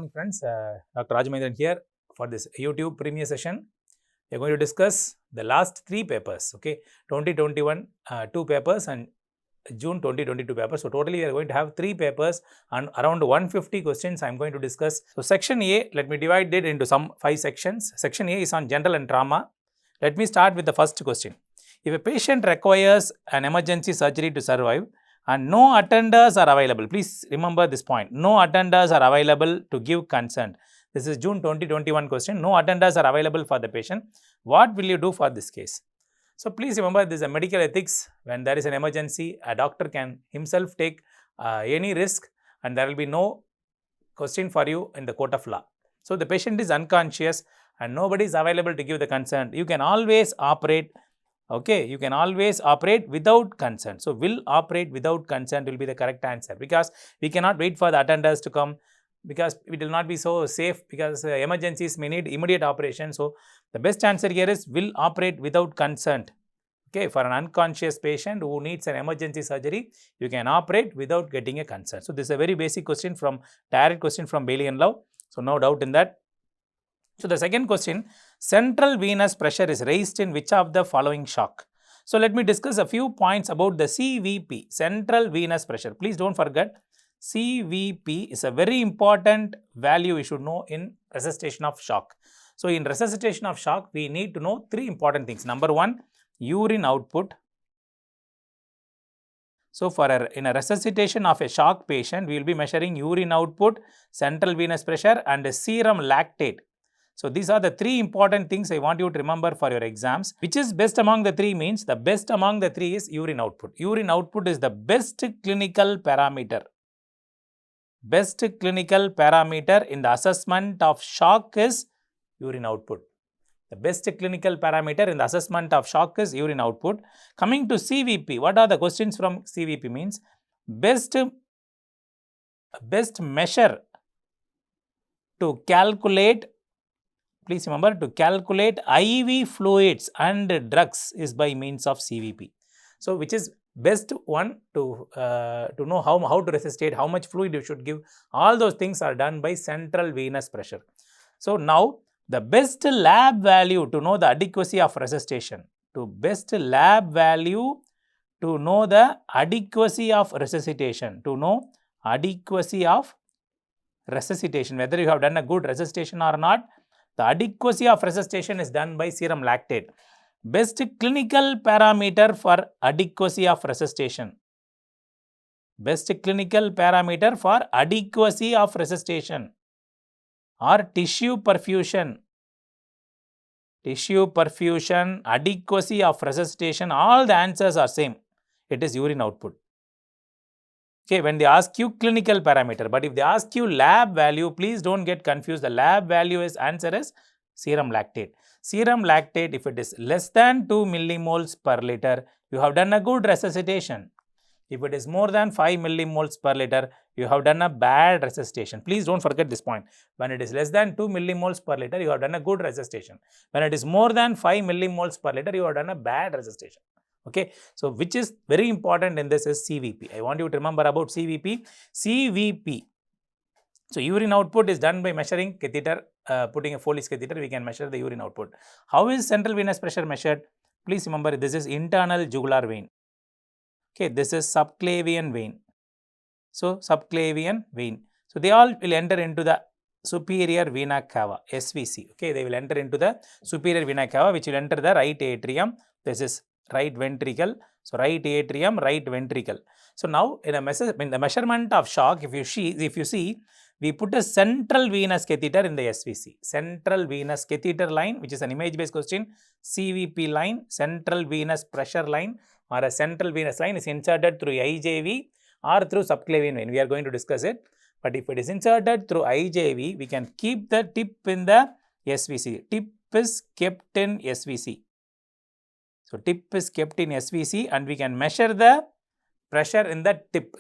morning friends, Dr. Rajamahendran here for this YouTube premiere session. We are going to discuss the last 3 papers, okay, 2021 2 papers and June 2022 papers. So, totally we are going to have 3 papers and around 150 questions I am going to discuss. So, section A, let me divide it into some 5 sections. Section A is on general and trauma. Let me start with the first question. If a patient requires an emergency surgery to survive, and no attenders are available. Please remember this point. No attenders are available to give consent. This is June 2021 question. No attenders are available for the patient. What will you do for this case? So, please remember this is a medical ethics. When there is an emergency, a doctor can himself take any risk and there will be no question for you in the court of law. So, the patient is unconscious and nobody is available to give the consent. You can always operate. Okay, you can always operate without consent. So, will operate without consent will be the correct answer, because we cannot wait for the attenders to come, because it will not be so safe, because emergencies may need immediate operation. So, the best answer here is will operate without consent. Okay, for an unconscious patient who needs an emergency surgery, you can operate without getting a consent. So, this is a very basic question from direct question from Bailey and Love. So, no doubt in that. So, the second question, central venous pressure is raised in which of the following shock? So, let me discuss a few points about the CVP, central venous pressure. Please do not forget, CVP is a very important value you should know in resuscitation of shock. So, in resuscitation of shock, we need to know 3 important things. Number 1, urine output. So, in a resuscitation of a shock patient, we will be measuring urine output, central venous pressure and serum lactate. So, these are the 3 important things I want you to remember for your exams. Which is best among the 3 means the best among the 3 is urine output. Urine output is the best clinical parameter. Best clinical parameter in the assessment of shock is urine output. The best clinical parameter in the assessment of shock is urine output. Coming to CVP, what are the questions from CVP means? Best measure to calculate. Please remember, to calculate IV fluids and drugs is by means of CVP. So, which is best one to know how to resuscitate, how much fluid you should give. All those things are done by central venous pressure. So, now the best lab value to know the adequacy of resuscitation. To best lab value to know the adequacy of resuscitation. To know adequacy of resuscitation, whether you have done a good resuscitation or not. The adequacy of resuscitation is done by serum lactate. Best clinical parameter for adequacy of resuscitation. Best clinical parameter for adequacy of resuscitation or tissue perfusion. Tissue perfusion, adequacy of resuscitation, all the answers are same. It is urine output. Okay, when they ask you clinical parameter, but if they ask you lab value, please don't get confused. The lab value is answer is serum lactate. Serum lactate, if it is less than 2 millimoles per liter, you have done a good resuscitation. If it is more than 5 millimoles per liter, you have done a bad resuscitation. Please don't forget this point. When it is less than 2 millimoles per liter, you have done a good resuscitation. When it is more than 5 millimoles per liter, you have done a bad resuscitation. Okay, so which is very important in this is CVP. I want you to remember about CVP. CVP. So, urine output is done by measuring catheter, putting a Foley's catheter, we can measure the urine output. How is central venous pressure measured? Please remember, this is internal jugular vein. Okay, this is subclavian vein. So, subclavian vein. So, they all will enter into the superior vena cava, SVC. Okay, they will enter into the superior vena cava, which will enter the right atrium. This is right ventricle. So, right atrium, right ventricle. So, now in the measurement of shock, if you see, we put a central venous catheter in the SVC. Central venous catheter line, which is an image based question. CVP line, central venous pressure line or a central venous line is inserted through IJV or through subclavian vein. We are going to discuss it. But if it is inserted through IJV, we can keep the tip in the SVC. Tip is kept in SVC. So, tip is kept in SVC and we can measure the pressure in the tip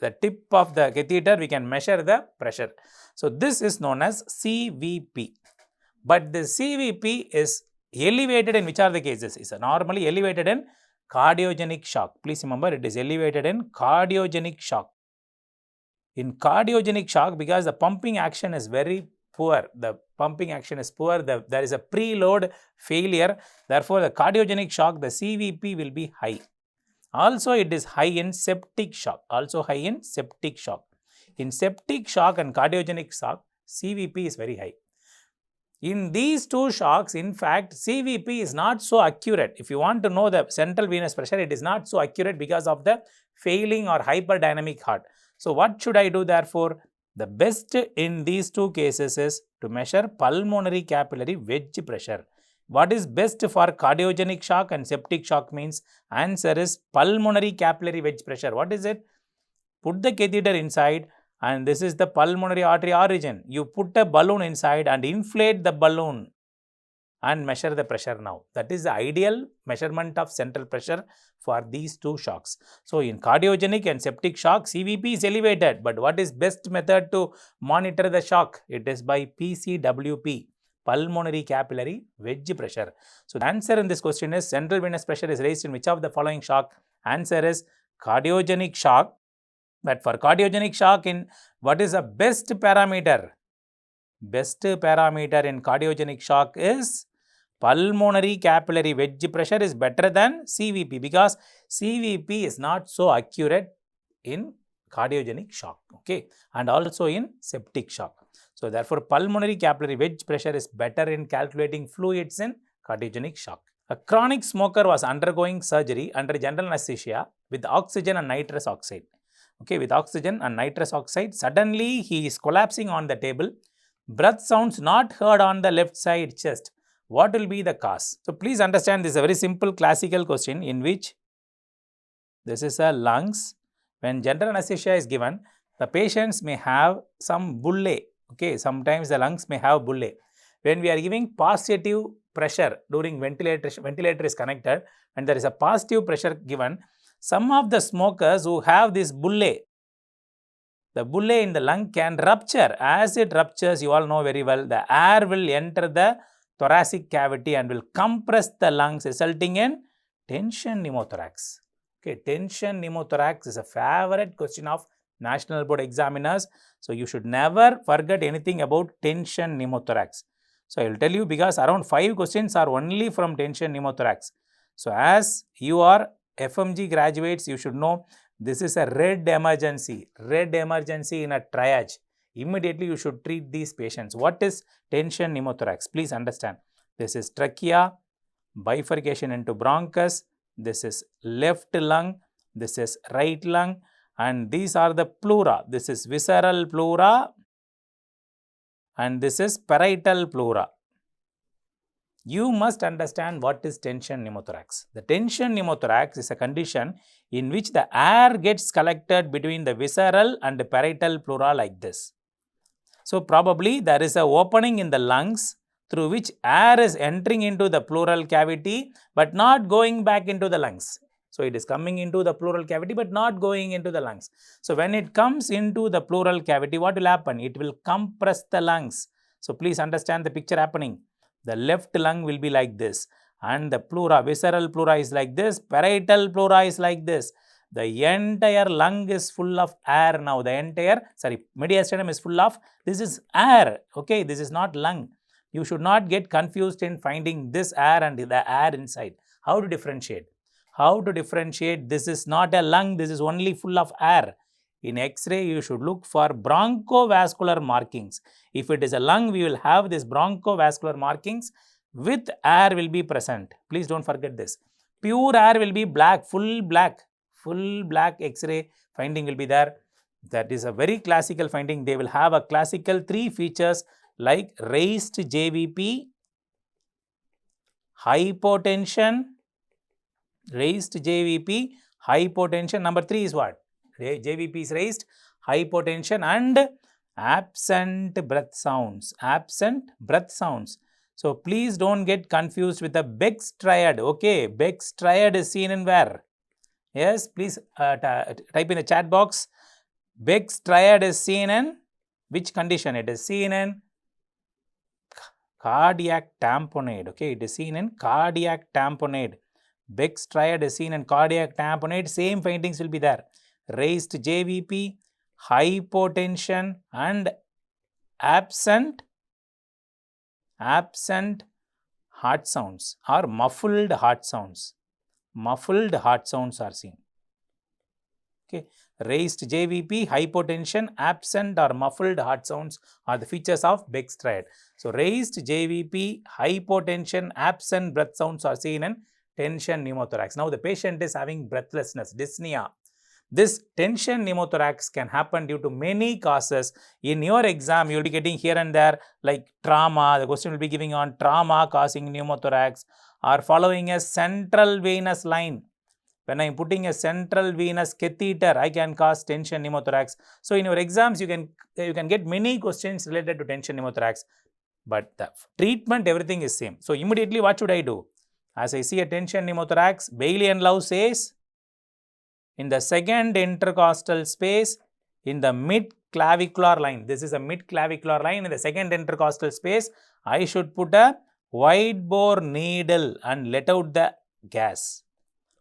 of the catheter, we can measure the pressure. So, this is known as CVP. But the CVP is elevated in which are the cases? It is normally elevated in cardiogenic shock. Please remember, it is elevated in cardiogenic shock. In cardiogenic shock, because the pumping action is very poor, the pumping action is poor, there is a preload failure. Therefore, the cardiogenic shock, the CVP will be high. Also, it is high in septic shock. Also high in septic shock. In septic shock and cardiogenic shock, CVP is very high. In these two shocks, in fact, CVP is not so accurate. If you want to know the central venous pressure, it is not so accurate because of the failing or hyperdynamic heart. So, what should I do therefore? The best in these two cases is to measure pulmonary capillary wedge pressure. What is best for cardiogenic shock and septic shock means? Answer is pulmonary capillary wedge pressure. What is it? Put the catheter inside and this is the pulmonary artery origin. You put a balloon inside and inflate the balloon and measure the pressure now. That is the ideal measurement of central pressure for these two shocks. So, in cardiogenic and septic shock, CVP is elevated. But what is best method to monitor the shock? It is by PCWP, pulmonary capillary wedge pressure. So, the answer in this question is central venous pressure is raised in which of the following shock? Answer is cardiogenic shock. But for cardiogenic shock, in what is the best parameter? Best parameter in cardiogenic shock is pulmonary capillary wedge pressure is better than CVP because CVP is not so accurate in cardiogenic shock, okay, and also in septic shock. So, therefore, pulmonary capillary wedge pressure is better in calculating fluids in cardiogenic shock. A chronic smoker was undergoing surgery under general anesthesia with oxygen and nitrous oxide. Okay, with oxygen and nitrous oxide, suddenly he is collapsing on the table. Breath sounds not heard on the left side chest. What will be the cause? So, please understand this is a very simple classical question in which this is a lungs. When general anesthesia is given, the patients may have some bulle. Okay, sometimes the lungs may have bulle. When we are giving positive pressure during ventilator is connected and there is a positive pressure given, some of the smokers who have this bulle, the bulle in the lung can rupture. As it ruptures, you all know very well, the air will enter the thoracic cavity and will compress the lungs, resulting in tension pneumothorax. Okay, tension pneumothorax is a favorite question of national board examiners. So, you should never forget anything about tension pneumothorax. So, I will tell you because around 5 questions are only from tension pneumothorax. So, as you are FMG graduates, you should know this is a red emergency in a triage. Immediately you should treat these patients. What is tension pneumothorax? Please understand. This is trachea, bifurcation into bronchus, this is left lung, this is right lung, and these are the pleura. This is visceral pleura and this is parietal pleura. You must understand what is tension pneumothorax. The tension pneumothorax is a condition in which the air gets collected between the visceral and the parietal pleura like this. So, probably there is an opening in the lungs through which air is entering into the pleural cavity but not going back into the lungs. So, it is coming into the pleural cavity but not going into the lungs. So, when it comes into the pleural cavity, what will happen? It will compress the lungs. So, please understand the picture happening. The left lung will be like this and the pleura, visceral pleura is like this, parietal pleura is like this. The entire lung is full of air now. The entire, mediastinum is full of, this is air, okay, this is not lung. You should not get confused in finding this air and the air inside. How to differentiate? How to differentiate? This is not a lung, this is only full of air. In X-ray, you should look for bronchovascular markings. If it is a lung, we will have this bronchovascular markings with air will be present. Please don't forget this. Pure air will be black, full black X-ray finding will be there. That is a very classical finding. They will have a classical 3 features like raised JVP, hypotension, Number 3 is what? JVP is raised, hypotension and absent breath sounds. So, please don't get confused with the Beck's triad. Okay, Beck's triad is seen in where? Yes, please type in the chat box. Beck's triad is seen in which condition? It is seen in cardiac tamponade. Okay, it is seen in cardiac tamponade. Beck's triad is seen in cardiac tamponade. Same findings will be there. Raised JVP, hypotension and absent absent heart sounds or muffled heart sounds. Muffled heart sounds are seen. Okay. Raised JVP, hypotension, absent or muffled heart sounds are the features of Beck's triad. So, raised JVP, hypotension, absent breath sounds are seen in tension pneumothorax. Now, the patient is having breathlessness, dyspnea. This tension pneumothorax can happen due to many causes. In your exam, you will be getting here and there like trauma. The question will be giving on trauma causing pneumothorax or following a central venous line. When I am putting a central venous catheter, I can cause tension pneumothorax. So, in your exams, you can get many questions related to tension pneumothorax, but the treatment, everything is same. So, immediately what should I do? As I see a tension pneumothorax, Bailey and Love says, in the second intercostal space, in the mid-clavicular line, this is a mid-clavicular line, in the second intercostal space, I should put a wide bore needle and let out the gas.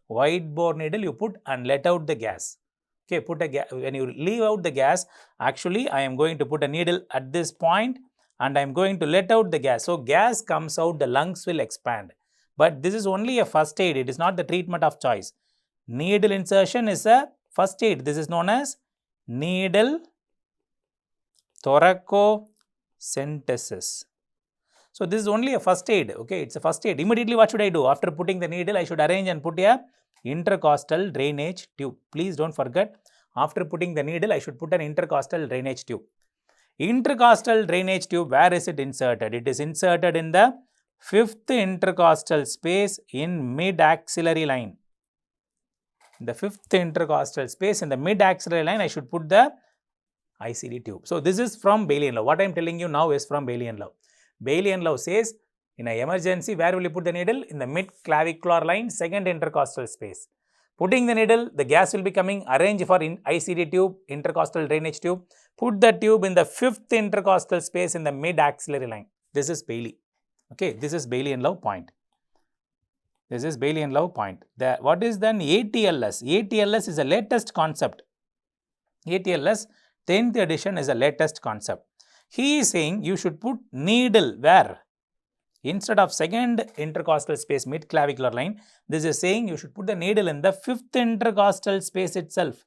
Wide bore needle you put and let out the gas. Okay, put a gas. When you leave out the gas, actually I am going to put a needle at this point and I am going to let out the gas. So, gas comes out, the lungs will expand. But this is only a first aid, it is not the treatment of choice. Needle insertion is a first aid. This is known as needle thoracocentesis. So, this is only a first aid, okay, it is a first aid. Immediately what should I do? After putting the needle, I should arrange and put a intercostal drainage tube. Please don't forget, after putting the needle, I should put an intercostal drainage tube. Intercostal drainage tube, where is it inserted? It is inserted in the 5th intercostal space in mid-axillary line. In the 5th intercostal space in the mid-axillary line, I should put the ICD tube. So, this is from Bailey and Love. What I am telling you now is from Bailey and Love. Bailey and Love says, in an emergency, where will you put the needle? In the mid-clavicular line, second intercostal space. Putting the needle, the gas will be coming, arrange for ICD tube, intercostal drainage tube. Put the tube in the 5th intercostal space in the mid-axillary line. This is Bailey. Okay, this is Bailey and Love point. This is Bailey and Love point. What is then ATLS? ATLS is a latest concept. ATLS 10th edition is a latest concept. He is saying you should put needle where? Instead of second intercostal space mid-clavicular line, this is saying you should put the needle in the 5th intercostal space itself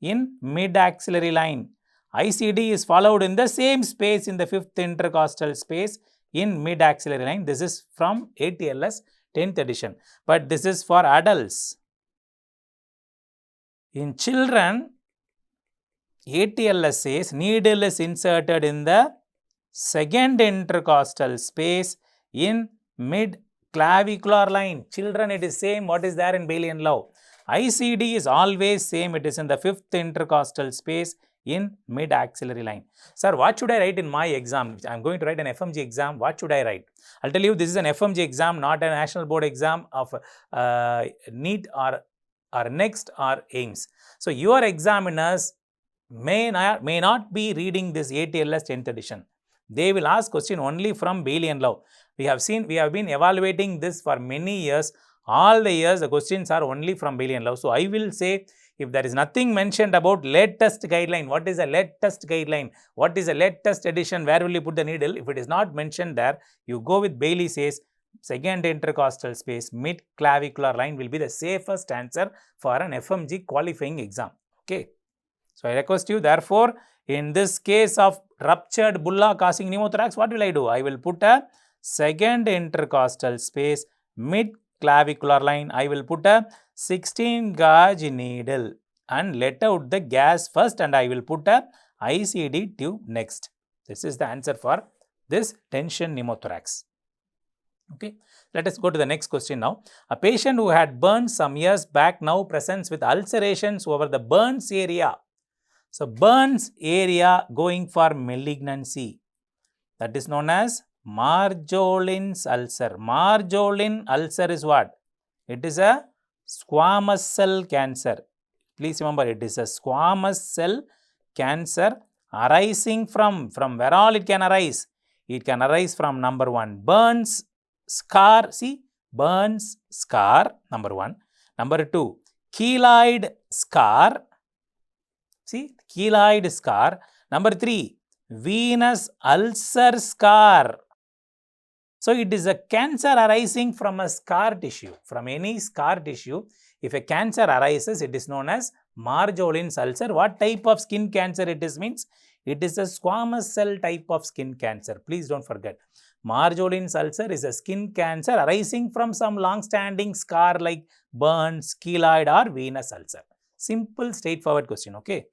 in mid-axillary line. ICD is followed in the same space in the 5th intercostal space in mid-axillary line. This is from ATLS 10th edition, but this is for adults. In children, ATLS says needle is inserted in the second intercostal space in mid-clavicular line. Children, it is same what is there in Bailey and Love. ICD is always same, it is in the 5th intercostal space in mid-axillary line. Sir, what should I write in my exam? I am going to write an FMG exam. What should I write? I will tell you, this is an FMG exam, not a national board exam of NEET or NEXT or AIMS. So, your examiners may not be reading this ATLS 10th edition. They will ask question only from Bailey and Love. We have been evaluating this for many years. All the years the questions are only from Bailey and Love. So, I will say, if there is nothing mentioned about latest guideline, what is a latest guideline? What is a latest edition? Where will you put the needle? If it is not mentioned there, you go with Bailey says second intercostal space mid-clavicular line will be the safest answer for an FMG qualifying exam. Okay. So, I request you, therefore, in this case of ruptured bulla causing pneumothorax, what will I do? I will put a second intercostal space mid-clavicular line. I will put a 16 gauge needle and let out the gas first, and I will put a ICD tube next. This is the answer for this tension pneumothorax. Okay. Let us go to the next question now. A patient who had burns some years back now presents with ulcerations over the burns area. So, burns area going for malignancy, that is known as Marjolin's ulcer. Marjolin ulcer is what? It is a squamous cell cancer. Please remember, it is a squamous cell cancer arising from where all it can arise? It can arise from number 1, burns scar. See, burns scar, number 1. Number 2, keloid scar. See, keloid scar. Number 3, venous ulcer scar. So, it is a cancer arising from a scar tissue. From any scar tissue, if a cancer arises, it is known as Marjolin's ulcer. What type of skin cancer it is means? It is a squamous cell type of skin cancer. Please don't forget. Marjolin's ulcer is a skin cancer arising from some long-standing scar like burns, keloid or venous ulcer. Simple, straightforward question, okay?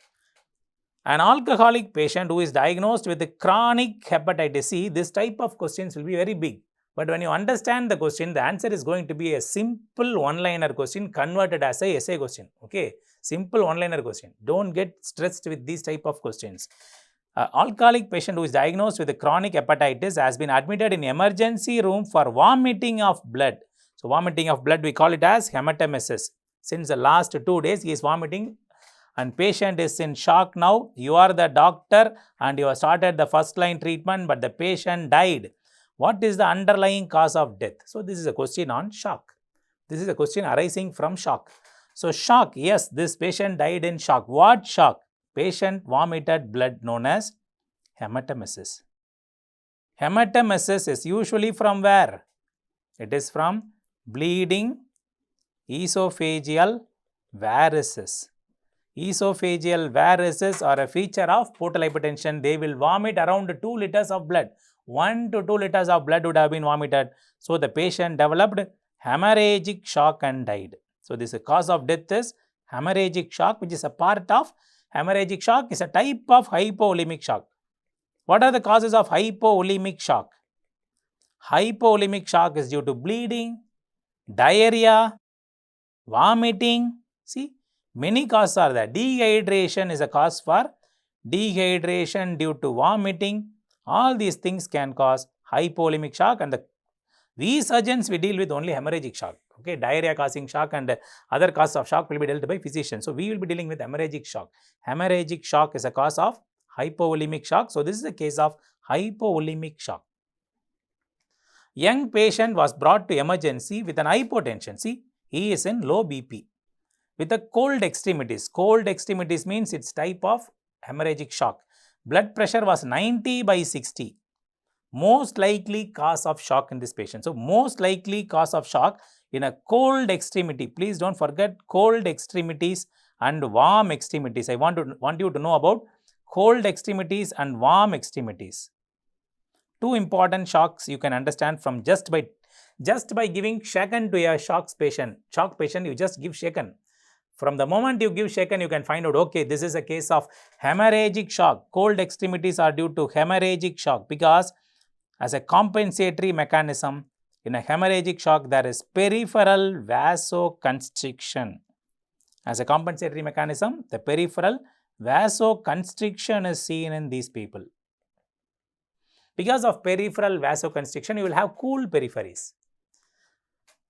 An alcoholic patient who is diagnosed with chronic hepatitis C, this type of questions will be very big. But when you understand the question, the answer is going to be a simple one-liner question converted as a essay question. Okay, simple one-liner question. Don't get stressed with these type of questions. An alcoholic patient who is diagnosed with chronic hepatitis has been admitted in emergency room for vomiting of blood. So, vomiting of blood, we call it as hematomas. Since the last 2 days, he is vomiting and patient is in shock now. You are the doctor and you have started the first line treatment, but the patient died. What is the underlying cause of death? So, this is a question on shock. This is a question arising from shock. So, shock, yes, this patient died in shock. What shock? Patient vomited blood known as hematomas. Hematomas is usually from where? It is from bleeding esophageal varices. Esophageal varices are a feature of portal hypertension. They will vomit around 2 liters of blood. 1 to 2 liters of blood would have been vomited. So, the patient developed hemorrhagic shock and died. So, this cause of death is hemorrhagic shock, which is a part of hemorrhagic shock is a type of hypovolemic shock. What are the causes of hypovolemic shock? Hypovolemic shock is due to bleeding, diarrhea, vomiting. See, many causes are there. Dehydration is a cause for dehydration due to vomiting. All these things can cause hypovolemic shock, and we surgeons, we deal with only hemorrhagic shock. Okay, diarrhea causing shock and other causes of shock will be dealt by physicians. So, we will be dealing with hemorrhagic shock. Hemorrhagic shock is a cause of hypovolemic shock. So, this is a case of hypovolemic shock. Young patient was brought to emergency with an hypotension. See, he is in low BP with a cold extremities. Cold extremities means it's type of hemorrhagic shock. Blood pressure was 90/60. Most likely cause of shock in this patient. So, most likely cause of shock in a cold extremity. Please don't forget cold extremities and warm extremities. I want you to know about cold extremities and warm extremities. Two important shocks you can understand from just by giving shaken to a shock patient. Shock patient, you just give shaken. From the moment you give shaken, you can find out, okay, this is a case of hemorrhagic shock. Cold extremities are due to hemorrhagic shock because as a compensatory mechanism, in a hemorrhagic shock, there is peripheral vasoconstriction. As a compensatory mechanism, the peripheral vasoconstriction is seen in these people. Because of peripheral vasoconstriction, you will have cool peripheries.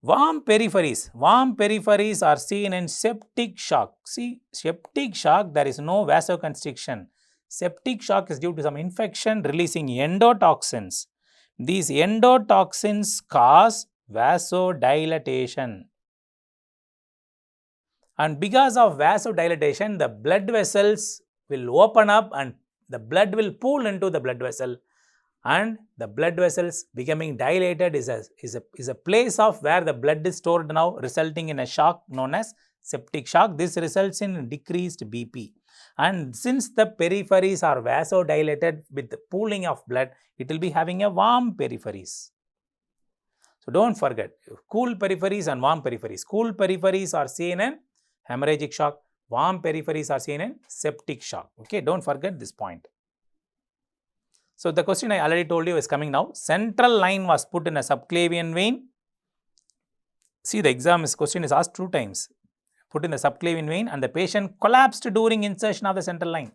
Warm peripheries are seen in septic shock. See, septic shock, there is no vasoconstriction. Septic shock is due to some infection releasing endotoxins. These endotoxins cause vasodilatation. And because of vasodilatation, the blood vessels will open up and the blood will pool into the blood vessel. And the blood vessels becoming dilated is a place of where the blood is stored now, resulting in a shock known as septic shock. This results in decreased BP. And since the peripheries are vasodilated with the pooling of blood, it will be having a warm peripheries. So, don't forget cool peripheries and warm peripheries. Cool peripheries are seen in hemorrhagic shock. Warm peripheries are seen in septic shock. Okay, don't forget this point. So, the question I already told you is coming now. Central line was put in a subclavian vein. See, the question is asked 2 times. Put in the subclavian vein and the patient collapsed during insertion of the central line.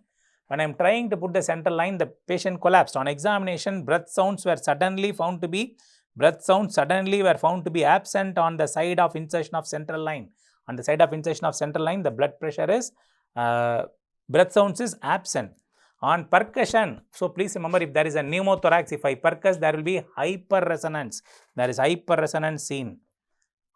When I am trying to put the central line, the patient collapsed. On examination, breath sounds were suddenly found to be absent on the side of insertion of central line. On the side of insertion of central line, the blood pressure is, breath sounds is absent. On percussion, so please remember, if there is a pneumothorax, if I percuss, there will be hyperresonance. There is hyperresonance seen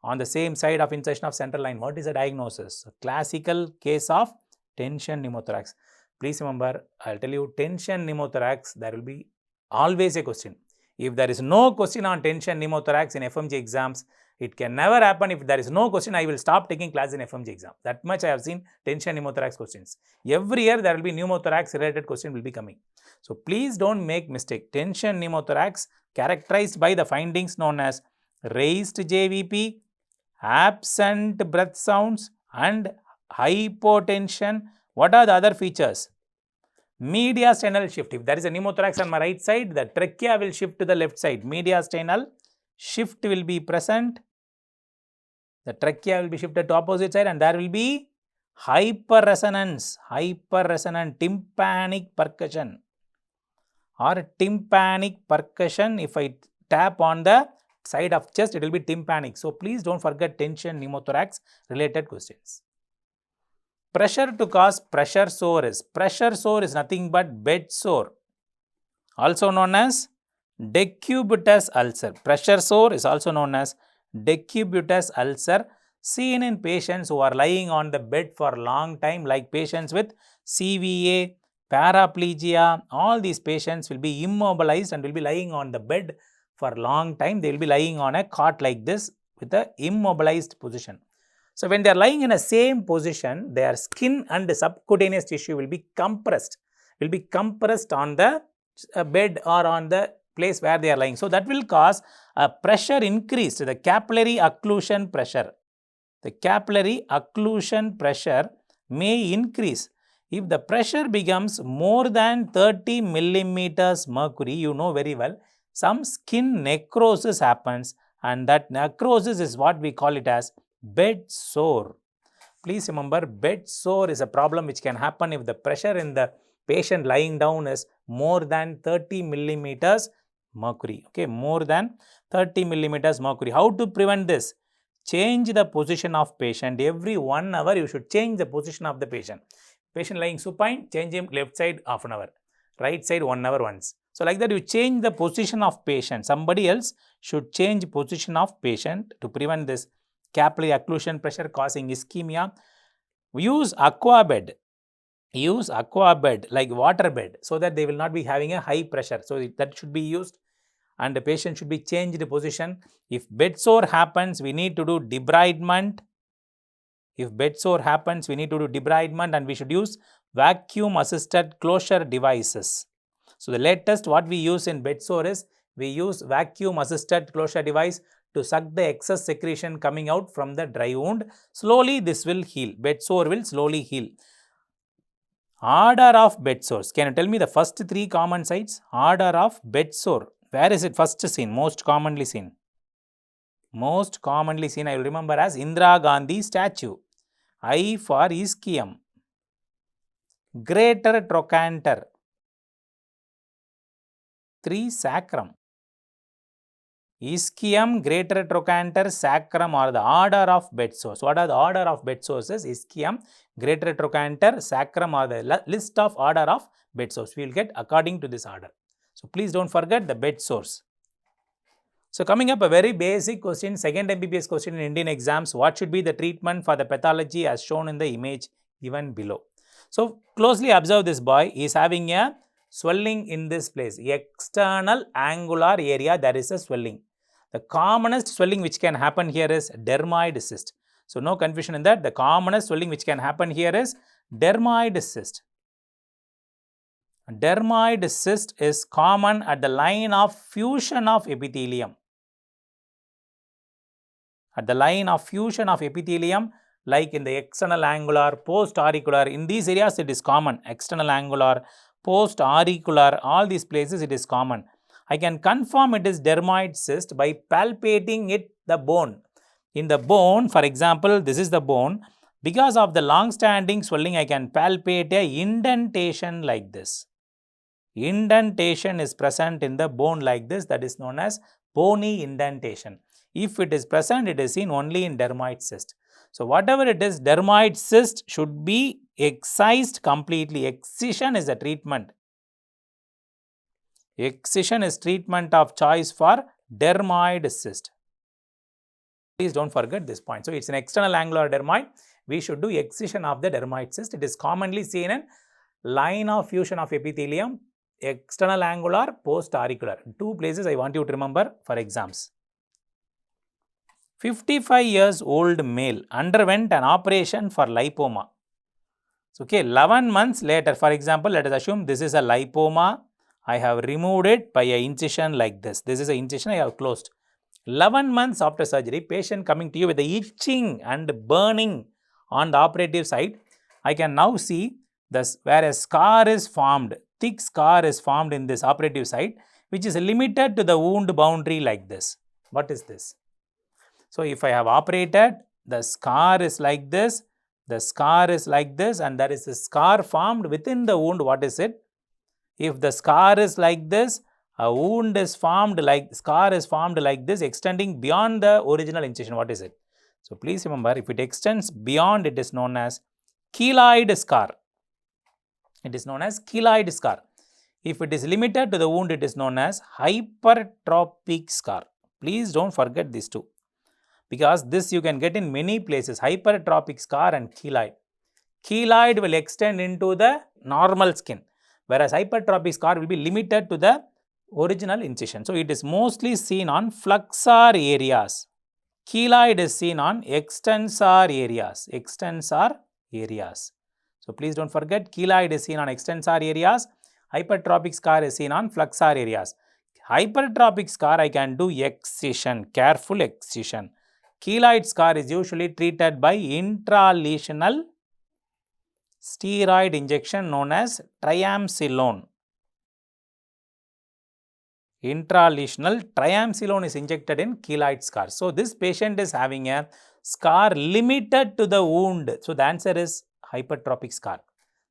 on the same side of insertion of central line. What is the diagnosis? A classical case of tension pneumothorax. Please remember, I will tell you, tension pneumothorax, there will be always a question. If there is no question on tension pneumothorax in FMG exams, it can never happen. If there is no question, I will stop taking class in FMG exam. That much I have seen tension pneumothorax questions. Every year there will be pneumothorax related question will be coming. So please don't make mistake. Tension pneumothorax characterized by the findings known as raised JVP, absent breath sounds and hypotension. What are the other features? Mediastinal shift. If there is a pneumothorax on my right side, the trachea will shift to the left side. Mediastinal shift will be present. The trachea will be shifted to opposite side and there will be hyperresonance, hyperresonant tympanic percussion or tympanic percussion. If I tap on the side of chest, it will be tympanic. So please don't forget tension pneumothorax related questions. Pressure to cause pressure sore is. Pressure sore is nothing but bed sore, also known as decubitus ulcer. Pressure sore is also known as decubitus ulcer, seen in patients who are lying on the bed for a long time, like patients with CVA, paraplegia. All these patients will be immobilized and will be lying on the bed for a long time. They will be lying on a cot like this with a immobilized position. So when they are lying in a same position, their skin and the subcutaneous tissue will be compressed on the bed or on the place where they are lying. So that will cause a pressure increase to the capillary occlusion pressure. The capillary occlusion pressure may increase. If the pressure becomes more than 30 millimeters mercury, you know very well, some skin necrosis happens, and that necrosis is what we call it as bed sore. Please remember, bed sore is a problem which can happen if the pressure in the patient lying down is more than 30 millimeters mercury. Okay, more than 30 millimeters mercury. How to prevent this? Change the position of patient. Every 1 hour you should change the position of the patient. Patient lying supine, change him left side half an hour, right side 1 hour once. So like that you change the position of patient. Somebody else should change position of patient to prevent this capillary occlusion pressure causing ischemia. Use aqua bed. Use aqua bed like water bed so that they will not be having a high pressure. So that should be used and the patient should be changed position. If bed sore happens, we need to do debridement. If bed sore happens, we need to do debridement and we should use vacuum assisted closure devices. So the latest what we use in bed sore is we use vacuum assisted closure device to suck the excess secretion coming out from the dry wound. Slowly this will heal. Bed sore will slowly heal. Order of bed sores. Can you tell me the first 3 common sites? Order of bed sore. Where is it first seen? Most commonly seen. Most commonly seen I will remember as Indira Gandhi statue. I for ischium. Greater trochanter. 3 sacrum. Ischium, greater trochanter, sacrum are the order of bed sores. What are the order of bed sores? Ischium, greater trochanter, sacrum are the list of order of bed sores. We will get according to this order. So please don't forget the bed sores. So coming up a very basic question, second MBBS question in Indian exams. What should be the treatment for the pathology as shown in the image given below? So closely observe this boy. He is having a swelling in this place. External angular area there is a swelling. The commonest swelling which can happen here is dermoid cyst. So no confusion in that. The commonest swelling which can happen here is dermoid cyst. Dermoid cyst is common at the line of fusion of epithelium. At the line of fusion of epithelium, like in the external angular, post auricular, in these areas it is common. External angular, post auricular, all these places it is common. I can confirm it is dermoid cyst by palpating it, the bone. In the bone, for example, this is the bone. Because of the long-standing swelling, I can palpate a indentation like this. Indentation is present in the bone like this, that is known as bony indentation. If it is present, it is seen only in dermoid cyst. So whatever it is, dermoid cyst should be excised completely. Excision is the treatment. Excision is treatment of choice for dermoid cyst. Please don't forget this point. So it's an external angular dermoid. We should do excision of the dermoid cyst. It is commonly seen in line of fusion of epithelium, external angular, post auricular. Two places I want you to remember for exams. 55 years old male underwent an operation for lipoma. So, okay, 11 months later, for example, let us assume this is a lipoma. I have removed it by a incision like this. This is an incision I have closed. 11 months after surgery, patient coming to you with the itching and burning on the operative side. I can now see this where a scar is formed, thick scar is formed in this operative site, which is limited to the wound boundary like this. What is this? So, if I have operated, the scar is like this, the scar is like this, and there is a scar formed within the wound. What is it? If the scar is like this, a wound is formed like, scar is formed like this, extending beyond the original incision. What is it? So, please remember, if it extends beyond, it is known as keloid scar. It is known as keloid scar. If it is limited to the wound, it is known as hypertrophic scar. Please don't forget these two, because this you can get in many places, hypertrophic scar and keloid. Keloid will extend into the normal skin, whereas hypertrophic scar will be limited to the original incision. So, it is mostly seen on flexor areas. Keloid is seen on extensor areas. So, please don't forget, keloid is seen on extensor areas, hypertrophic scar is seen on flexor areas. Hypertrophic scar I can do excision, careful excision. Keloid scar is usually treated by intralesional steroid injection known as triamcinolone. Intralesional triamcinolone is injected in keloid scar. So, this patient is having a scar limited to the wound. So, the answer is hypertrophic scar.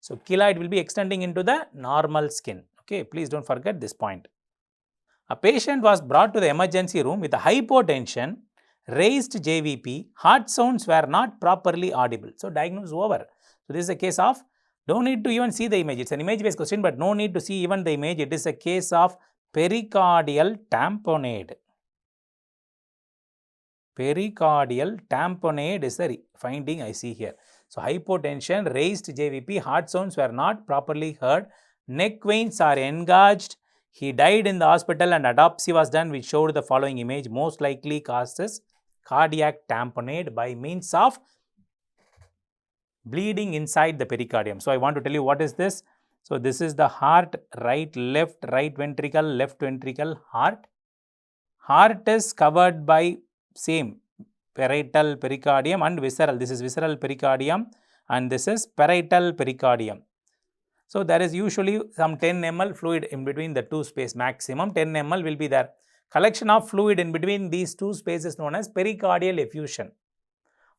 So, keloid will be extending into the normal skin. Okay, please don't forget this point. A patient was brought to the emergency room with a hypotension, raised JVP, heart sounds were not properly audible. So, diagnosis over. So, this is a case of, don't need to even see the image. It's an image based question, but no need to see even the image. It is a case of pericardial tamponade. Pericardial tamponade is the finding I see here. So, hypotension, raised JVP, heart sounds were not properly heard, neck veins are engorged. He died in the hospital and autopsy was done, which showed the following image. Most likely causes cardiac tamponade by means of bleeding inside the pericardium. So, I want to tell you what is this. So, this is the heart, right ventricle, heart. Heart is covered by same parietal pericardium and visceral. This is visceral pericardium and this is parietal pericardium. So, there is usually some 10 ml fluid in between the two space, maximum 10 ml will be there. Collection of fluid in between these two spaces known as pericardial effusion.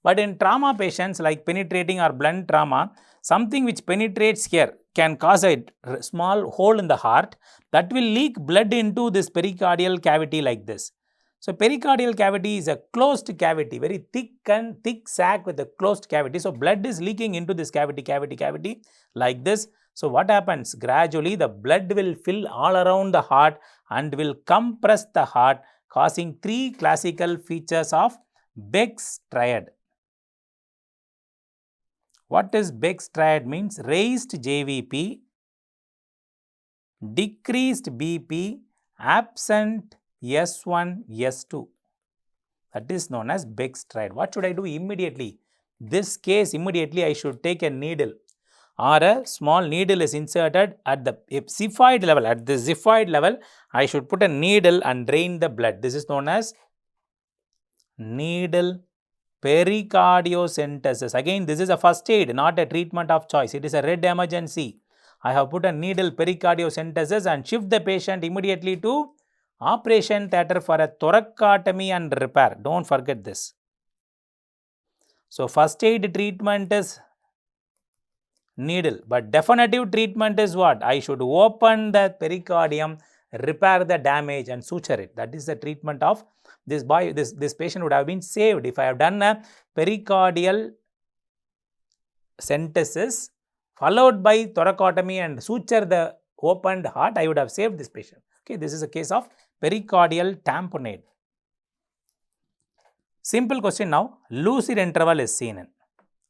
But in trauma patients like penetrating or blunt trauma, something which penetrates here can cause a small hole in the heart that will leak blood into this pericardial cavity like this. So, pericardial cavity is a closed cavity, very thick sac with a closed cavity. So, blood is leaking into this cavity like this. So, what happens? Gradually the blood will fill all around the heart and will compress the heart, causing three classical features of Beck's triad. What is Beck's triad means? Raised JVP, decreased BP, absent S1, S2. That is known as Beck's triad. What should I do immediately? This case, immediately I should take a needle or a small needle is inserted at the xiphoid level. At the xiphoid level, I should put a needle and drain the blood. This is known as needle pericardiocentesis. Again, this is a first aid, not a treatment of choice. It is a red emergency. I have put a needle pericardiocentesis and shift the patient immediately to operation theatre for a thoracotomy and repair. Don't forget this. So, first aid treatment is needle, but definitive treatment is what? I should open the pericardium, repair the damage and suture it. That is the treatment of this boy. This patient would have been saved if I have done a pericardial centesis followed by thoracotomy and suture the opened heart. I would have saved this patient. Okay, this is a case of pericardial tamponade. Simple question now. Lucid interval is seen in.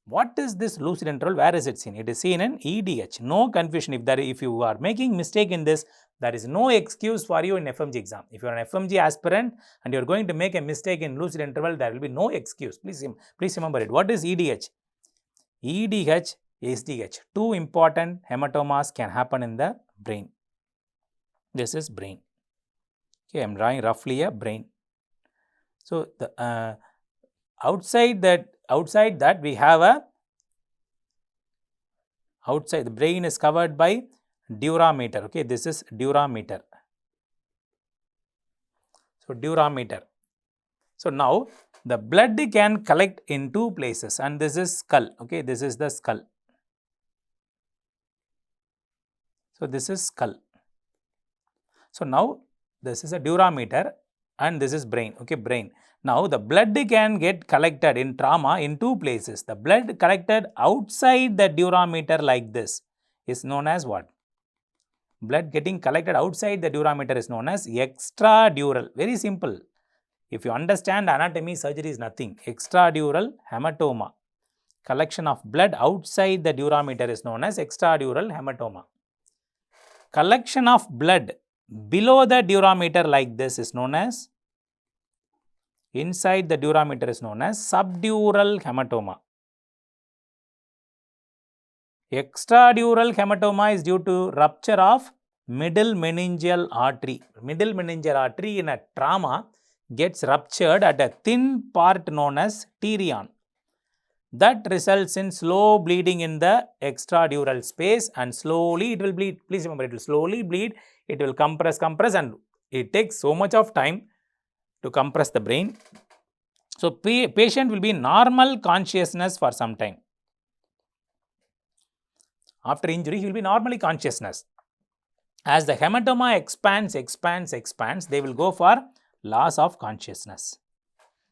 What is this lucid interval? Where is it seen? It is seen in EDH. No confusion. If you are making mistake in this, there is no excuse for you in FMG exam. If you are an FMG aspirant and you are going to make a mistake in lucid interval, there will be no excuse. Please remember it. What is EDH? EDH, SDH. Two important hematomas can happen in the brain. This is brain. Okay, I am drawing roughly a brain. So, the outside that we have a outside the brain is covered by durameter. Okay, this is durameter. So, durameter. So, now the blood can collect in two places and this is skull. Okay, this is the skull. So, this is skull. So, now this is a durameter and this is brain. Okay, brain. Now, the blood can get collected in trauma in two places. The blood collected outside the durameter like this is known as what? Blood getting collected outside the durameter is known as extradural. Very simple. If you understand anatomy, surgery is nothing. Extradural hematoma. Collection of blood outside the durameter is known as extradural hematoma. Collection of blood below the durameter like this is known as, inside the durameter is known as subdural hematoma. Extradural hematoma is due to rupture of middle meningeal artery. Middle meningeal artery in a trauma gets ruptured at a thin part known as pterion. That results in slow bleeding in the extradural space and slowly it will bleed. Please remember, it will slowly bleed, it will compress and it takes so much of time to compress the brain. So, patient will be in normal consciousness for some time. After injury, he will be normally consciousness. As the hematoma expands, they will go for loss of consciousness.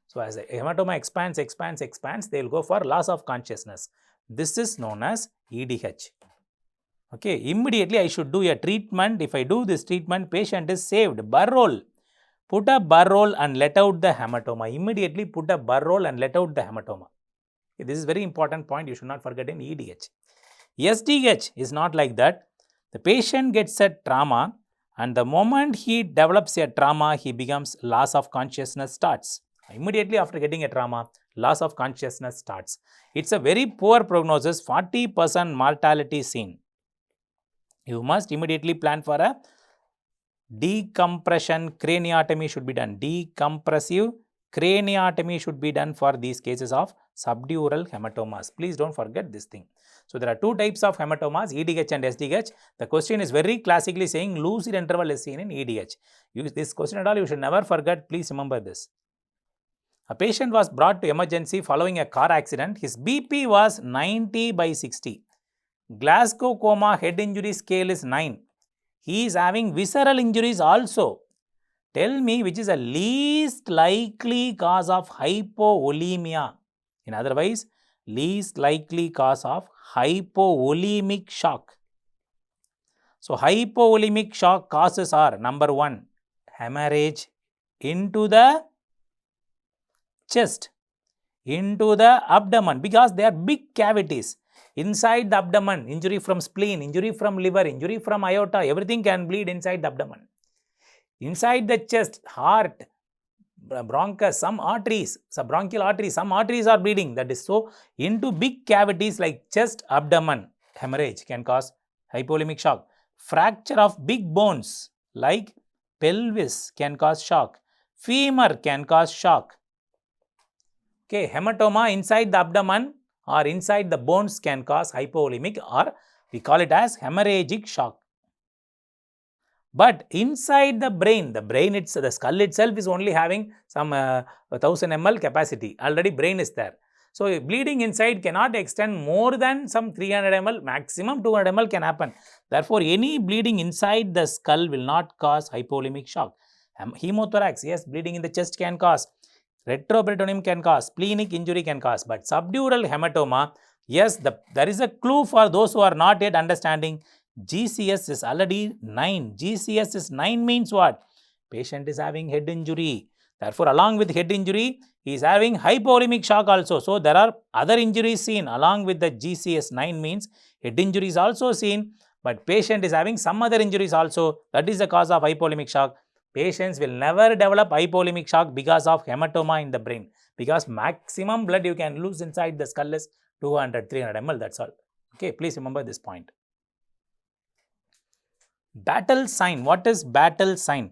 So, as the hematoma expands, they will go for loss of consciousness. This is known as EDH. Okay, immediately I should do a treatment. If I do this treatment, patient is saved. Burr roll. Put a burr roll and let out the hematoma. Immediately put a burr roll and let out the hematoma. Okay, this is very important point. You should not forget in EDH. SDH is not like that. The patient gets a trauma and the moment he develops a trauma, he becomes loss of consciousness starts. Immediately after getting a trauma, loss of consciousness starts. It's a very poor prognosis, 40% mortality seen. You must immediately plan for a decompression craniotomy should be done. Decompressive craniotomy should be done for these cases of subdural hematomas. Please don't forget this thing. So, there are two types of hematomas, EDH and SDH. The question is very classically saying lucid interval is seen in EDH. This question at all you should never forget. Please remember this. A patient was brought to emergency following a car accident. His BP was 90/60. Glasgow coma head injury scale is 9. He is having visceral injuries also. Tell me which is the least likely cause of hypovolemia. In other words, least likely cause of hypovolemic shock. So, hypovolemic shock causes are number 1, hemorrhage into the chest, into the abdomen because they are big cavities. Inside the abdomen, injury from spleen, injury from liver, injury from aorta, everything can bleed inside the abdomen. Inside the chest, heart, bronchus, some arteries, some bronchial arteries, some arteries are bleeding. That is so, into big cavities like chest, abdomen, hemorrhage can cause hypovolemic shock. Fracture of big bones like pelvis can cause shock. Femur can cause shock. Okay, hematoma inside the abdomen or inside the bones can cause hypovolemic, or we call it as hemorrhagic shock. But inside the brain, the skull itself is only having some 1000 ml capacity. Already brain is there. So, bleeding inside cannot extend more than some 300 ml, maximum 200 ml can happen. Therefore, any bleeding inside the skull will not cause hypovolemic shock. Hemothorax, yes, bleeding in the chest can cause. Retroperitoneum can cause, splenic injury can cause, but subdural hematoma, yes, there is a clue for those who are not yet understanding. GCS is already 9. GCS is 9 means what? Patient is having head injury. Therefore, along with head injury, he is having hypovolemic shock also. So, there are other injuries seen along with the GCS9 means head injury is also seen, but patient is having some other injuries also. That is the cause of hypovolemic shock. Patients will never develop hypovolemic shock because of hematoma in the brain, because maximum blood you can lose inside the skull is 200-300 ml, that's all. Okay, please remember this point. Battle sign. What is battle sign?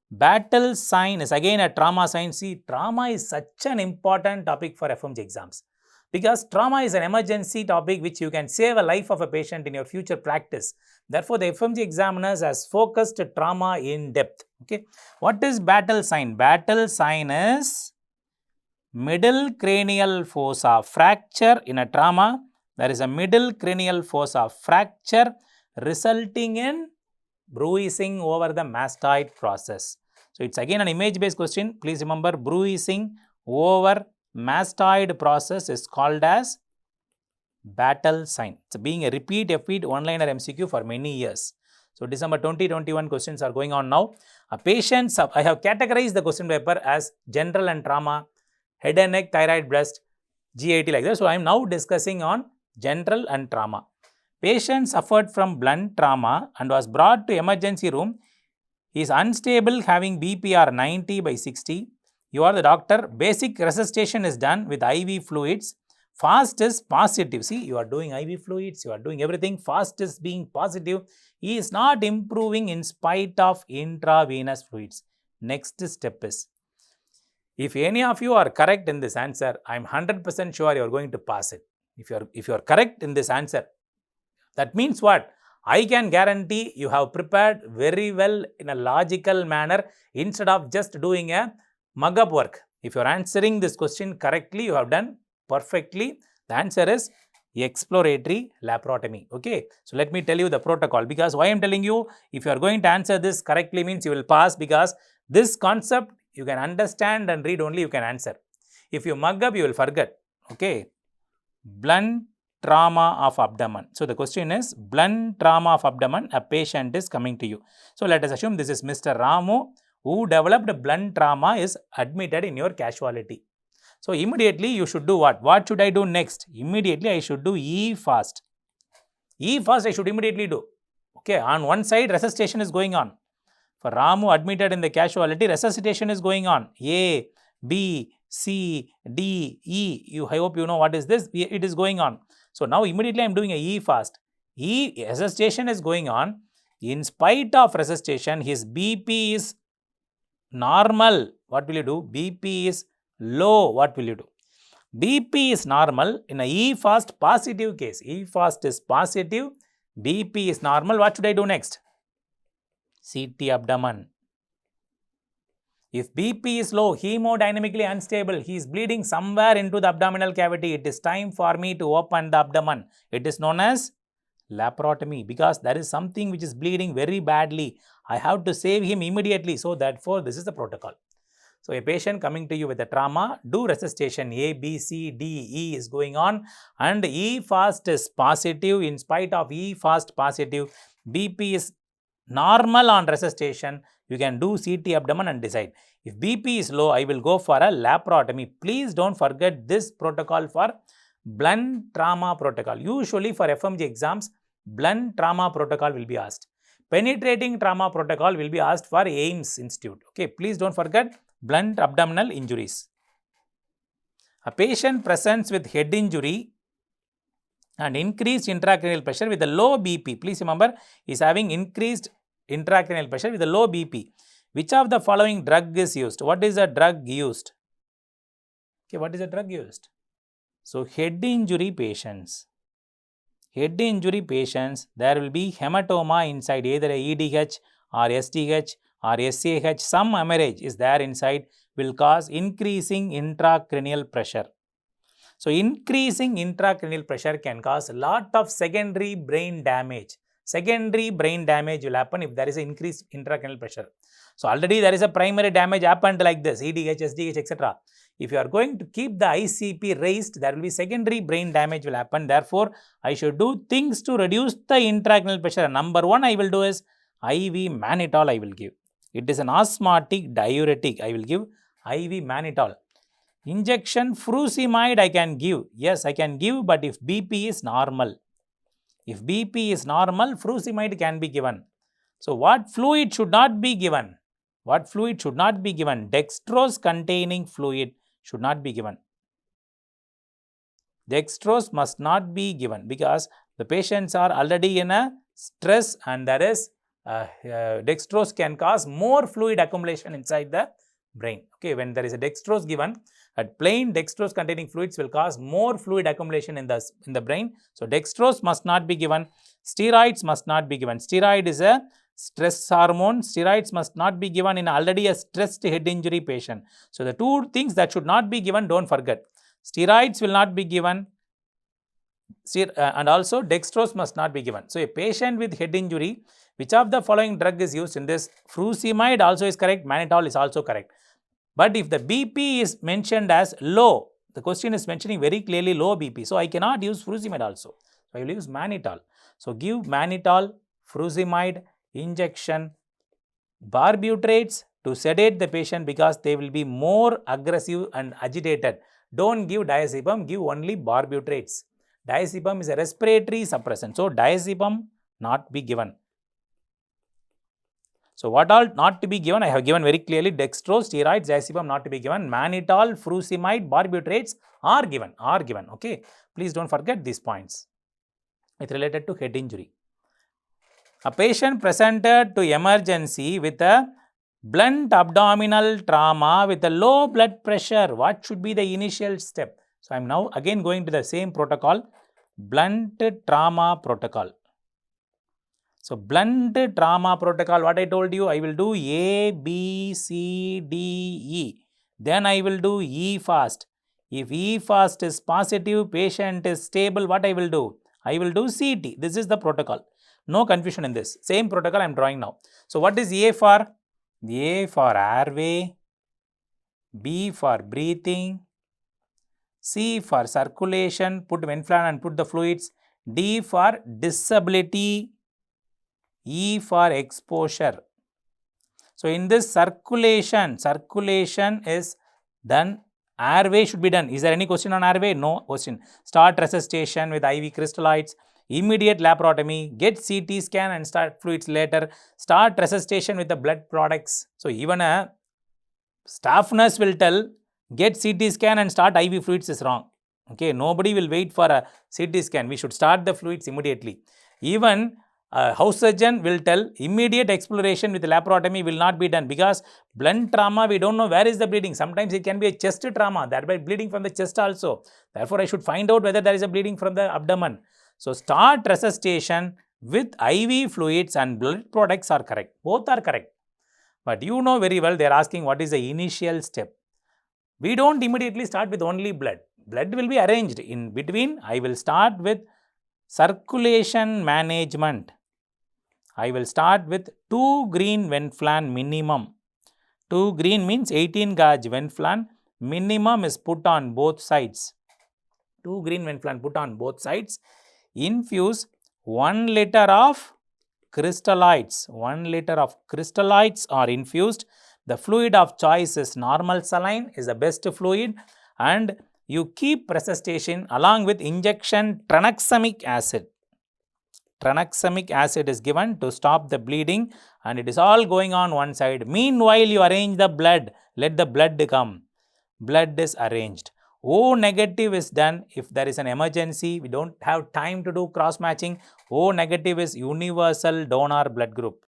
Battle sign is again a trauma sign. See, trauma is such an important topic for FMG exams, because trauma is an emergency topic which you can save a life of a patient in your future practice. Therefore, the FMG examiners has focused trauma in depth. Okay, what is battle sign? Battle sign is middle cranial fossa fracture. In a trauma, there is a middle cranial fossa fracture resulting in bruising over the mastoid process. So, it's again an image based question. Please remember, bruising over mastoid process is called as battle sign. It's being a repeat one-liner MCQ for many years. So, December 2021 questions are going on now. A patient, I have categorized the question paper as general and trauma, head and neck, thyroid, breast, GIT like that. So, I am now discussing on general and trauma. Patient suffered from blunt trauma and was brought to emergency room. He is unstable, having BPR 90/60. You are the doctor. Basic resuscitation is done with IV fluids. Fast is positive. See, you are doing IV fluids, you are doing everything. Fast is being positive. He is not improving in spite of intravenous fluids. Next step is, if any of you are correct in this answer, I am 100% sure you are going to pass it. If you are correct in this answer, that means what? I can guarantee you have prepared very well in a logical manner instead of just doing a mug-up work. If you are answering this question correctly, you have done perfectly. The answer is exploratory laparotomy. Okay. So, let me tell you the protocol, because why I am telling you, if you are going to answer this correctly means you will pass, because this concept you can understand and read only, you can answer. If you mug up, you will forget. Okay. Blunt trauma of abdomen. So, the question is blunt trauma of abdomen, a patient is coming to you. So, let us assume this is Mr. Ramu who developed blunt trauma is admitted in your casualty. So, immediately you should do what? What should I do next? Immediately I should do E-fast. E-fast I should immediately do. Okay, on one side resuscitation is going on. For Ramu admitted in the casualty, resuscitation is going on. A, B, C, D, E. I hope you know what is this. It is going on. So, now immediately I am doing a E-fast. Resuscitation is going on. In spite of resuscitation, his BP is normal. What will you do? BP is low. What will you do? BP is normal in a E-fast positive case. E-fast is positive. BP is normal. What should I do next? CT abdomen. If BP is low, hemodynamically unstable, he is bleeding somewhere into the abdominal cavity, it is time for me to open the abdomen. It is known as laparotomy, because there is something which is bleeding very badly. I have to save him immediately. So, therefore, this is the protocol. So, a patient coming to you with a trauma, do resuscitation. A, B, C, D, E is going on, and E-fast is positive. In spite of E-fast positive, BP is normal on resuscitation. You can do CT abdomen and decide. If BP is low, I will go for a laparotomy. Please don't forget this protocol for blunt trauma protocol. Usually for FMG exams, blunt trauma protocol will be asked. Penetrating trauma protocol will be asked for AIIMS Institute. Okay, please don't forget blunt abdominal injuries. A patient presents with head injury and increased intracranial pressure with a low BP. Please remember, he is having increased intracranial pressure with a low BP. Which of the following drug is used? What is the drug used? Okay, what is the drug used? So, head injury patients. Head injury patients, there will be hematoma inside, either a EDH or SDH or SAH. Some hemorrhage is there inside, will cause increasing intracranial pressure. So, increasing intracranial pressure can cause a lot of secondary brain damage. Secondary brain damage will happen if there is an increased intracranial pressure. So, already there is a primary damage happened like this, EDH, SDH, etc. If you are going to keep the ICP raised, there will be secondary brain damage will happen. Therefore, I should do things to reduce the intracranial pressure. Number one I will do is IV mannitol I will give. It is an osmotic diuretic. I will give IV mannitol. Injection furosemide I can give. Yes, I can give, but if BP is normal. If BP is normal, furosemide can be given. So, what fluid should not be given? What fluid should not be given? Dextrose containing fluid should not be given. Dextrose must not be given because the patients are already in a stress, and there is dextrose can cause more fluid accumulation inside the brain. Okay, when there is a dextrose given, at plain dextrose containing fluids will cause more fluid accumulation in the brain. So, dextrose must not be given. Steroids must not be given. Steroid is a stress hormone. Steroids must not be given in already a stressed head injury patient. So, the two things that should not be given, don't forget. Steroids will not be given, and also dextrose must not be given. So, a patient with head injury, which of the following drug is used in this? Furosemide also is correct, mannitol is also correct. But if the BP is mentioned as low, the question is mentioning very clearly low BP. So, I cannot use furosemide also. So, I will use mannitol. So, give mannitol, furosemide, injection, barbiturates to sedate the patient because they will be more aggressive and agitated. Don't give diazepam, give only barbiturates. Diazepam is a respiratory suppressant. So, diazepam not be given. So, what all not to be given? I have given very clearly: dextrose, steroids, diazepam not to be given. Mannitol, furosemide, barbiturates are given. Okay. Please don't forget these points. It's related to head injury. A patient presented to emergency with a blunt abdominal trauma with a low blood pressure. What should be the initial step? So, I am now again going to the same protocol, blunt trauma protocol. So, blunt trauma protocol, what I told you, I will do A, B, C, D, E. Then I will do E fast. If E fast is positive, patient is stable, what I will do? I will do CT. This is the protocol. No confusion in this. Same protocol I am drawing now. So, what is A for? A for airway, B for breathing, C for circulation, put Venflan and put the fluids, D for disability, E for exposure. So, in this circulation is done. Airway should be done. Is there any question on airway? No question. Start resuscitation with IV crystalloids, immediate laparotomy, get CT scan and start fluids later, start resuscitation with the blood products. So, even a staff nurse will tell, get CT scan and start IV fluids is wrong. Okay, nobody will wait for a CT scan. We should start the fluids immediately. Even a house surgeon will tell, immediate exploration with laparotomy will not be done because blunt trauma, we don't know where is the bleeding. Sometimes it can be a chest trauma, thereby bleeding from the chest also. Therefore, I should find out whether there is a bleeding from the abdomen. So, start resuscitation with IV fluids and blood products are correct. Both are correct. But you know very well, they are asking what is the initial step. We don't immediately start with only blood. Blood will be arranged. In between, I will start with circulation management. I will start with 2 green Venflan minimum. 2 green means 18 gauge Venflan. Minimum is put on both sides. 2 green Venflan put on both sides. Infuse 1 liter of crystalloids. 1 liter of crystalloids are infused. The fluid of choice is normal saline, is the best fluid, and you keep resuscitation along with injection tranexamic acid. Tranexamic acid is given to stop the bleeding, and it is all going on one side. Meanwhile, you arrange the blood. Let the blood come. Blood is arranged. O negative is done if there is an emergency. We don't have time to do cross matching. O negative is universal donor blood group.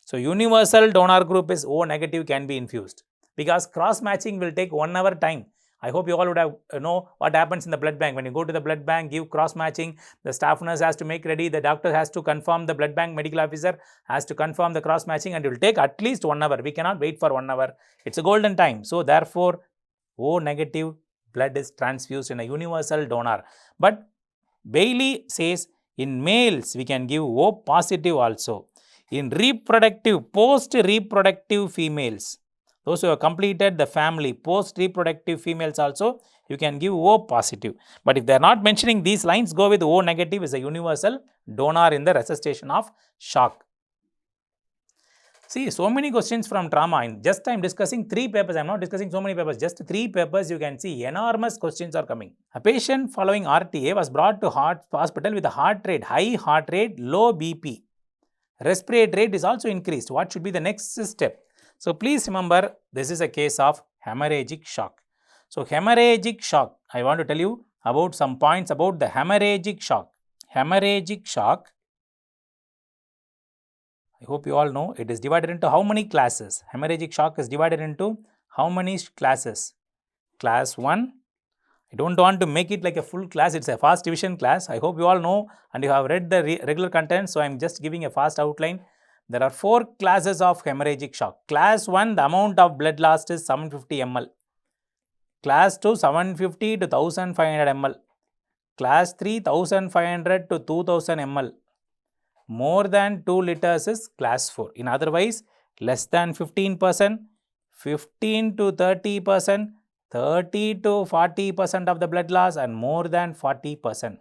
So, universal donor group is O negative can be infused because cross matching will take 1 hour time. I hope you all would have know what happens in the blood bank. When you go to the blood bank, give cross matching, the staff nurse has to make ready, the doctor has to confirm, the blood bank medical officer has to confirm the cross matching, and it will take at least 1 hour. We cannot wait for 1 hour. It's a golden time. So, therefore, O negative blood is transfused in a universal donor. But Bailey says in males we can give O positive also. In reproductive, post-reproductive females, those who have completed the family, post-reproductive females also, you can give O positive. But if they are not mentioning these lines, go with O negative is a universal donor in the resuscitation of shock. See, so many questions from trauma. I am discussing 3 papers. I am not discussing so many papers. Just 3 papers, you can see enormous questions are coming. A patient following RTA was brought to hospital with a high heart rate, low BP. Respiratory rate is also increased. What should be the next step? So, please remember, this is a case of hemorrhagic shock. So, hemorrhagic shock, I want to tell you about some points about the hemorrhagic shock. Hemorrhagic shock, I hope you all know, it is divided into how many classes? Hemorrhagic shock is divided into how many classes? Class 1. I don't want to make it like a full class, it's a fast division class. I hope you all know and you have read the regular content, so I am just giving a fast outline. There are 4 classes of hemorrhagic shock. Class 1, the amount of blood lost is 750 ml. Class 2, 750 to 1500 ml. Class 3, 1500 to 2000 ml. More than 2 liters is class 4. In otherwise, less than 15%, 15 to 30%, 30 to 40% of the blood loss and more than 40%.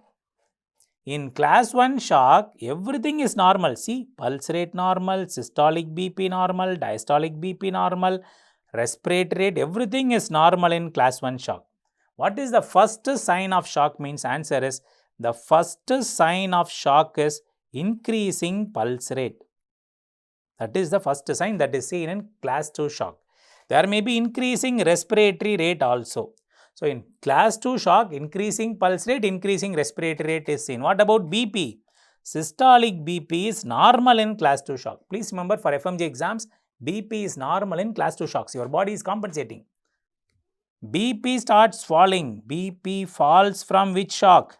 In class 1 shock, everything is normal. See, pulse rate normal, systolic BP normal, diastolic BP normal, respiratory rate, everything is normal in class 1 shock. What is the first sign of shock means? Answer is, the first sign of shock is increasing pulse rate. That is the first sign that is seen in class 2 shock. There may be increasing respiratory rate also. So, in class 2 shock, increasing pulse rate, increasing respiratory rate is seen. What about BP? Systolic BP is normal in class 2 shock. Please remember, for FMGE exams, BP is normal in class 2 shocks. Your body is compensating. BP starts falling. BP falls from which shock?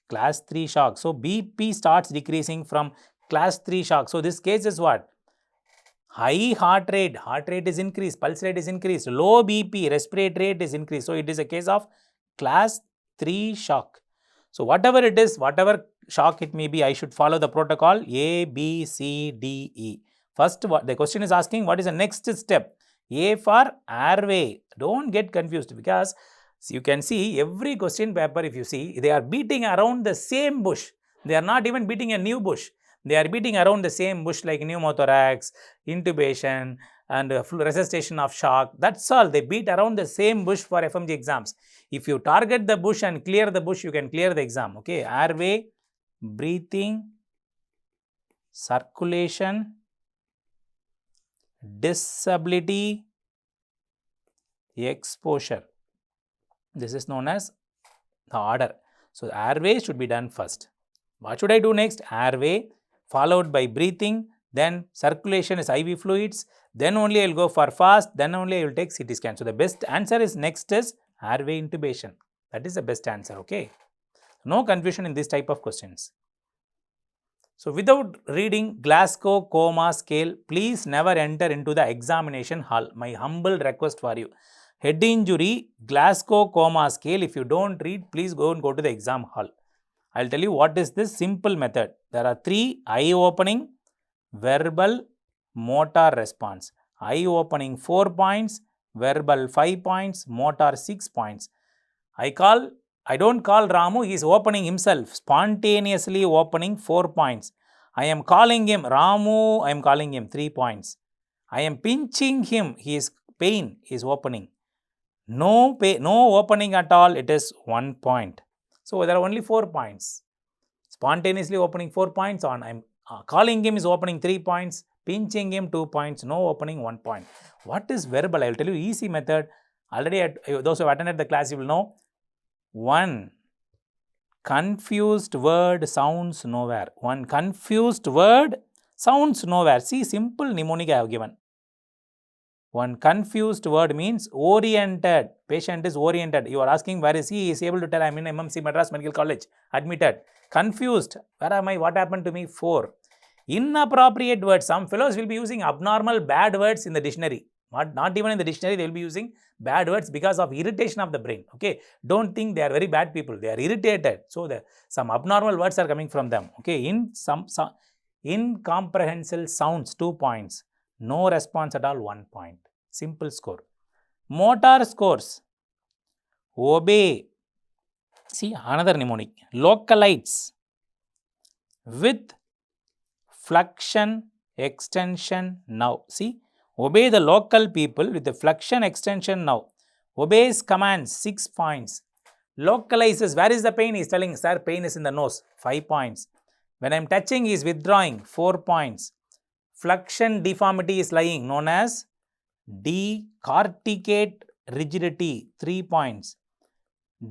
Class 3 shock. So, BP starts decreasing from class 3 shock. So, this case is what? High heart rate is increased, pulse rate is increased, low BP, respiratory rate is increased. So, it is a case of class 3 shock. So, whatever it is, whatever shock it may be, I should follow the protocol A, B, C, D, E. First, the question is asking, what is the next step? A for airway. Don't get confused, because you can see every question paper, if you see, they are beating around the same bush. They are not even beating a new bush. They are beating around the same bush like pneumothorax, intubation and resuscitation of shock. That's all. They beat around the same bush for FMG exams. If you target the bush and clear the bush, you can clear the exam. Okay. Airway, breathing, circulation, disability, exposure. This is known as the order. So, airway should be done first. What should I do next? Airway, followed by breathing, then circulation is IV fluids, then only I will go for fast, then only I will take CT scan. So, the best answer is next is airway intubation. That is the best answer, okay. No confusion in this type of questions. So, without reading Glasgow coma scale, please never enter into the examination hall. My humble request for you. Head injury, Glasgow coma scale, if you don't read, please go to the exam hall. I will tell you what is this simple method. There are 3: eye opening, verbal, motor response. Eye opening 4 points, verbal 5 points, motor 6 points. I don't call Ramu, he is opening himself, spontaneously opening 4 points. I am calling him Ramu, I am calling him 3 points. I am pinching him, he is pain, he is opening. No opening at all, it is 1 point. So, there are only 4 points. Spontaneously opening 4 points on, I am calling him is opening 3 points, pinching him 2 points, no opening 1 point. What is verbal? I will tell you easy method. Already those who have attended the class, you will know. 1. Confused word sounds nowhere. 1 confused word sounds nowhere. See, simple mnemonic I have given. 1 confused word means oriented. Patient is oriented. You are asking where is he? He is able to tell I am in MMC Madras Medical College. Admitted. Confused. Where am I? What happened to me? 4. Inappropriate words. Some fellows will be using abnormal bad words in the dictionary. Not even in the dictionary, they will be using bad words because of irritation of the brain. Okay. Don't think they are very bad people. They are irritated. So, some abnormal words are coming from them. Okay. Incomprehensible sounds 2 points. No response at all 1 point. Simple score. Motor scores. Obey. See, another mnemonic. Localites. With fluxion extension now. See, obey the local people with the flexion extension now. Obeys commands, 6 points. Localizes, where is the pain? He is telling, sir, pain is in the nose, 5 points. When I am touching, he is withdrawing, 4 points. Flexion deformity is lying, known as decorticate rigidity, 3 points.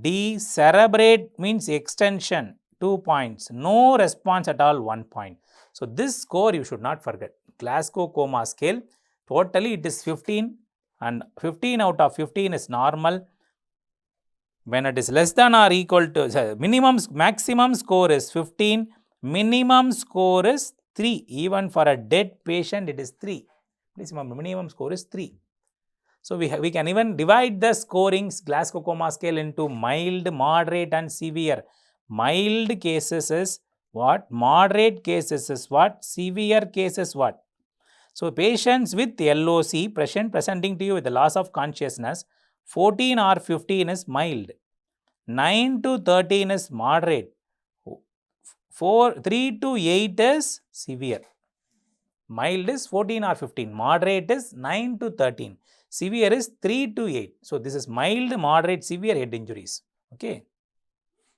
Decerebrate means extension, 2 points. No response at all, 1 point. So, this score you should not forget. Glasgow coma scale, totally it is 15 and 15 out of 15 is normal. When it is less than or equal to, maximum score is 15, minimum score is 3. Even for a dead patient, it is 3. Please remember, minimum score is 3. So, we can even divide the scorings Glasgow coma scale into mild, moderate and severe. Mild cases is what? Moderate cases is what? Severe cases what? So, patients with LOC presenting to you with the loss of consciousness, 14 or 15 is mild, 9 to 13 is moderate, 3 to 8 is severe. Mild is 14 or 15, moderate is 9 to 13, severe is 3 to 8. So, this is mild, moderate, severe head injuries. Okay.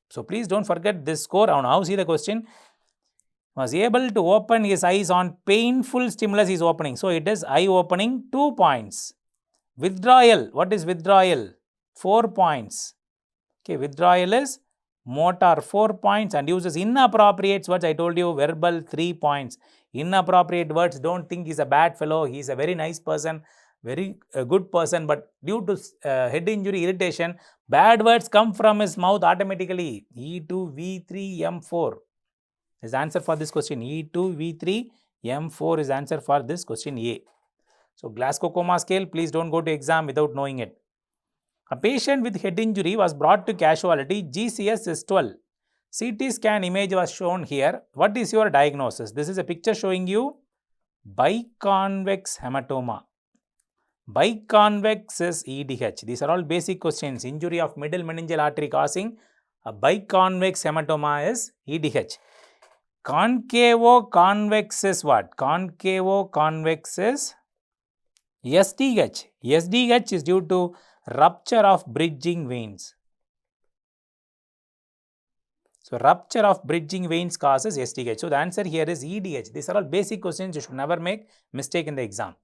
So, please don't forget this score. Now, see the question. Was able to open his eyes on painful stimulus is opening. So, it is eye opening, 2 points. Withdrawal, what is withdrawal? 4 points. Okay, withdrawal is motor, 4 points, and uses inappropriate words. I told you, verbal, 3 points. Inappropriate words, don't think he's a bad fellow. He's a very nice person, very good person, but due to head injury, irritation, bad words come from his mouth automatically. E2, V3, M4 is the answer for this question. E2, V3, M4 is the answer for this question A. So, Glasgow coma scale, please don't go to exam without knowing it. A patient with head injury was brought to casualty, GCS is 12. CT scan image was shown here. What is your diagnosis? This is a picture showing you biconvex hematoma. Biconvex is EDH. These are all basic questions. Injury of middle meningeal artery causing a biconvex hematoma is EDH. Concavo-convex is what? Concavo-convex is SDH. SDH is due to rupture of bridging veins. So, rupture of bridging veins causes SDH. So, the answer here is EDH. These are all basic questions. You should never make mistake in the exam.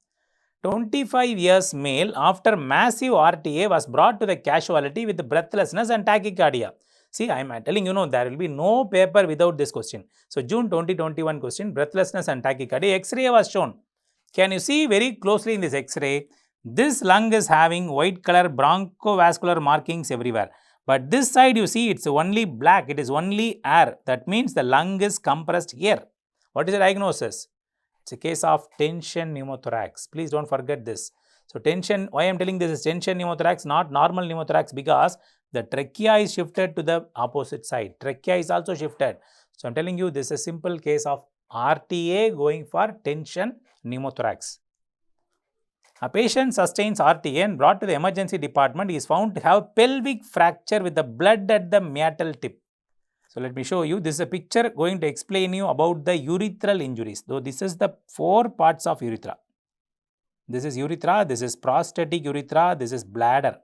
25 years male after massive RTA was brought to the casualty with breathlessness and tachycardia. See, I am telling you, there will be no paper without this question. So, June 2021 question, breathlessness and tachycardia. X-ray was shown. Can you see very closely in this X-ray? This lung is having white color bronchovascular markings everywhere. But this side you see, it's only black. It is only air. That means the lung is compressed here. What is the diagnosis? It's a case of tension pneumothorax. Please don't forget this. So, tension, why I am telling this is tension pneumothorax, not normal pneumothorax, because the trachea is shifted to the opposite side. Trachea is also shifted. So, I am telling you this is a simple case of RTA going for tension pneumothorax. A patient sustains RTA and brought to the emergency department. He is found to have pelvic fracture with the blood at the meatal tip. So, let me show you. This is a picture going to explain you about the urethral injuries. Though this is the 4 parts of urethra. This is urethra, this is prostatic urethra, this is bladder.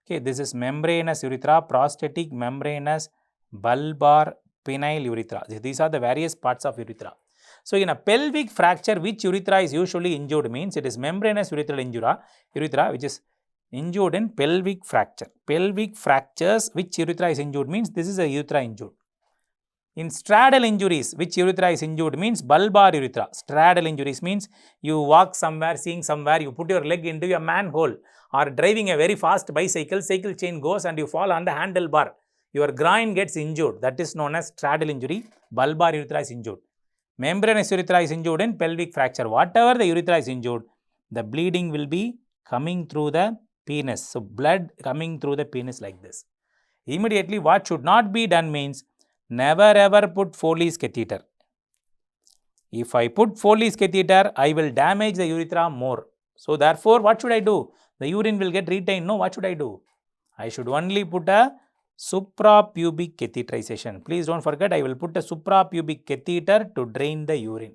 Okay, this is membranous urethra, prostatic, membranous, bulbar, penile urethra. These are the various parts of urethra. So, in a pelvic fracture, which urethra is usually injured means it is membranous urethral urethra which is injured in pelvic fracture. Pelvic fractures, which urethra is injured means this is a urethra injured. In straddle injuries, which urethra is injured means bulbar urethra. Straddle injuries means you walk somewhere, seeing somewhere, you put your leg into a manhole or driving a very fast bicycle, cycle chain goes and you fall on the handlebar. Your groin gets injured. That is known as straddle injury. Bulbar urethra is injured. Membranous urethra is injured in pelvic fracture. Whatever the urethra is injured, the bleeding will be coming through the penis. So, blood coming through the penis like this. Immediately, what should not be done means, never ever put Foley's catheter. If I put Foley's catheter, I will damage the urethra more. So, therefore, what should I do? The urine will get retained. No, what should I do? I should only put a suprapubic catheterization. Please don't forget, I will put a suprapubic catheter to drain the urine.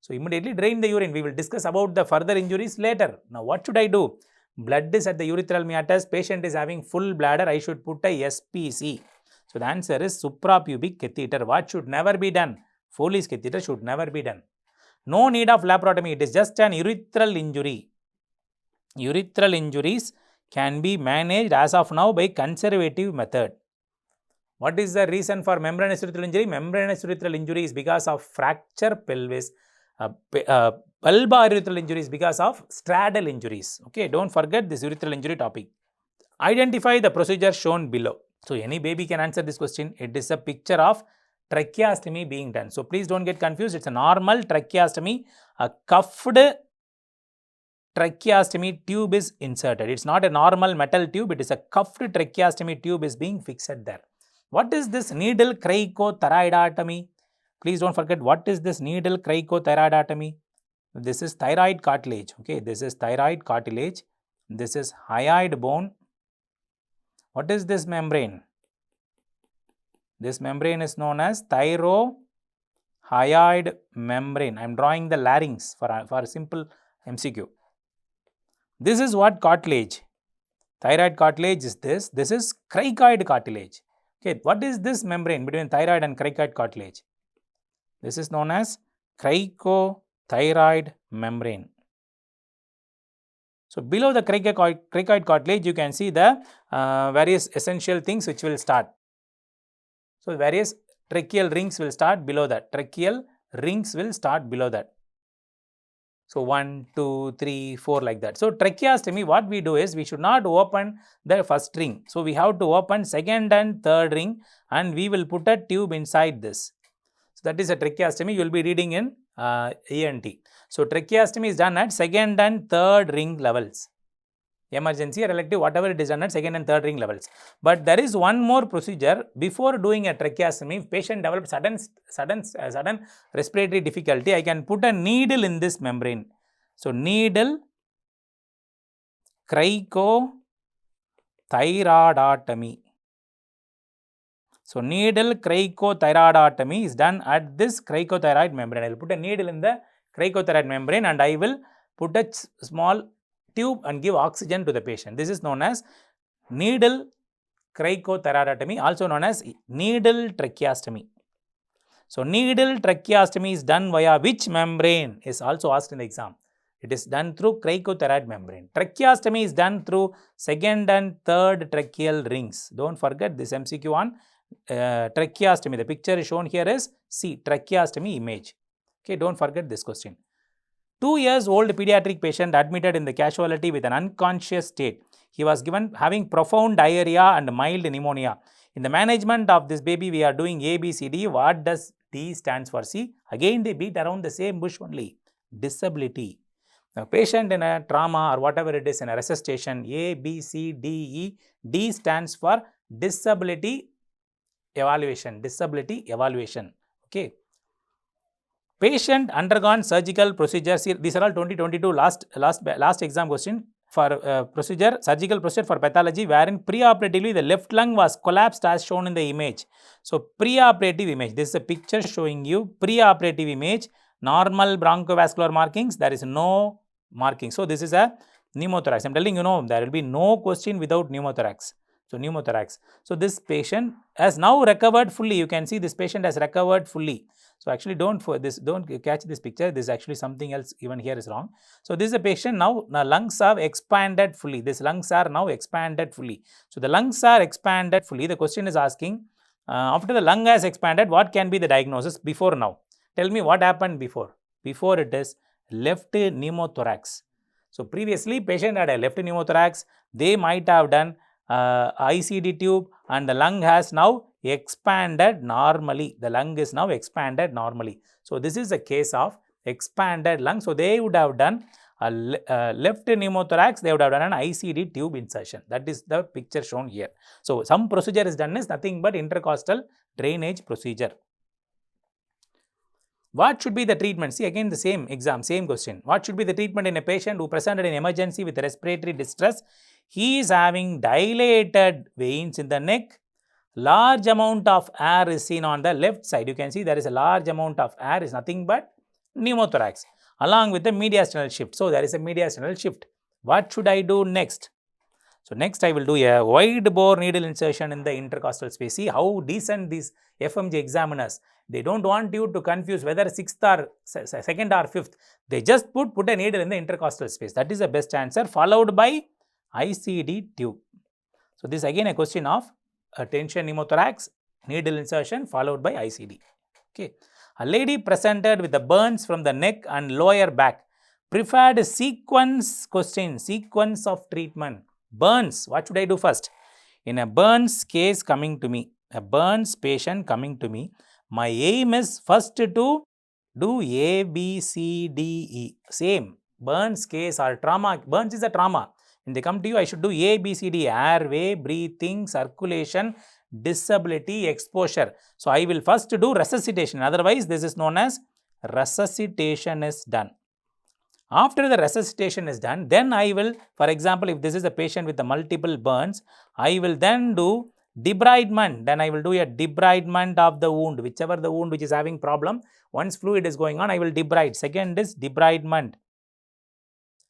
So, immediately drain the urine. We will discuss about the further injuries later. Now, what should I do? Blood is at the urethral meatus. Patient is having full bladder. I should put a SPC. So, the answer is suprapubic catheter. What should never be done? Foley's catheter should never be done. No need of laparotomy. It is just an urethral injury. Urethral injuries can be managed as of now by conservative method. What is the reason for membranous urethral injury? Membranous urethral injury is because of fracture pelvis. Bulbar urethral injury is because of straddle injuries. Okay, don't forget this urethral injury topic. Identify the procedure shown below. So, any baby can answer this question. It is a picture of tracheostomy being done. So, please don't get confused. It's a normal tracheostomy. A cuffed tracheostomy tube is inserted. It's not a normal metal tube. It is a cuffed tracheostomy tube is being fixed there. What is this needle cricothyroidotomy? Please don't forget, what is this needle cricothyroidotomy? This is thyroid cartilage. Okay, this is thyroid cartilage. This is hyoid bone. What is this membrane? This membrane is known as thyrohyoid membrane. I am drawing the larynx for a simple MCQ. This is what cartilage? Thyroid cartilage is this. This is cricoid cartilage. Okay, what is this membrane between thyroid and cricoid cartilage? This is known as cricothyroid membrane. So, below the cricoid cartilage, you can see the various essential things which will start. So, various tracheal rings will start below that. Tracheal rings will start below that. So, 1, 2, 3, 4 like that. So, tracheostomy, what we do is we should not open the first ring. So, we have to open second and third ring and we will put a tube inside this. So, that is a tracheostomy you will be reading in ENT. So, tracheostomy is done at second and third ring levels. Emergency or elective, whatever it is done at second and third ring levels. But there is one more procedure before doing a tracheostomy. If patient develops sudden respiratory difficulty, I can put a needle in this membrane. So, needle cricothyroidotomy. So, needle cricothyroidotomy is done at this cricothyroid membrane. I will put a needle in the cricothyroid membrane and I will put a small tube and give oxygen to the patient. This is known as needle cricothyroidotomy, also known as needle tracheostomy. So, needle tracheostomy is done via which membrane is also asked in the exam. It is done through cricothyroid membrane. Tracheostomy is done through second and third tracheal rings. Don't forget this MCQ on tracheostomy. The picture is shown here is C, tracheostomy image. Okay, don't forget this question. 2 years old pediatric patient admitted in the casualty with an unconscious state. He was given having profound diarrhea and mild pneumonia. In the management of this baby, we are doing A, B, C, D. What does D stands for? See, again they beat around the same bush only. Disability. Now, patient in a trauma or whatever it is in a resuscitation, A, B, C, D, E. D stands for disability evaluation. Disability evaluation. Okay. Patient undergone surgical procedures. These are all 2022 last exam question for surgical procedure for pathology, wherein preoperatively the left lung was collapsed as shown in the image. So, preoperative image. This is a picture showing you preoperative image. Normal bronchovascular markings. There is no marking. So, this is a pneumothorax. I am telling you, there will be no question without pneumothorax. So, pneumothorax. So, this patient has now recovered fully. You can see this patient has recovered fully. So, actually don't catch this picture. This is actually something else even here is wrong. So, this is a patient now lungs have expanded fully. These lungs are now expanded fully. So, the lungs are expanded fully. The question is asking after the lung has expanded, what can be the diagnosis before now? Tell me what happened before. Before it is left pneumothorax. So, previously patient had a left pneumothorax. They might have done ICD tube and the lung has now expanded normally. The lung is now expanded normally. So, this is a case of expanded lung. So, they would have done a left pneumothorax, they would have done an ICD tube insertion. That is the picture shown here. So, some procedure is done is nothing but intercostal drainage procedure. What should be the treatment? See, again the same exam, same question. What should be the treatment in a patient who presented in emergency with respiratory distress? He is having dilated veins in the neck. Large amount of air is seen on the left side. You can see there is a large amount of air, is nothing but pneumothorax along with the mediastinal shift. So, there is a mediastinal shift. What should I do next? So, next I will do a wide bore needle insertion in the intercostal space. See how decent these FMG examiners. They don't want you to confuse whether 6th or 2nd or 5th. They just put a needle in the intercostal space. That is the best answer, followed by ICD tube. So, this again a question of tension pneumothorax, needle insertion followed by ICD. Okay. A lady presented with the burns from the neck and lower back. Preferred sequence question, sequence of treatment. Burns, what should I do first? In a burns case coming to me, a burns patient coming to me, my aim is first to do A, B, C, D, E. Same. Burns case or trauma, burns is a trauma. When they come to you, I should do A, B, C, D, airway, breathing, circulation, disability, exposure. So, I will first do resuscitation. Otherwise, this is known as resuscitation is done. After the resuscitation is done, then I will, for example, if this is a patient with the multiple burns, I will then do debridement. Then I will do a debridement of the wound, whichever the wound which is having problem. Once fluid is going on, I will debride. Second is debridement.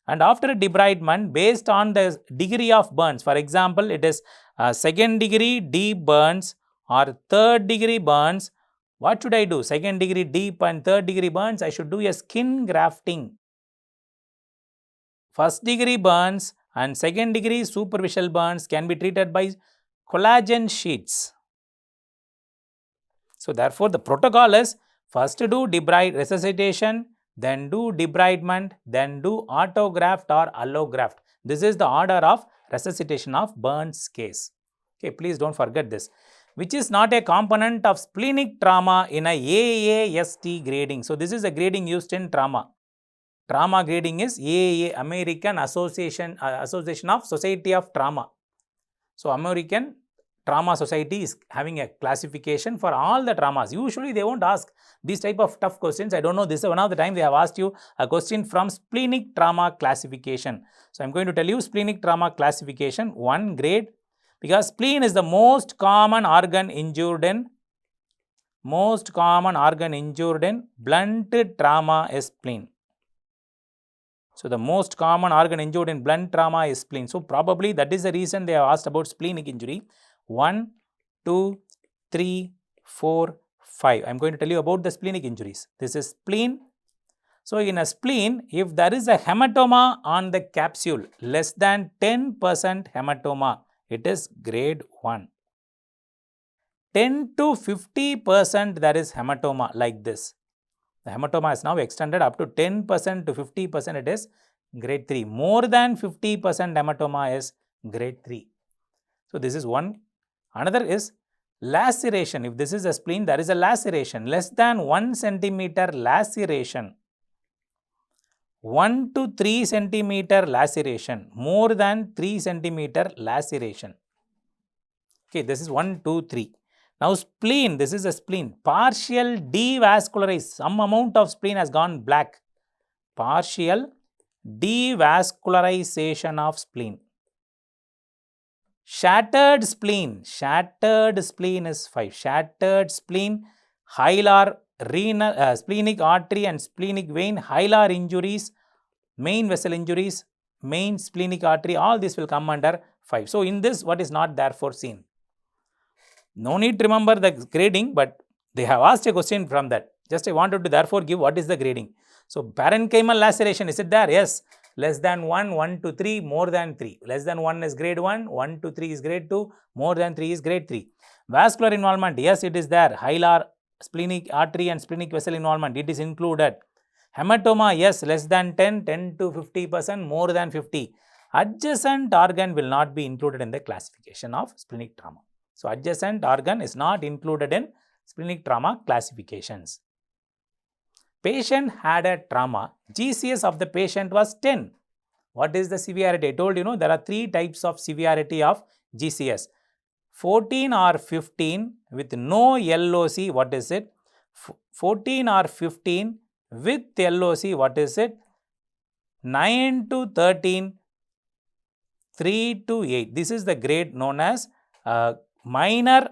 And after debridement, based on the degree of burns, for example, it is 2nd degree deep burns or 3rd degree burns. What should I do? 2nd degree deep and 3rd degree burns, I should do a skin grafting. 1st degree burns and 2nd degree superficial burns can be treated by collagen sheets. So, therefore, the protocol is first do debride resuscitation, then do debridement, then do autograft or allograft. This is the order of resuscitation of burns case. Okay, please don't forget this. Which is not a component of splenic trauma in a AAST grading. So, this is a grading used in trauma. Trauma grading is AAA, American Association of Society of Trauma. So, American Trauma Society is having a classification for all the traumas. Usually, they won't ask these type of tough questions. I don't know, this is one of the time they have asked you a question from splenic trauma classification. So, I am going to tell you splenic trauma classification 1 grade, because spleen is the most common organ injured in blunt trauma is spleen. So, the most common organ injured in blunt trauma is spleen. So, probably that is the reason they have asked about splenic injury. 1, 2, 3, 4, 5. I am going to tell you about the splenic injuries. This is spleen. So, in a spleen, if there is a hematoma on the capsule, less than 10% hematoma, it is grade 1. 10 to 50% there is hematoma like this. The hematoma is now extended up to 10% to 50%, it is grade 3. More than 50% hematoma is grade 3. So, this is one. Another is laceration. If this is a spleen, there is a laceration. Less than 1 centimeter laceration. 1 to 3 centimeter laceration. More than 3 centimeter laceration. Okay, this is 1, 2, 3. Now, spleen, this is a spleen, partial devascularized, some amount of spleen has gone black, partial devascularization of spleen. Shattered spleen is 5, shattered spleen, hilar, renal, splenic artery and splenic vein, hilar injuries, main vessel injuries, main splenic artery, all this will come under 5. So, in this, what is not therefore seen? No need to remember the grading, but they have asked a question from that. Just I wanted to therefore give what is the grading. So, parenchymal laceration, is it there? Yes. Less than 1, 1 to 3, more than 3. Less than 1 is grade 1, 1 to 3 is grade 2, more than 3 is grade 3. Vascular involvement, yes, it is there. Hilar, splenic artery and splenic vessel involvement, it is included. Hematoma, yes, less than 10, 10 to 50%, more than 50. Adjacent organ will not be included in the classification of splenic trauma. So, adjacent organ is not included in splenic trauma classifications. Patient had a trauma, GCS of the patient was 10. What is the severity? I told you, there are 3 types of severity of GCS. 14 or 15 with no LOC, what is it? 14 or 15 with LOC, what is it? 9 to 13, 3 to 8. This is the grade known as minor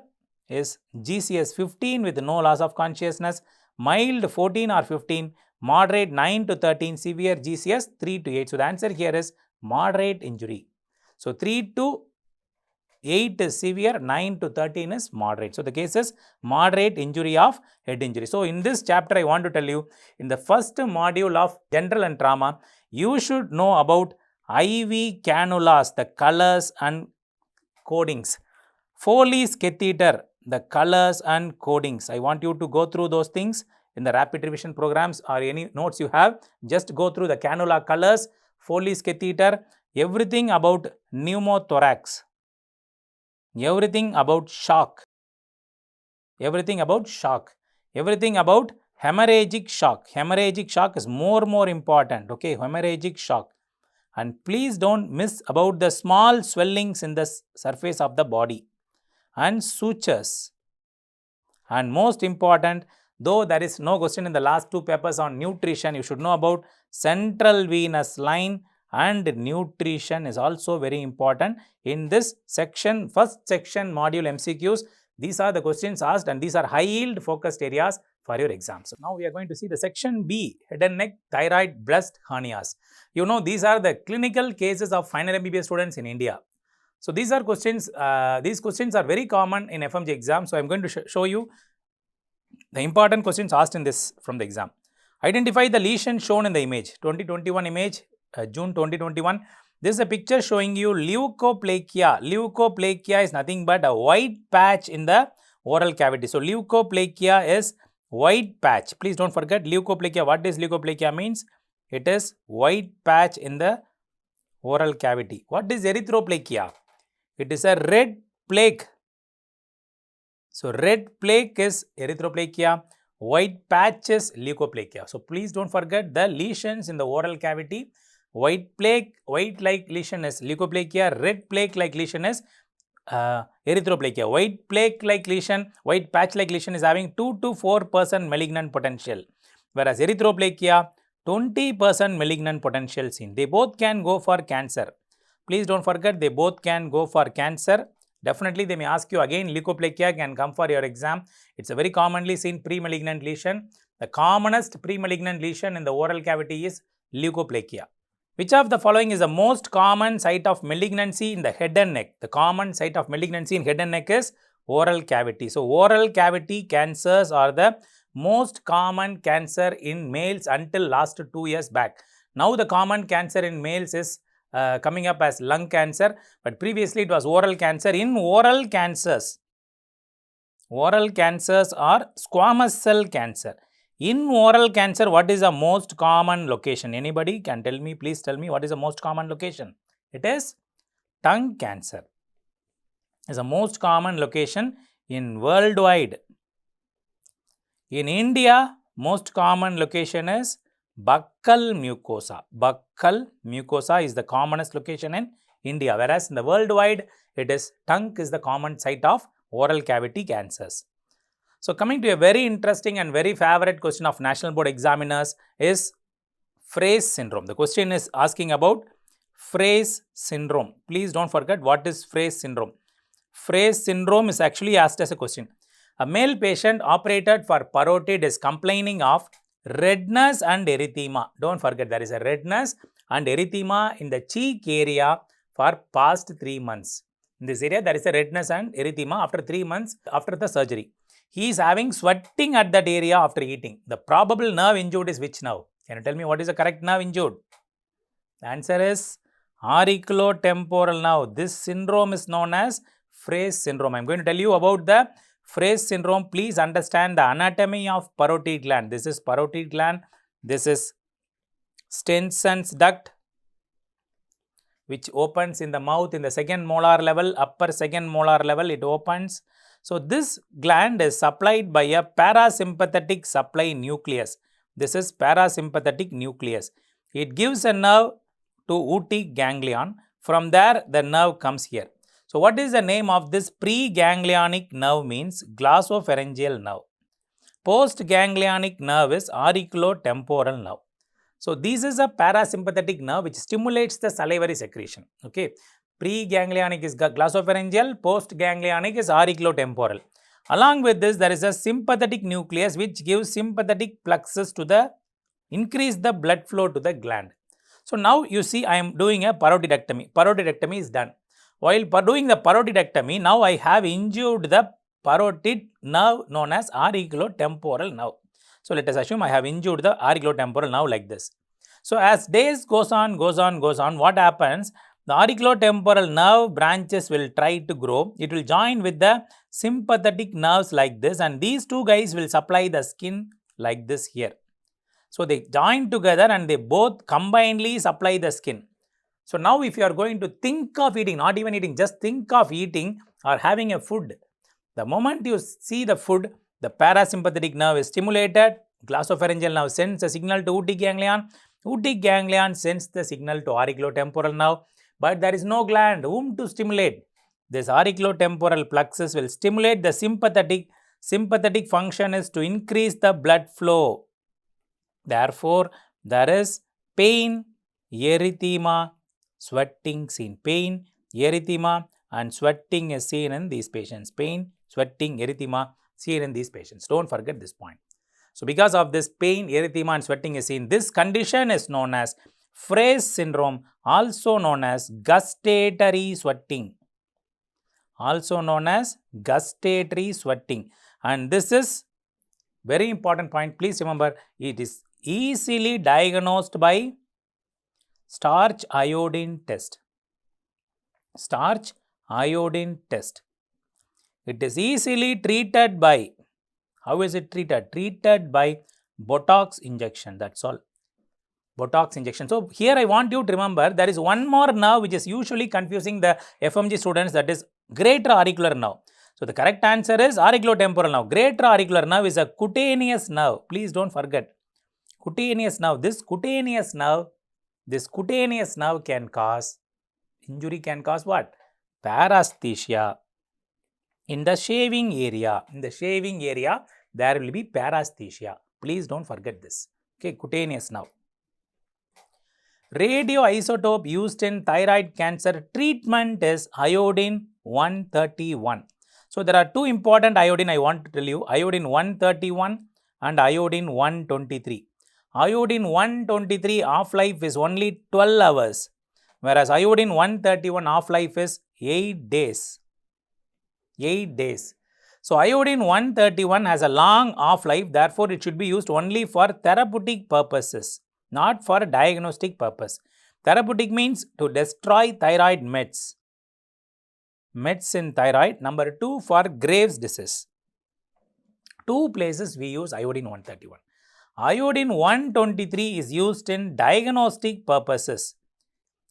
is GCS 15 with no loss of consciousness, mild 14 or 15 moderate 9 to 13, severe GCS 3 to 8. So, the answer here is moderate injury. So, 3 to 8 is severe, 9 to 13 is moderate. So, the case is moderate injury of head injury. So, in this chapter, I want to tell you, in the first module of general and trauma, you should know about IV cannulas, the colors and codings. Foley's catheter, the colors and codings. I want you to go through those things in the rapid revision programs or any notes you have. Just go through the cannula colors, Foley's catheter, everything about pneumothorax, everything about shock, everything about hemorrhagic shock. Hemorrhagic shock is more important, okay, hemorrhagic shock. And please don't miss about the small swellings in the surface of the body and sutures. And most important, though there is no question in the last two papers on nutrition, you should know about central venous line and nutrition is also very important. In this section, first section module MCQs, these are the questions asked and these are high yield focused areas for your exams. So, now we are going to see the section B, head and neck, thyroid, breast hernias. You know, these are the clinical cases of final MBBS students in India. So, these are questions, these questions are very common in FMGE exam. So, I am going to show you the important questions asked in this from the exam. Identify the lesion shown in the image, 2021 image, June 2021. This is a picture showing you leukoplakia. Leukoplakia is nothing but a white patch in the oral cavity. So, leukoplakia is white patch. Please don't forget leukoplakia. What is leukoplakia means? It is white patch in the oral cavity. What is erythroplakia? It is a red plaque. So, red plaque is erythroplakia, white patch is leukoplakia. So, please don't forget the lesions in the oral cavity. White plaque, white like lesion is leukoplakia, red plaque like lesion is erythroplakia. White plaque like lesion, white patch like lesion is having 2 to 4% malignant potential, whereas erythroplakia 20% malignant potential seen. They both can go for cancer. Please don't forget they both can go for cancer. Definitely they may ask you again, leukoplakia can come for your exam. It's a very commonly seen pre-malignant lesion. The commonest pre-malignant lesion in the oral cavity is leukoplakia. Which of the following is the most common site of malignancy in the head and neck? The common site of malignancy in head and neck is oral cavity. So, oral cavity cancers are the most common cancer in males until last 2 years back. Now, the common cancer in males is coming up as lung cancer, but previously it was oral cancer. In oral cancers are squamous cell cancer. In oral cancer, what is the most common location? Anybody can tell me, please tell me what is the most common location? It is tongue cancer. Is the most common location in worldwide. In India, most common location is buccal mucosa. Buccal mucosa is the commonest location in India, whereas in the worldwide, it is tongue is the common site of oral cavity cancers. So, coming to a very interesting and very favorite question of National Board examiners is Fraze syndrome. The question is asking about Fraze syndrome. Please don't forget what is Fraze syndrome. Fraze syndrome is actually asked as a question. A male patient operated for parotid is complaining of redness and erythema. Don't forget there is a redness and erythema in the cheek area for past 3 months. In this area there is a redness and erythema after 3 months after the surgery. He is having sweating at that area after eating. The probable nerve injured is which nerve? Can you tell me what is the correct nerve injured? The answer is auriculotemporal nerve. This syndrome is known as Fraze syndrome. I am going to tell you about the Fraze syndrome. Please understand the anatomy of parotid gland. This is parotid gland. This is Stenson's duct, which opens in the mouth in the second molar level, upper second molar level it opens. So, this gland is supplied by a parasympathetic supply nucleus. This is parasympathetic nucleus. It gives a nerve to otic ganglion. From there, the nerve comes here. So, what is the name of this preganglionic nerve means? Glossopharyngeal nerve. Postganglionic nerve is auriculotemporal nerve. So, this is a parasympathetic nerve which stimulates the salivary secretion. Okay. Preganglionic is glossopharyngeal, postganglionic is auriculotemporal. Along with this, there is a sympathetic nucleus which gives sympathetic fluxes to the increase the blood flow to the gland. So now you see I am doing a parotidectomy. Parotidectomy is done. While doing the parotidectomy, now I have injured the parotid nerve known as auriculotemporal nerve. So let us assume I have injured the auriculotemporal nerve like this. So as days goes on, what happens? The auriculotemporal nerve branches will try to grow. It will join with the sympathetic nerves like this, and these two guys will supply the skin like this here. So they join together and they both combinedly supply the skin. So now if you are going to think of eating, not even eating, just think of eating or having a food, the moment you see the food, the parasympathetic nerve is stimulated, glossopharyngeal nerve sends a signal to otic ganglion, otic ganglion sends the signal to auriculotemporal nerve, but there is no gland whom to stimulate. This auriculotemporal plexus will stimulate the sympathetic. Sympathetic function is to increase the blood flow. Therefore, there is pain, erythema, sweating seen. Pain, erythema and sweating is seen in these patients. Pain, sweating, erythema seen in these patients. Don't forget this point. So, because of this pain, erythema and sweating is seen, this condition is known as Fraze syndrome, also known as gustatory sweating. Also known as gustatory sweating. And this is very important point. Please remember, it is easily diagnosed by starch iodine test. Starch iodine test. It is easily treated by, how is it treated? Treated by Botox injection, that's all. Botox injection. So, here I want you to remember there is one more nerve which is usually confusing the FMG students, that is greater auricular nerve. So, the correct answer is auriculotemporal nerve. Greater auricular nerve is a cutaneous nerve. Please don't forget. Cutaneous nerve. This cutaneous nerve can cause, injury can cause what? Paresthesia. In the shaving area, there will be paresthesia. Please don't forget this. Okay, cutaneous nerve. Radioisotope used in thyroid cancer treatment is iodine 131. So, there are two important iodine I want to tell you, iodine 131 and iodine 123. Iodine 123 half-life is only 12 hours, whereas iodine 131 half-life is 8 days. 8 days. So, iodine 131 has a long half-life, therefore, it should be used only for therapeutic purposes, not for diagnostic purpose. Therapeutic means to destroy thyroid meds. Meds in thyroid. Number 2, for Graves' disease. Two places we use iodine 131. Iodine 123 is used in diagnostic purposes.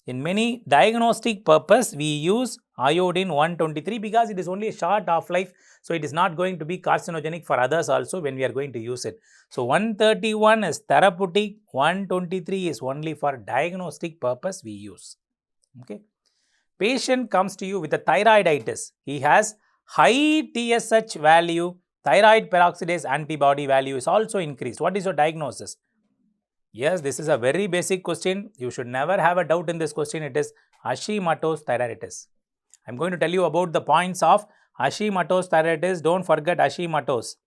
In many diagnostic purpose, we use iodine 123 because it is only a short half-life. So, it is not going to be carcinogenic for others also when we are going to use it. So, 131 is therapeutic, 123 is only for diagnostic purpose we use. Okay. Patient comes to you with a thyroiditis. He has high TSH value, thyroid peroxidase antibody value is also increased. What is your diagnosis? Yes, this is a very basic question. You should never have a doubt in this question. It is Hashimoto's thyroiditis. I am going to tell you about the points of Hashimoto's thyroiditis. Don't forget Hashimoto's.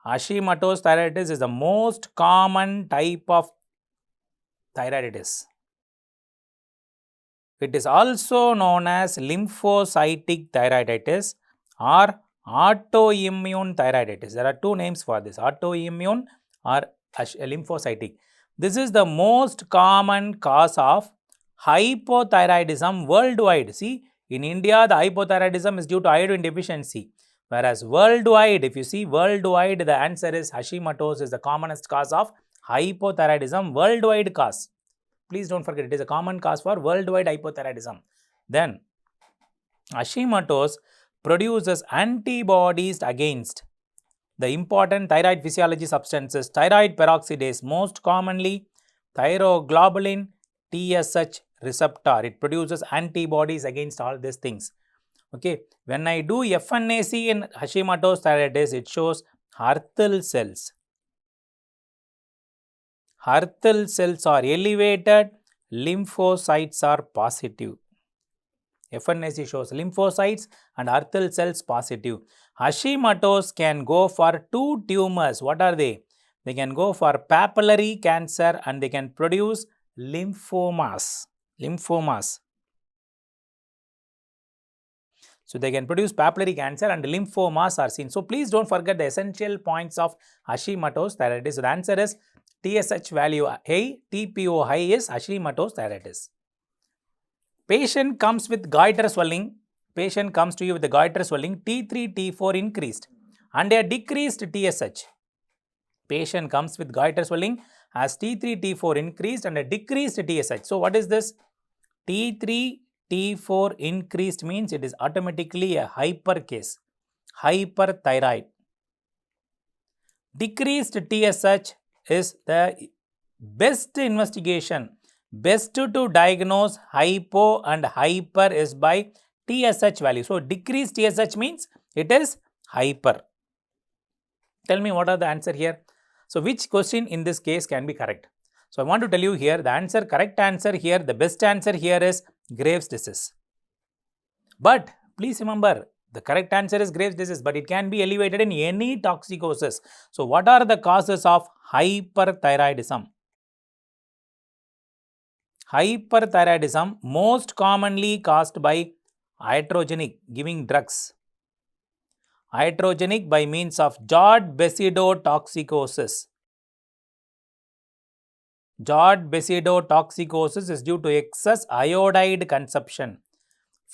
Hashimoto's thyroiditis is the most common type of thyroiditis. It is also known as lymphocytic thyroiditis or autoimmune thyroiditis. There are two names for this, autoimmune or lymphocytic. This is the most common cause of hypothyroidism worldwide. See, in India, the hypothyroidism is due to iodine deficiency. Whereas worldwide, if you see worldwide, the answer is Hashimoto's is the commonest cause of hypothyroidism, worldwide cause. Please don't forget, it is a common cause for worldwide hypothyroidism. Then, Hashimoto's produces antibodies against the important thyroid physiology substances, thyroid peroxidase, most commonly thyroglobulin TSH receptor. It produces antibodies against all these things. Okay, when I do FNAC in Hashimoto's thyroiditis, it shows Hurtl cells. Hurtl cells are elevated, lymphocytes are positive. FNAC shows lymphocytes and Hurtl cells positive. Hashimoto's can go for two tumors. What are they? They can go for papillary cancer and they can produce lymphomas. So they can produce papillary cancer and lymphomas are seen. So please don't forget the essential points of Hashimoto's thyroiditis. So the answer is TSH value high, TPO high is Hashimoto's thyroiditis. Patient comes with goiter swelling. Patient comes to you with the goiter swelling, T3, T4 increased and a decreased TSH. Patient comes with goiter swelling has T3, T4 increased and a decreased TSH. So what is this? T3, T4 increased means it is automatically a hyper case, hyperthyroid. Decreased TSH is the best investigation, best to diagnose hypo and hyper is by TSH value. So decreased TSH means it is hyper. Tell me what are the answer here. So which question in this case can be correct? So I want to tell you here the correct answer here, the best answer here is Graves' disease. But please remember the correct answer is Graves' disease, but it can be elevated in any toxicosis. So what are the causes of hyperthyroidism? Hyperthyroidism most commonly caused by iatrogenic, giving drugs. Iatrogenic by means of Jod basidotoxicosis. Jod basidotoxicosis is due to excess iodide consumption.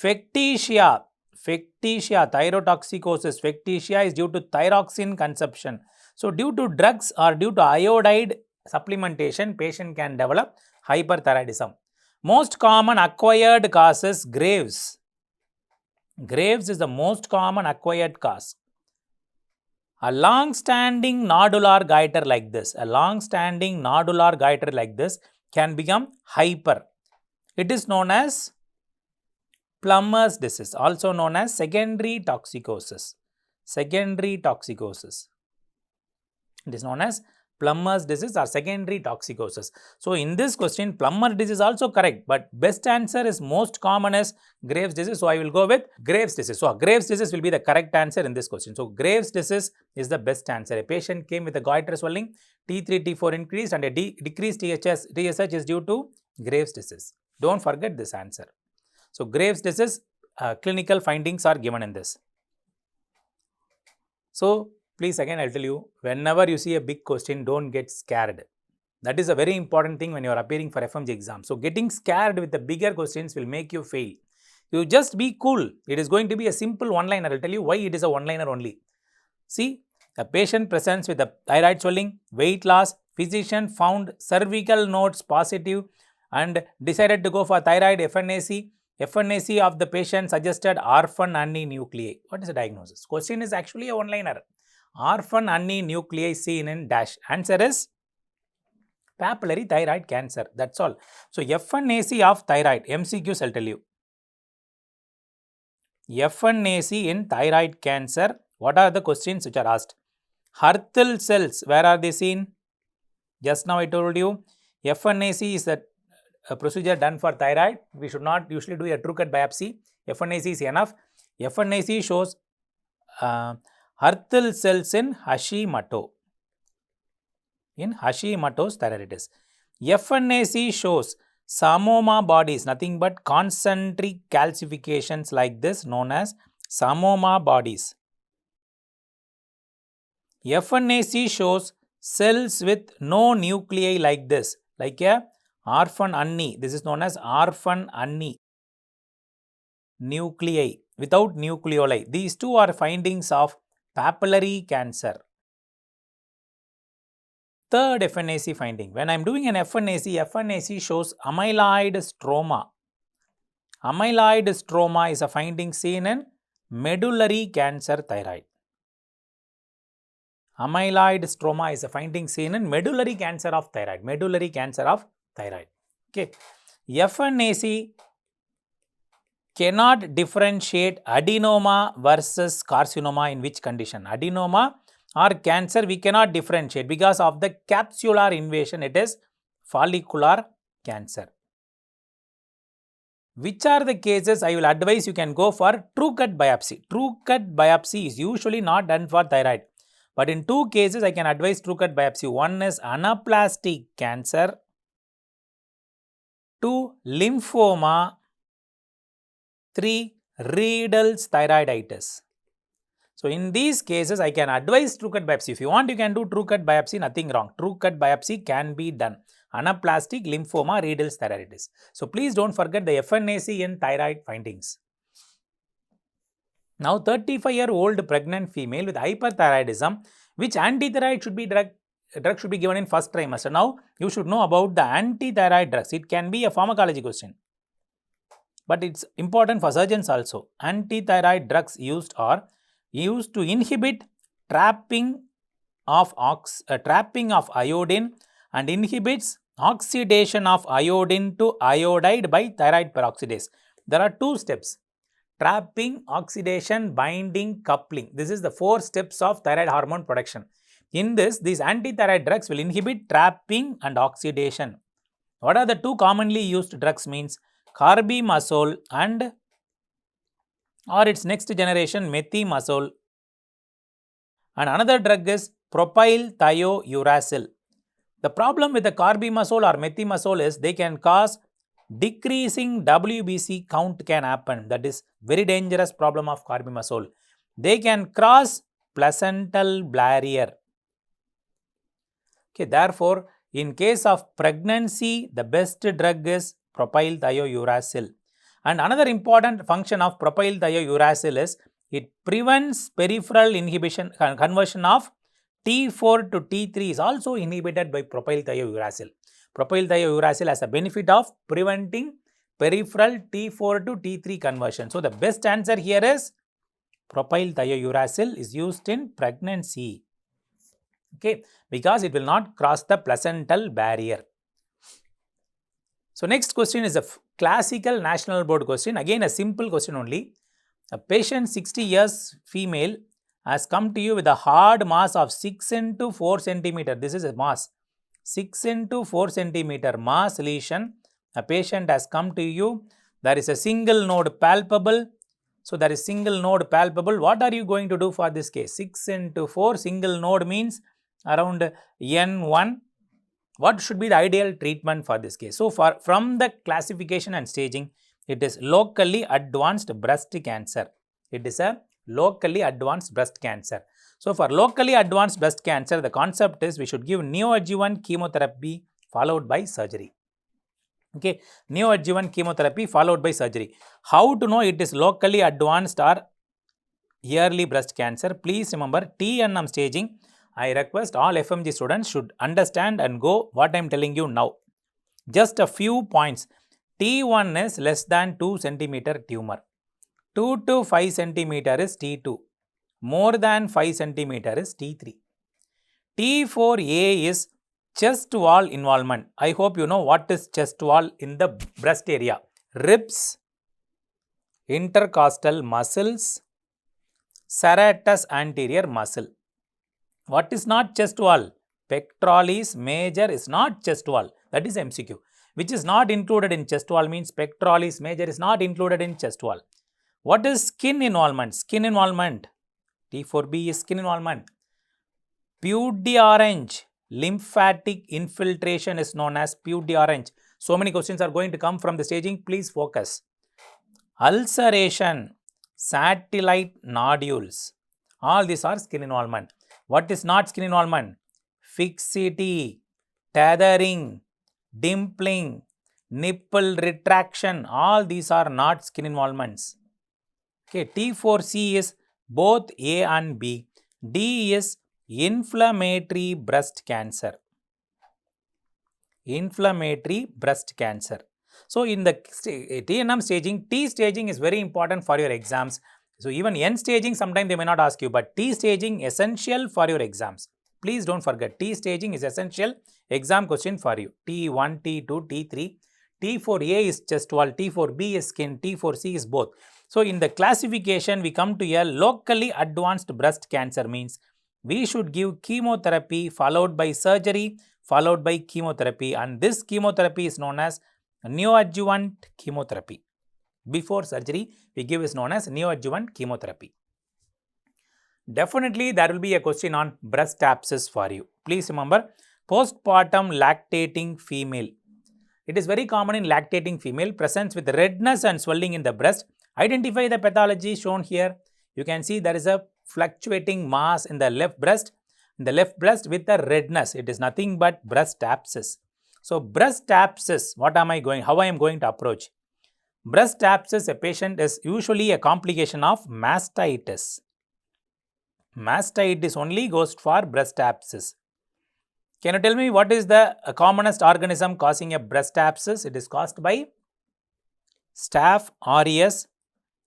Factitia, thyrotoxicosis, factitia is due to thyroxine consumption. So due to drugs or due to iodide supplementation, patient can develop hyperthyroidism. Most common acquired causes Graves. Graves is the most common acquired cause. A long-standing nodular goiter like this, can become hyper. It is known as Plummer's disease, also known as secondary toxicosis. It is known as Plummer's disease or secondary toxicosis. So in this question, Plummer disease is also correct, but best answer is most common is Graves' disease. So I will go with Graves' disease. So Graves' disease will be the correct answer in this question. So Graves' disease is the best answer. A patient came with a goiter swelling, T3, T4 increased and a decreased TSH is due to Graves' disease. Don't forget this answer. So Graves' disease clinical findings are given in this. So please again I will tell you, whenever you see a big question, don't get scared. That is a very important thing when you are appearing for FMGE exam. So getting scared with the bigger questions will make you fail. You just be cool. It is going to be a simple one-liner. I will tell you why it is a one-liner only. See, the patient presents with a thyroid swelling, weight loss, physician found cervical nodes positive and decided to go for thyroid FNAC. FNAC of the patient suggested orphan nuclei. What is the diagnosis? Question is actually a one-liner. Orphan nuclei seen in dash. Answer is papillary thyroid cancer. That's all. So FNAC of thyroid, MCQs I'll tell you. FNAC in thyroid cancer. What are the questions which are asked? Urethral cells, where are they seen? Just now I told you, FNAC is a procedure done for thyroid. We should not usually do a true cut biopsy. FNAC is enough. FNAC shows Urethral cells in Hashimoto's thyroiditis. FNAC shows psammoma bodies, nothing but concentric calcifications like this, known as psammoma bodies. FNAC shows cells with no nuclei like this, like a orphan anni. This is known as orphan anni. Nuclei, without nucleoli. These two are findings of papillary cancer. Third FNAC finding. When I am doing an FNAC shows amyloid stroma. Amyloid stroma is a finding seen in medullary cancer thyroid. Amyloid stroma is a finding seen in medullary cancer of thyroid. Okay. FNAC cannot differentiate adenoma versus carcinoma in which condition? Adenoma or cancer we cannot differentiate because of the capsular invasion. It is follicular cancer. Which are the cases I will advise you can go for true cut biopsy? True cut biopsy is usually not done for thyroid. But in 2 cases, I can advise true cut biopsy. One is anaplastic cancer, 2 lymphoma, 3 Riedl's thyroiditis. So in these cases, I can advise true cut biopsy. If you want, you can do true cut biopsy, nothing wrong. True cut biopsy can be done. Anaplastic, lymphoma, Riedl's thyroiditis. So please don't forget the FNAC and thyroid findings. Now 35-year-old pregnant female with hyperthyroidism, which antithyroid should be drug should be given in first trimester. Now you should know about the antithyroid drugs. It can be a pharmacology question, but it's important for surgeons also. Antithyroid drugs used are used to inhibit trapping of iodine and inhibits oxidation of iodine to iodide by thyroid peroxidase. There are 2 steps: trapping, oxidation, binding, coupling. This is the 4 steps of thyroid hormone production. In this, these antithyroid drugs will inhibit trapping and oxidation. What are the 2 commonly used drugs means? Carbimazole and or its next generation methimazole. And another drug is propyl thiouracil. The problem with the carbimazole or methimazole is they can cause decreasing WBC count can happen. That is very dangerous problem of carbimazole. They can cross placental barrier. Okay, therefore, in case of pregnancy, the best drug is propyl thiouracil. And another important function of propyl thiouracil is it prevents peripheral inhibition, conversion of T4 to T3 is also inhibited by propyl thiouracil. Propyl thiouracil has a benefit of preventing peripheral T4 to T3 conversion. So, the best answer here is propyl thiouracil is used in pregnancy. Okay, because it will not cross the placental barrier. So, next question is a classical national board question. Again, a simple question only. A patient 60 years female has come to you with a hard mass of 6 into 4 centimeter. This is a mass. 6 into 4 centimeter mass lesion. A patient has come to you. There is a single node palpable. So, there is single node palpable. What are you going to do for this case? 6 into 4 single node means around N1. What should be the ideal treatment for this case? So, from the classification and staging, it is locally advanced breast cancer. It is a locally advanced breast cancer. So, for locally advanced breast cancer, the concept is we should give neoadjuvant chemotherapy followed by surgery. Okay, neoadjuvant chemotherapy followed by surgery. How to know it is locally advanced or early breast cancer? Please remember TNM staging. I request all FMG students should understand and go what I am telling you now. Just a few points. T1 is less than 2 centimeter tumor. 2 to 5 centimeter is T2. More than 5 centimeter is T3. T4A is chest wall involvement. I hope you know what is chest wall in the breast area. Ribs, intercostal muscles, serratus anterior muscle. What is not chest wall? Pectoralis major is not chest wall. That is MCQ. Which is not included in chest wall means pectoralis major is not included in chest wall. What is skin involvement? Skin involvement. T4B is skin involvement. Pudiorange. Lymphatic infiltration is known as pudiorange. So many questions are going to come from the staging. Please focus. Ulceration. Satellite nodules. All these are skin involvement. What is not skin involvement? Fixity, tethering, dimpling, nipple retraction. All these are not skin involvements. Okay, T4C is both A and B. D is inflammatory breast cancer. Inflammatory breast cancer. So, in the TNM staging, T staging is very important for your exams. So, even N staging sometimes they may not ask you, but T staging essential for your exams. Please don't forget, T staging is essential exam question for you. T1, T2, T3, T4A is chest wall, T4B is skin, T4C is both. So, in the classification we come to a locally advanced breast cancer means we should give chemotherapy followed by surgery followed by chemotherapy, and this chemotherapy is known as neoadjuvant chemotherapy. Before surgery, we give is known as neoadjuvant chemotherapy. Definitely there will be a question on breast abscess for you. Please remember, postpartum lactating female. It is very common in lactating female, presents with redness and swelling in the breast. Identify the pathology shown here. You can see there is a fluctuating mass in the left breast. In the left breast with the redness, it is nothing but breast abscess. So breast abscess, how I am going to approach? Breast abscess, a patient is usually a complication of mastitis. Mastitis only goes for breast abscess. Can you tell me what is the commonest organism causing a breast abscess? It is caused by Staph aureus.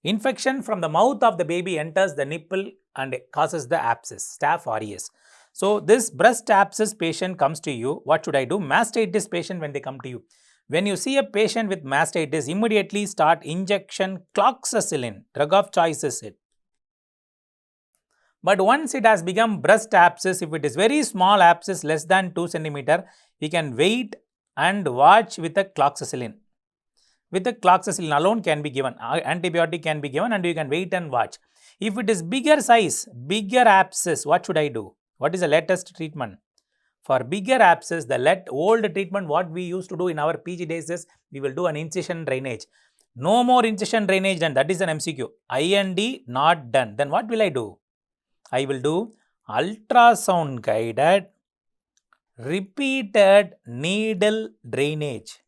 Infection from the mouth of the baby enters the nipple and causes the abscess, Staph aureus. So this breast abscess patient comes to you. What should I do? Mastitis patient when they come to you. When you see a patient with mastitis, immediately start injection cloxacillin. Drug of choice is it. But once it has become breast abscess, if it is very small abscess less than 2 cm, we can wait and watch with a cloxacillin. With the cloxacillin alone can be given, antibiotic can be given and you can wait and watch. If it is bigger size, bigger abscess, what should I do? What is the latest treatment? For bigger abscess, the old treatment what we used to do in our PG days is, we will do an incision drainage. No more incision drainage done, that is an MCQ. IND not done. Then what will I do? I will do ultrasound guided repeated needle drainage,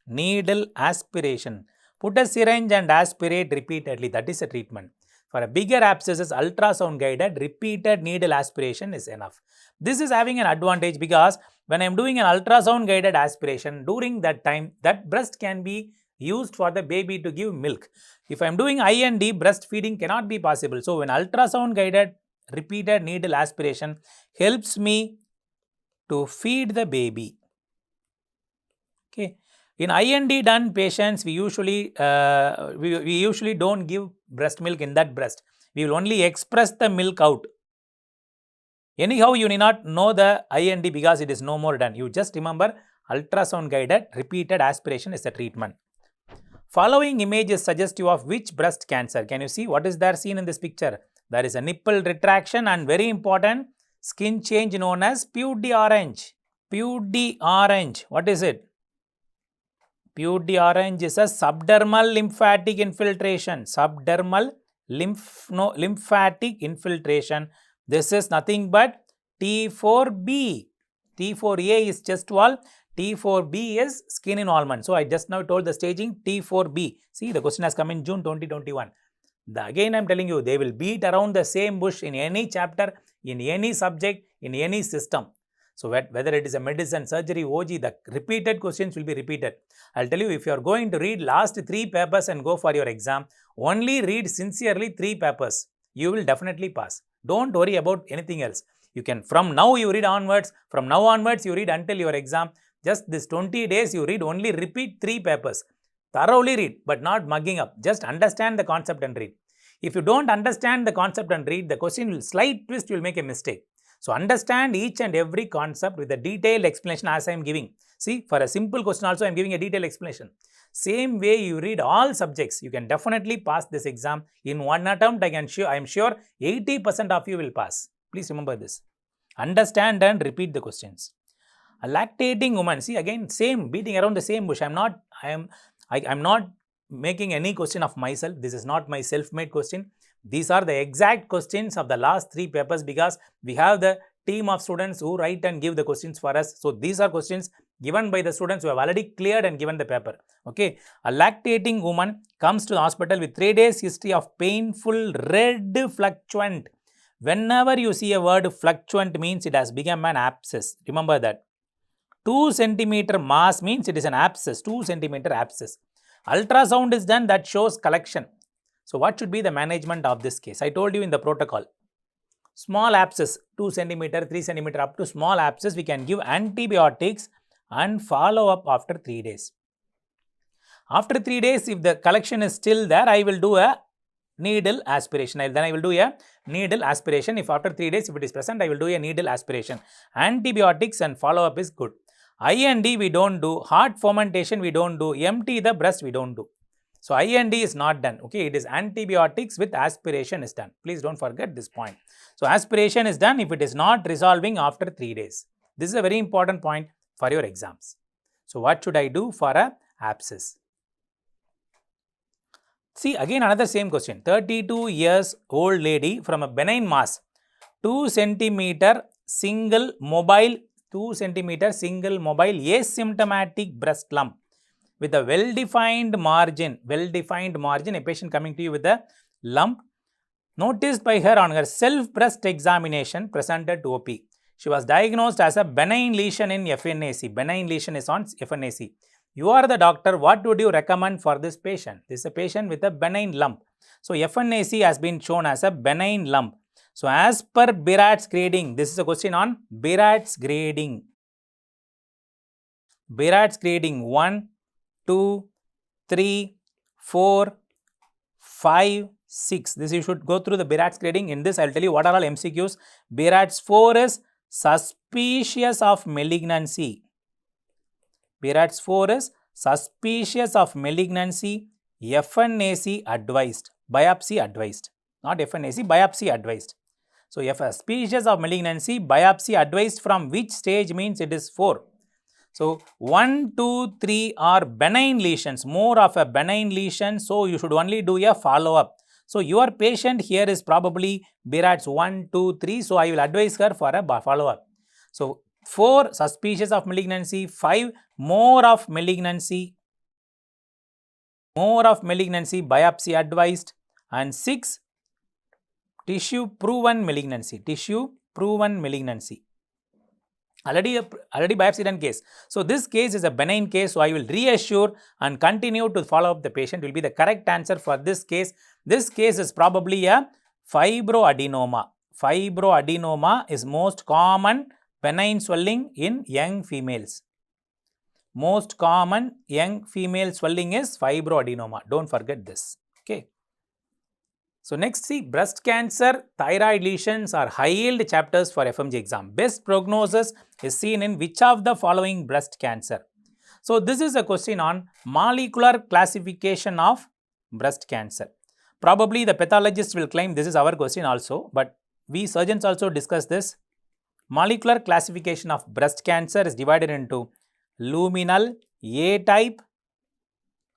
needle aspiration. Put a syringe and aspirate repeatedly, that is a treatment. For a bigger abscesses, ultrasound guided repeated needle aspiration is enough. This is having an advantage because when I am doing an ultrasound guided aspiration, during that time, that breast can be used for the baby to give milk. If I am doing IND, breastfeeding cannot be possible. So when ultrasound guided repeated needle aspiration helps me to feed the baby. Okay. In IND done patients, we usually don't give breast milk in that breast. We will only express the milk out. Anyhow, you need not know the IND because it is no more done. You just remember ultrasound guided repeated aspiration is the treatment. Following image is suggestive of which breast cancer? Can you see what is there seen in this picture? There is a nipple retraction and very important skin change known as pudy orange. Pudy orange, what is it? Pudy orange is a subdermal lymphatic infiltration. Subdermal lymphatic infiltration. This is nothing but T4B. T4A is chest wall. T4B is skin involvement. So I just now told the staging T4B. See, the question has come in June 2021. Again, I am telling you, they will beat around the same bush in any chapter, in any subject, in any system. So whether it is a medicine, surgery, OG, the repeated questions will be repeated. I will tell you, if you are going to read last 3 papers and go for your exam, only read sincerely 3 papers. You will definitely pass. Don't worry about anything else. You can, from now you read onwards, from now onwards you read until your exam. Just this 20 days you read, only repeat 3 papers. Thoroughly read, but not mugging up. Just understand the concept and read. If you don't understand the concept and read, the question will slight twist, you will make a mistake. So understand each and every concept with a detailed explanation as I am giving. See, for a simple question also I am giving a detailed explanation. Same way you read all subjects, you can definitely pass this exam. In one attempt, I am sure 80% of you will pass. Please remember this. Understand and repeat the questions. A lactating woman, see again same, beating around the same bush. I am not making any question of myself. This is not my self-made question. These are the exact questions of the last 3 papers because we have the team of students who write and give the questions for us. So these are questions given by the students who have already cleared and given the paper. Okay. A lactating woman comes to the hospital with 3 days history of painful red fluctuant. Whenever you see a word fluctuant means it has become an abscess. Remember that. 2 cm mass means it is an abscess, 2 cm abscess. Ultrasound is done, that shows collection. So what should be the management of this case? I told you in the protocol. Small abscess, 2 cm, 3 cm up to small abscess, we can give antibiotics and follow up after 3 days. After 3 days, if the collection is still there, I will do a needle aspiration. Then I will do a needle aspiration. If after 3 days, if it is present, I will do a needle aspiration. Antibiotics and follow up is good. IND we don't do, heart fermentation we don't do, empty the breast we don't do. So, IND is not done. Okay, it is antibiotics with aspiration is done. Please don't forget this point. So, aspiration is done if it is not resolving after 3 days. This is a very important point for your exams. So, what should I do for a abscess? See, again another same question. 32 years old lady from a benign mass, 2 centimeter single mobile, asymptomatic breast lump with a well-defined margin, a patient coming to you with a lump noticed by her on her self-breast examination presented to OP. She was diagnosed as a benign lesion in FNAC. Benign lesion is on FNAC. You are the doctor. What would you recommend for this patient? This is a patient with a benign lump. So, FNAC has been shown as a benign lump. So, as per Birat's grading, this is a question on Birat's grading. Birat's grading 1, 2, 3, 4, 5, 6. This you should go through the Birat's grading. In this, I will tell you what are all MCQs. Birat's 4 is suspicious of malignancy. Birat's 4 is suspicious of malignancy, FNAC advised, biopsy advised, not FNAC, biopsy advised. So, if suspicious of malignancy, biopsy advised from which stage means it is 4. So, 1, 2, 3 are benign lesions, more of a benign lesion. So, you should only do a follow-up. So, your patient here is probably Birat's 1, 2, 3. So, I will advise her for a follow-up. So, 4 suspicious of malignancy, 5 more of malignancy, biopsy advised, and 6 tissue proven malignancy, already biopsy done case. So, this case is a benign case. So, I will reassure and continue to follow up the patient will be the correct answer for this case. This case is probably a fibroadenoma. Fibroadenoma is most common benign swelling in young females. Most common young female swelling is fibroadenoma. Don't forget this. Okay. So, next see breast cancer, thyroid lesions are high-yield chapters for FMGE exam. Best prognosis is seen in which of the following breast cancer? So, this is a question on molecular classification of breast cancer. Probably the pathologist will claim this is our question also, but we surgeons also discuss this. Molecular classification of breast cancer is divided into luminal A type,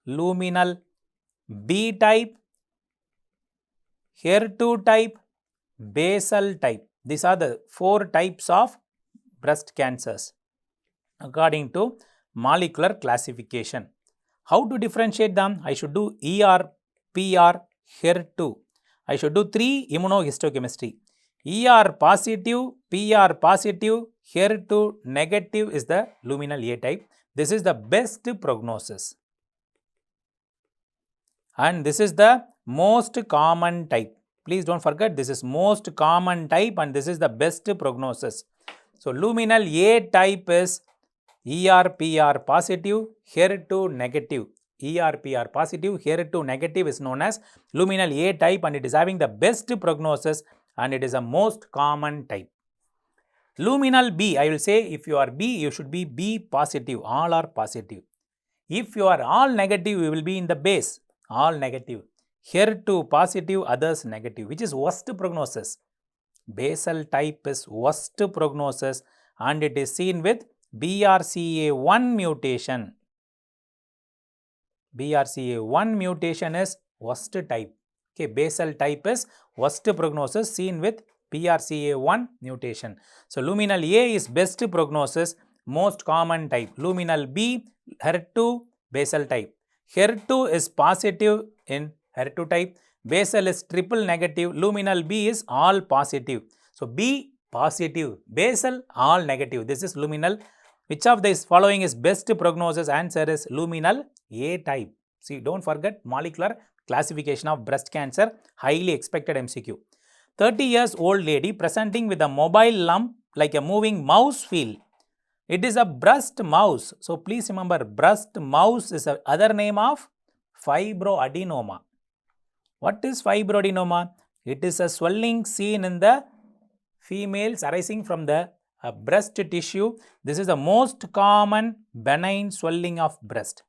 luminal B type, HER2 type, basal type. These are the 4 types of breast cancers according to molecular classification. How to differentiate them? I should do ER, PR, HER2. I should do 3 immunohistochemistry. ER positive, PR positive, HER2 negative is the luminal A type. This is the best prognosis. And this is the most common type. Please don't forget this is most common type and this is the best prognosis. So, luminal A type is ER, PR positive, HER2 negative. ER, PR positive, HER2 negative is known as luminal A type and it is having the best prognosis and it is a most common type. Luminal B, I will say if you are B, you should be B positive, all are positive. If you are all negative, you will be in the base, all negative. HER2 positive, others negative, which is worst prognosis. Basal type is worst prognosis and it is seen with BRCA1 mutation. BRCA1 mutation is worst type. Okay, basal type is worst prognosis seen with BRCA1 mutation. So, luminal A is best prognosis, most common type. Luminal B, HER2, basal type. HER2 is positive in HER2 type. Basal is triple negative. Luminal B is all positive. So, B positive, basal all negative. This is luminal. Which of these following is best prognosis? Answer is luminal A type. See, don't forget molecular classification of breast cancer, highly expected MCQ. 30 years old lady presenting with a mobile lump like a moving mouse wheel. It is a breast mouse. So, please remember breast mouse is a other name of fibroadenoma. What is fibroadenoma? It is a swelling seen in the females arising from the breast tissue. This is the most common benign swelling of breast.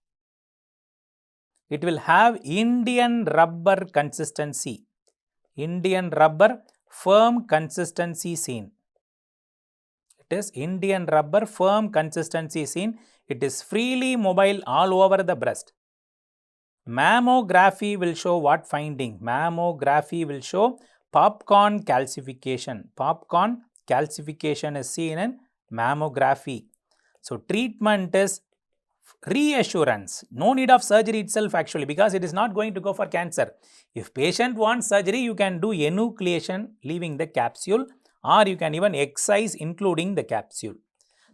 it will have Indian rubber consistency. Indian rubber firm consistency seen. It is Indian rubber firm consistency seen. It is freely mobile all over the breast. Mammography will show what finding? Mammography will show popcorn calcification. Popcorn calcification is seen in mammography. So, treatment is reassurance. No need of surgery itself actually, because it is not going to go for cancer. If patient wants surgery, you can do enucleation leaving the capsule, or you can even excise including the capsule.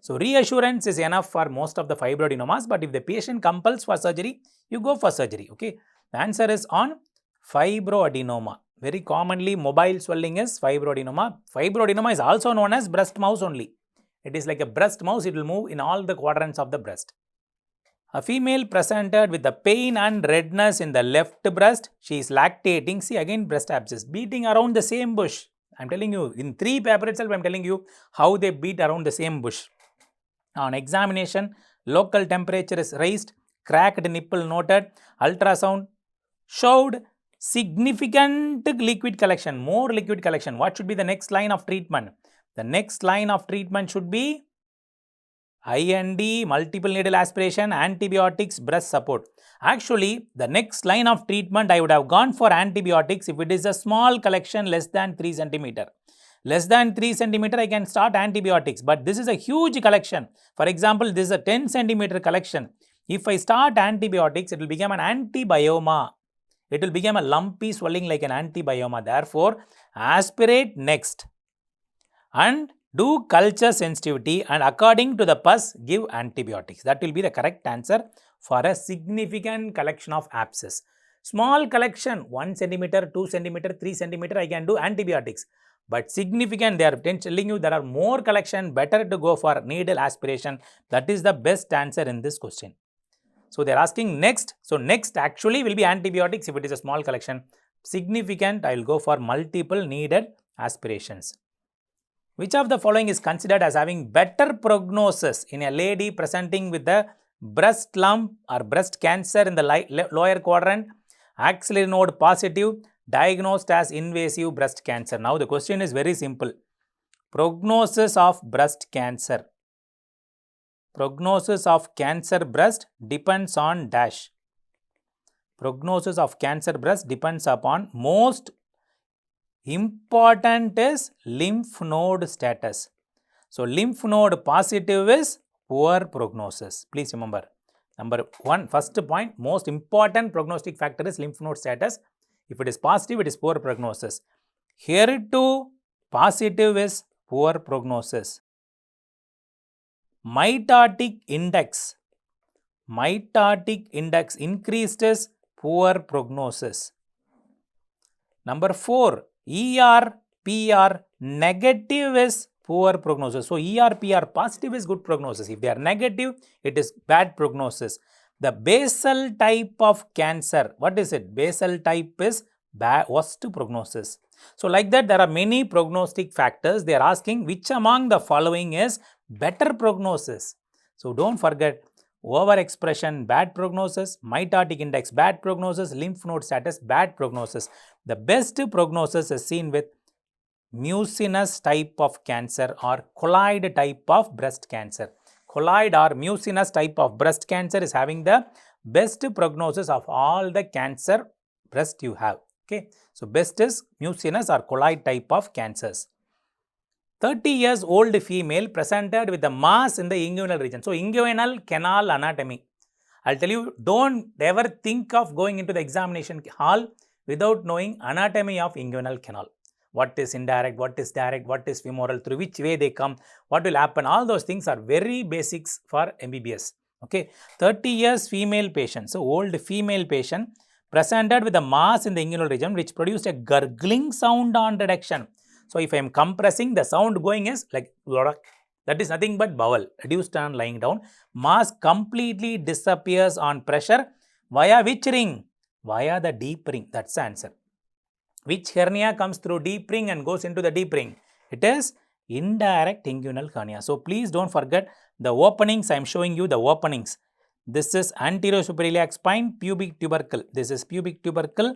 So, reassurance is enough for most of the fibroadenomas, but if the patient compels for surgery, you go for surgery. Okay. The answer is on fibroadenoma. Very commonly mobile swelling is fibroadenoma. Fibroadenoma is also known as breast mouse only. It is like a breast mouse, it will move in all the quadrants of the breast. A female presented with the pain and redness in the left breast. She is lactating. See again breast abscess, beating around the same bush. I am telling you, in 3 papers itself I am telling you how they beat around the same bush. On examination, local temperature is raised, cracked nipple noted, ultrasound showed significant liquid collection, more liquid collection. What should be the next line of treatment? The next line of treatment should be IND, multiple needle aspiration, antibiotics, breast support. Actually, the next line of treatment I would have gone for antibiotics if it is a small collection less than 3 cm. Less than 3 cm I can start antibiotics, but this is a huge collection. For example, this is a 10 cm collection. If I start antibiotics, it will become an antibioma. It will become a lumpy swelling like an antibioma. Therefore, aspirate next and do culture sensitivity, and according to the pus, give antibiotics. That will be the correct answer for a significant collection of abscess. Small collection, 1 cm, 2 cm, 3 cm, I can do antibiotics. But significant, they are telling you there are more collection, better to go for needle aspiration. That is the best answer in this question. So, they are asking next. So, next actually will be antibiotics if it is a small collection. Significant, I will go for multiple needed aspirations. Which of the following is considered as having better prognosis in a lady presenting with the breast lump or breast cancer in the lower quadrant, axillary node positive, diagnosed as invasive breast cancer? Now, the question is very simple. Prognosis of breast cancer. Prognosis of cancer breast depends on dash. Prognosis of cancer breast depends upon most important is lymph node status. So, lymph node positive is poor prognosis. Please remember. Number 1, first point, most important prognostic factor is lymph node status. If it is positive, it is poor prognosis. Here too, positive is poor prognosis. Mitotic index. Mitotic index increased is poor prognosis. Number 4, ER, PR negative is poor prognosis. So, ER, PR positive is good prognosis. If they are negative, it is bad prognosis. The basal type of cancer, what is it? Basal type is worst prognosis. So, like that there are many prognostic factors. They are asking which among the following is better prognosis. So, don't forget overexpression bad prognosis, mitotic index bad prognosis, lymph node status bad prognosis. The best prognosis is seen with mucinous type of cancer or keloid type of breast cancer. Keloid or mucinous type of breast cancer is having the best prognosis of all the cancer breast you have. Okay. So, best is mucinous or keloid type of cancers. 30 years old female presented with a mass in the inguinal region. So, inguinal canal anatomy. I will tell you, don't ever think of going into the examination hall without knowing anatomy of inguinal canal. What is indirect, what is direct, what is femoral, through which way they come, what will happen, all those things are very basics for MBBS. Okay. 30 years female patient. So, old female patient presented with a mass in the inguinal region which produced a gurgling sound on reduction. So, if I am compressing, the sound going is like that is nothing but bowel reduced on lying down. Mass completely disappears on pressure via which ring? Via the deep ring. That's the answer. Which hernia comes through deep ring and goes into the deep ring? It is indirect inguinal hernia. So, please don't forget the openings. I am showing you the openings. This is anterior superiliac spine, pubic tubercle. This is pubic tubercle,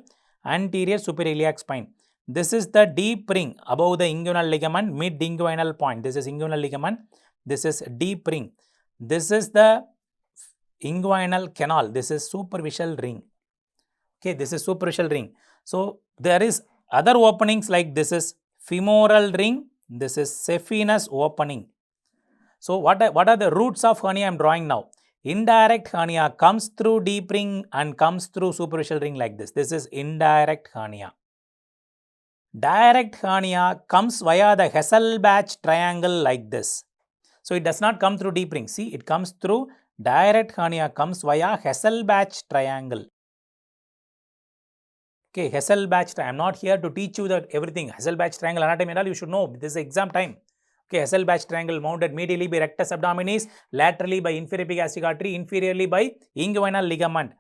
anterior superiliac spine. This is the deep ring above the inguinal ligament, mid-inguinal point. This is inguinal ligament. This is deep ring. This is the inguinal canal. This is superficial ring. Okay, this is superficial ring. So, there is other openings like this is femoral ring. This is saphenous opening. So, what are the roots of hernia I am drawing now? Indirect hernia comes through deep ring and comes through superficial ring like this. This is indirect hernia. Direct hernia comes via the Hasselbalch triangle like this. So, it does not come through deep ring. See, it comes through direct hernia comes via Hasselbalch triangle. Okay, Hasselbalch, I am not here to teach you that everything. Hasselbalch triangle anatomy and all you should know. This is exam time. Okay, Hasselbalch triangle mounted medially by rectus abdominis, laterally by inferior epigastric artery, inferiorly by inguinal ligament.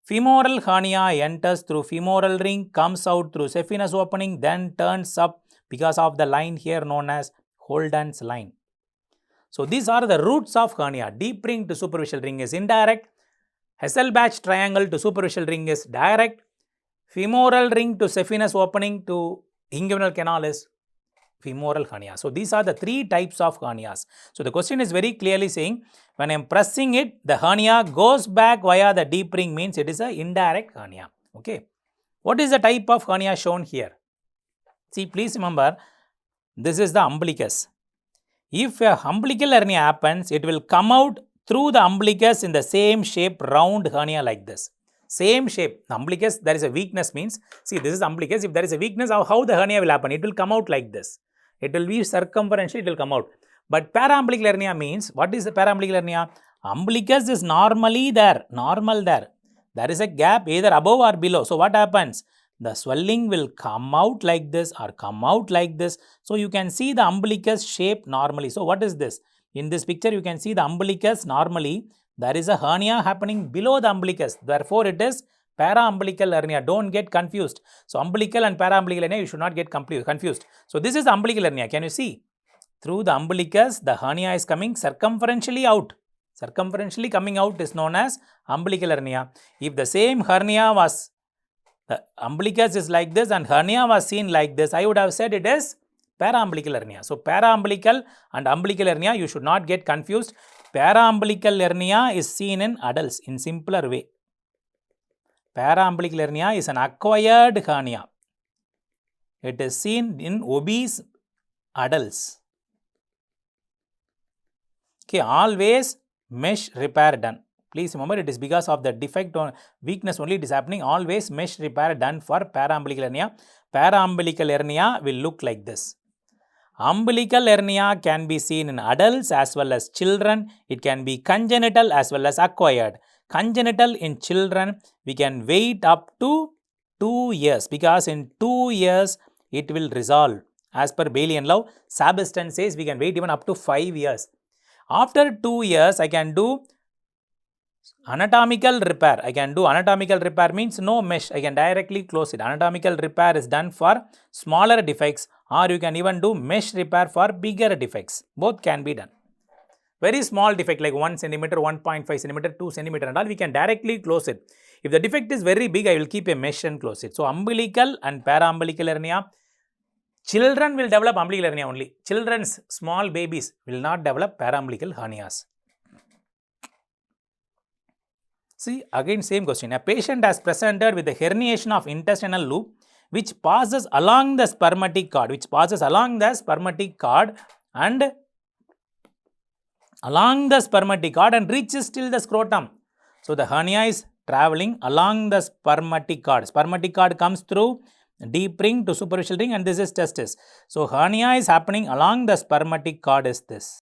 Femoral hernia enters through femoral ring, comes out through saphenous opening, then turns up because of the line here known as Holden's line. So, these are the roots of hernia. Deep ring to superficial ring is indirect. Hasselbalch triangle to superficial ring is direct. Femoral ring to saphenous opening to inguinal canal is femoral hernia. So, these are the three types of hernias. So, the question is very clearly saying when I am pressing it, the hernia goes back via the deep ring means it is an indirect hernia. Okay. What is the type of hernia shown here? See, please remember, this is the umbilicus. If a umbilical hernia happens, it will come out through the umbilicus in the same shape, round hernia like this. Same shape. The umbilicus, there is a weakness means, see, this is umbilicus. If there is a weakness, how the hernia will happen? It will come out like this. It will be circumferential, it will come out. But paraumbilical hernia means, what is the paraumbilical hernia? Umbilicus is normally there, normal there. There is a gap either above or below. So, what happens? The swelling will come out like this or come out like this. So, you can see the umbilicus shape normally. So, what is this? In this picture, you can see the umbilicus normally. There is a hernia happening below the umbilicus. Therefore, it is paraumbilical hernia. Don't get confused. So, umbilical and paraumbilical hernia, you should not get confused. So, this is the umbilical hernia. Can you see? Through the umbilicus, the hernia is coming circumferentially out. Circumferentially coming out is known as umbilical hernia. If the same hernia was, the umbilicus is like this and hernia was seen like this, I would have said it is paraumbilical hernia. So, paraumbilical and umbilical hernia, you should not get confused. Paraumbilical hernia is seen in adults in simpler way. Paraumbilical hernia is an acquired hernia. It is seen in obese adults. Okay, always mesh repair done. Please remember, it is because of the defect or weakness only it is happening. Always mesh repair done for paraumbilical hernia. Paraumbilical hernia will look like this. Umbilical hernia can be seen in adults as well as children. It can be congenital as well as acquired. Congenital in children, we can wait up to 2 years because in 2 years it will resolve. As per Bayesian law, Sebastian says we can wait even up to 5 years. After 2 years, I can do anatomical repair. I can do anatomical repair means no mesh. I can directly close it. Anatomical repair is done for smaller defects, or you can even do mesh repair for bigger defects. Both can be done. Very small defect like 1 centimeter, 1.5 centimeter, 2 centimeter and all, we can directly close it. If the defect is very big, I will keep a mesh and close it. So, umbilical and paraumbilical hernia. Children will develop umbilical hernia only. Children's small babies will not develop paraumbilical hernias. See, again same question. A patient has presented with the herniation of intestinal loop which passes along the spermatic cord, and reaches till the scrotum. So, the hernia is travelling along the spermatic cord. Spermatic cord comes through deep ring to superficial ring and this is testis. So, hernia is happening along the spermatic cord is this.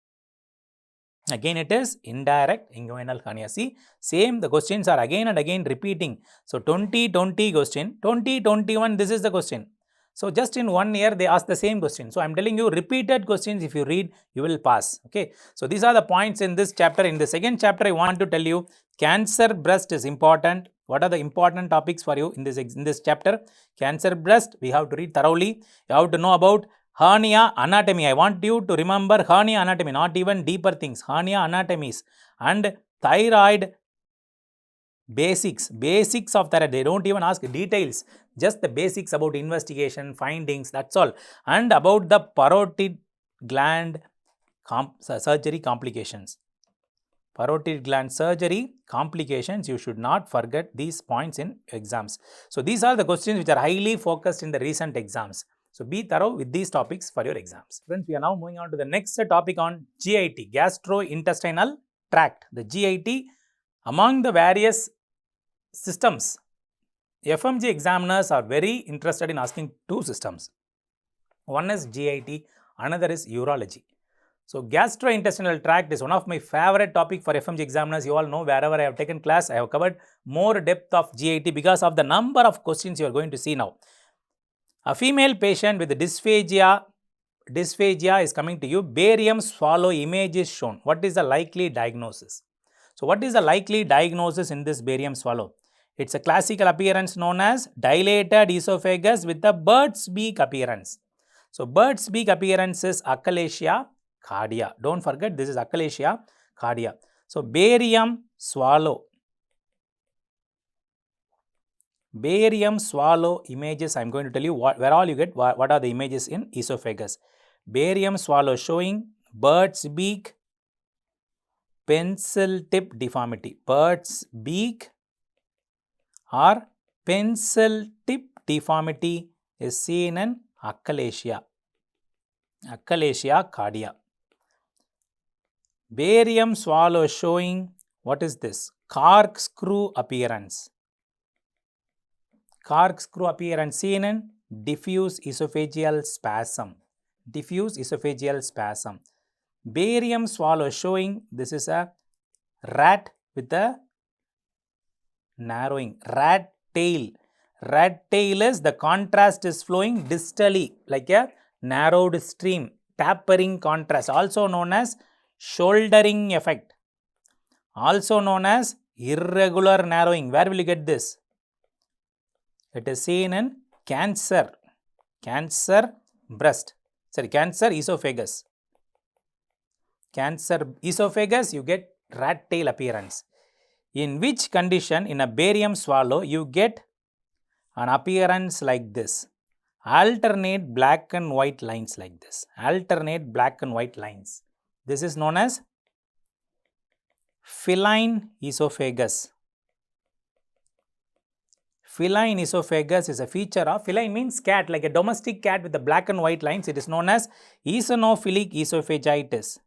Again it is indirect inguinal hernia. See, same the questions are again and again repeating. So, 2020 question, 2021 this is the question. So, just in 1 year they ask the same question. So, I am telling you repeated questions if you read you will pass. Okay. So, these are the points in this chapter. In the second chapter I want to tell you cancer breast is important. What are the important topics for you in this chapter? Cancer breast we have to read thoroughly. You have to know about hernia anatomy. I want you to remember hernia anatomy, not even deeper things. Hernia anatomies and thyroid Basics of thyroid. They don't even ask details, just the basics about investigation, findings, that's all. And about the parotid gland surgery complications. Parotid gland surgery complications, you should not forget these points in exams. So, these are the questions which are highly focused in the recent exams. So, be thorough with these topics for your exams. Friends, we are now moving on to the next topic on GIT, gastrointestinal tract. The GIT, among the various systems, FMG examiners are very interested in asking two systems. One is GIT, another is urology. So, gastrointestinal tract is one of my favorite topic for FMG examiners. You all know, wherever I have taken class, I have covered more depth of GIT because of the number of questions you are going to see now. A female patient with dysphagia is coming to you. Barium swallow image is shown. What is the likely diagnosis? So, what is the likely diagnosis in this barium swallow? It's a classical appearance known as dilated esophagus with a bird's beak appearance. So, bird's beak appearance is achalasia cardia. Don't forget, this is achalasia cardia. So, barium swallow images, I am going to tell you where all you get, what are the images in esophagus. Barium swallow showing bird's beak, pencil tip deformity. Bird's beak or pencil tip deformity is seen in achalasia cardia. Barium swallow showing, what is this? Corkscrew appearance. Corkscrew appearance seen in diffuse esophageal spasm. Barium swallow showing, this is a rat with a narrowing, rat tail. Rat tail is, the contrast is flowing distally like a narrowed stream, tapering contrast, also known as shouldering effect, also known as irregular narrowing. Where will you get this? It is seen in cancer esophagus. Cancer esophagus, you get rat tail appearance. In which condition, in a barium swallow, you get an appearance like this. Alternate black and white lines like this. This is known as feline esophagus. Feline esophagus is a feature of, feline means cat, like a domestic cat with the black and white lines. It is known as eosinophilic esophagitis.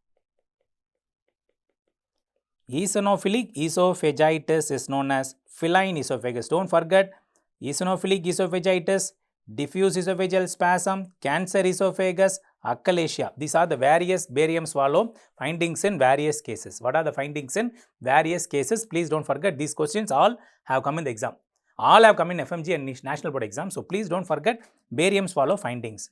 Eosinophilic esophagitis is known as feline esophagus. Don't forget, eosinophilic esophagitis, diffuse esophageal spasm, cancer esophagus, achalasia. These are the various barium swallow findings in various cases. What are the findings in various cases? Please don't forget, these questions all have come in the exam. All have come in FMG and National Board exam. So, please don't forget barium swallow findings.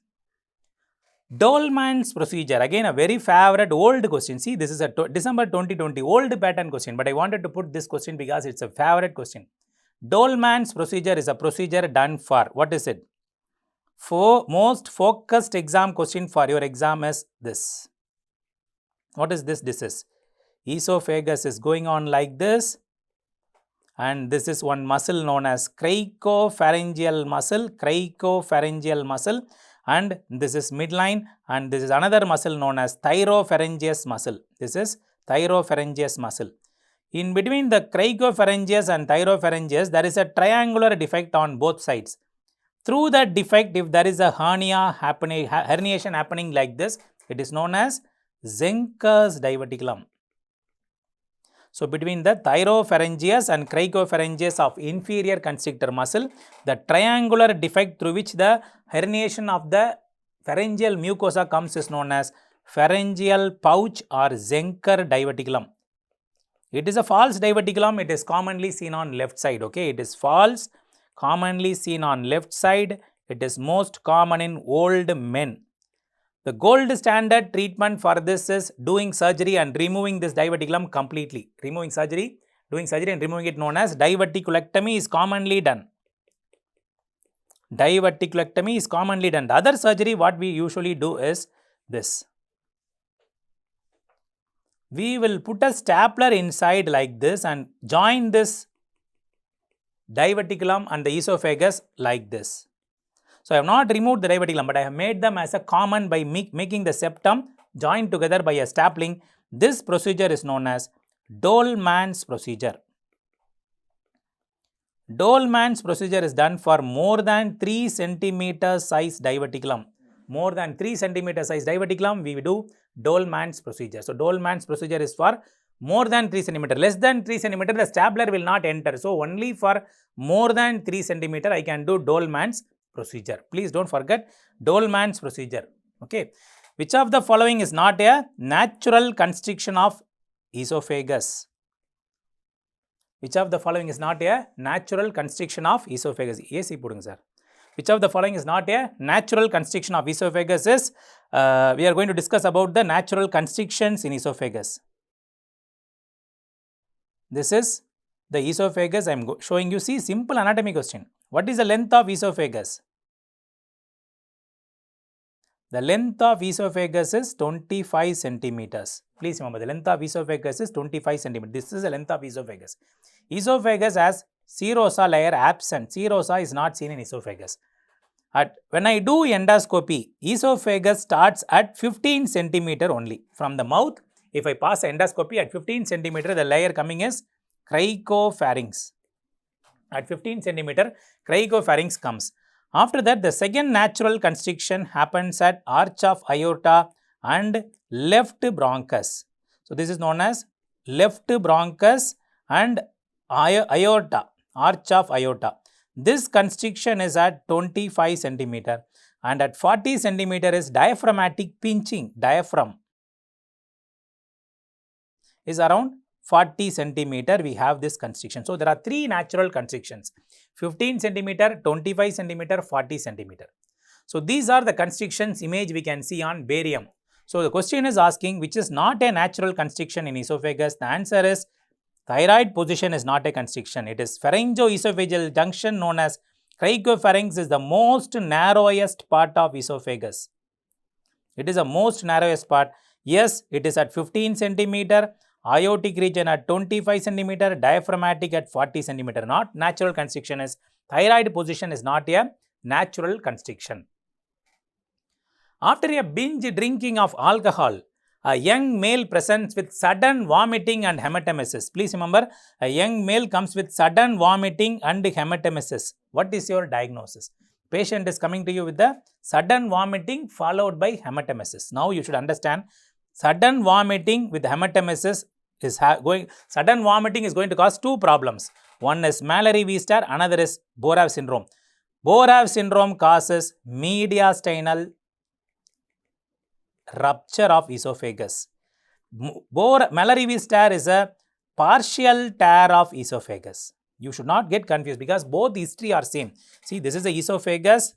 Dolman's procedure, again a very favorite old question. See, this is a December 2020 old pattern question, but I wanted to put this question because it's a favorite question. Dolman's procedure is a procedure done for, what is it? For most focused exam question for your exam is this. What is this? This is esophagus is going on like this, and this is one muscle known as cricopharyngeal muscle, and this is midline, and this is another muscle known as thyropharyngeus muscle. This is thyropharyngeus muscle. In between the cricopharyngeus and thyropharyngeus, there is a triangular defect on both sides. Through that defect, if there is a herniation happening like this, it is known as Zenker's diverticulum. So, between the thyropharyngeus and cricopharyngeus of inferior constrictor muscle, the triangular defect through which the herniation of the pharyngeal mucosa comes is known as pharyngeal pouch or Zenker diverticulum. It is a false diverticulum. It is commonly seen on left side. Okay, it is false, commonly seen on left side. It is most common in old men. The gold standard treatment for this is doing surgery and removing this diverticulum completely. Doing surgery and removing it, known as diverticulectomy, is commonly done. The other surgery what we usually do is this. We will put a stapler inside like this and join this diverticulum and the esophagus like this. So, I have not removed the diverticulum, but I have made them as a common by making the septum joined together by a stapling. This procedure is known as Dollmann's procedure. Dollmann's procedure is done for more than 3 cm size diverticulum. More than 3 cm size diverticulum, we do Dollmann's procedure. So, Dollmann's procedure is for more than 3 cm. Less than 3 cm, the stapler will not enter. So, only for more than 3 cm, I can do Dollmann's procedure. Please don't forget Dollmann's procedure. Okay. Which of the following is not a natural constriction of esophagus? Which of the following is not a natural constriction of esophagus? AC pudunga sir. Which of the following is not a natural constriction of esophagus is, we are going to discuss about the natural constrictions in esophagus. This is the esophagus I am showing you. See, simple anatomy question. What is the length of esophagus? The length of esophagus is 25 centimeters. Please remember, the length of esophagus is 25 centimeters. This is the length of esophagus. Esophagus has serosa layer absent. Serosa is not seen in esophagus. When I do endoscopy, esophagus starts at 15 centimeter only. From the mouth, if I pass endoscopy at 15 centimeter, the layer coming is cricopharynx. At 15 centimeter, cricopharynx comes. After that, the second natural constriction happens at arch of aorta and left bronchus. So, this is known as left bronchus and aorta, arch of aorta. This constriction is at 25 centimeter and at 40 centimeter is diaphragmatic pinching. Diaphragm is around 40 centimeter, we have this constriction. So, there are 3 natural constrictions: 15 centimeter, 25 centimeter, 40 centimeter. So, these are the constrictions image we can see on barium. So, the question is asking which is not a natural constriction in esophagus. The answer is thyroid position is not a constriction. It is pharyngoesophageal junction known as cricopharynx is the most narrowest part of esophagus. It is the most narrowest part. Yes, it is at 15 centimeter. Aortic region at 25 centimeter, diaphragmatic at 40 centimeter, not natural constriction is thyroid position is not a natural constriction. After a binge drinking of alcohol, a young male presents with sudden vomiting and hematomas. Please remember, a young male comes with sudden vomiting and hematomas. What is your diagnosis? Patient is coming to you with the sudden vomiting followed by hematomas. Now you should understand, sudden vomiting with hematomas is sudden vomiting is going to cause 2 problems. One is Mallory-Weiss, another is Borav syndrome. Borav syndrome causes mediastinal rupture of esophagus. Mallory-Weiss tear is a partial tear of esophagus. You should not get confused because both history are same. See, this is the esophagus.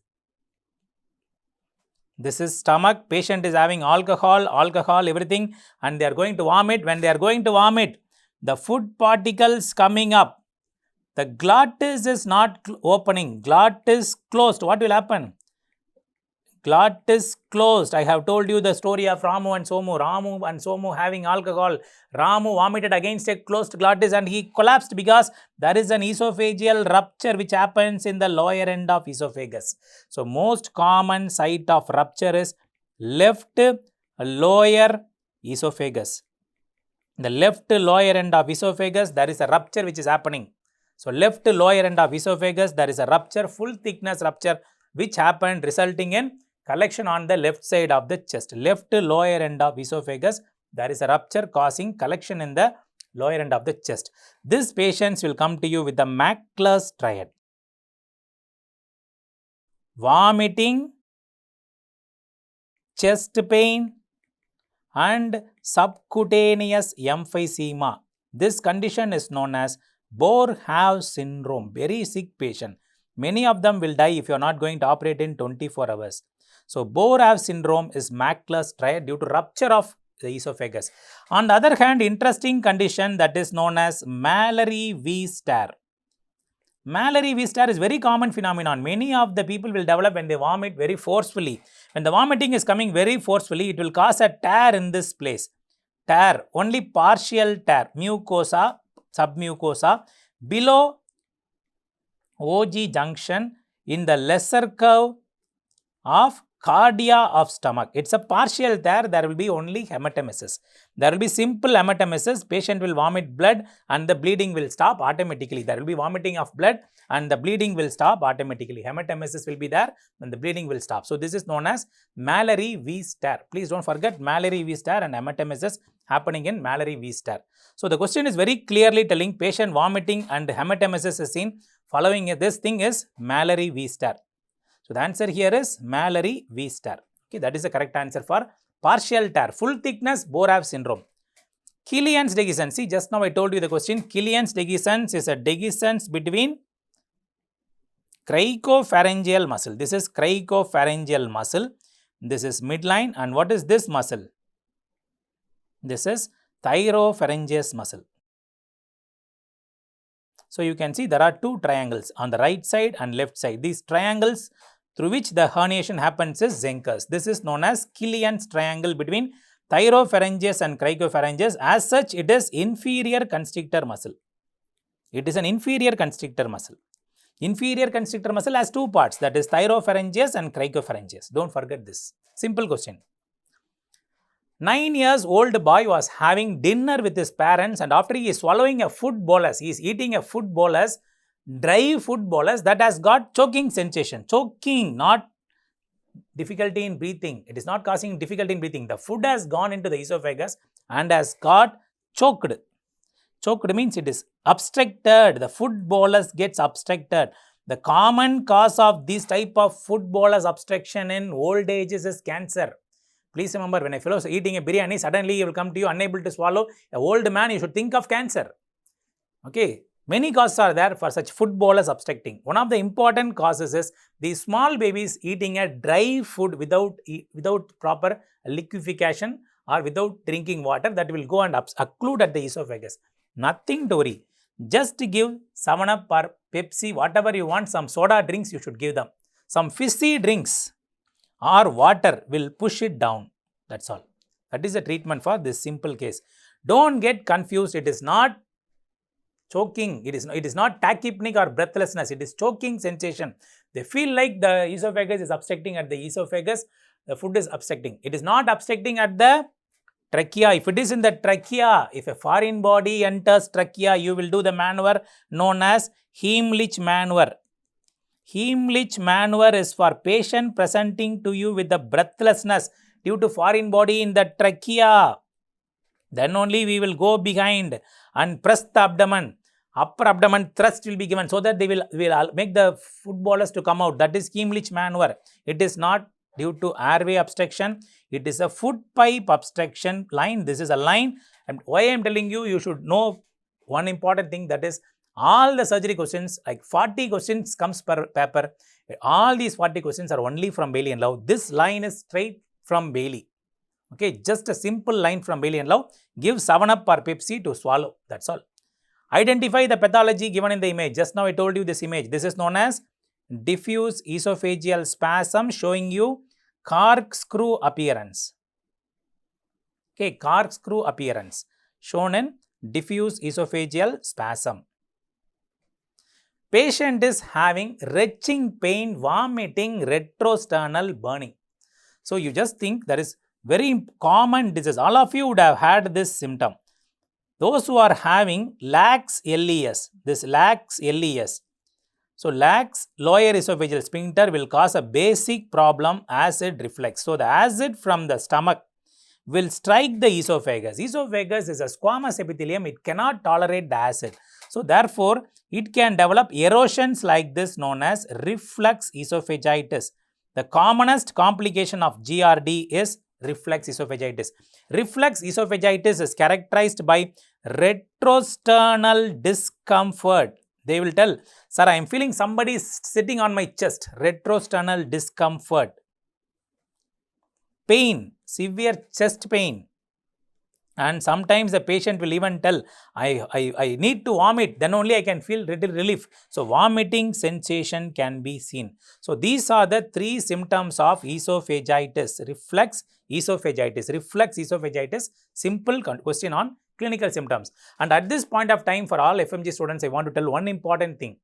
This is stomach, patient is having alcohol, everything, and they are going to vomit. When they are going to vomit, the food particles coming up, the glottis is not opening, glottis closed. What will happen? Glottis closed. I have told you the story of Ramu and Somu. Ramu and Somu having alcohol. Ramu vomited against a closed glottis and he collapsed because there is an esophageal rupture which happens in the lower end of esophagus. So, most common site of rupture is left lower esophagus. The left lower end of esophagus, there is a rupture which is happening. So, left lower end of esophagus, there is a rupture, full thickness rupture which happened resulting in collection on the left side of the chest. Left lower end of esophagus, there is a rupture causing collection in the lower end of the chest. These patients will come to you with the Mackler's triad. Vomiting, chest pain and subcutaneous emphysema. This condition is known as Boerhaave syndrome. Very sick patient. Many of them will die if you are not going to operate in 24 hours. So, Boerhaave syndrome is Mackler's triad due to rupture of the esophagus. On the other hand, interesting condition that is known as Mallory-Weiss tear. Mallory-Weiss tear is very common phenomenon. Many of the people will develop when they vomit very forcefully. When the vomiting is coming very forcefully, it will cause a tear in this place. Tear, only partial tear, mucosa, submucosa, below OG junction in the lesser curve of cardia of stomach. It's a partial tear, there will be only hematomas. There will be simple hematomas, patient will vomit blood and the bleeding will stop automatically. There will be vomiting of blood and the bleeding will stop automatically. Hematomas will be there and the bleeding will stop. So, this is known as Mallory-Weiss tear. Please don't forget Mallory-Weiss tear and hematomas happening in Mallory-Weiss tear. So, the question is very clearly telling patient vomiting and hematomas is seen. Following this thing is Mallory-Weiss tear. So, the answer here is Mallory-Weiss tear. Okay, that is the correct answer for partial tear. Full thickness Borave syndrome. Killian's dehiscence. See, just now I told you the question. Killian's dehiscence is a dehiscence between cricopharyngeal muscle. This is cricopharyngeal muscle. This is midline. And what is this muscle? This is thyropharyngeus muscle. So, you can see there are two triangles on the right side and left side. These triangles through which the herniation happens is Zenker's. This is known as Killian's triangle between thyropharyngeus and cricopharyngeus. As such, it is inferior constrictor muscle. It is an inferior constrictor muscle. Inferior constrictor muscle has two parts, that is thyropharyngeus and cricopharyngeus. Don't forget this. Simple question. 9 years old boy was having dinner with his parents and after he is swallowing a food bolus, he is eating a food bolus, dry food bolus that has got choking sensation. Choking, not difficulty in breathing. It is not causing difficulty in breathing. The food has gone into the esophagus and has got choked. Choked means it is obstructed. The food bolus gets obstructed. The common cause of this type of food bolus obstruction in old ages is cancer. Please remember, when a fellow is eating a biryani, suddenly he will come to you unable to swallow. An old man, you should think of cancer. Okay. Many causes are there for such food bolus obstructing. One of the important causes is these small babies eating a dry food without proper liquefaction or without drinking water, that will go and occlude at the esophagus. Nothing to worry. Just give 7-Up or Pepsi, whatever you want, some soda drinks you should give them. Some fizzy drinks or water will push it down. That's all. That is the treatment for this simple case. Don't get confused. It is not choking. It is not tachypneic or breathlessness. It is choking sensation. They feel like the esophagus is obstructing at the esophagus. The food is obstructing. It is not obstructing at the trachea. If it is in the trachea, if a foreign body enters trachea, you will do the maneuver known as Heimlich maneuver. Heimlich maneuver is for patient presenting to you with the breathlessness due to foreign body in the trachea. Then only we will go behind and press the abdomen. Upper abdomen thrust will be given so that they will make the food bolus to come out. That is Heimlich maneuver. It is not due to airway obstruction. It is a food pipe obstruction line. This is a line. And why I am telling you, you should know one important thing, that is all the surgery questions, like 40 questions comes per paper. All these 40 questions are only from Bailey and Love. This line is straight from Bailey. Okay, just a simple line from Bailey and Love. Give 7-Up or Pepsi to swallow. That's all. Identify the pathology given in the image. Just now I told you this image. This is known as diffuse esophageal spasm, showing you corkscrew appearance. Okay, corkscrew appearance shown in diffuse esophageal spasm. Patient is having retching pain, vomiting, retrosternal burning. So, you just think there is very common disease. All of you would have had this symptom. Those who are having lax LES, this lax LES. So, lax lower esophageal sphincter will cause a basic problem, acid reflux. So, the acid from the stomach will strike the esophagus. Esophagus is a squamous epithelium. It cannot tolerate the acid. So, therefore, it can develop erosions like this known as reflux esophagitis. The commonest complication of GRD is reflux esophagitis. Reflux esophagitis is characterized by retrosternal discomfort. They will tell, sir, I am feeling somebody sitting on my chest. Retrosternal discomfort. Pain, severe chest pain. And sometimes the patient will even tell, I need to vomit, then only I can feel relief. So, vomiting sensation can be seen. So, these are the 3 symptoms of esophagitis. Reflux esophagitis, simple question on clinical symptoms. And at this point of time, for all FMG students, I want to tell one important thing.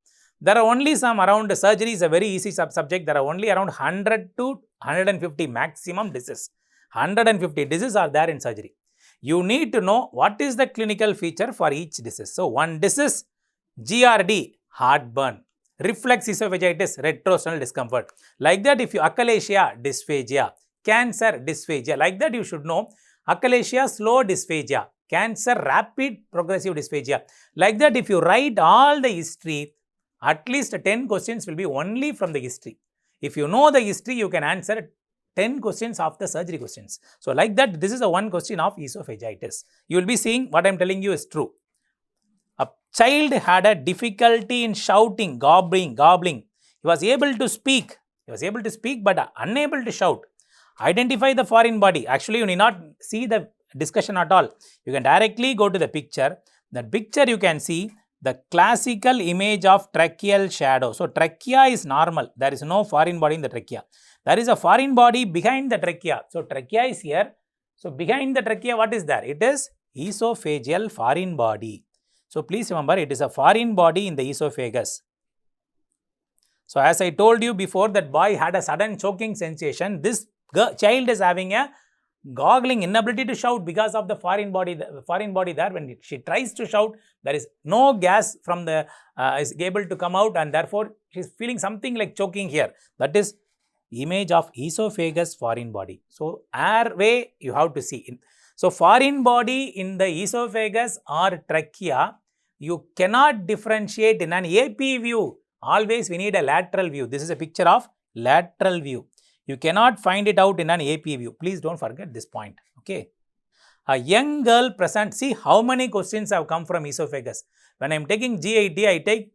There are only some around, surgery is a very easy subject. There are only around 100 to 150 maximum diseases. 150 diseases are there in surgery. You need to know what is the clinical feature for each disease. So, one disease, GRD, heartburn, reflex esophagitis, retrosternal discomfort. Like that, if you achalasia, dysphagia, cancer, dysphagia. Like that, you should know achalasia, slow dysphagia, cancer, rapid progressive dysphagia. Like that, if you write all the history, at least 10 questions will be only from the history. If you know the history, you can answer 10 questions of the surgery questions. So, like that, this is a one question of esophagitis. You will be seeing what I am telling you is true. A child had a difficulty in shouting, gobbling. He was able to speak. But unable to shout. Identify the foreign body. Actually, you need not see the discussion at all. You can directly go to the picture. That picture you can see the classical image of tracheal shadow. So, trachea is normal. There is no foreign body in the trachea. There is a foreign body behind the trachea. So, trachea is here. So, behind the trachea, what is there? It is esophageal foreign body. So, please remember, it is a foreign body in the esophagus. So, as I told you before, that boy had a sudden choking sensation. This child is having a goggling inability to shout because of the foreign body there. When she tries to shout, there is no gas from the is able to come out, and therefore she is feeling something like choking here. That is image of esophagus foreign body. So, airway you have to see. So, foreign body in the esophagus or trachea, you cannot differentiate in an AP view. Always we need a lateral view. This is a picture of lateral view. You cannot find it out in an AP view. Please don't forget this point. Okay. A young girl present. See how many questions have come from esophagus. When I am taking GIT, I take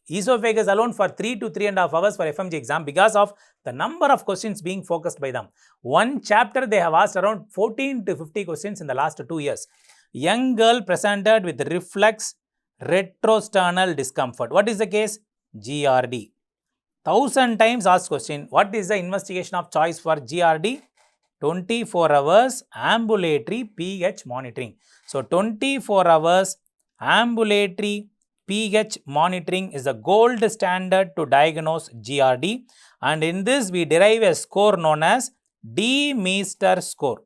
esophagus alone for 3 to 3.5 hours for FMGE exam because of the number of questions being focused by them. One chapter they have asked around 14 to 50 questions in the last 2 years. Young girl presented with reflex retrosternal discomfort. What is the case? GRD. 1000 times asked question. What is the investigation of choice for GRD? 24 hours ambulatory pH monitoring. So, 24 hours ambulatory pH monitoring is the gold standard to diagnose GRD, and in this we derive a score known as D-Meester score.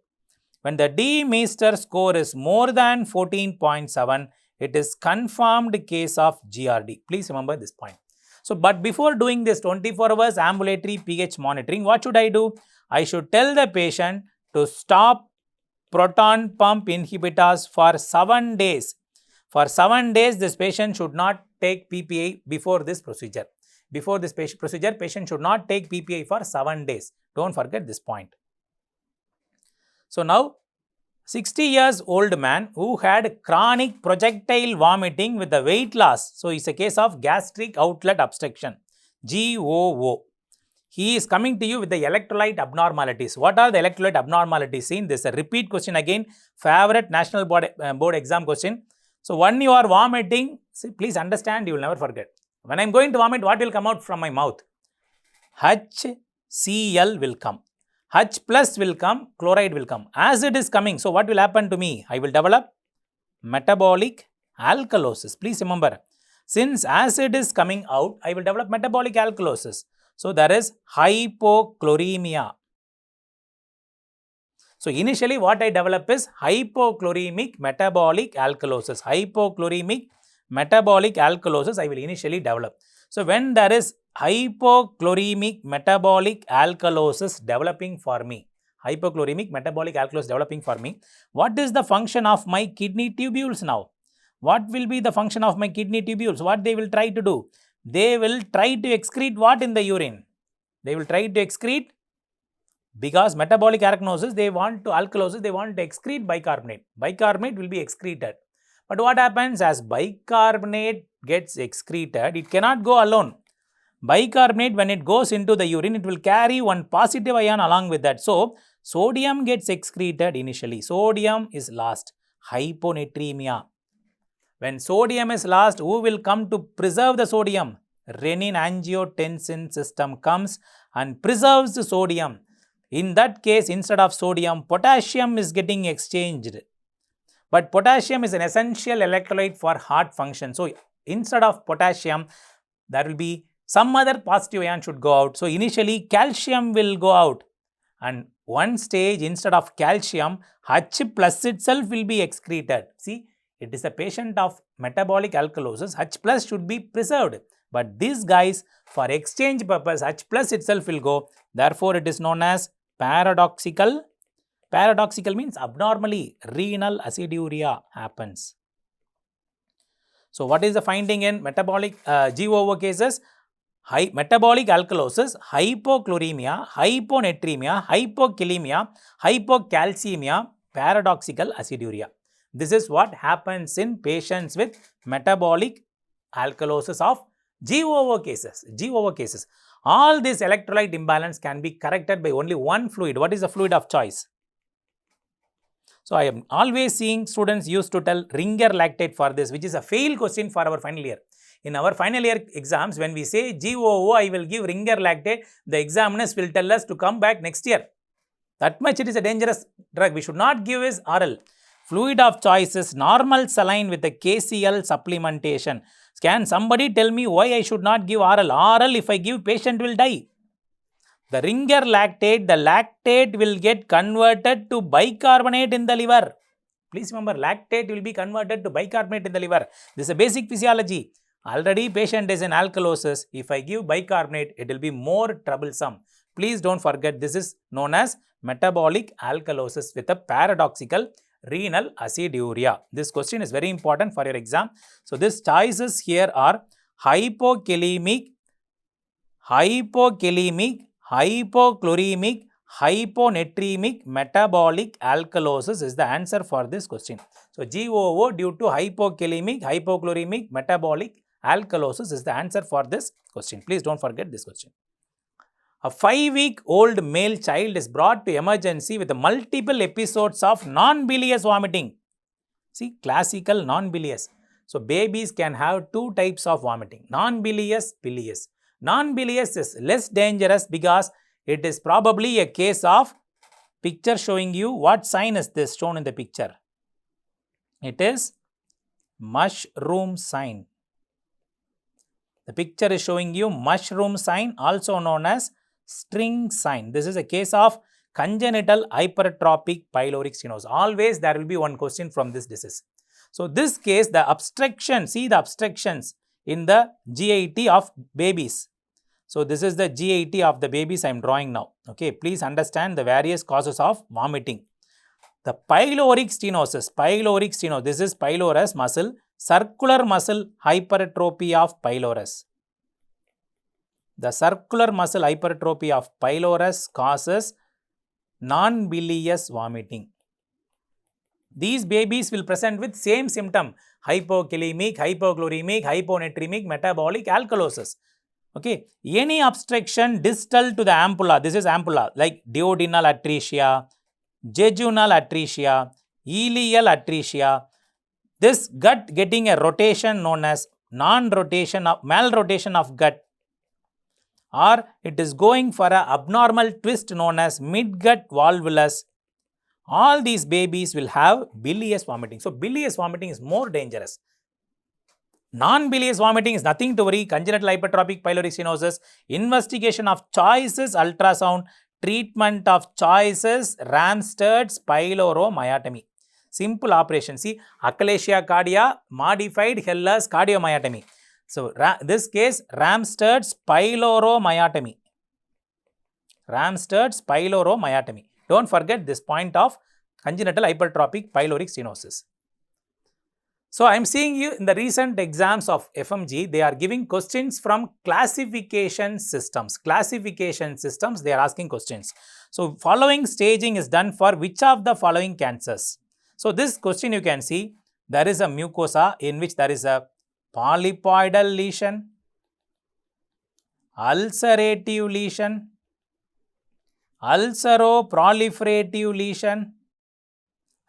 When the D-Meester score is more than 14.7, it is confirmed case of GRD. Please remember this point. So, but before doing this 24 hours ambulatory pH monitoring, what should I do? I should tell the patient to stop proton pump inhibitors for 7 days. For 7 days, this patient should not take PPI before this procedure. Before this procedure, patient should not take PPI for 7 days. Don't forget this point. So, now 60 years old man who had chronic projectile vomiting with the weight loss. So, it's a case of gastric outlet obstruction, GOO. He is coming to you with the electrolyte abnormalities. What are the electrolyte abnormalities seen? This is a repeat question again, favorite national board exam question. So, when you are vomiting, see, please understand, you will never forget. When I am going to vomit, what will come out from my mouth? HCl will come. H plus will come, chloride will come. Acid is coming. So, what will happen to me? I will develop metabolic alkalosis. Please remember, since acid is coming out, I will develop metabolic alkalosis. So, there is hypochloremia. So, initially what I develop is hypochloremic metabolic alkalosis. Hypochloremic metabolic alkalosis I will initially develop. So, when there is hypochloremic metabolic alkalosis developing for me, hypochloremic metabolic alkalosis developing for me, what is the function of my kidney tubules now? What will be the function of my kidney tubules? What they will try to do? They will try to excrete what in the urine? They will try to excrete, because metabolic alkalosis, they want to excrete bicarbonate. Bicarbonate will be excreted. But what happens as bicarbonate gets excreted, it cannot go alone. Bicarbonate, when it goes into the urine, it will carry one positive ion along with that. So, sodium gets excreted initially. Sodium is lost. Hyponatremia. When sodium is lost, who will come to preserve the sodium? Renin-angiotensin system comes and preserves the sodium. In that case, instead of sodium, potassium is getting exchanged. But potassium is an essential electrolyte for heart function. So, instead of potassium, there will be some other positive ion should go out. So, initially calcium will go out, and one stage instead of calcium, H plus itself will be excreted. See, it is a patient of metabolic alkalosis, H plus should be preserved. But these guys, for exchange purpose, H plus itself will go. Therefore, it is known as paradoxical. Paradoxical means abnormally renal aciduria happens. So, what is the finding in metabolic GOO cases? Metabolic alkalosis, hypochloremia, hyponatremia, hypokalemia, hypocalcemia, paradoxical aciduria. This is what happens in patients with metabolic alkalosis of GOO cases. GOO cases. All this electrolyte imbalance can be corrected by only one fluid. What is the fluid of choice? So, I am always seeing students used to tell ringer lactate for this, which is a fail question for our final year. In our final year exams, when we say GOO, I will give ringer lactate, the examiners will tell us to come back next year. That much it is a dangerous drug. We should not give is oral. Fluid of choice is normal saline with a KCl supplementation. Can somebody tell me why I should not give oral? Oral, if I give, patient will die. The ringer lactate, the lactate will get converted to bicarbonate in the liver. Please remember, lactate will be converted to bicarbonate in the liver. This is a basic physiology. Already patient is in alkalosis. If I give bicarbonate, it will be more troublesome. Please don't forget, this is known as metabolic alkalosis with a paradoxical renal aciduria. This question is very important for your exam. So, these choices here are hypokalemic, hypochloremic, hyponatremic, metabolic alkalosis is the answer for this question. So, GOO due to hypokalemic, hypochloremic, metabolic alkalosis is the answer for this question. Please don't forget this question. A 5-week-old male child is brought to emergency with multiple episodes of non-bilious vomiting. See, classical non-bilious. So, babies can have two types of vomiting, non-bilious, bilious. Non-bilious is less dangerous because it is probably a case of picture showing you what sign is this shown in the picture. It is mushroom sign. The picture is showing you mushroom sign, also known as string sign. This is a case of congenital hypertrophic pyloric stenosis. Always there will be one question from this disease. So, this case, the obstruction, see the obstructions in the GIT of babies. So, this is the GIT of the babies I am drawing now. Okay, please understand the various causes of vomiting. The pyloric stenosis, this is pylorus muscle, circular muscle hypertrophy of pylorus. The circular muscle hypertrophy of pylorus causes non-bilious vomiting. These babies will present with same symptom, hypokalemic, hypochloremic, hyponatremic, metabolic alkalosis. Okay, any obstruction distal to the ampulla, this is ampulla, like duodenal atresia, jejunal atresia, ileal atresia. This gut getting a rotation known as malrotation of gut, or it is going for a abnormal twist known as midgut volvulus. All these babies will have bilious vomiting. So, bilious vomiting is more dangerous. Non-bilious vomiting is nothing to worry. Congenital hypertrophic pyloric stenosis, investigation of choices ultrasound, treatment of choices Ramstad's pyloromyotomy. Simple operation. See, achalasia cardia, modified Heller's cardiomyotomy. So, this case Ramstad's pyloromyotomy. Ramstad's pyloromyotomy. Don't forget this point of congenital hypertrophic pyloric stenosis. So, I am seeing you in the recent exams of FMGE, they are giving questions from classification systems. Classification systems, they are asking questions. So, following staging is done for which of the following cancers? So, this question you can see, there is a mucosa in which there is a polypoidal lesion, ulcerative lesion, ulceroproliferative lesion,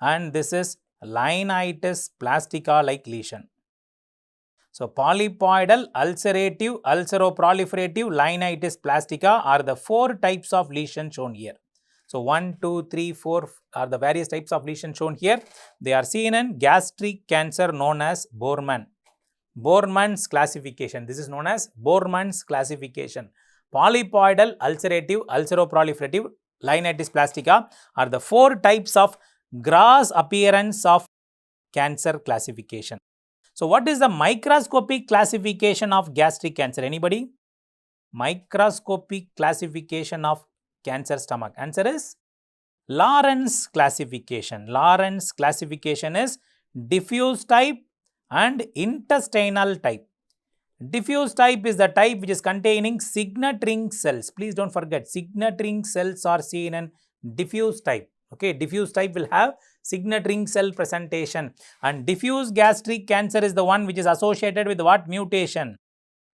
and this is Linitis plastica like lesion. So, polypoidal, ulcerative, ulceroproliferative, Linitis plastica are the 4 types of lesions shown here. So, 1, 2, 3, 4 are the various types of lesions shown here. They are seen in gastric cancer known as Borman. Borman's classification. This is known as Borman's classification. Polypoidal, ulcerative, ulceroproliferative, Linitis plastica are the 4 types of gross appearance of cancer classification. So, what is the microscopic classification of gastric cancer? Anybody? Microscopic classification of cancer stomach. Answer is Lawrence classification. Lawrence classification is diffuse type and intestinal type. Diffuse type is the type which is containing signet ring cells. Please don't forget, signet ring cells are seen in diffuse type. Okay, diffuse type will have signet ring cell presentation, and diffuse gastric cancer is the one which is associated with what mutation?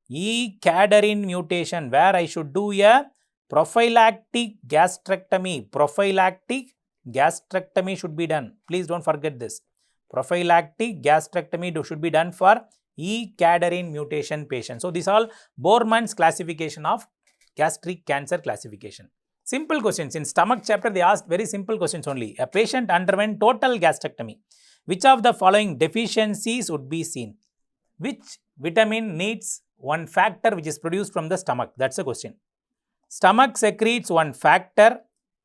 E-cadherin mutation, where I should do a prophylactic gastrectomy. Prophylactic gastrectomy should be done. Please don't forget this. Prophylactic gastrectomy should be done for E-cadherin mutation patients. So, these are all Borman's classification of gastric cancer classification. Simple questions. In stomach chapter, they asked very simple questions only. A patient underwent total gastrectomy. Which of the following deficiencies would be seen? Which vitamin needs one factor which is produced from the stomach? That's the question. Stomach secretes one factor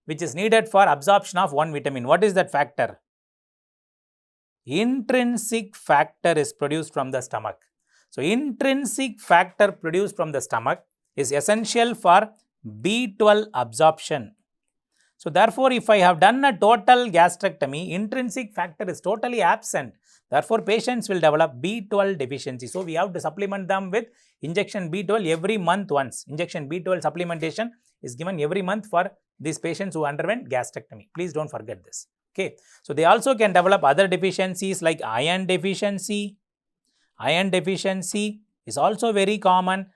which is needed for absorption of one vitamin. What is that factor? Intrinsic factor is produced from the stomach. So, intrinsic factor produced from the stomach is essential for B12 absorption. So, therefore, if I have done a total gastrectomy, intrinsic factor is totally absent. Therefore, patients will develop B12 deficiency. So, we have to supplement them with injection B12 every month once. Injection B12 supplementation is given every month for these patients who underwent gastrectomy. Please don't forget this. Okay. So, they also can develop other deficiencies like iron deficiency. Iron deficiency is also very common,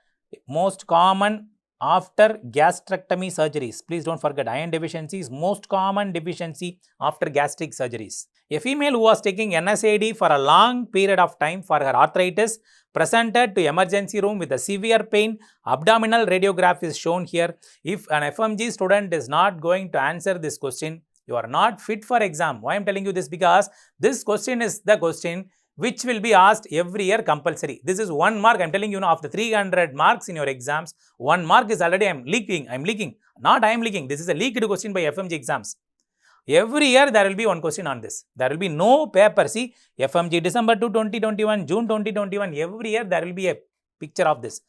most common after gastrectomy surgeries. Please don't forget, iron deficiency is most common deficiency after gastric surgeries. A female who was taking NSAID for a long period of time for her arthritis presented to emergency room with a severe pain. Abdominal radiograph is shown here. If an FMG student is not going to answer this question, you are not fit for exam. Why I am telling you this? Because this question is the question which will be asked every year compulsory. This is 1 mark. I am telling you now, after 300 marks in your exams, 1 mark is already I am leaking. Not I am leaking. This is a leaked question by FMG exams. Every year there will be one question on this. There will be no paper. See, FMG December 2, 2021, June 2021, every year there will be a picture of this.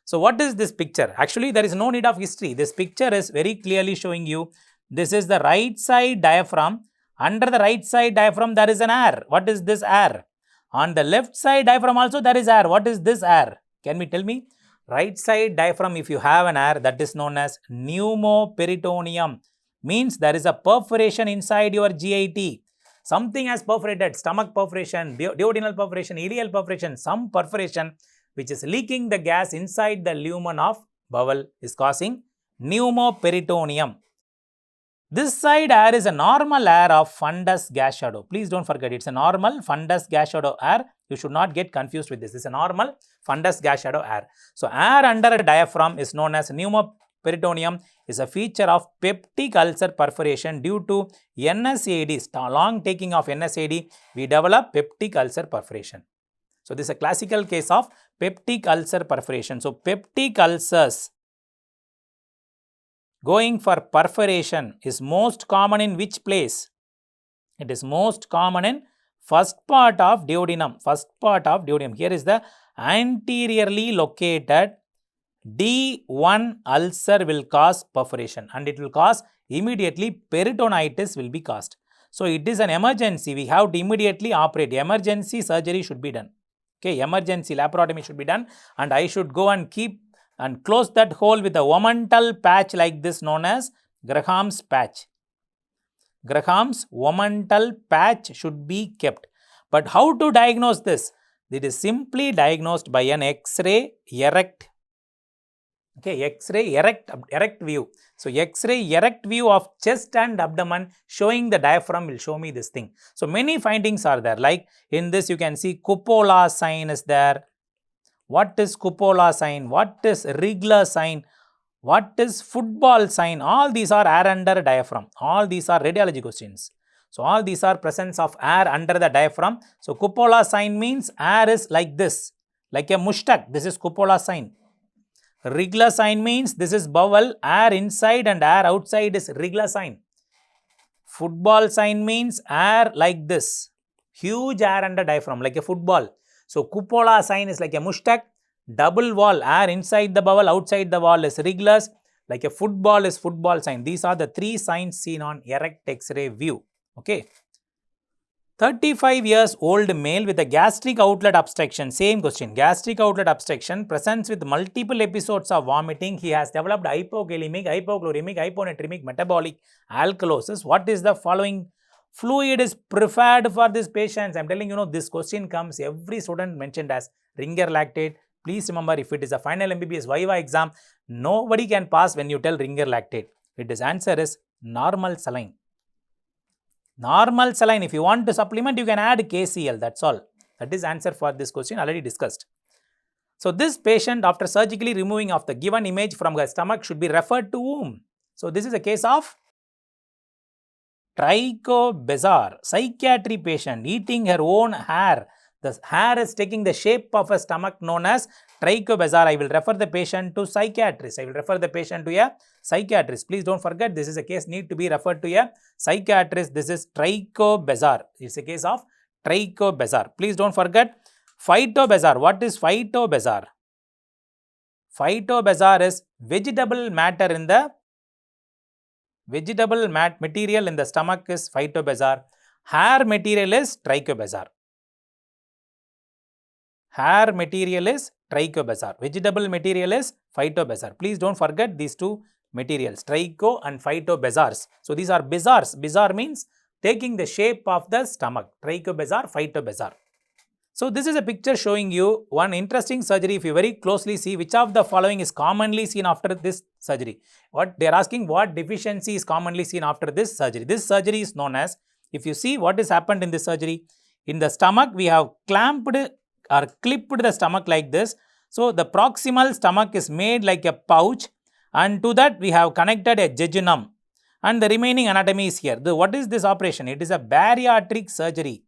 So, what is this picture? Actually, there is no need of history. This picture is very clearly showing you. This is the right side diaphragm. Under the right side diaphragm, there is an air. What is this air? On the left side diaphragm also there is air. What is this air? Can we tell me? Right side diaphragm, if you have an air, that is known as pneumoperitoneum. Means there is a perforation inside your GIT. Something has perforated, stomach perforation, duodenal perforation, ileal perforation, some perforation which is leaking the gas inside the lumen of bowel is causing pneumoperitoneum. This side air is a normal air of fundus gas shadow. Please don't forget, it's a normal fundus gas shadow air. You should not get confused with this. This is a normal fundus gas shadow air. So, air under a diaphragm is known as pneumoperitoneum, is a feature of peptic ulcer perforation due to NSAID. Long taking of NSAID, we develop peptic ulcer perforation. So, this is a classical case of peptic ulcer perforation. So, peptic ulcers going for perforation is most common in which place? It is most common in first part of duodenum. First part of duodenum. Here is the anteriorly located D1 ulcer will cause perforation, and it will cause immediately peritonitis will be caused. So, it is an emergency. We have to immediately operate. Emergency surgery should be done. Okay, emergency laparotomy should be done, and I should go and keep and close that hole with a omental patch like this known as Graham's patch. Graham's omental patch should be kept. But how to diagnose this? It is simply diagnosed by an X-ray erect. Okay, X-ray erect view. So, X-ray erect view of chest and abdomen showing the diaphragm will show me this thing. So, many findings are there, like in this you can see cupola sign is there. What is cupola sign? What is Rigler sign? What is football sign? All these are air under diaphragm. All these are radiology questions. So, all these are presence of air under the diaphragm. So, cupola sign means air is like this. like a mushtak. This is cupola sign. Wriggler sign means this is bowel, air inside and air outside is wriggler sign. Football sign means air like this, huge air under diaphragm like a football. So cupola sign is like a mushtak, double wall, air inside the bowel, outside the wall is wrigglers, like a football is football sign. These are the three signs seen on erect X-ray view. Okay. 35 years old male with a gastric outlet obstruction. Same question. Gastric outlet obstruction presents with multiple episodes of vomiting. He has developed hypokalemic, hypochloremic, hyponatremic, metabolic alkalosis. What is the following fluid is preferred for this patient? I am telling you, this question comes every student mentioned as ringer lactate. Please remember, if it is a final MBBS Viva exam, nobody can pass when you tell ringer lactate. Its answer is normal saline. Normal saline. If you want to supplement, you can add KCl. That's all. That is answer for this question already discussed. So this patient, after surgically removing of the given image from her stomach, should be referred to whom? So this is a case of trichobazar, psychiatry patient eating her own hair. The hair is taking the shape of a stomach known as trichobazar. I will refer the patient to psychiatrist. I will refer the patient to a psychiatrist. Please don't forget, this is a case need to be referred to a psychiatrist. This is trichobazar. It's a case of trichobazar. Please don't forget phytobazar. What is phytobazar? Phytobazar is vegetable matter in the material in the stomach is phytobazar. Hair material is trichobazar. Hair material is trichobazar. Vegetable material is phytobazar. Please don't forget these two materials, tricho and phytobazars. So these are bazars. Bazar means taking the shape of the stomach. Trichobazar, phytobazar. So this is a picture showing you one interesting surgery. If you very closely see, which of the following is commonly seen after this surgery? What they are asking, what deficiency is commonly seen after this surgery? This surgery is known as, if you see what has happened in this surgery, in the stomach we have clamped or clipped the stomach like this. So the proximal stomach is made like a pouch, and to that we have connected a jejunum, and the remaining anatomy is here. What is this operation? It is a bariatric surgery.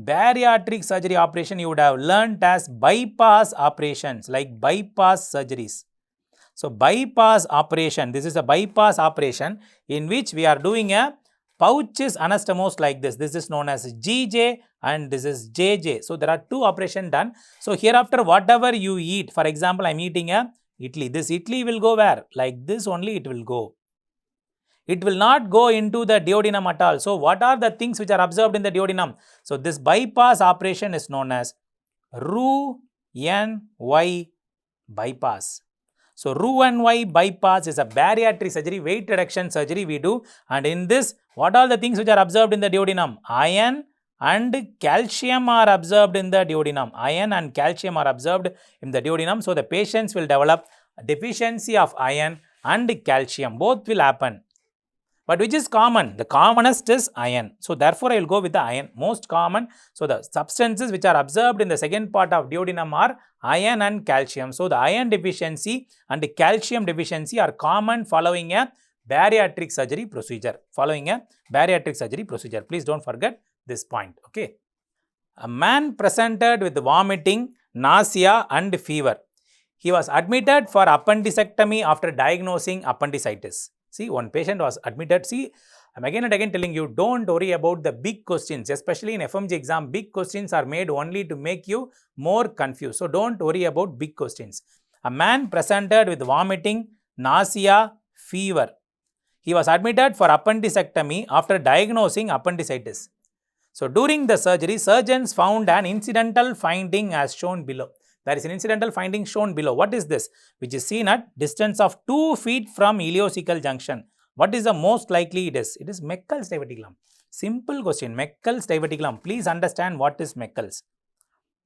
Bariatric surgery operation you would have learnt as bypass operations, like bypass surgeries. So bypass operation, this is a bypass operation in which we are doing a pouch is anastomosed like this. This is known as GJ and this is JJ. So there are two operations done. So hereafter whatever you eat, for example, I am eating a idli. This idli will go where? Like this only it will go. It will not go into the duodenum at all. So what are the things which are observed in the duodenum? So this bypass operation is known as Roux-en-Y bypass. So Roux-en-Y bypass is a bariatric surgery, weight reduction surgery we do, and in this what are the things which are observed in the duodenum? Iron and calcium are observed in the duodenum. Iron and calcium are observed in the duodenum. So the patients will develop a deficiency of iron and calcium. Both will happen. But which is common? The commonest is iron. So therefore I will go with the iron, most common. So the substances which are observed in the second part of duodenum are iron and calcium. So the iron deficiency and the calcium deficiency are common following a bariatric surgery procedure. Please don't forget this point. Okay. A man presented with vomiting, nausea and fever. He was admitted for appendicectomy after diagnosing appendicitis. See, one patient was admitted. See, I am again and again telling you, don't worry about the big questions, especially in FMGE exam. Big questions are made only to make you more confused. So don't worry about big questions. A man presented with vomiting, nausea, fever. He was admitted for appendicectomy after diagnosing appendicitis. So during the surgery, surgeons found an incidental finding as shown below. There is an incidental finding shown below. What is this? Which is seen at distance of 2 feet from ileocecal junction. What is the most likely it is? It is Meckel's diverticulum. Simple question. Meckel's diverticulum. Please understand what is Meckel's.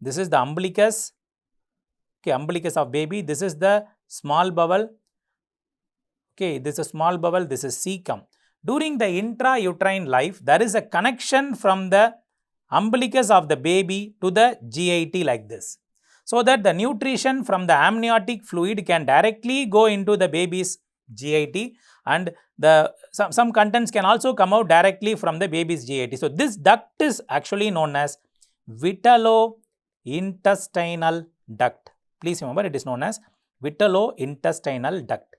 This is the umbilicus. Okay, umbilicus of baby. This is the small bowel. Okay, this is small bowel. This is cecum. During the intrauterine life, there is a connection from the umbilicus of the baby to the GIT like this, so that the nutrition from the amniotic fluid can directly go into the baby's GIT, and some contents can also come out directly from the baby's GIT. So this duct is actually known as vitaloenteric vitelo-intestinal duct. Please remember, it is known as vitelo-intestinal duct.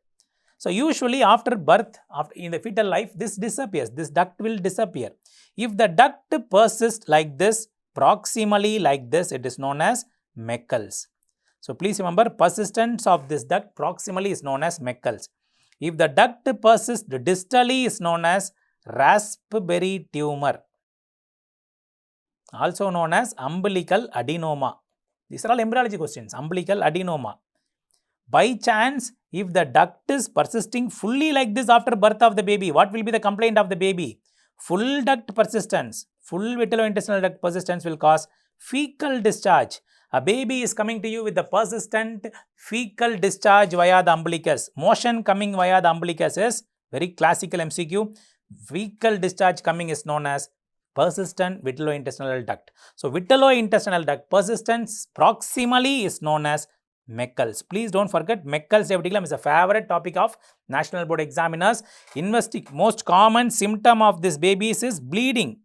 So, usually after birth, in the fetal life, this disappears. This duct will disappear. If the duct persists like this, proximally like this, it is known as Meckel's. So, please remember, persistence of this duct proximally is known as Meckel's. If the duct persists distally, is known as raspberry tumor, also known as umbilical adenoma. These are all embryology questions. Umbilical adenoma. By chance, if the duct is persisting fully like this after birth of the baby, what will be the complaint of the baby? Full duct persistence, full vitelo-intestinal duct persistence will cause fecal discharge. A baby is coming to you with the persistent fecal discharge via the umbilicus. Motion coming via the umbilicus is very classical MCQ. Fecal discharge coming is known as persistent vitelo-intestinal duct. So, vitelo-intestinal duct persistence proximally is known as Meckel's. Please don't forget, Meckel's diverticulum is a favorite topic of National Board examiners. Most common symptom of this babies is bleeding.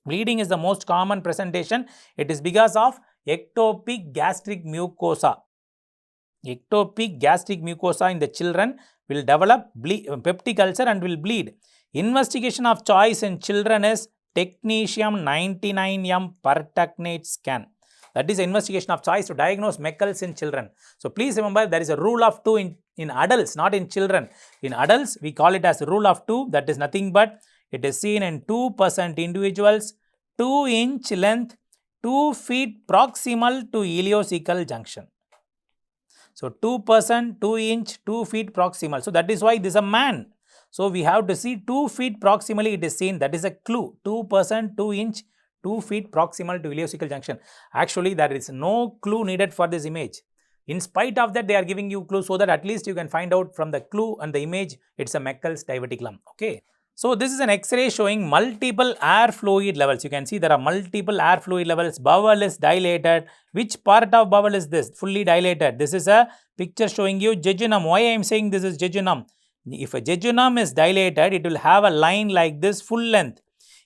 Bleeding is the most common presentation. It is because of ectopic gastric mucosa. Ectopic gastric mucosa in the children will develop peptic ulcer and will bleed. Investigation of choice in children is technetium 99M pertechnetate scan. That is the investigation of choice to diagnose Meckel's in children. So, please remember, there is a rule of 2 in adults, not in children. In adults, we call it as rule of 2. That is nothing but it is seen in 2% individuals, 2-inch length, 2 feet proximal to ileocecal junction. So, 2%, 2-inch, 2 feet proximal. So, that is why this is a man. So, we have to see 2 feet proximally it is seen. That is a clue. 2%, 2-inch, 2 feet proximal to ileocecal junction. Actually, there is no clue needed for this image. In spite of that, they are giving you clue so that at least you can find out from the clue and the image, it's a Meckel's diverticulum. Okay. So, this is an X-ray showing multiple air fluid levels. You can see there are multiple air fluid levels. Bowel is dilated. Which part of bowel is this? Fully dilated. This is a picture showing you jejunum. Why I am saying this is jejunum? If a jejunum is dilated, it will have a line like this, full length.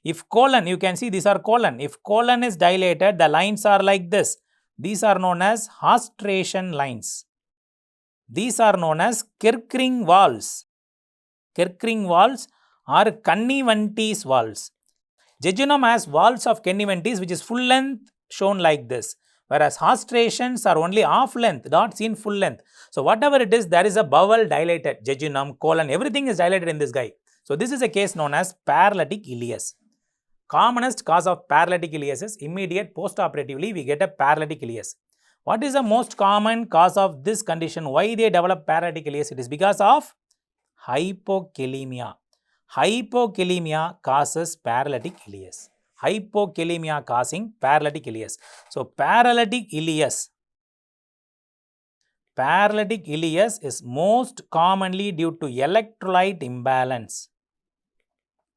If colon, you can see these are colon. If colon is dilated, the lines are like this. These are known as hastration lines. These are known as Kerkring walls. Kerkring walls or conniventes walls. Jejunum has walls of conniventes which is full length shown like this. Whereas hastrations are only half length, not seen full length. So, whatever it is, there is a bowel dilated, jejunum, colon, everything is dilated in this guy. So, this is a case known as paralytic ileus. Commonest cause of paralytic ileus is immediate postoperatively we get a paralytic ileus. What is the most common cause of this condition? Why they develop paralytic ileus? It is because of hypokalemia. Hypokalemia causes paralytic ileus. Hypokalemia causing paralytic ileus. So, paralytic ileus is most commonly due to electrolyte imbalance.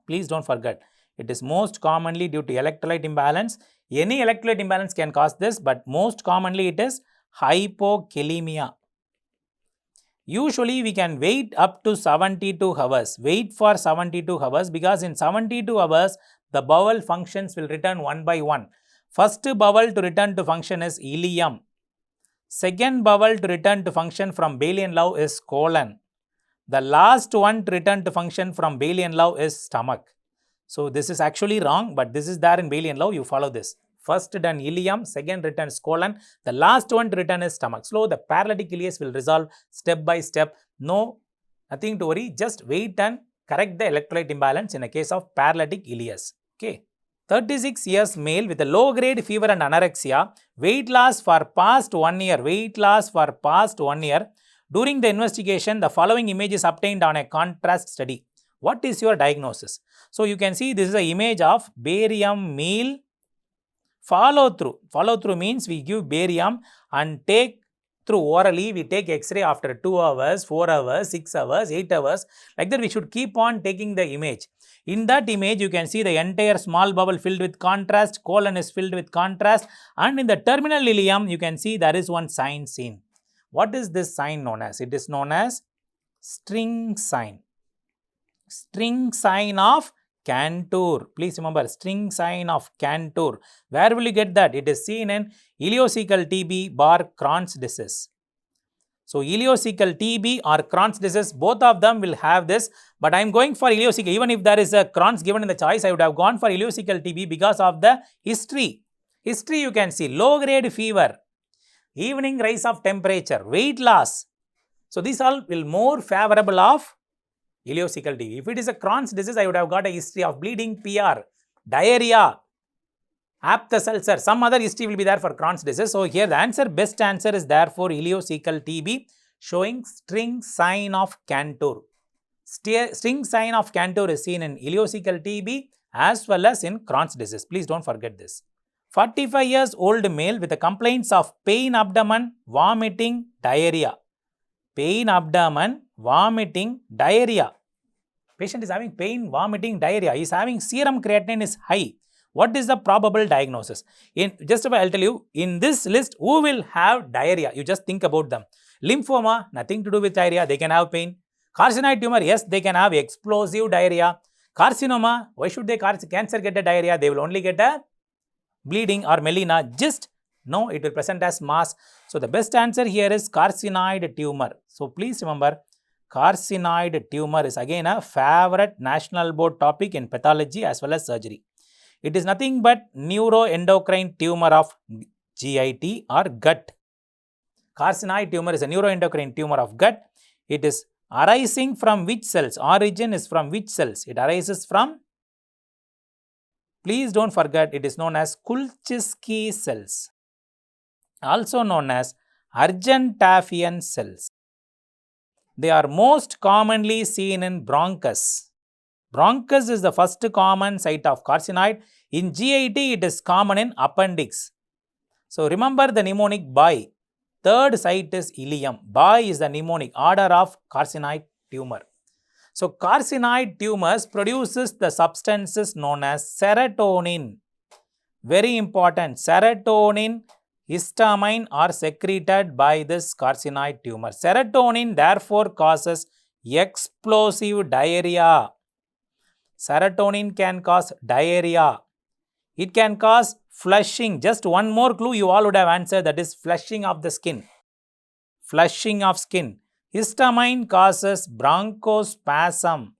Please don't forget, it is most commonly due to electrolyte imbalance. Any electrolyte imbalance can cause this, but most commonly it is hypokalemia. Usually we can wait up to 72 hours. Wait for 72 hours because in 72 hours the bowel functions will return one by one. First bowel to return to function is ileum. Second bowel to return to function from Bailey love is colon. The last one to return to function from Bailey love is stomach. So, this is actually wrong, but this is there in Bailey love, you follow this. First done ileum, second returns colon, the last one to return is stomach. So, the paralytic ileus will resolve step by step. No, nothing to worry, just wait and correct the electrolyte imbalance in a case of paralytic ileus. Okay. 36 years male with a low grade fever and anorexia, weight loss for past 1 year, During the investigation, the following image is obtained on a contrast study. What is your diagnosis? So, you can see this is an image of barium meal follow through. Follow through means we give barium and take through orally, we take X-ray after 2 hours, 4 hours, 6 hours, 8 hours. Like that we should keep on taking the image. In that image, you can see the entire small bowel filled with contrast, colon is filled with contrast, and in the terminal ileum, you can see there is one sign seen. What is this sign known as? It is known as string sign. String sign of Cantor. Please remember, string sign of Cantor. Where will you get that? It is seen in ileocecal TB bar Crohn's disease. So, ileocecal TB or Crohn's disease, both of them will have this, but I am going for ileocecal. Even if there is a Crohn's given in the choice, I would have gone for ileocecal TB because of the history. History you can see, low grade fever, evening rise of temperature, weight loss. So, these all will more favorable of ileocecal TB. If it is a Crohn's disease, I would have got a history of bleeding, PR, diarrhea, aphthous ulcer, some other history will be there for Crohn's disease. So, here the answer, best answer is therefore ileocecal TB showing string sign of Cantor. String sign of Cantor is seen in ileocecal TB as well as in Crohn's disease. Please don't forget this. 45 years old male with the complaints of pain abdomen, vomiting, diarrhea. Pain abdomen, vomiting, diarrhea. Patient is having pain, vomiting, diarrhea. He is having serum creatinine is high. What is the probable diagnosis? Just I'll tell you, in this list, who will have diarrhea? You just think about them. Lymphoma, nothing to do with diarrhea, they can have pain. Carcinoid tumor, yes, they can have explosive diarrhea. Carcinoma, why should they cancer get a diarrhea? They will only get a bleeding or melena. Just no, it will present as mass. So, the best answer here is carcinoid tumor. So, please remember, carcinoid tumor is again a favorite national board topic in pathology as well as surgery. It is nothing but neuroendocrine tumor of GIT or gut. Carcinoid tumor is a neuroendocrine tumor of gut. It is arising from which cells? Origin is from which cells? It arises from, please don't forget, it is known as Kulczewski cells, also known as Argentavian cells. They are most commonly seen in bronchus. Bronchus is the first common site of carcinoid. In GIT, it is common in appendix. So, remember the mnemonic BI. Third site is ileum. BI is the mnemonic order of carcinoid tumor. So, carcinoid tumors produces the substances known as serotonin. Very important. Serotonin, histamine are secreted by this carcinoid tumor. Serotonin therefore causes explosive diarrhea. Serotonin can cause diarrhea. It can cause flushing. Just one more clue you all would have answered, that is flushing of the skin. Flushing of skin. Histamine causes bronchospasm.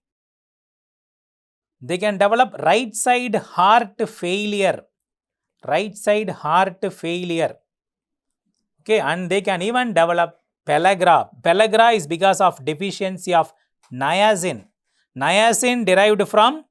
They can develop right side heart failure. Right side heart failure. Okay, and they can even develop pellagra. Pellagra is because of deficiency of niacin. Niacin derived from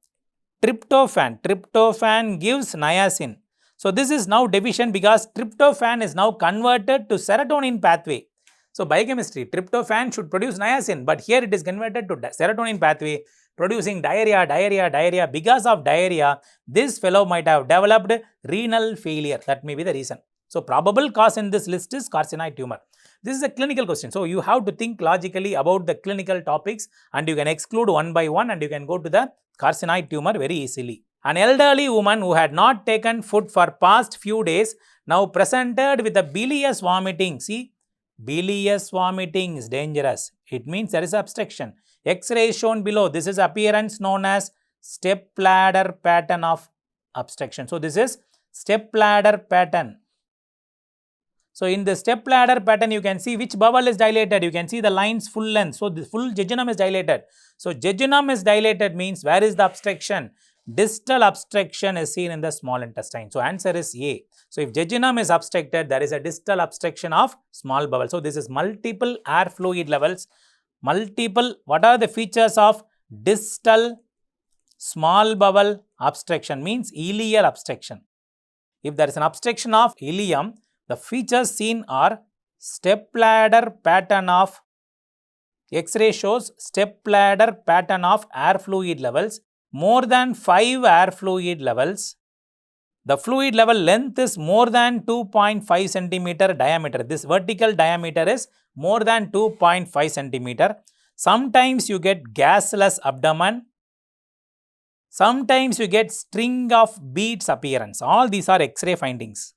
tryptophan. Tryptophan gives niacin. So, this is now deficient because tryptophan is now converted to serotonin pathway. So, biochemistry, tryptophan should produce niacin, but here it is converted to serotonin pathway, producing diarrhea. Because of diarrhea, this fellow might have developed renal failure. That may be the reason. So, probable cause in this list is carcinoid tumor. This is a clinical question. So, you have to think logically about the clinical topics and you can exclude one by one and you can go to the carcinoid tumor very easily. An elderly woman who had not taken food for past few days now presented with a bilious vomiting. See, bilious vomiting is dangerous. It means there is obstruction. X-ray shown below. This is appearance known as stepladder pattern of obstruction. So, this is stepladder pattern. So, in the stepladder pattern, you can see which bowel is dilated. You can see the lines full length. So, the full jejunum is dilated. So, jejunum is dilated means where is the obstruction? Distal obstruction is seen in the small intestine. So, answer is A. So, if jejunum is obstructed, there is a distal obstruction of small bowel. So, this is multiple air fluid levels. What are the features of distal small bowel obstruction? Means ileal obstruction. If there is an obstruction of ileum, the features seen are stepladder pattern of X-ray shows stepladder pattern of air fluid levels, more than 5 air fluid levels. The fluid level length is more than 2.5 centimeter diameter. This vertical diameter is more than 2.5 centimeter. Sometimes you get gasless abdomen. Sometimes you get string of beads appearance. All these are X-ray findings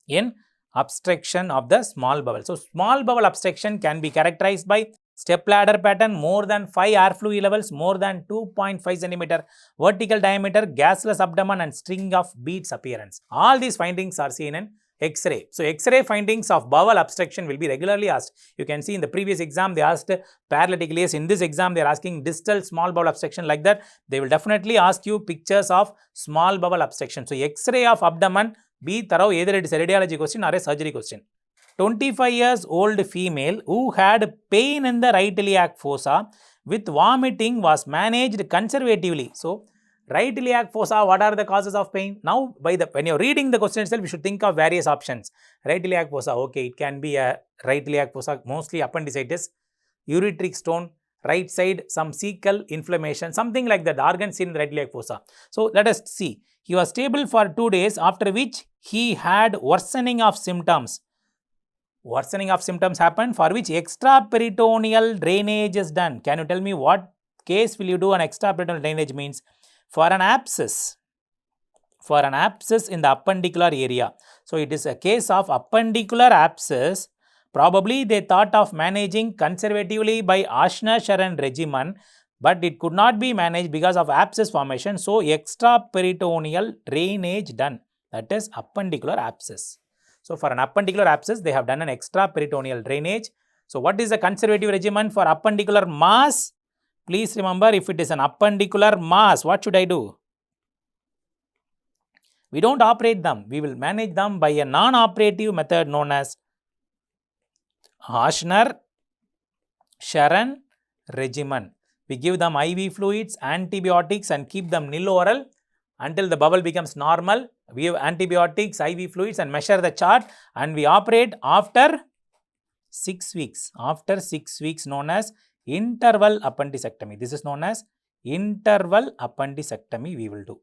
in obstruction of the small bowel. So, small bowel obstruction can be characterized by Step ladder pattern, more than 5 air fluid levels, more than 2.5 centimeter vertical diameter, gasless abdomen and string of beads appearance. All these findings are seen in X-ray. So, X-ray findings of bowel obstruction will be regularly asked. You can see in the previous exam, they asked paralytic ileus. In this exam, they are asking distal small bowel obstruction like that. They will definitely ask you pictures of small bowel obstruction. So, X-ray of abdomen, be thorough, either it is a radiology question or a surgery question. 25 years old female who had pain in the right iliac fossa with vomiting was managed conservatively. So, right iliac fossa, what are the causes of pain? Now, when you are reading the question itself, you should think of various options. Right iliac fossa, okay, it can be a right iliac fossa, mostly appendicitis, ureteric stone, right side, some cecal inflammation, something like that, the organ seen in the right iliac fossa. So, let us see. He was stable for 2 days, after which he had worsening of symptoms. Worsening of symptoms happened, for which extraperitoneal drainage is done. Can you tell me what case will you do an extraperitoneal drainage means? For an abscess in the appendicular area. So, it is a case of appendicular abscess. Probably they thought of managing conservatively by Ashna-Sharon regimen, but it could not be managed because of abscess formation. So, extraperitoneal drainage done, that is appendicular abscess. So, for an appendicular abscess, they have done an extraperitoneal drainage. So, what is the conservative regimen for appendicular mass? Please remember, if it is an appendicular mass, what should I do? We don't operate them. We will manage them by a non-operative method known as Ashner-Sharon regimen. We give them IV fluids, antibiotics and keep them nil oral until the bowel becomes normal. We have antibiotics, IV fluids and measure the chart, and we operate after 6 weeks. After 6 weeks, known as interval appendicectomy. This is known as interval appendicectomy we will do.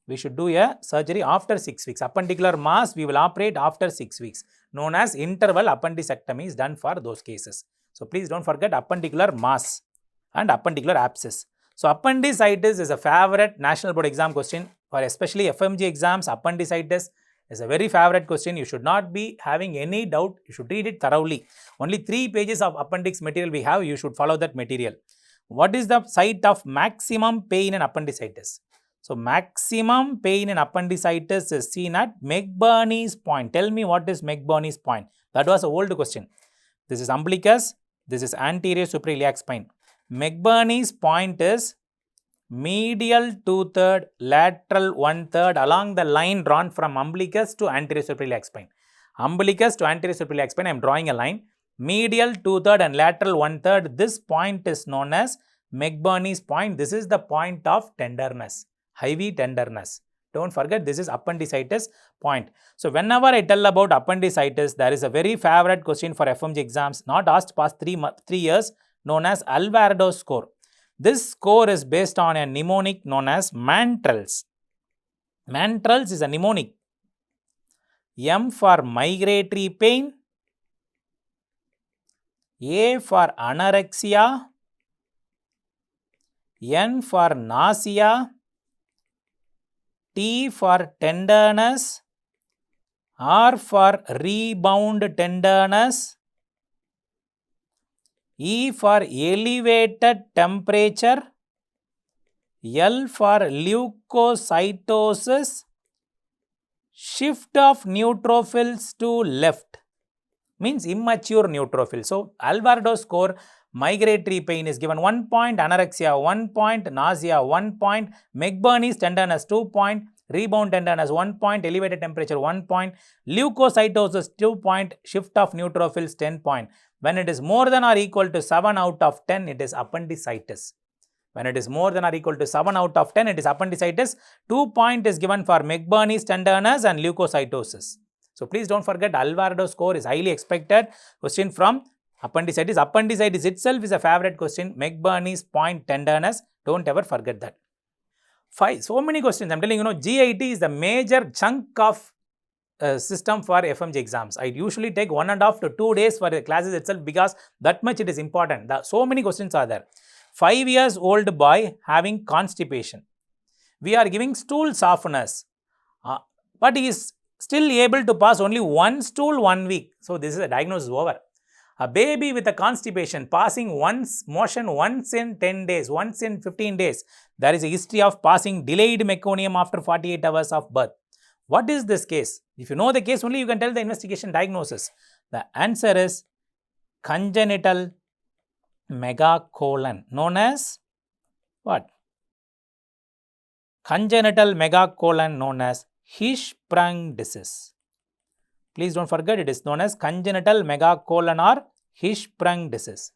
We should do a surgery after 6 weeks. Appendicular mass we will operate after 6 weeks. Known as interval appendicectomy is done for those cases. So, please don't forget appendicular mass and appendicular abscess. So, appendicitis is a favorite national board exam question for especially FMGE exams. Appendicitis is a very favorite question. You should not be having any doubt. You should read it thoroughly. Only 3 pages of appendix material we have. You should follow that material. What is the site of maximum pain in appendicitis? So, maximum pain in appendicitis is seen at McBurney's point. Tell me what is McBurney's point. That was an old question. This is umbilicus. This is anterior suprailiac spine. McBurney's point is medial 2/3, lateral 1/3 along the line drawn from umbilicus to anterior suprailiac spine. Umbilicus to anterior suprailiac spine, I am drawing a line. Medial 2/3 and lateral 1/3. This point is known as McBurney's point. This is the point of tenderness, heavy tenderness. Don't forget, this is appendicitis point. So, whenever I tell about appendicitis, there is a very favorite question for FMG exams, not asked past 3 years, known as Alvarado score. This score is based on a mnemonic known as Mantrels. Mantrels is a mnemonic. M for migratory pain, A for anorexia, N for nausea, T for tenderness, R for rebound tenderness, E for elevated temperature, L for leukocytosis, shift of neutrophils to left, means immature neutrophil. So, Alvarado score, migratory pain is given 1 point, anorexia 1 point, nausea 1 point, McBurney's tenderness 2 point, rebound tenderness 1 point, elevated temperature 1 point, leukocytosis 2 point, shift of neutrophils 10 point. When it is more than or equal to 7 out of 10, it is appendicitis. When it is more than or equal to 7 out of 10, it is appendicitis. 2 point is given for McBurney's tenderness and leukocytosis. So, please don't forget, Alvarado score is highly expected question from appendicitis. Appendicitis itself is a favorite question. McBurney's point tenderness. Don't ever forget that. 5. So many questions. I am telling you, GIT is the major chunk of system for FMG exams. I usually take 1.5 to 2 days for the classes itself because that much it is important. So many questions are there. 5 years old boy having constipation. We are giving stool softeners, but he is still able to pass only 1 stool 1 week. So, this is a diagnosis over. A baby with a constipation passing motion once in 10 days, once in 15 days. There is a history of passing delayed meconium after 48 hours of birth. What is this case? If you know the case only, you can tell the investigation diagnosis. The answer is congenital megacolon, known as what? Congenital megacolon, known as Hirschsprung disease. Please don't forget, it is known as congenital megacolon or Hirschsprung disease.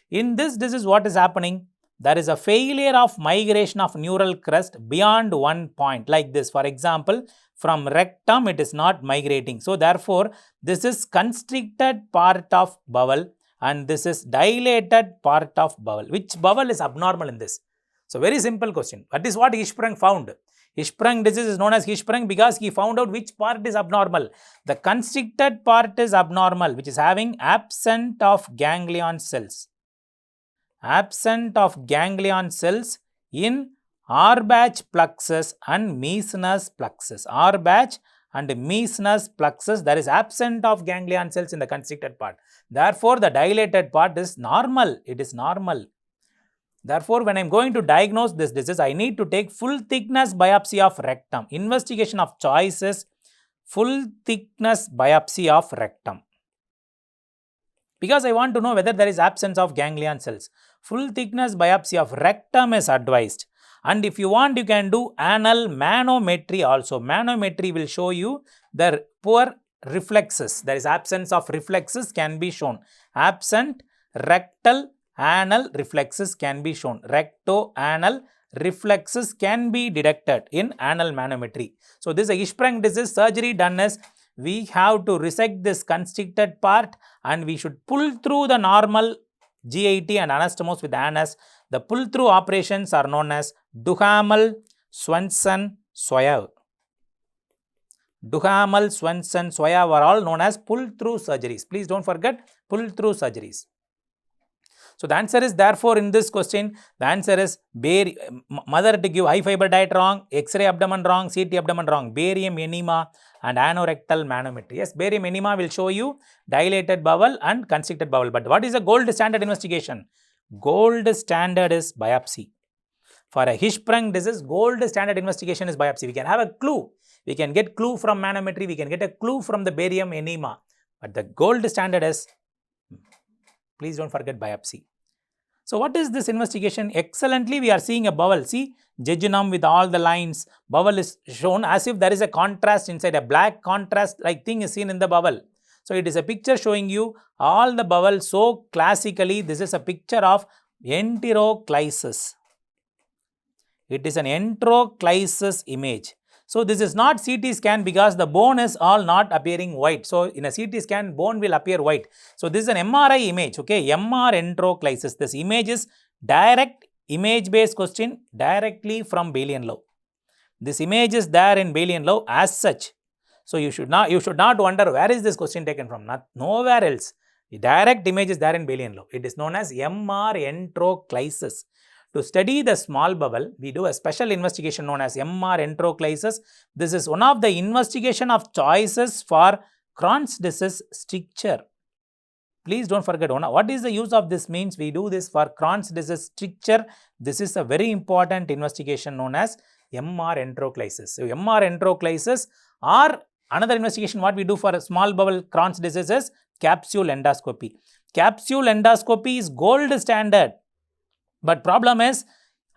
In this disease, what is happening? There is a failure of migration of neural crest beyond one point, like this. For example, from rectum, it is not migrating. So, therefore, this is constricted part of bowel and this is dilated part of bowel. Which bowel is abnormal in this? So, very simple question. That is what Hirschsprung found. Hirschsprung disease is known as Hirschsprung because he found out which part is abnormal. The constricted part is abnormal, which is having absent of ganglion cells. Absent of ganglion cells in R-batch plexus and Meissner's plexus. R-batch and Meissner's plexus, there is absent of ganglion cells in the constricted part. Therefore, the dilated part is normal. It is normal. Therefore, when I am going to diagnose this disease, I need to take full thickness biopsy of rectum. Investigation of choice is full thickness biopsy of rectum. Because I want to know whether there is absence of ganglion cells. Full thickness biopsy of rectum is advised. And if you want, you can do anal manometry also. Manometry will show you the poor reflexes. There is absence of reflexes can be shown. Absent rectal anal reflexes can be shown. Recto-anal reflexes can be detected in anal manometry. So, this is a Hirschsprung disease. Surgery done is we have to resect this constricted part and we should pull through the normal GIT and anastomose with anus. The pull through operations are known as Duhamel, Swenson, Swayave. Duhamel, Swenson, Swayave are all known as pull through surgeries. Please don't forget pull through surgeries. So, the answer is therefore in this question, the answer is mother to give high fiber diet wrong, X-ray abdomen wrong, CT abdomen wrong, barium enema and anorectal manometry. Yes, barium enema will show you dilated bowel and constricted bowel. But what is the gold standard investigation? Gold standard is biopsy. For a Hirschsprung disease, gold standard investigation is biopsy. We can have a clue. We can get clue from manometry. We can get a clue from the barium enema. But the gold standard is, please don't forget, biopsy. So, what is this investigation? Excellently, we are seeing a bowel. See, jejunum with all the lines. Bowel is shown as if there is a contrast inside. A black contrast like thing is seen in the bowel. So, it is a picture showing you all the bowel. So, classically, this is a picture of enteroclysis. It is an enteroclysis image. So, this is not CT scan because the bone is all not appearing white. So, in a CT scan, bone will appear white. So, this is an MRI image, okay, MR enteroclysis. This image is direct image-based question directly from Bailey & Lowe. This image is there in Bailey & Lowe as such. So, you should not wonder where is this question taken from, nowhere else. The direct image is there in Bailey & Lowe. It is known as MR enteroclysis. To study the small bowel, we do a special investigation known as MR enteroclysis. This is one of the investigation of choices for Crohn's disease stricture. Please don't forget, what is the use of this means? We do this for Crohn's disease stricture. This is a very important investigation known as MR enteroclysis. So, MR enteroclysis or another investigation what we do for a small bowel Crohn's disease is capsule endoscopy. Capsule endoscopy is gold standard. But problem is,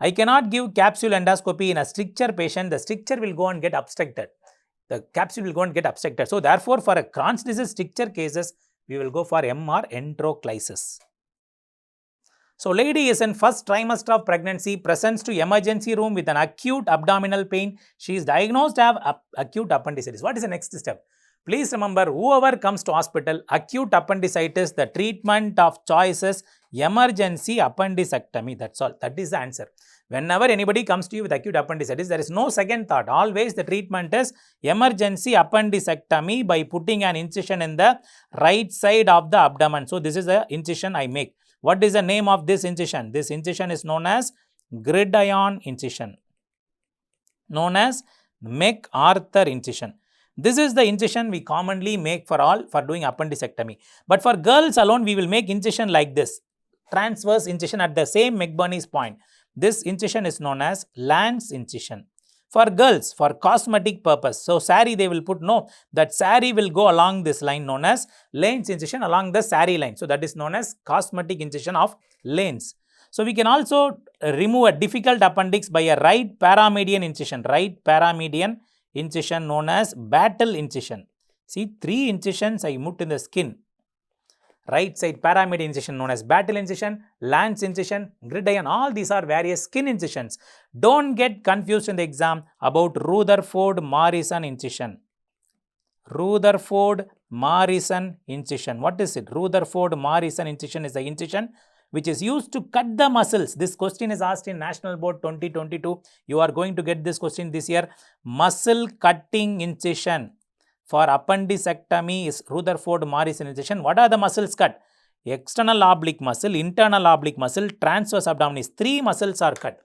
I cannot give capsule endoscopy in a stricture patient. The stricture will go and get obstructed. The capsule will go and get obstructed. So, therefore, for a Crohn's disease stricture cases, we will go for MR enteroclysis. So, lady is in first trimester of pregnancy, presents to emergency room with an acute abdominal pain. She is diagnosed to have acute appendicitis. What is the next step? Please remember, whoever comes to hospital, acute appendicitis, the treatment of choice is emergency appendicectomy. That's all. That is the answer. Whenever anybody comes to you with acute appendicitis, there is no second thought. Always the treatment is emergency appendicectomy by putting an incision in the right side of the abdomen. So, this is the incision I make. What is the name of this incision? This incision is known as gridiron incision, known as MacArthur incision. This is the incision we commonly make for doing appendicectomy. But for girls alone, we will make incision like this. Transverse incision at the same McBurney's point. This incision is known as lance incision. For girls, for cosmetic purpose, so saree they will put, no, that saree will go along this line known as lance incision along the saree line. So that is known as cosmetic incision of lance. So we can also remove a difficult appendix by a right paramedian incision known as battle incision. See, 3 incisions I moved in the skin. Right side paramedian incision known as battle incision, lance incision, gridiron, all these are various skin incisions. Don't get confused in the exam about Rutherford-Morrison incision. Rutherford-Morrison incision. What is it? Rutherford-Morrison incision is the incision which is used to cut the muscles. This question is asked in National Board 2022. You are going to get this question this year. Muscle cutting incision for appendicectomy is Rutherford-Morrison incision. What are the muscles cut? External oblique muscle, internal oblique muscle, transverse abdominis. 3 muscles are cut.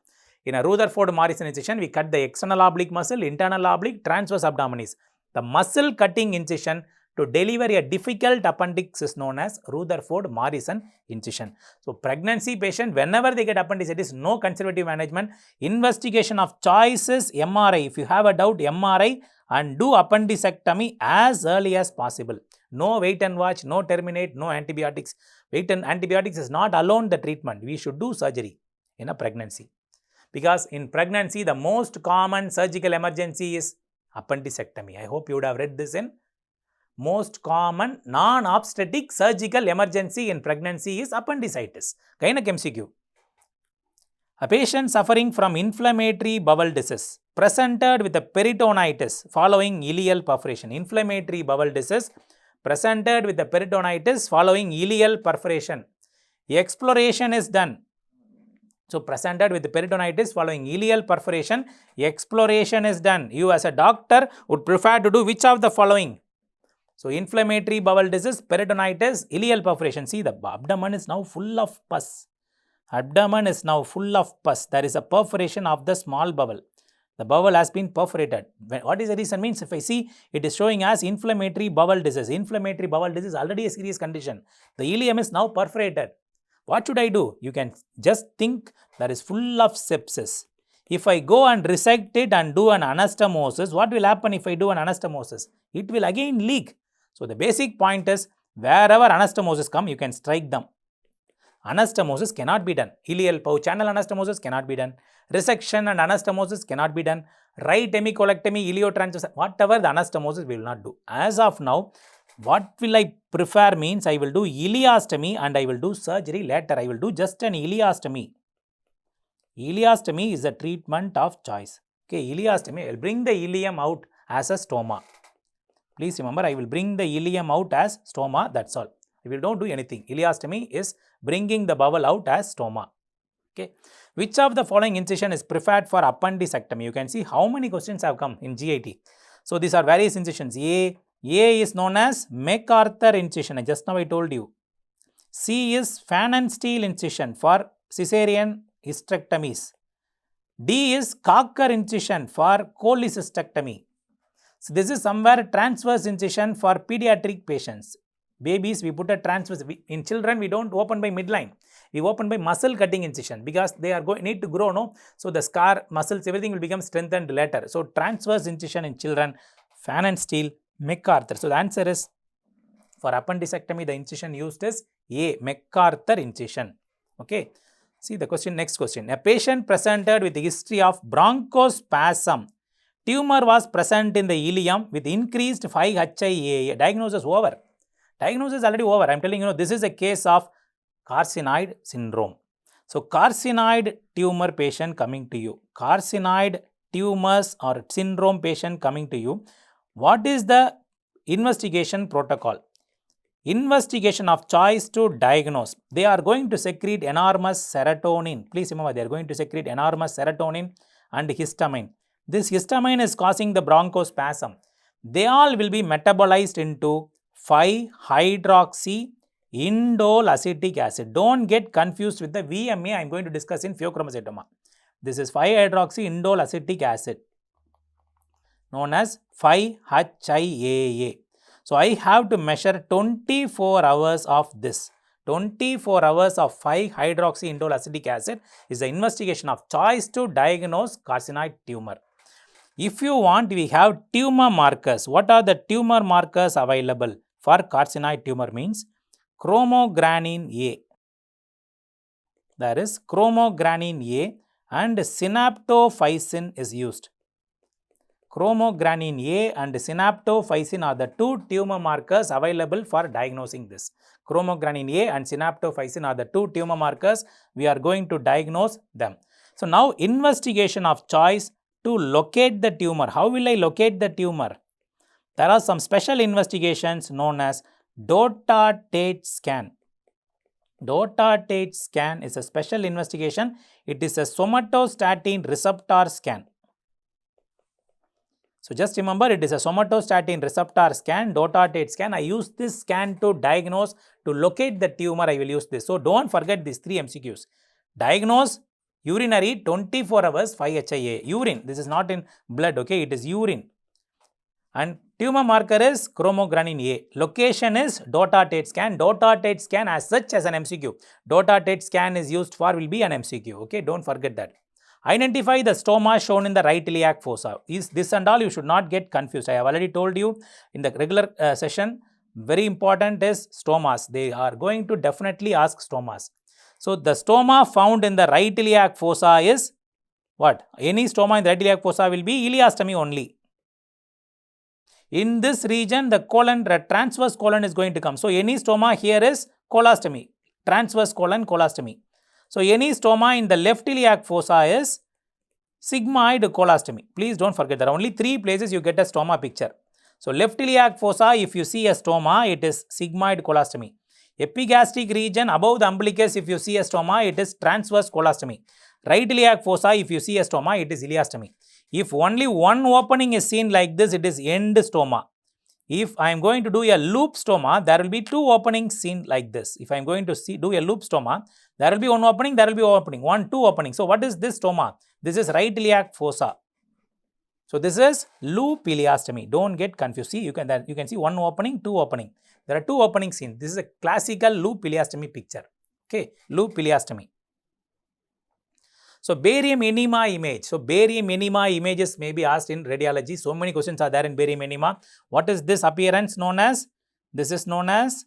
In a Rutherford-Morrison incision, we cut the external oblique muscle, internal oblique, transverse abdominis. The muscle cutting incision to deliver a difficult appendix is known as Rutherford-Morrison incision. So, pregnancy patient, whenever they get appendicitis, no conservative management. Investigation of choice is MRI. If you have a doubt, MRI and do appendicectomy as early as possible. No wait and watch, no terminate, no antibiotics. Wait and antibiotics is not alone the treatment. We should do surgery in a pregnancy. Because in pregnancy, the most common surgical emergency is appendicectomy. I hope you would have read this in most common non-obstetric surgical emergency in pregnancy is appendicitis. Gynec MCQ. A patient suffering from inflammatory bowel disease presented with a peritonitis following ileal perforation. Inflammatory bowel disease presented with the peritonitis following ileal perforation. Exploration is done. So, presented with the peritonitis following ileal perforation, exploration is done. You as a doctor would prefer to do which of the following? So, inflammatory bowel disease, peritonitis, ileal perforation. See, the abdomen is now full of pus. Abdomen is now full of pus. There is a perforation of the small bowel. The bowel has been perforated. What is the reason? Means if I see, it is showing as inflammatory bowel disease. Inflammatory bowel disease is already a serious condition. The ileum is now perforated. What should I do? You can just think that is full of sepsis. If I go and resect it and do an anastomosis, what will happen if I do an anastomosis? It will again leak. So, the basic point is wherever anastomosis come, you can strike them. Anastomosis cannot be done. Ileal pouch channel anastomosis cannot be done. Resection and anastomosis cannot be done. Right hemicolectomy, ileotransverse, whatever the anastomosis we will not do. As of now, what will I prefer means I will do ileostomy and I will do surgery later. I will do just an ileostomy. Ileostomy is the treatment of choice. Okay, ileostomy, I will bring the ileum out as a stoma. Please remember, I will bring the ileum out as stoma, that's all. I will don't do anything. Ileostomy is bringing the bowel out as stoma. Okay. Which of the following incision is preferred for appendicectomy? You can see how many questions have come in GIT. So, these are various incisions. A is known as MacArthur incision. Just now I told you. C is fan and steel incision for cesarean hysterectomies. D is Cocker incision for cholecystectomy. So, this is somewhere transverse incision for pediatric patients. Babies, we put a transverse. In children, we don't open by midline. We open by muscle cutting incision because they are need to grow, no? So, the scar, muscles, everything will become strengthened later. So, transverse incision in children, fan and steel, MacArthur. So, the answer is for appendicectomy, the incision used is A, MacArthur incision. Okay. See the question, next question. A patient presented with a history of bronchospasm. Tumor was present in the ileum with increased 5-HIAA. Diagnosis over. Diagnosis already over. I am telling you, this is a case of carcinoid syndrome. So, carcinoid tumor patient coming to you. Carcinoid tumors or syndrome patient coming to you. What is the investigation protocol? Investigation of choice to diagnose. They are going to secrete enormous serotonin. Please remember, they are going to secrete enormous serotonin and histamine. This histamine is causing the bronchospasm. They all will be metabolized into 5-hydroxy indole acetic acid. Don't get confused with the VMA I am going to discuss in pheochromocytoma. This is 5-hydroxy indole acetic acid. known as 5-HIAA. So, I have to measure 24 hours of this. 24 hours of 5-hydroxyindole acetic acid is the investigation of choice to diagnose carcinoid tumor. If you want, we have tumor markers. What are the tumor markers available for carcinoid tumor means? Chromogranin A. There is chromogranin A and synaptophysin is used. Chromogranin A and synaptophysin are the two tumor markers available for diagnosing this. Chromogranin A and synaptophysin are the two tumor markers. We are going to diagnose them. So, now investigation of choice to locate the tumor. How will I locate the tumor? There are some special investigations known as DocTutorials scan. DocTutorials scan is a special investigation. It is a somatostatin receptor scan. So, just remember, it is a somatostatin receptor scan, DocTutorials scan. I use this scan to diagnose, to locate the tumor, I will use this. So, do not forget these 3 MCQs. Diagnose urinary 24 hours 5-HIA, urine. This is not in blood, okay, it is urine. And tumor marker is chromogranin A. Location is DocTutorials scan. DocTutorials scan as such as an MCQ. DocTutorials scan is used for will be an MCQ, okay, do not forget that. Identify the stoma shown in the right iliac fossa. Is this and all you should not get confused. I have already told you in the regular session, very important is stomas. They are going to definitely ask stomas. So, the stoma found in the right iliac fossa is what? Any stoma in the right iliac fossa will be ileostomy only. In this region, the colon, transverse colon is going to come. So, any stoma here is colostomy, transverse colon colostomy. So, any stoma in the left iliac fossa is sigmoid colostomy. Please do not forget, there are only 3 places you get a stoma picture. So, left iliac fossa, if you see a stoma, it is sigmoid colostomy. Epigastric region above the umbilicus, if you see a stoma, it is transverse colostomy. Right iliac fossa, if you see a stoma, it is ileostomy. If only one opening is seen like this, it is end stoma. If I am going to do a loop stoma, there will be 2 openings seen like this. If I am going to do a loop stoma, there will be 1 opening, there will be opening, 1, 2 openings. So, what is this stoma? This is right iliac fossa. So, this is loop ileostomy. Do not get confused. See, you can see 1 opening, 2 opening. There are 2 openings seen. This is a classical loop ileostomy picture. Okay, loop ileostomy. So, barium enema image. So, barium enema images may be asked in radiology. So many questions are there in barium enema. What is this appearance known as? This is known as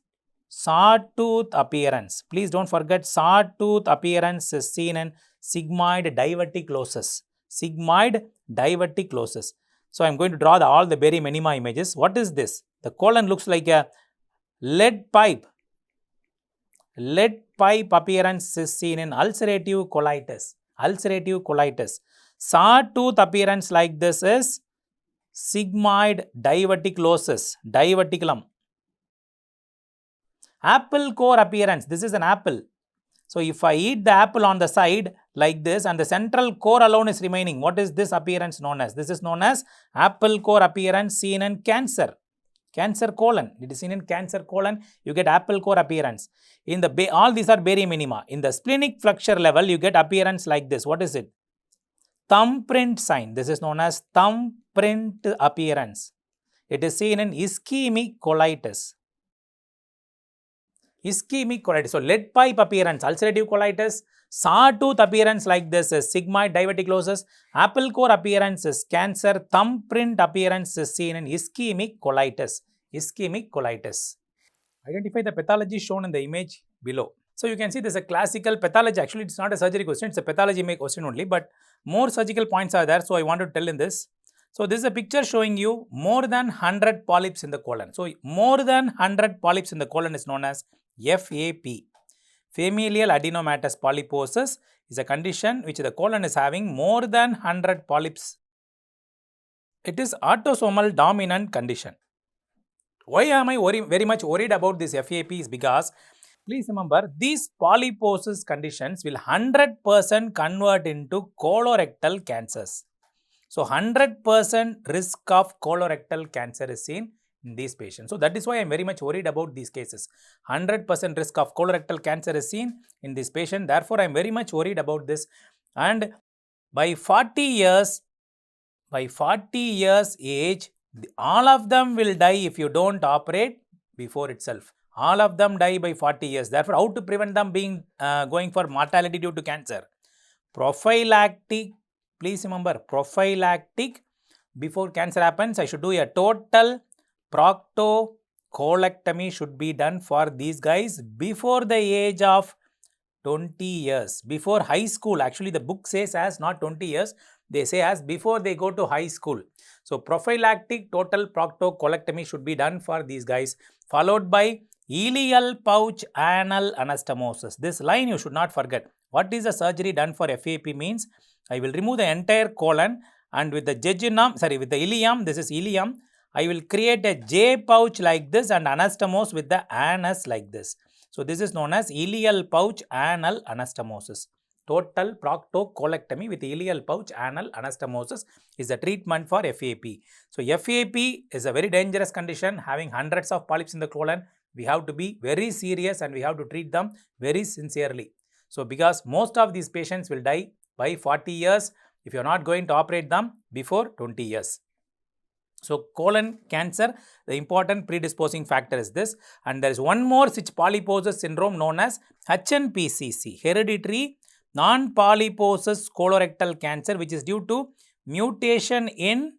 sawtooth appearance. Please do not forget, sawtooth appearance is seen in sigmoid diverticulosis. Sigmoid diverticulosis. So, I am going to draw all the barium enema images. What is this? The colon looks like a lead pipe. Lead pipe appearance is seen in ulcerative colitis. Ulcerative colitis. Sawtooth appearance like this is sigmoid diverticulosis, diverticulum. Apple core appearance, this is an apple. So, if I eat the apple on the side like this and the central core alone is remaining, what is this appearance known as? This is known as apple core appearance seen in cancer. Cancer colon, it is seen in cancer colon, you get apple core appearance. In the all these are barium enema. In the splenic flexure level, you get appearance like this. What is it? Thumbprint sign. This is known as thumbprint appearance. It is seen in ischemic colitis. Ischemic colitis. So, lead pipe appearance, ulcerative colitis. Sawtooth appearance like this is sigmoid diverticulosis. Apple core appearance is cancer. Thumbprint appearance is seen in ischemic colitis. Ischemic colitis. Identify the pathology shown in the image below. So, you can see this is a classical pathology. Actually, it is not a surgery question, it is a pathology question only, but more surgical points are there. So, I want to tell in this. So, this is a picture showing you more than 100 polyps in the colon. So, more than 100 polyps in the colon is known as FAP. Familial adenomatous polyposis is a condition which the colon is having more than 100 polyps. It is autosomal dominant condition. Why am I very much worried about this FAP is because, please remember, these polyposis conditions will 100% convert into colorectal cancers. So, 100% risk of colorectal cancer is seen in these patients. So, that is why I am very much worried about these cases. 100% risk of colorectal cancer is seen in this patient. Therefore, I am very much worried about this. And by 40 years, by 40 years age, all of them will die if you don't operate before itself. All of them die by 40 years. Therefore, how to prevent them being going for mortality due to cancer? Prophylactic, please remember, prophylactic. Before cancer happens, I should do a total proctocolectomy should be done for these guys before the age of 20 years. Before high school, actually the book says as not 20 years, they say as before they go to high school. So, prophylactic total proctocolectomy should be done for these guys, followed by ileal pouch anal anastomosis. This line you should not forget. What is the surgery done for FAP means? I will remove the entire colon and with the jejunum, with the ileum, this is ileum, I will create a J pouch like this and anastomose with the anus like this. So, this is known as ileal pouch anal anastomosis. Total proctocolectomy with ileal pouch anal anastomosis is the treatment for FAP. So, FAP is a very dangerous condition having hundreds of polyps in the colon. We have to be very serious and we have to treat them very sincerely. So, because most of these patients will die by 40 years if you are not going to operate them before 20 years. So, colon cancer, the important predisposing factor is this, and there is one more such polyposis syndrome known as HNPCC, hereditary non-polyposis colorectal cancer, which is due to mutation in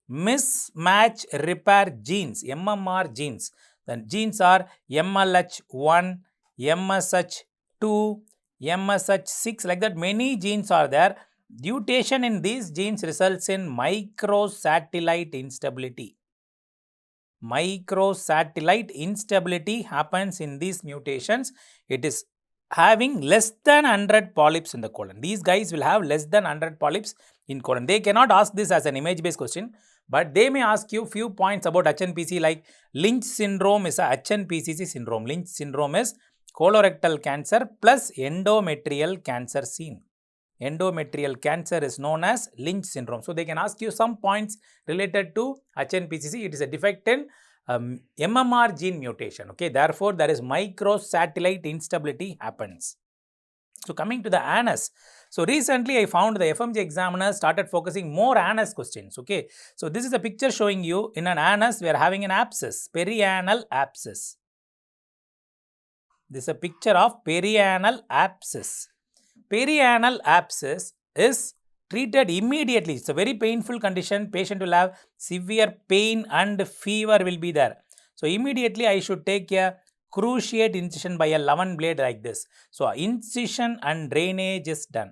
mismatch repair genes, MMR genes. The genes are MLH1, MSH2, MSH6, like that many genes are there. Mutation in these genes results in microsatellite instability. Microsatellite instability happens in these mutations. It is having less than 100 polyps in the colon. These guys will have less than 100 polyps in colon. They cannot ask this as an image based question, but they may ask you few points about HNPC like Lynch syndrome is a HNPCC syndrome. Lynch syndrome is colorectal cancer plus endometrial cancer seen. Endometrial cancer is known as Lynch syndrome. So, they can ask you some points related to HNPCC. It is a defect in MMR gene mutation. Okay, therefore, there is microsatellite instability happens. So, coming to the anus. So, recently I found the FMGE examiner started focusing more anus questions. Okay, so this is a picture showing you in an anus we are having an abscess, perianal abscess. This is a picture of perianal abscess. Perianal abscess is treated immediately. It's a very painful condition. Patient will have severe pain and fever will be there. So, immediately I should take a cruciate incision by a 11 blade like this. So, incision and drainage is done.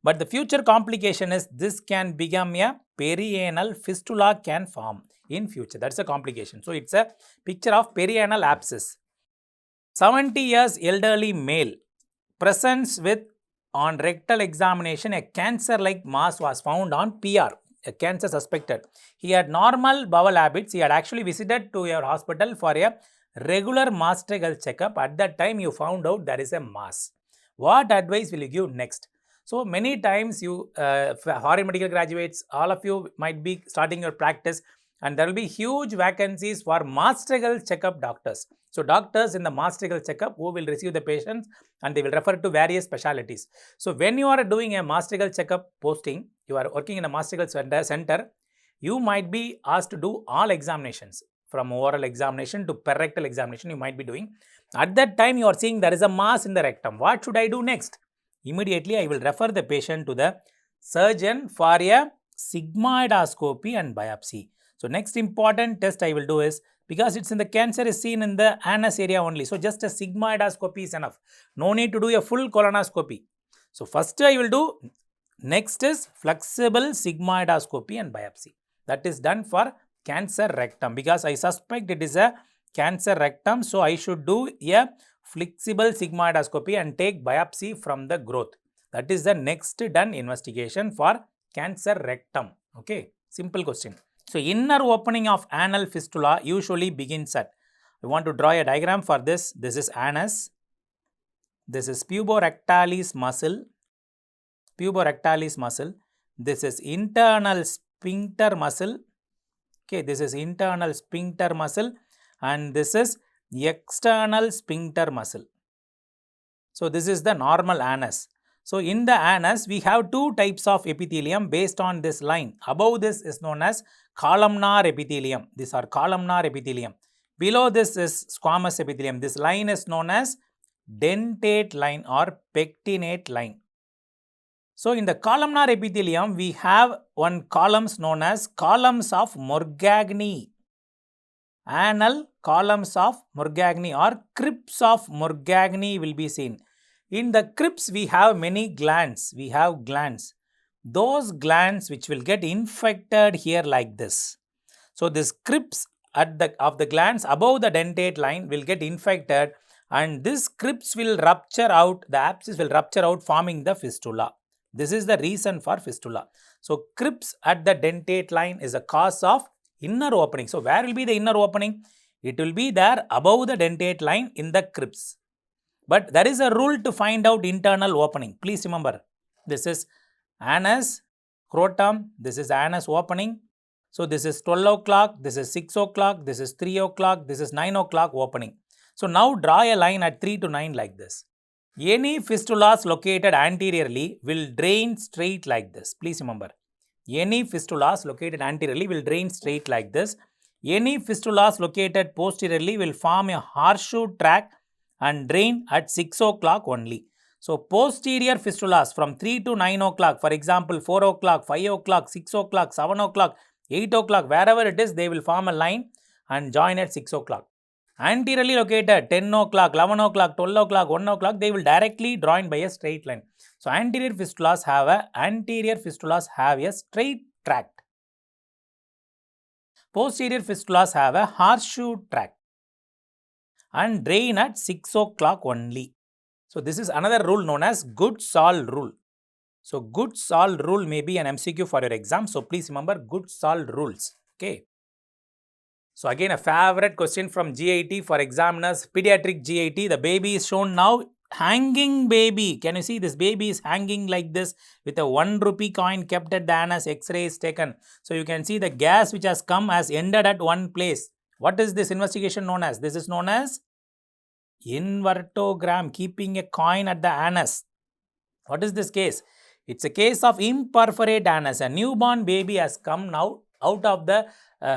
But the future complication is this can become a perianal fistula can form in future. That's a complication. So, it's a picture of perianal abscess. 70 years elderly male presents with on rectal examination, a cancer-like mass was found on PR, a cancer suspected. He had normal bowel habits. He had actually visited to your hospital for a regular mastical checkup. At that time, you found out there is a mass. What advice will you give next? So, many times you, foreign medical graduates, all of you might be starting your practice and there will be huge vacancies for mastical checkup doctors. So, doctors in the mastical checkup who will receive the patients and they will refer to various specialties. So, when you are doing a mastical checkup posting, you are working in a mastical center, you might be asked to do all examinations from oral examination to perectal examination you might be doing. At that time, you are seeing there is a mass in the rectum. What should I do next? Immediately, I will refer the patient to the surgeon for a sigmoidoscopy and biopsy. So, next important test I will do is, because it's in the cancer is seen in the anus area only. So, just a sigmoidoscopy is enough. No need to do a full colonoscopy. So, first I will do, next is flexible sigmoidoscopy and biopsy. That is done for cancer rectum because I suspect it is a cancer rectum. So, I should do a flexible sigmoidoscopy and take biopsy from the growth. That is the next done investigation for cancer rectum. Okay, simple question. So, inner opening of anal fistula usually begins at, I want to draw a diagram for this. This is anus, this is puborectalis muscle, this is internal sphincter muscle, okay, this is internal sphincter muscle and this is external sphincter muscle. So, this is the normal anus. So, in the anus, we have two types of epithelium based on this line. Above this is known as columnar epithelium. These are columnar epithelium. Below this is squamous epithelium. This line is known as dentate line or pectinate line. So, in the columnar epithelium, we have one columns known as columns of Morgagni. Anal columns of Morgagni or crypts of Morgagni will be seen. In the crypts, we have many glands. We have glands. Those glands which will get infected here like this. So, this crypts of the glands above the dentate line will get infected, and this crypts will rupture out, the abscess will rupture out, forming the fistula. This is the reason for fistula. So, crypts at the dentate line is a cause of inner opening. So, where will be the inner opening? It will be there above the dentate line in the crypts. But there is a rule to find out internal opening. Please remember, this is anus, scrotum, this is anus opening. So, this is 12 o'clock, this is 6 o'clock, this is 3 o'clock, this is 9 o'clock opening. So, now draw a line at 3 to 9 like this. Any fistulas located anteriorly will drain straight like this. Please remember, any fistulas located anteriorly will drain straight like this. Any fistulas located posteriorly will form a horseshoe track and drain at 6 o'clock only. So, posterior fistulas from 3 to 9 o'clock, for example, 4 o'clock, 5 o'clock, 6 o'clock, 7 o'clock, 8 o'clock, wherever it is, they will form a line and join at 6 o'clock. Anteriorly located 10 o'clock, 11 o'clock, 12 o'clock, 1 o'clock, they will directly join by a straight line. So, anterior fistulas have a straight tract. Posterior fistulas have a horseshoe tract and drain at 6 o'clock only. So, this is another rule known as Goodsall rule. So, Goodsall rule may be an MCQ for your exam. So, please remember Goodsall rules. Okay. So, again a favorite question from GIT for examiners, pediatric GIT. The baby is shown now, hanging baby. Can you see this baby is hanging like this with a 1 rupee coin kept at the anus, X-ray is taken. So, you can see the gas which has come has ended at one place. What is this investigation known as? This is known as invertogram, keeping a coin at the anus. What is this case? It's a case of imperforate anus. A newborn baby has come now out of the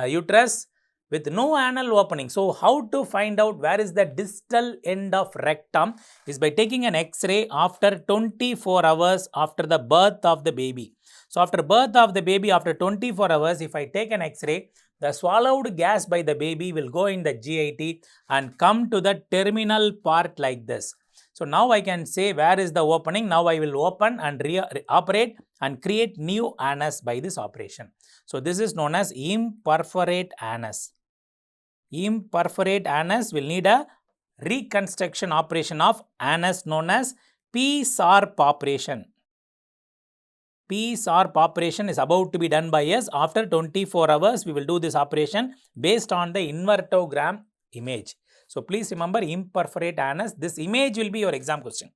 uterus with no anal opening. So, how to find out where is the distal end of rectum is by taking an X-ray after 24 hours after the birth of the baby. So, after birth of the baby, after 24 hours, if I take an X-ray, the swallowed gas by the baby will go in the GIT and come to the terminal part like this. So, now I can say where is the opening. Now, I will open and operate and create new anus by this operation. So, this is known as imperforate anus. Imperforate anus will need a reconstruction operation of anus known as P-SARP operation. P-SARP operation is about to be done by us. After 24 hours, we will do this operation based on the invertogram image. So, please remember imperforate anus. This image will be your exam question.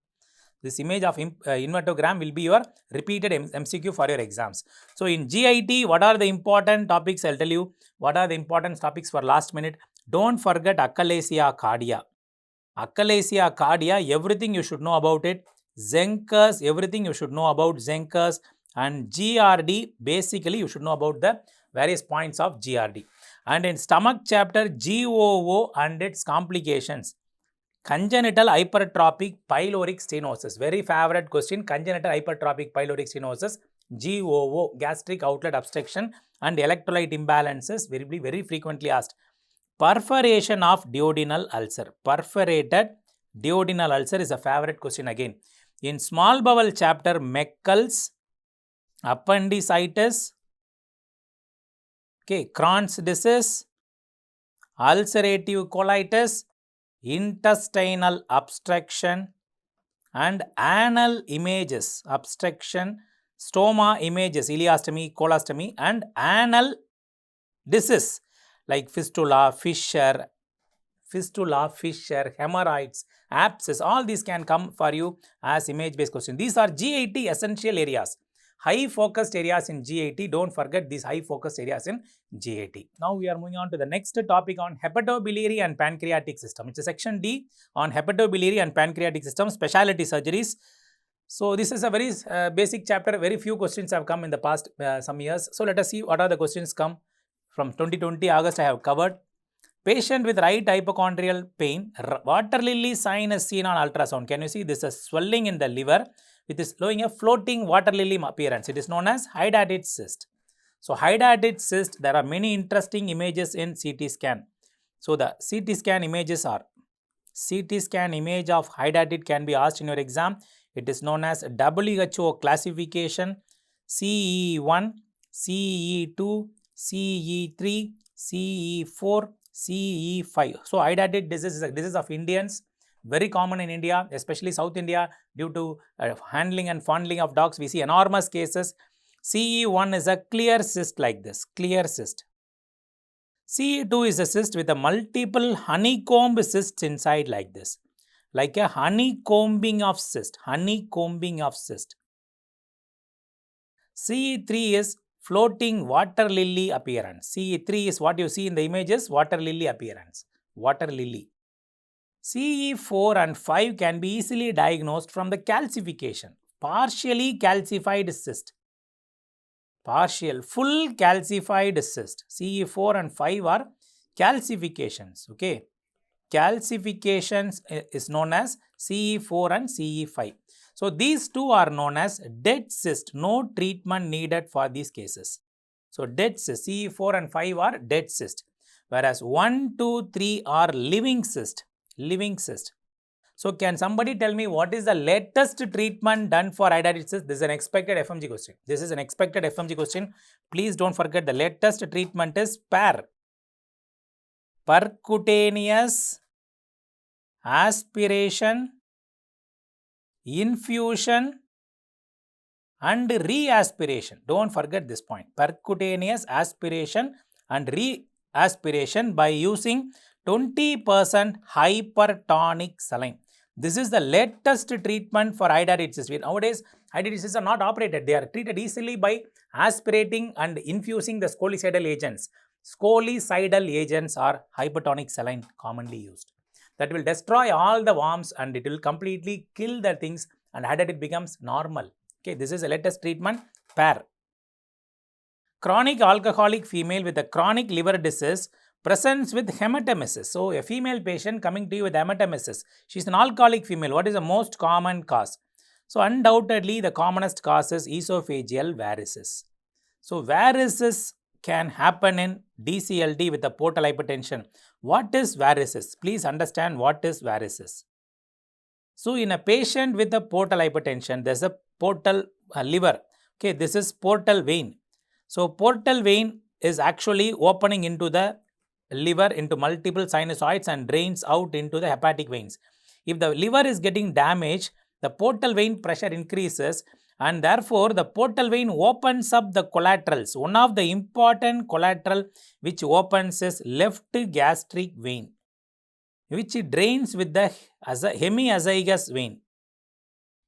This image of invertogram will be your repeated MCQ for your exams. So, in GIT, what are the important topics? I will tell you what are the important topics for last minute. Don't forget achalasia cardia. Achalasia cardia, everything you should know about it. Zenkus, everything you should know about Zenkus. And GRD, basically you should know about the various points of GRD. And in stomach chapter, GOO and its complications. Congenital hypertrophic pyloric stenosis. Very favorite question. Congenital hypertrophic pyloric stenosis. GOO, gastric outlet obstruction and electrolyte imbalances will be very frequently asked. Perforation of duodenal ulcer. Perforated duodenal ulcer is a favorite question again. In small bowel chapter, Meckel's, appendicitis, okay, Crohn's disease, ulcerative colitis, intestinal obstruction and anal images, obstruction, stoma images, ileostomy, colostomy and anal disease like fistula, fissure, hemorrhoids, abscess, all these can come for you as image based question. These are GIT essential areas. High focused areas in GIT. Don't forget these high focused areas in GIT. Now we are moving on to the next topic on hepatobiliary and pancreatic system. It's a section D on hepatobiliary and pancreatic system, specialty surgeries. So, this is a very basic chapter. Very few questions have come in the past some years. So, let us see what are the questions come from 2020 August I have covered. Patient with right hypochondrial pain, water lily sign is seen on ultrasound. Can you see this is swelling in the liver with is showing a floating water lily appearance. It is known as hydatid cyst. So, hydatid cyst, there are many interesting images in CT scan. So, the CT scan images are CT scan image of hydatid can be asked in your exam. It is known as WHO classification CE1, CE2, CE3, CE4, CE5. So, hydatid disease is a disease of Indians, very common in India, especially South India due to handling and fondling of dogs. We see enormous cases. CE1 is a clear cyst like this, clear cyst. CE2 is a cyst with a multiple honeycomb cysts inside like this, like a honeycombing of cyst, honeycombing of cyst. CE3 is floating water lily appearance. CE3 is what you see in the images, water lily appearance, water lily. CE4 and 5 can be easily diagnosed from the calcification, partially calcified cyst. Partial, full calcified cyst. CE4 and 5 are calcifications. Okay. Calcifications is known as CE4 and CE5. So, these two are known as dead cyst. No treatment needed for these cases. So, dead cyst. CE4 and 5 are dead cyst. Whereas 1, 2, 3 are living cyst. Living cyst. So, can somebody tell me what is the latest treatment done for hydatid cyst? This is an expected FMG question. This is an expected FMG question. Please don't forget the latest treatment is percutaneous aspiration, infusion and re-aspiration. Don't forget this point. Percutaneous aspiration and re-aspiration by using 20% hypertonic saline. This is the latest treatment for hydatid cyst. Nowadays, hydatid cysts are not operated. They are treated easily by aspirating and infusing the scolicidal agents. Scolicidal agents are hypertonic saline commonly used. That will destroy all the worms and it will completely kill the things and hydatid becomes normal. Okay, this is the latest treatment, Chronic alcoholic female with a chronic liver disease presents with hematomas. So, a female patient coming to you with hematomas. She is an alcoholic female. What is the most common cause? So, undoubtedly the commonest cause is esophageal varices. So, varices can happen in DCLD with a portal hypertension. What is varices? Please understand what is varices. So, in a patient with a portal hypertension, there is a portal liver. Okay, this is portal vein. So, portal vein is actually opening into the liver into multiple sinusoids and drains out into the hepatic veins. If the liver is getting damaged, the portal vein pressure increases and therefore the portal vein opens up the collaterals. One of the important collateral which opens is left gastric vein, which drains with the hemiazygous vein.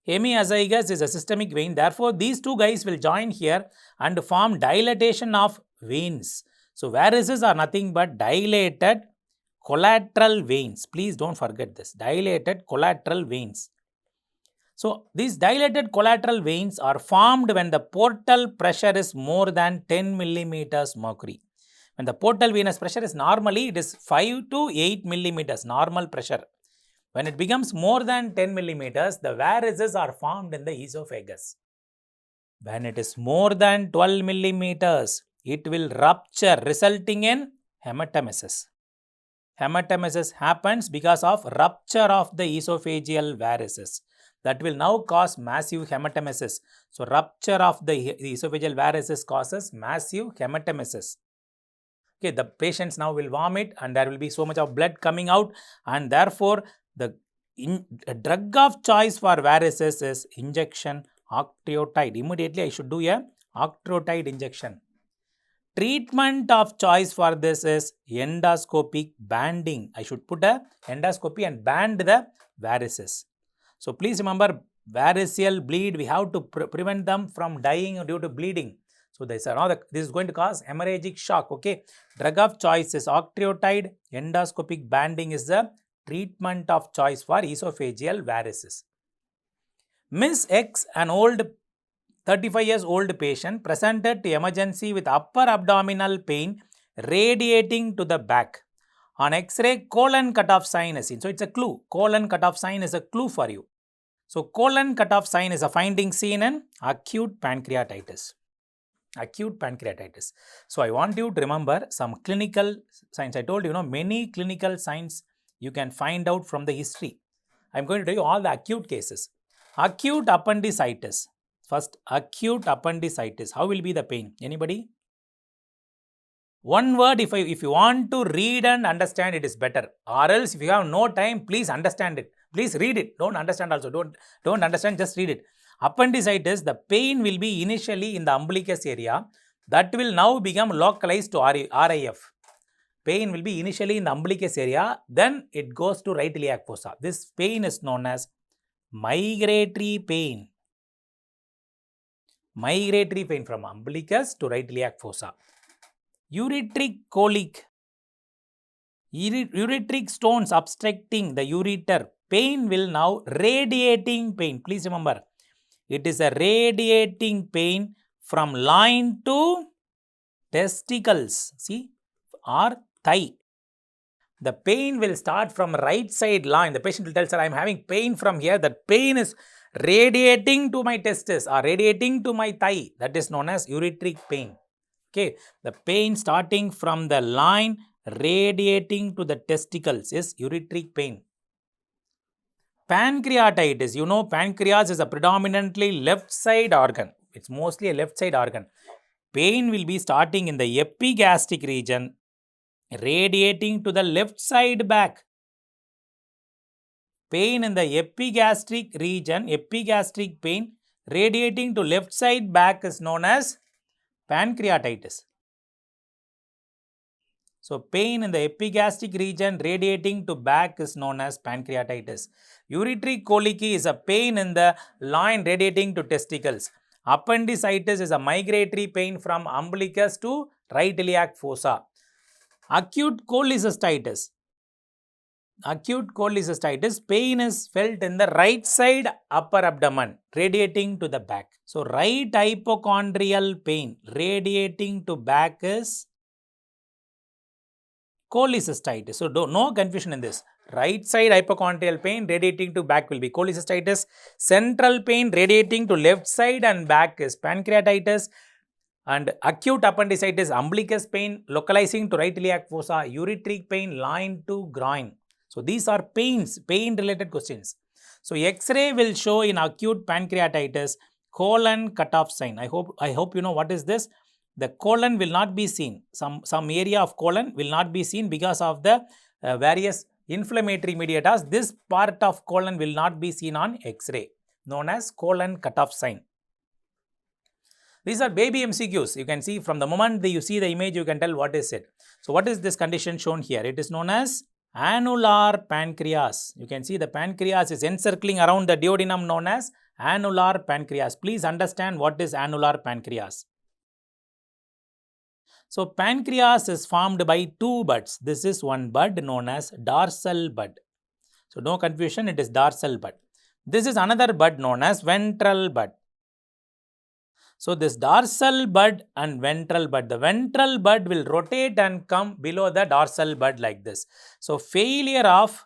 Hemiazygous is a systemic vein. Therefore, these two guys will join here and form dilatation of veins. So, varices are nothing but dilated collateral veins. Please don't forget this. Dilated collateral veins. So, these dilated collateral veins are formed when the portal pressure is more than 10 millimeters mercury. When the portal venous pressure is normally, it is 5 to 8 millimeters normal pressure. When it becomes more than 10 millimeters, the varices are formed in the esophagus. When it is more than 12 millimeters, it will rupture resulting in hematomas. Hematomas happens because of rupture of the esophageal varices. That will now cause massive hematomas. So, rupture of the esophageal varices causes massive hematomas. Okay, the patients now will vomit and there will be so much of blood coming out and therefore, the drug of choice for varices is injection octreotide. Immediately I should do a octreotide injection. Treatment of choice for this is endoscopic banding. I should put a endoscopy and band the varices. So, please remember variceal bleed, we have to prevent them from dying due to bleeding. So, this is going to cause hemorrhagic shock. Okay, drug of choice is octreotide. Endoscopic banding is the treatment of choice for esophageal varices. Miss X, an old 35 years old patient, presented to emergency with upper abdominal pain radiating to the back. On X-ray, colon cutoff sign is seen. So, it's a clue. Colon cutoff sign is a clue for you. So, colon cutoff sign is a finding seen in acute pancreatitis. Acute pancreatitis. So, I want you to remember some clinical signs. I told you, many clinical signs you can find out from the history. I am going to tell you all the acute cases. Acute appendicitis. First, acute appendicitis. How will be the pain? Anybody? One word, if you want to read and understand, it is better. Or else, if you have no time, please understand it. Please read it. Don't understand also. Don't understand, just read it. Appendicitis, the pain will be initially in the umbilicus area. That will now become localized to RIF. Pain will be initially in the umbilicus area. Then it goes to right iliac fossa. This pain is known as migratory pain. Migratory pain from umbilicus to right iliac fossa. Ureteric colic. Ureteric stones obstructing the ureter. Pain will now radiating pain. Please remember, it is a radiating pain from loin to testicles. See, or thigh. The pain will start from right side loin. The patient will tell, sir, I am having pain from here. That pain is radiating to my testis or radiating to my thigh. That is known as ureteric pain. Okay, the pain starting from the loin radiating to the testicles is ureteric pain. Pancreatitis, pancreas is a predominantly left side organ. It's mostly a left side organ. Pain will be starting in the epigastric region, radiating to the left side back. Pain in the epigastric region, epigastric pain radiating to left side back is known as pancreatitis. So, pain in the epigastric region radiating to back is known as pancreatitis. Ureteric colic is a pain in the loin radiating to testicles. Appendicitis is a migratory pain from umbilicus to right iliac fossa. Acute cholecystitis. Acute cholecystitis, pain is felt in the right side upper abdomen radiating to the back. So, right hypochondrial pain radiating to back is cholecystitis. So, no confusion in this. Right side hypochondrial pain radiating to back will be cholecystitis. Central pain radiating to left side and back is pancreatitis. And acute appendicitis, umbilicus pain localizing to right iliac fossa, ureteric pain, loin to groin. So, these are pain related questions. So, X-ray will show in acute pancreatitis colon cutoff sign. I hope you know what is this. The colon will not be seen. Some area of colon will not be seen because of the various inflammatory mediators. This part of colon will not be seen on X-ray, known as colon cutoff sign. These are baby MCQs. You can see from the moment that you see the image, you can tell what is it. So, what is this condition shown here? It is known as annular pancreas. You can see the pancreas is encircling around the duodenum, known as annular pancreas. Please understand what is annular pancreas. So, pancreas is formed by two buds. This is one bud known as dorsal bud. So, no confusion, it is dorsal bud. This is another bud known as ventral bud. So, this dorsal bud and ventral bud, the ventral bud will rotate and come below the dorsal bud like this. So, failure of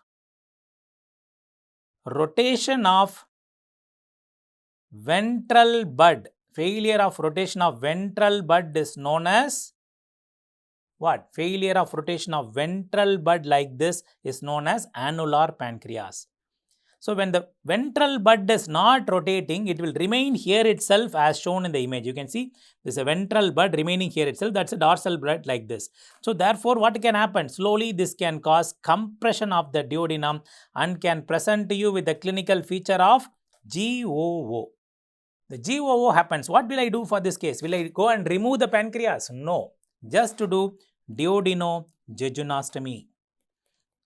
rotation of ventral bud, failure of rotation of ventral bud is known as what? Failure of rotation of ventral bud like this is known as annular pancreas. So, when the ventral bud is not rotating, it will remain here itself as shown in the image. You can see this is a ventral bud remaining here itself. That's a dorsal bud like this. So, therefore, what can happen? Slowly, this can cause compression of the duodenum and can present to you with the clinical feature of GOO. The GOO happens. What will I do for this case? Will I go and remove the pancreas? No. Just to do duodenojejunostomy.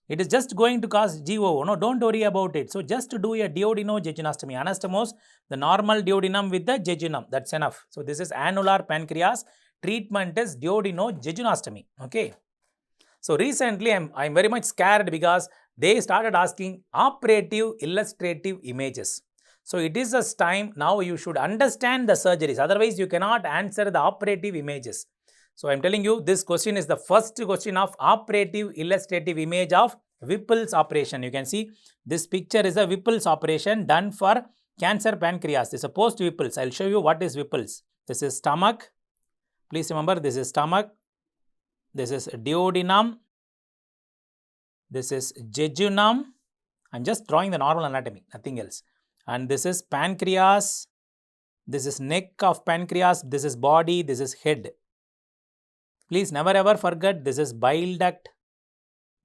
It is just going to cause GOO. No, don't worry about it. So, just to do a duodenojejunostomy. Anastomose the normal duodenum with the jejunum. That's enough. So, this is annular pancreas. Treatment is duodenojejunostomy. Okay. So, recently I'm very much scared because they started asking operative illustrative images. So it is a time now you should understand the surgeries, otherwise you cannot answer the operative images. So I am telling you, this question is the first question of operative illustrative image of Whipple's operation. You can see this picture is a Whipple's operation done for cancer pancreas. This is a post Whipple's. I will show you what is Whipple's. This is stomach. Please remember, this is stomach. This is duodenum. This is jejunum. I am just drawing the normal anatomy, nothing else. And this is pancreas. This is neck of pancreas. This is body. This is head. Please never ever forget, this is bile duct.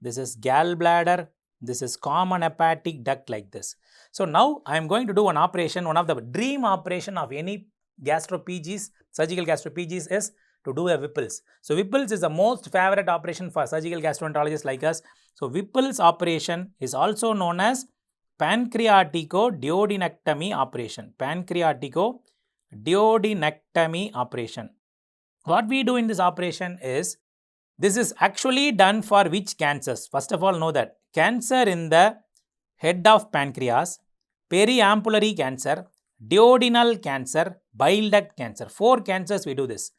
This is gallbladder. This is common hepatic duct, like this. So now I am going to do an operation. One of the dream operation of any gastro-PGs, surgical gastro-PGs, is to do a Whipple's. So Whipple's is the most favorite operation for surgical gastroenterologists like us. So Whipple's operation is also known as pancreatico-duodenectomy operation. Pancreatico-duodenectomy operation. What we do in this operation is, this is actually done for which cancers? First of all, know that cancer in the head of pancreas, periampullary cancer, duodenal cancer, bile duct cancer. 4 cancers we do this.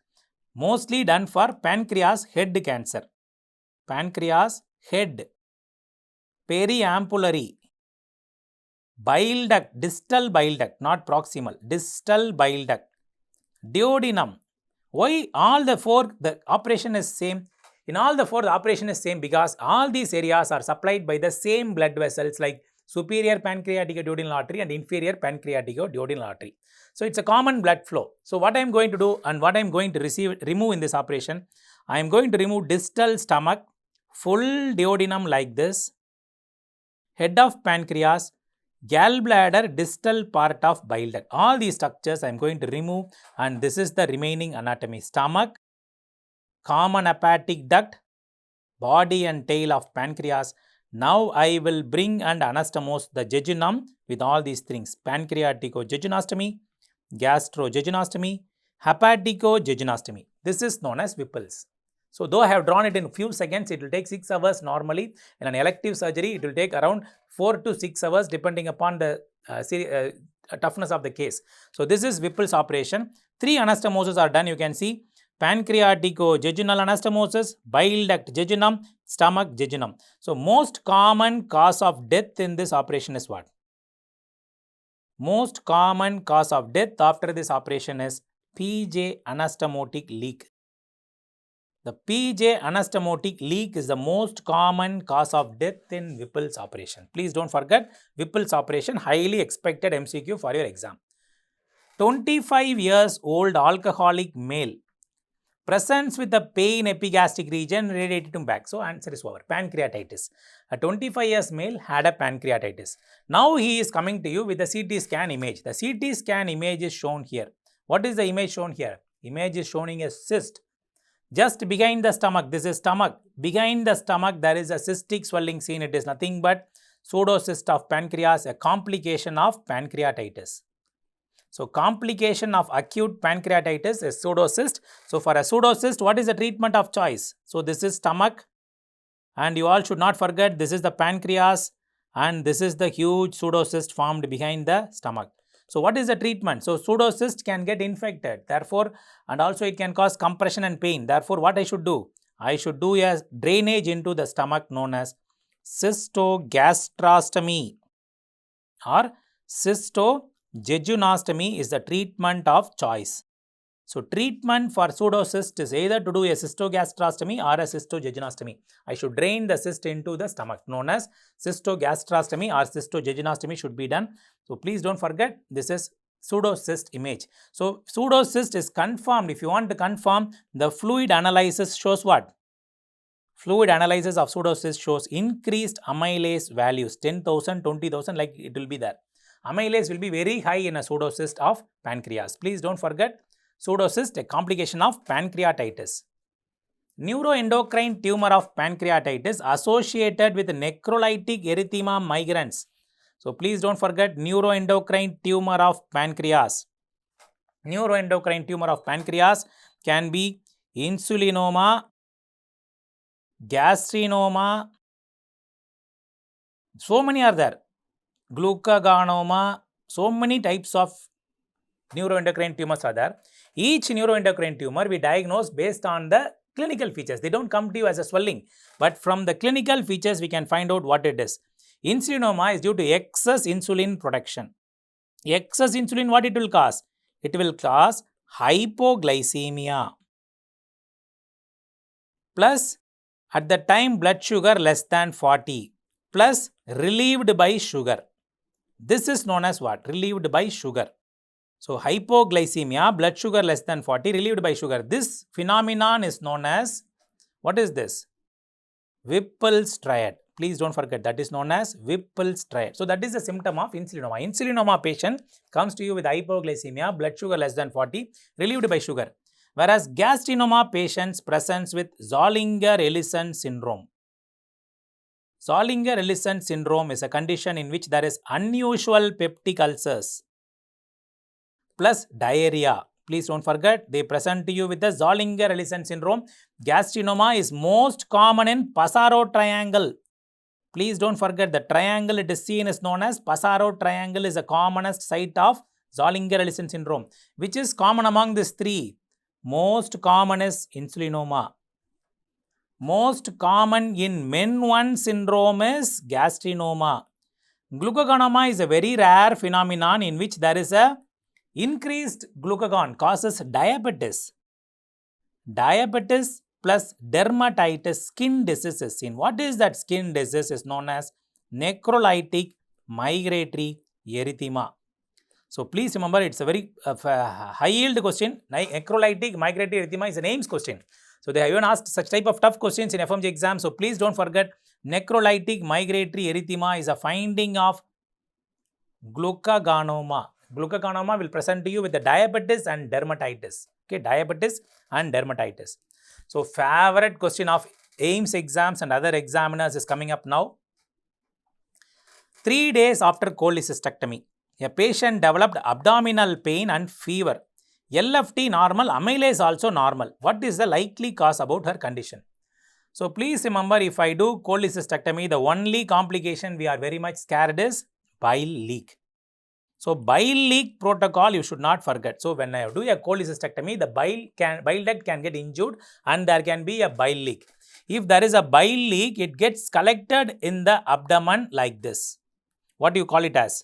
Mostly done for pancreas head cancer. Pancreas head, periampullary, bile duct, distal bile duct, not proximal, distal bile duct, duodenum. Why all the 4 the operation is same? In all the 4 the operation is same because all these areas are supplied by the same blood vessels like superior pancreatico-duodenal artery and inferior pancreatico-duodenal artery. So it's a common blood flow. So what I am going to do and what I am going to remove in this operation, I am going to remove distal stomach, full duodenum like this, head of pancreas, gallbladder, distal part of bile duct. All these structures I am going to remove, and this is the remaining anatomy. Stomach, common hepatic duct, body and tail of pancreas. Now I will bring and anastomose the jejunum with all these things. Pancreatico-jejunostomy, gastro-jejunostomy, hepatico-jejunostomy. This is known as Whipple's. So though I have drawn it in a few seconds, it will take 6 hours normally. In an elective surgery, it will take around 4 to 6 hours depending upon the toughness of the case. So this is Whipple's operation. 3 anastomoses are done. You can see pancreatico-jejunal anastomosis, bile duct jejunum, stomach jejunum. So most common cause of death in this operation is what? Most common cause of death after this operation is PJ anastomotic leak. The PJ anastomotic leak is the most common cause of death in Whipple's operation. Please don't forget, Whipple's operation, highly expected MCQ for your exam. 25 years old alcoholic male presents with the pain epigastric region radiated to back. So answer is over. Pancreatitis. A 25 years male had a pancreatitis. Now he is coming to you with the CT scan image. The CT scan image is shown here. What is the image shown here? Image is showing a cyst. Just behind the stomach, this is stomach. Behind the stomach, there is a cystic swelling seen. It is nothing but pseudocyst of pancreas, a complication of pancreatitis. So complication of acute pancreatitis is pseudocyst. So for a pseudocyst, what is the treatment of choice? So this is stomach, and you all should not forget this is the pancreas, and this is the huge pseudocyst formed behind the stomach. So what is the treatment? So pseudocyst can get infected, therefore, and also it can cause compression and pain. Therefore, what I should do? I should do a drainage into the stomach known as cystogastrostomy or cystojejunostomy is the treatment of choice. So treatment for pseudocyst is either to do a cystogastrostomy or a cystojejunostomy. I should drain the cyst into the stomach, known as cystogastrostomy or cystojejunostomy should be done. So please don't forget, this is pseudocyst image. So pseudocyst is confirmed. If you want to confirm, the fluid analysis shows what? Fluid analysis of pseudocyst shows increased amylase values, 10,000, 20,000, like it will be there. Amylase will be very high in a pseudocyst of pancreas. Please don't forget, pseudocyst, a complication of pancreatitis. Neuroendocrine tumor of pancreatitis associated with necrolytic erythema migrans. So please don't forget, neuroendocrine tumor of pancreas. Neuroendocrine tumor of pancreas can be insulinoma, gastrinoma, so many are there. Glucagonoma, So many types of neuroendocrine tumors are there. Each neuroendocrine tumor we diagnose based on the clinical features. They don't come to you as a swelling, but from the clinical features we can find out what it is. Insulinoma is due to excess insulin production. Excess insulin, what it will cause? It will cause hypoglycemia. Plus, at the time blood sugar less than 40, plus relieved by sugar. This is known as what? Relieved by sugar. So, hypoglycemia, blood sugar less than 40, relieved by sugar. This phenomenon is known as, what is this? Whipple's triad. Please don't forget, that is known as Whipple's triad. So, that is a symptom of insulinoma. Insulinoma patient comes to you with hypoglycemia, blood sugar less than 40, relieved by sugar. Whereas gastrinoma patients presents with Zollinger-Ellison syndrome. Zollinger-Ellison syndrome is a condition in which there is unusual peptic ulcers plus diarrhea. Please don't forget, they present to you with the Zollinger-Ellison syndrome. Gastrinoma is most common in Passaro triangle. Please don't forget, the triangle it is seen is known as Passaro triangle is the commonest site of Zollinger-Ellison syndrome. Which is common among these three? Most common is insulinoma. Most common in men 1 syndrome is gastrinoma. Glucagonoma is a very rare phenomenon in which there is a increased glucagon causes diabetes. Diabetes plus dermatitis, skin disease is seen. What is that skin disease? Is known as necrolytic migratory erythema. So, please remember, it's a very high yield question. Necrolytic migratory erythema is an AIMS question. So, they have even asked such type of tough questions in FMGE exam. So, please don't forget, necrolytic migratory erythema is a finding of glucagonoma. Glucagonoma will present to you with the diabetes and dermatitis. Okay, diabetes and dermatitis. So, favorite question of AIMS exams and other examiners is coming up now. 3 days after cholecystectomy, a patient developed abdominal pain and fever. LFT normal, amylase also normal. What is the likely cause about her condition? So, please remember, if I do cholecystectomy, the only complication we are very much scared is bile leak. So, bile leak protocol you should not forget. So, when I do a cholecystectomy, the bile duct can get injured and there can be a bile leak. If there is a bile leak, it gets collected in the abdomen like this. What do you call it as?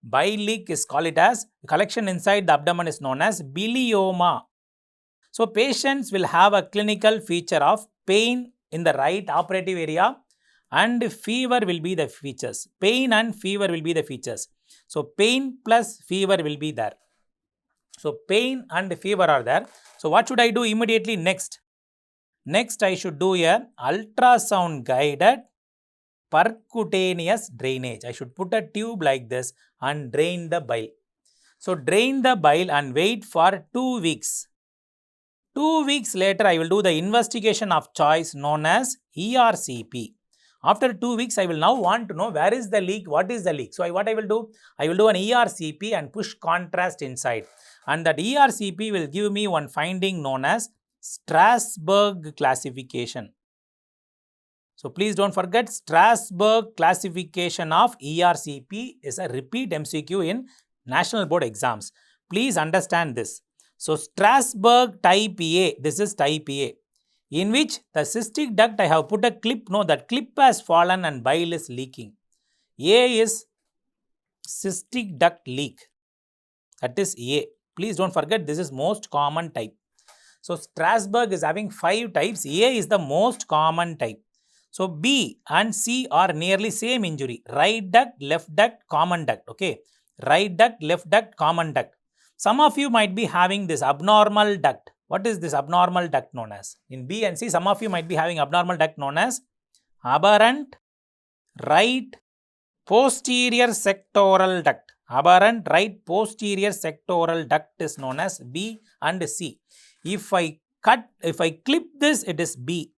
Bile leak is called it as, collection inside the abdomen is known as bilioma. So, patients will have a clinical feature of pain in the right operative area and fever will be the features. Pain and fever will be the features. So, pain plus fever will be there. So, pain and fever are there. So, what should I do immediately next? Next, I should do a ultrasound guided percutaneous drainage. I should put a tube like this and drain the bile. So, drain the bile and wait for 2 weeks. 2 weeks later, I will do the investigation of choice known as ERCP. After 2 weeks, I will now want to know where is the leak, what is the leak. So, what I will do? I will do an ERCP and push contrast inside. And that ERCP will give me one finding known as Strasbourg classification. So, please don't forget, Strasbourg classification of ERCP is a repeat MCQ in National Board exams. Please understand this. So, Strasbourg type A, this is type A, in which the cystic duct I have put a clip, no, that clip has fallen and bile is leaking. A is cystic duct leak, that is A. Please don't forget, this is most common type. So, Strasbourg is having 5 types, A is the most common type. So, B and C are nearly same injury, right duct, left duct, common duct, okay, right duct, left duct, common duct. Some of you might be having this abnormal duct. What is this abnormal duct known as? In B and C, some of you might be having abnormal duct known as aberrant right posterior sectoral duct. Aberrant right posterior sectoral duct is known as B and C. If I clip this, it is B.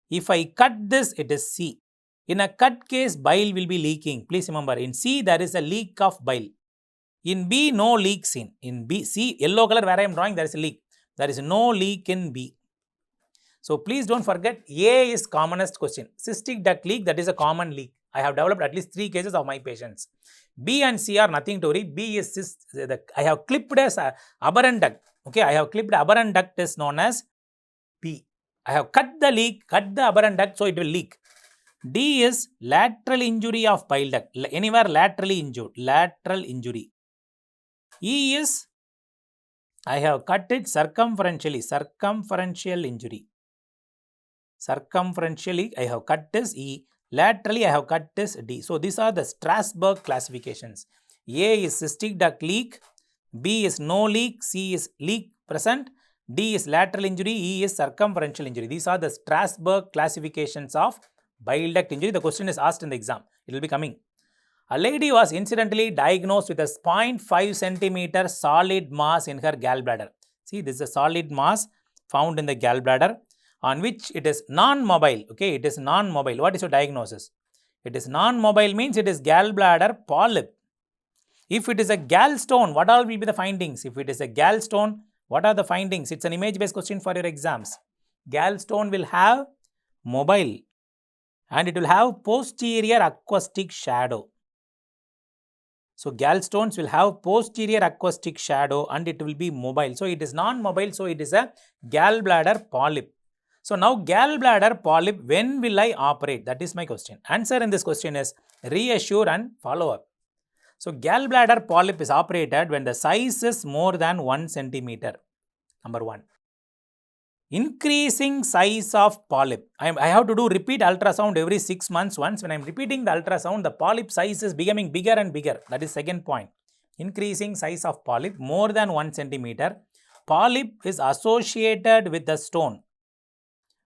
If I cut this, it is C. In a cut case, bile will be leaking. Please remember, in C, there is a leak of bile. In B, no leak seen. In B, C, yellow color where I am drawing, there is a leak. There is no leak in B. So please don't forget, A is commonest question. Cystic duct leak, that is a common leak. I have developed at least 3 cases of my patients. B and C are nothing to worry. B is cyst. I have clipped as aberrant duct. Okay, I have clipped aberrant duct is known as B. I have cut the leak, cut the aberrant duct, so it will leak. D is lateral injury of bile duct. Anywhere laterally injured. Lateral injury. E is I have cut it circumferentially. Circumferential injury. Circumferentially I have cut this E. Laterally I have cut this D. So these are the Strasbourg classifications. A is cystic duct leak. B is no leak. C is leak present. D is lateral injury. E is circumferential injury. These are the Strasbourg classifications of bile duct injury. The question is asked in the exam. It will be coming. A lady was incidentally diagnosed with a 0.5 centimeter solid mass in her gallbladder. See, this is a solid mass found in the gallbladder on which it is non-mobile. Okay, it is non-mobile. What is your diagnosis? It is non-mobile means it is gallbladder polyp. If it is a gallstone, what all will be the findings? If it is a gallstone, what are the findings? It's an image-based question for your exams. Gallstone will have mobile and it will have posterior acoustic shadow. So gallstones will have posterior acoustic shadow and it will be mobile. So it is non-mobile, so it is a gallbladder polyp. So now gallbladder polyp, when will I operate? That is my question. Answer in this question is reassure and follow up. So gallbladder polyp is operated when the size is more than 1 centimeter. Number 1. Increasing size of polyp. I have to do repeat ultrasound every 6 months once. When I am repeating the ultrasound, the polyp size is becoming bigger and bigger. That is second point. Increasing size of polyp more than 1 centimeter. Polyp is associated with the stone.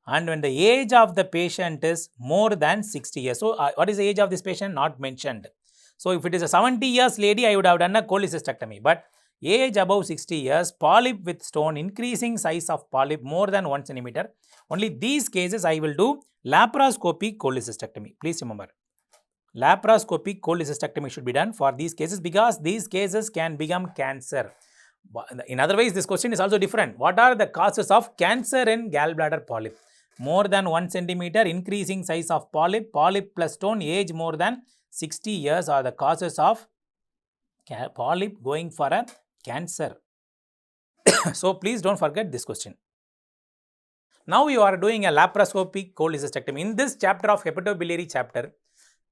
And when the age of the patient is more than 60 years. So what is the age of this patient? Not mentioned. So if it is a 70 years lady, I would have done a cholecystectomy. But age above 60 years, polyp with stone, increasing size of polyp more than 1 centimeter. Only these cases I will do laparoscopic cholecystectomy. Please remember, laparoscopic cholecystectomy should be done for these cases because these cases can become cancer. In other ways, this question is also different. What are the causes of cancer in gallbladder polyp? More than 1 centimeter, increasing size of polyp, polyp plus stone, age more than 60 years are the causes of polyp going for a cancer. So please don't forget this question. Now you are doing a laparoscopic cholecystectomy. In this chapter of hepatobiliary chapter,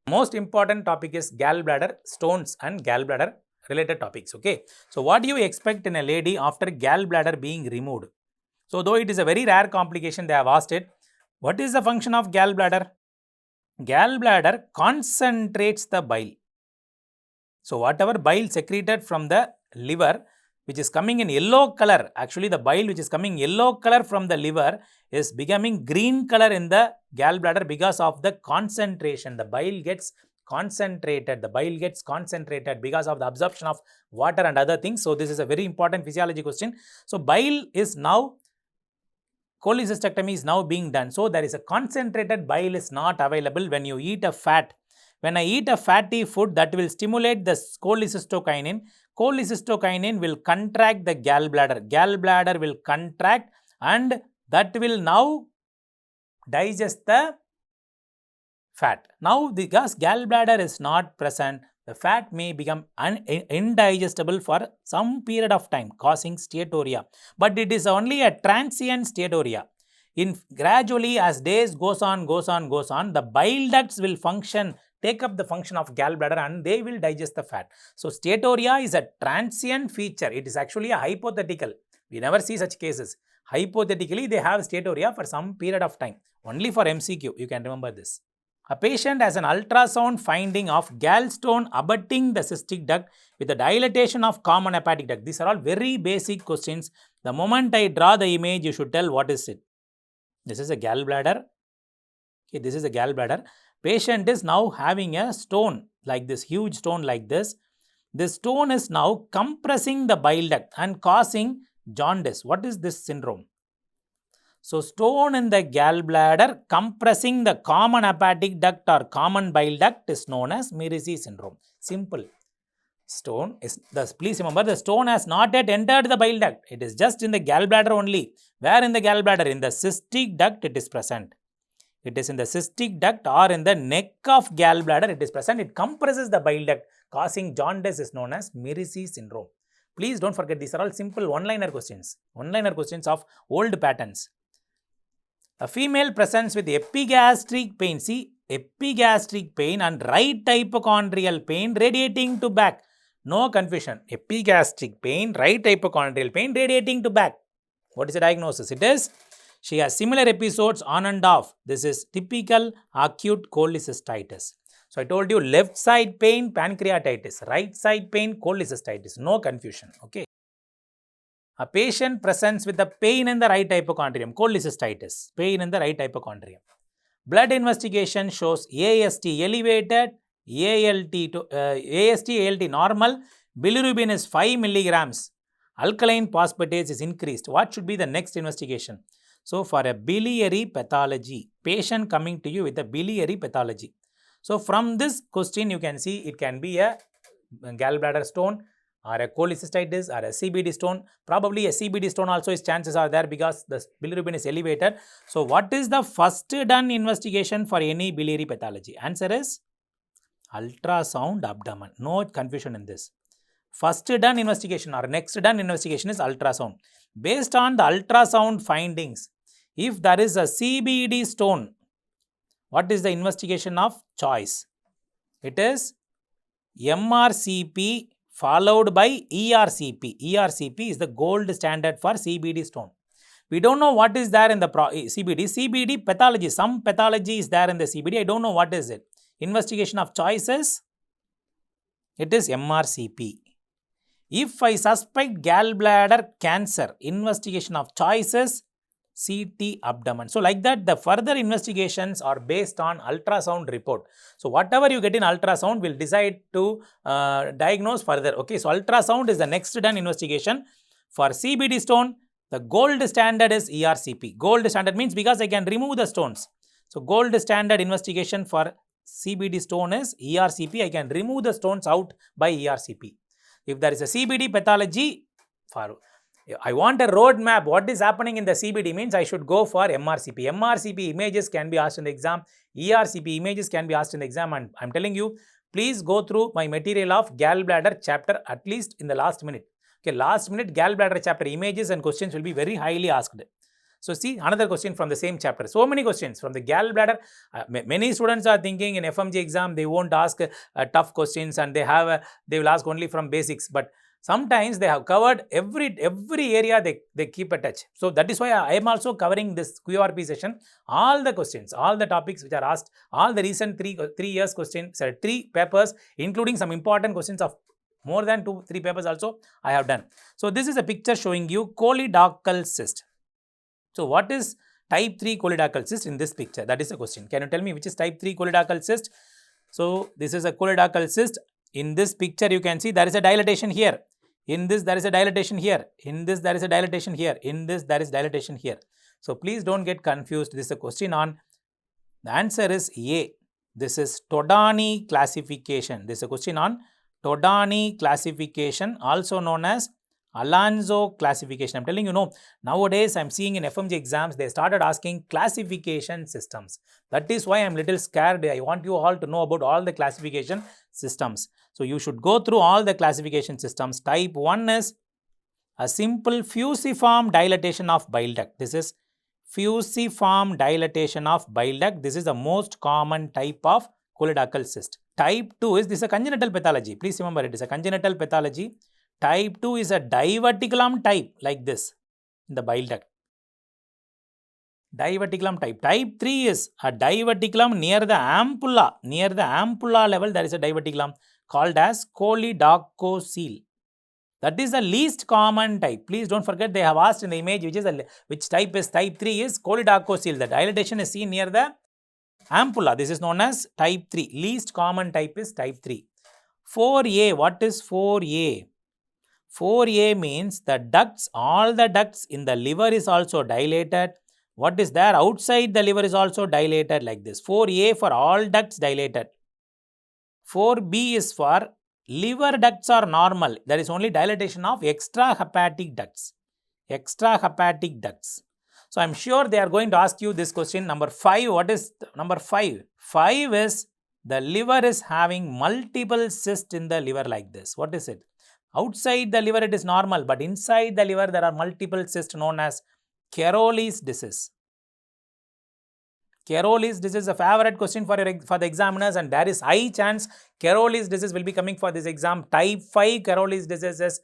most important topic is gallbladder, stones and gallbladder related topics. Okay. So what do you expect in a lady after gallbladder being removed? So though it is a very rare complication, they have asked it. What is the function of gallbladder? Gallbladder concentrates the bile. So whatever bile secreted from the liver, which is coming in yellow color, actually the bile which is coming yellow color from the liver is becoming green color in the gallbladder because of the concentration. The bile gets concentrated. The bile gets concentrated because of the absorption of water and other things. So this is a very important physiology question. So bile is now, cholecystectomy is now being done. So there is a concentrated bile is not available when you eat a fat. When I eat a fatty food, that will stimulate the cholecystokinin. Cholecystokinin will contract the gallbladder. Gallbladder will contract and that will now digest the fat. Now because gallbladder is not present, the fat may become indigestible for some period of time, causing steatorrhea. But it is only a transient steatorrhea. Gradually as days goes on, the bile ducts will function, take up the function of gallbladder and they will digest the fat. So steatorrhea is a transient feature. It is actually a hypothetical. We never see such cases. Hypothetically, they have steatorrhea for some period of time. Only for MCQ, you can remember this. A patient has an ultrasound finding of gallstone abutting the cystic duct with a dilatation of common hepatic duct. These are all very basic questions. The moment I draw the image, you should tell what is it. This is a gallbladder. Okay, this is a gallbladder. Patient is now having a stone like this, huge stone like this. This stone is now compressing the bile duct and causing jaundice. What is this syndrome? So stone in the gallbladder compressing the common hepatic duct or common bile duct is known as Mirizi syndrome. Simple. Stone is, please remember, the stone has not yet entered the bile duct. It is just in the gallbladder only. Where in the gallbladder? In the cystic duct it is present. It is in the cystic duct or in the neck of gallbladder it is present. It compresses the bile duct, causing jaundice is known as Mirici syndrome. Please don't forget, these are all simple one-liner questions. One-liner questions of old patterns. A female presents with epigastric pain. See, epigastric pain and right hypochondrial pain radiating to back. No confusion. Epigastric pain, right hypochondrial pain radiating to back. What is the diagnosis? It is, she has similar episodes on and off. This is typical acute cholecystitis. So I told you, left side pain, pancreatitis. Right side pain, cholecystitis. No confusion. Okay. A patient presents with the pain in the right hypochondrium, cholecystitis, pain in the right hypochondrium. Blood investigation shows AST elevated, AST, ALT normal, bilirubin is 5 milligrams, alkaline phosphatase is increased. What should be the next investigation? So, for a biliary pathology, patient coming to you with a biliary pathology. So, from this question you can see it can be a gallbladder stone, or a cholecystitis, or a CBD stone. Probably a CBD stone also is chances are there because the bilirubin is elevated. So, what is the first done investigation for any biliary pathology? Answer is ultrasound abdomen. No confusion in this. First done investigation or next done investigation is ultrasound. Based on the ultrasound findings, if there is a CBD stone, what is the investigation of choice? It is MRCP followed by ERCP. ERCP is the gold standard for CBD stone. We don't know what is there in the CBD. CBD pathology, some pathology is there in the CBD. I don't know what is it. Investigation of choices, it is MRCP. If I suspect gallbladder cancer, investigation of choices, CT abdomen. So, like that, the further investigations are based on ultrasound report. So, whatever you get in ultrasound will decide to diagnose further. Okay, so ultrasound is the next done investigation. For CBD stone, the gold standard is ERCP. Gold standard means because I can remove the stones. So, gold standard investigation for CBD stone is ERCP. I can remove the stones out by ERCP. If there is a CBD pathology, I want a roadmap. What is happening in the CBD means I should go for MRCP. MRCP images can be asked in the exam. ERCP images can be asked in the exam. And I am telling you, please go through my material of gallbladder chapter at least in the last minute. Okay, last minute gallbladder chapter images and questions will be very highly asked. So, see another question from the same chapter. So many questions from the gallbladder. Many students are thinking in FMGE exam they won't ask tough questions and they will ask only from basics. But sometimes they have covered every area they keep a touch. So, that is why I am also covering this QRP session. All the questions, all the topics which are asked, all the recent 3 years questions, 3 papers, including some important questions of more than 2-3 papers also I have done. So, this is a picture showing you choledochal cyst. So, what is type 3 choledochal cyst in this picture? That is the question. Can you tell me which is type 3 choledochal cyst? So, this is a choledochal cyst. In this picture, you can see there is a dilatation here. In this, there is a dilatation here. In this, there is a dilatation here. In this, there is dilatation here. So, please don't get confused. This is a question on, the answer is A. This is Todani classification. This is a question on Todani classification, also known as Alonso classification. I am telling you, nowadays I am seeing in FMGE exams, they started asking classification systems. That is why I am little scared. I want you all to know about all the classification systems. So, you should go through all the classification systems. Type 1 is a simple fusiform dilatation of bile duct. This is fusiform dilatation of bile duct. This is the most common type of choledochal cyst. Type 2 is, this is a congenital pathology. Please remember, it is a congenital pathology. Type 2 is a diverticulum type like this in the bile duct. Diverticulum type. Type 3 is a diverticulum near the ampulla. Near the ampulla level there is a diverticulum called as choledococele. That is the least common type. Please don't forget, they have asked in the image which type is type 3 is choledococele. The dilatation is seen near the ampulla. This is known as type 3. Least common type is type 3. 4A. What is 4A? 4A means the ducts, all the ducts in the liver is also dilated. What is there outside the liver is also dilated like this. 4A for all ducts dilated. 4B is for liver ducts are normal. There is only dilatation of extrahepatic ducts. Extrahepatic ducts. So, I am sure they are going to ask you this question. Number 5, what is number 5? 5 is the liver is having multiple cysts in the liver like this. What is it? Outside the liver it is normal, but inside the liver there are multiple cysts known as Caroli's disease. Caroli's disease is a favorite question for the examiners, and there is high chance Caroli's disease will be coming for this exam. Type 5 Caroli's disease is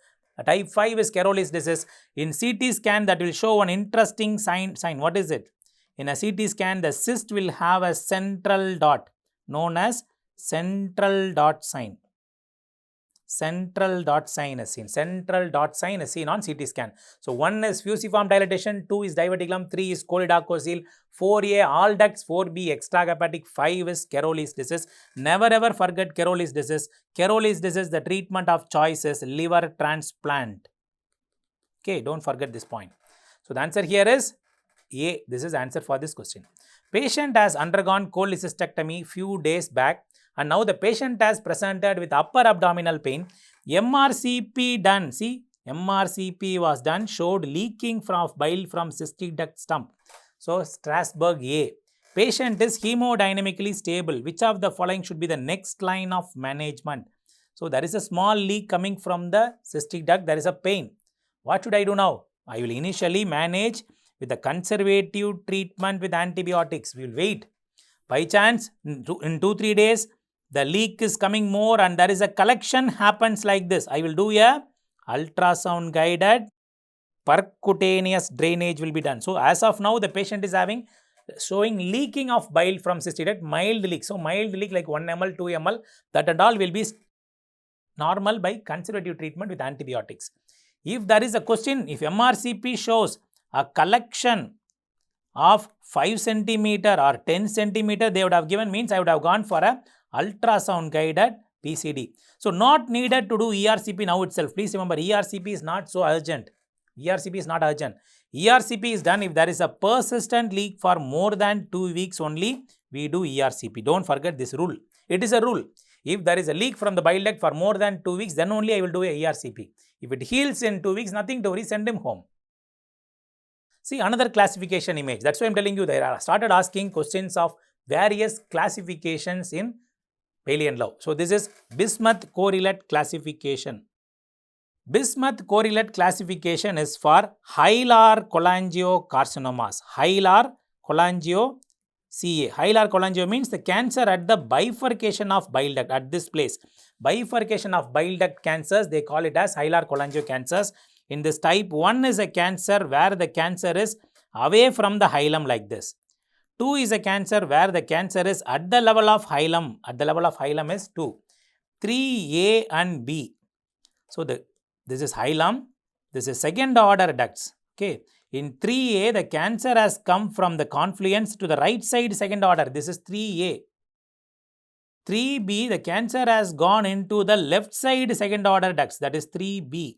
type 5 is Caroli's disease. In CT scan that will show an interesting sign. What is it? In a CT scan the cyst will have a central dot known as central dot sign. Central dot sign is seen. Central dot sign is seen on CT scan. So, 1 is fusiform dilatation, 2 is diverticulum, 3 is choledococele, 4A all ducts, 4B extrahepatic, 5 is Caroli's disease. Never ever forget Caroli's disease. Caroli's disease, the treatment of choice is liver transplant. Okay, don't forget this point. So, the answer here is A. This is the answer for this question. Patient has undergone cholecystectomy few days back, and now the patient has presented with upper abdominal pain. MRCP done. See, MRCP was done, showed leaking of bile from cystic duct stump. So, Strasbourg A. Patient is hemodynamically stable. Which of the following should be the next line of management? So, there is a small leak coming from the cystic duct. There is a pain. What should I do now? I will initially manage with the conservative treatment with antibiotics. We will wait. By chance, in 2-3 days, the leak is coming more and there is a collection happens like this. I will do a ultrasound guided percutaneous drainage will be done. So, as of now, the patient is showing leaking of bile from cystic duct, mild leak. So, mild leak like 1 ml, 2 ml, that and all will be normal by conservative treatment with antibiotics. If there is a question, if MRCP shows a collection of 5 centimeter or 10 centimeter, they would have given, means I would have gone for a ultrasound guided PCD. So, not needed to do ERCP now itself. Please remember, ERCP is not so urgent. ERCP is not urgent. ERCP is done if there is a persistent leak for more than 2 weeks only, we do ERCP. Don't forget this rule. It is a rule. If there is a leak from the bile duct for more than 2 weeks, then only I will do a ERCP. If it heals in 2 weeks, nothing to worry, send him home. See, another classification image. That's why I am telling you, I started asking questions of various classifications in Bailey and Love. So, this is bismuth correlate classification. Bismuth correlate classification is for hilar cholangiocarcinomas. Hilar cholangio CA. Hilar cholangio means the cancer at the bifurcation of bile duct at this place. Bifurcation of bile duct cancers, they call it as hilar cholangio cancers. In this type 1 is a cancer where the cancer is away from the hilum like this. 2 is a cancer where the cancer is at the level of hilum. At the level of hilum is 2. 3A and B. So, this is hilum. This is second order ducts. Okay. In 3A, the cancer has come from the confluence to the right side second order. This is 3A. 3B, the cancer has gone into the left side second order ducts. That is 3B.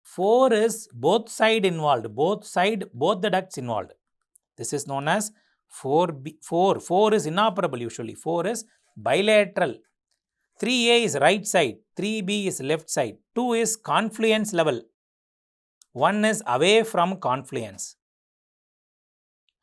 4 is both side involved. Both the ducts involved. This is known as 4B. 4 is inoperable usually. 4 is bilateral. 3A is right side. 3B is left side. 2 is confluence level. 1 is away from confluence.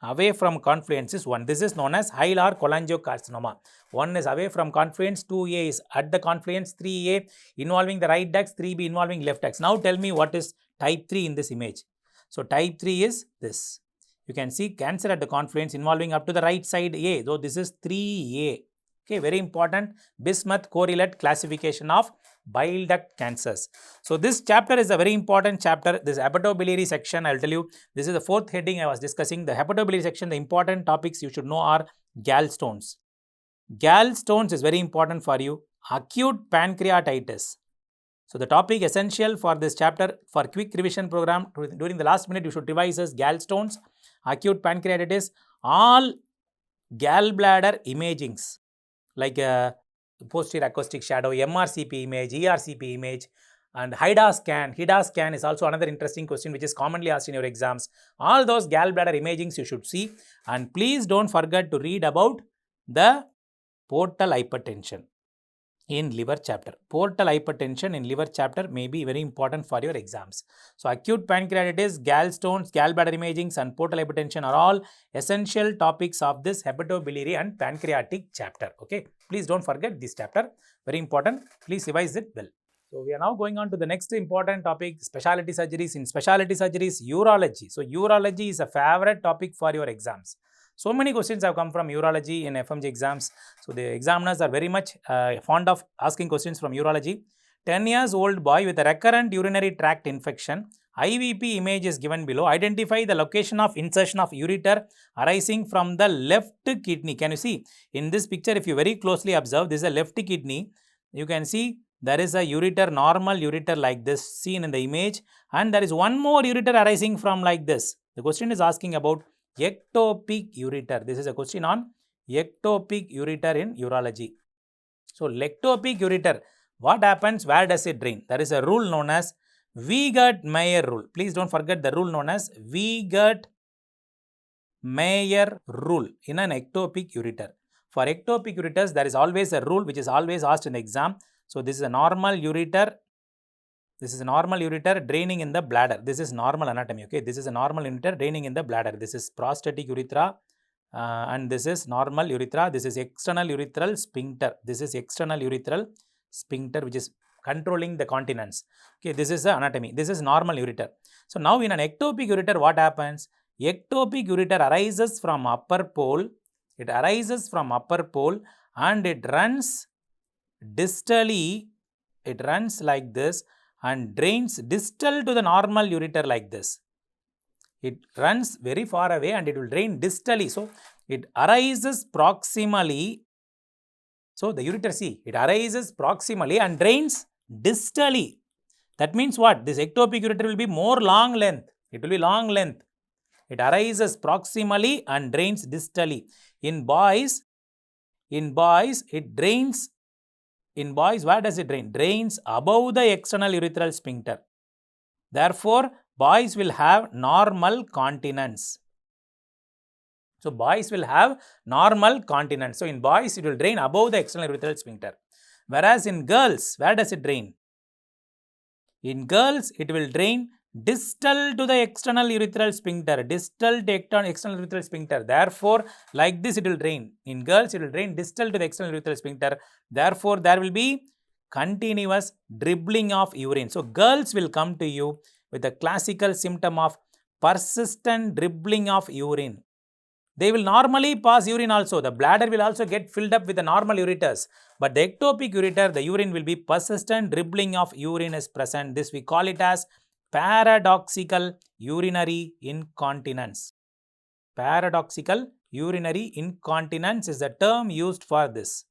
Away from confluence is 1. This is known as hilar cholangiocarcinoma. 1 is away from confluence, 2A is at the confluence, 3A involving the right ducts, 3B involving left ducts. Now tell me what is type 3 in this image. So, type 3 is this. You can see cancer at the confluence involving up to the right side A. So, this is 3A. Okay, very important bismuth correlate classification of bile duct cancers. So, this chapter is a very important chapter. This hepatobiliary section, I will tell you, this is the 4th heading I was discussing. The hepatobiliary section, the important topics you should know are gallstones. Gallstones is very important for you. Acute pancreatitis. So, the topic essential for this chapter for quick revision program during the last minute you should revise is gallstones, acute pancreatitis, all gallbladder imagings like posterior acoustic shadow, MRCP image, ERCP image and HIDA scan. HIDA scan is also another interesting question which is commonly asked in your exams. All those gallbladder imagings you should see, and please don't forget to read about the portal hypertension. in liver chapter. Portal hypertension in liver chapter may be very important for your exams. So, acute pancreatitis, gallstones, gallbladder imagings and portal hypertension are all essential topics of this hepatobiliary and pancreatic chapter. Okay, please don't forget this chapter, very important. Please revise it well. So, we are now going on to the next important topic, specialty surgeries. In specialty surgeries, urology. So, urology is a favorite topic for your exams. So many questions have come from urology in FMGE exams. So the examiners are very much fond of asking questions from urology. 10 years old boy with a recurrent urinary tract infection. IVP image is given below. Identify the location of insertion of ureter arising from the left kidney. Can you see? In this picture, if you very closely observe, this is a left kidney. You can see there is a ureter, normal ureter like this seen in the image. And there is one more ureter arising from like this. The question is asking about ectopic ureter. This is a question on ectopic ureter in urology. So, ectopic ureter, what happens? Where does it drain? There is a rule known as Wiegert-Meyer rule. Please don't forget the rule known as Wiegert-Meyer rule in an ectopic ureter. For ectopic ureters, there is always a rule which is always asked in the exam. So, this is a normal ureter. This is a normal ureter draining in the bladder. This is normal anatomy. Okay, this is a normal ureter draining in the bladder. This is prostatic urethra and this is normal urethra. This is external urethral sphincter. This is external urethral sphincter which is controlling the continence. Okay, this is the anatomy. This is normal ureter. So now in an ectopic ureter, what happens? Ectopic ureter arises from upper pole. It arises from upper pole and it runs distally. It runs like this and drains distal to the normal ureter like this. It runs very far away and it will drain distally. So, it arises proximally. So, the ureter, see, it arises proximally and drains distally. That means what? This ectopic ureter will be more long length. It will be long length. It arises proximally and drains distally. In boys, it drains. In boys, where does it drain? Drains above the external urethral sphincter. Therefore, boys will have normal continence. So, boys will have normal continence. So, in boys, it will drain above the external urethral sphincter. Whereas in girls, where does it drain? In girls, it will drain distal to the external urethral sphincter. Distal to external urethral sphincter. Therefore, like this it will drain. In girls, it will drain distal to the external urethral sphincter. Therefore, there will be continuous dribbling of urine. So, girls will come to you with a classical symptom of persistent dribbling of urine. They will normally pass urine also. The bladder will also get filled up with the normal ureters. But the ectopic ureter, the urine will be persistent dribbling of urine is present. This we call it as paradoxical urinary incontinence. Paradoxical urinary incontinence is the term used for this.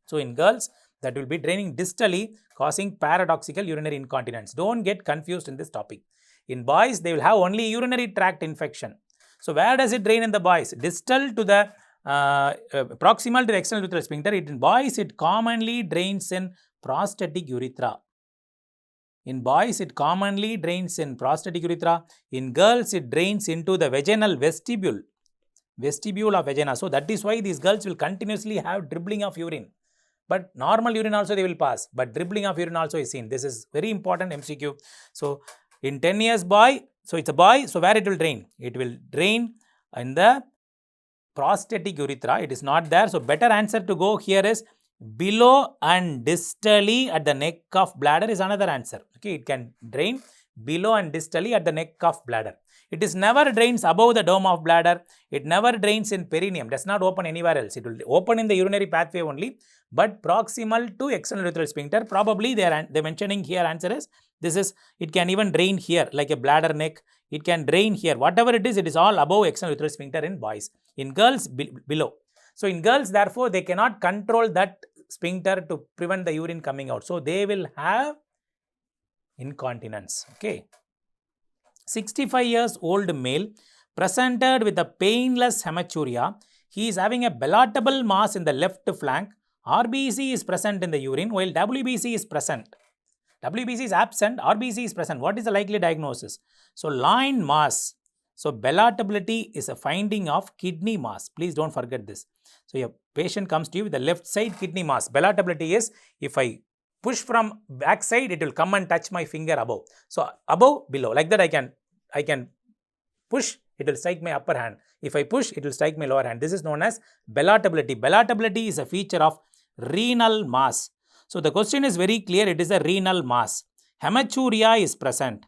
So, in girls, that will be draining distally, causing paradoxical urinary incontinence. Don't get confused in this topic. In boys, they will have only urinary tract infection. So, where does it drain in the boys? Distal to the proximal to the external urethral sphincter. In boys, it commonly drains in prostatic urethra. In boys, it commonly drains in prostatic urethra. In girls, it drains into the vaginal vestibule. Vestibule of vagina. So, that is why these girls will continuously have dribbling of urine. But normal urine also they will pass. But dribbling of urine also is seen. This is very important MCQ. So, in 10 years boy, so it's a boy, so where it will drain? It will drain in the prostatic urethra. It is not there. So, better answer to go here is below and distally at the neck of bladder is another answer. Okay, it can drain below and distally at the neck of bladder. It is never drains above the dome of bladder. It never drains in perineum. Does not open anywhere else. It will open in the urinary pathway only, but proximal to external urethral sphincter. Probably they are mentioning here answer is this is, it can even drain here like a bladder neck. It can drain here. Whatever it is all above external urethral sphincter in boys. In girls, below. So, in girls, therefore, they cannot control that sphincter to prevent the urine coming out. So, they will have incontinence. Okay. 65 years old male presented with a painless hematuria. He is having a palatable mass in the left flank. RBC is present in the urine while WBC is present. WBC is absent, RBC is present. What is the likely diagnosis? So, loin mass. So, palatability is a finding of kidney mass. Please don't forget this. So, a patient comes to you with the left side kidney mass. Palatability is if I push from back side, it will come and touch my finger above. So, above, below, like that I can push, it will strike my upper hand. If I push, it will strike my lower hand. This is known as palatability. Palatability is a feature of renal mass. So, the question is very clear, it is a renal mass. Hematuria is present.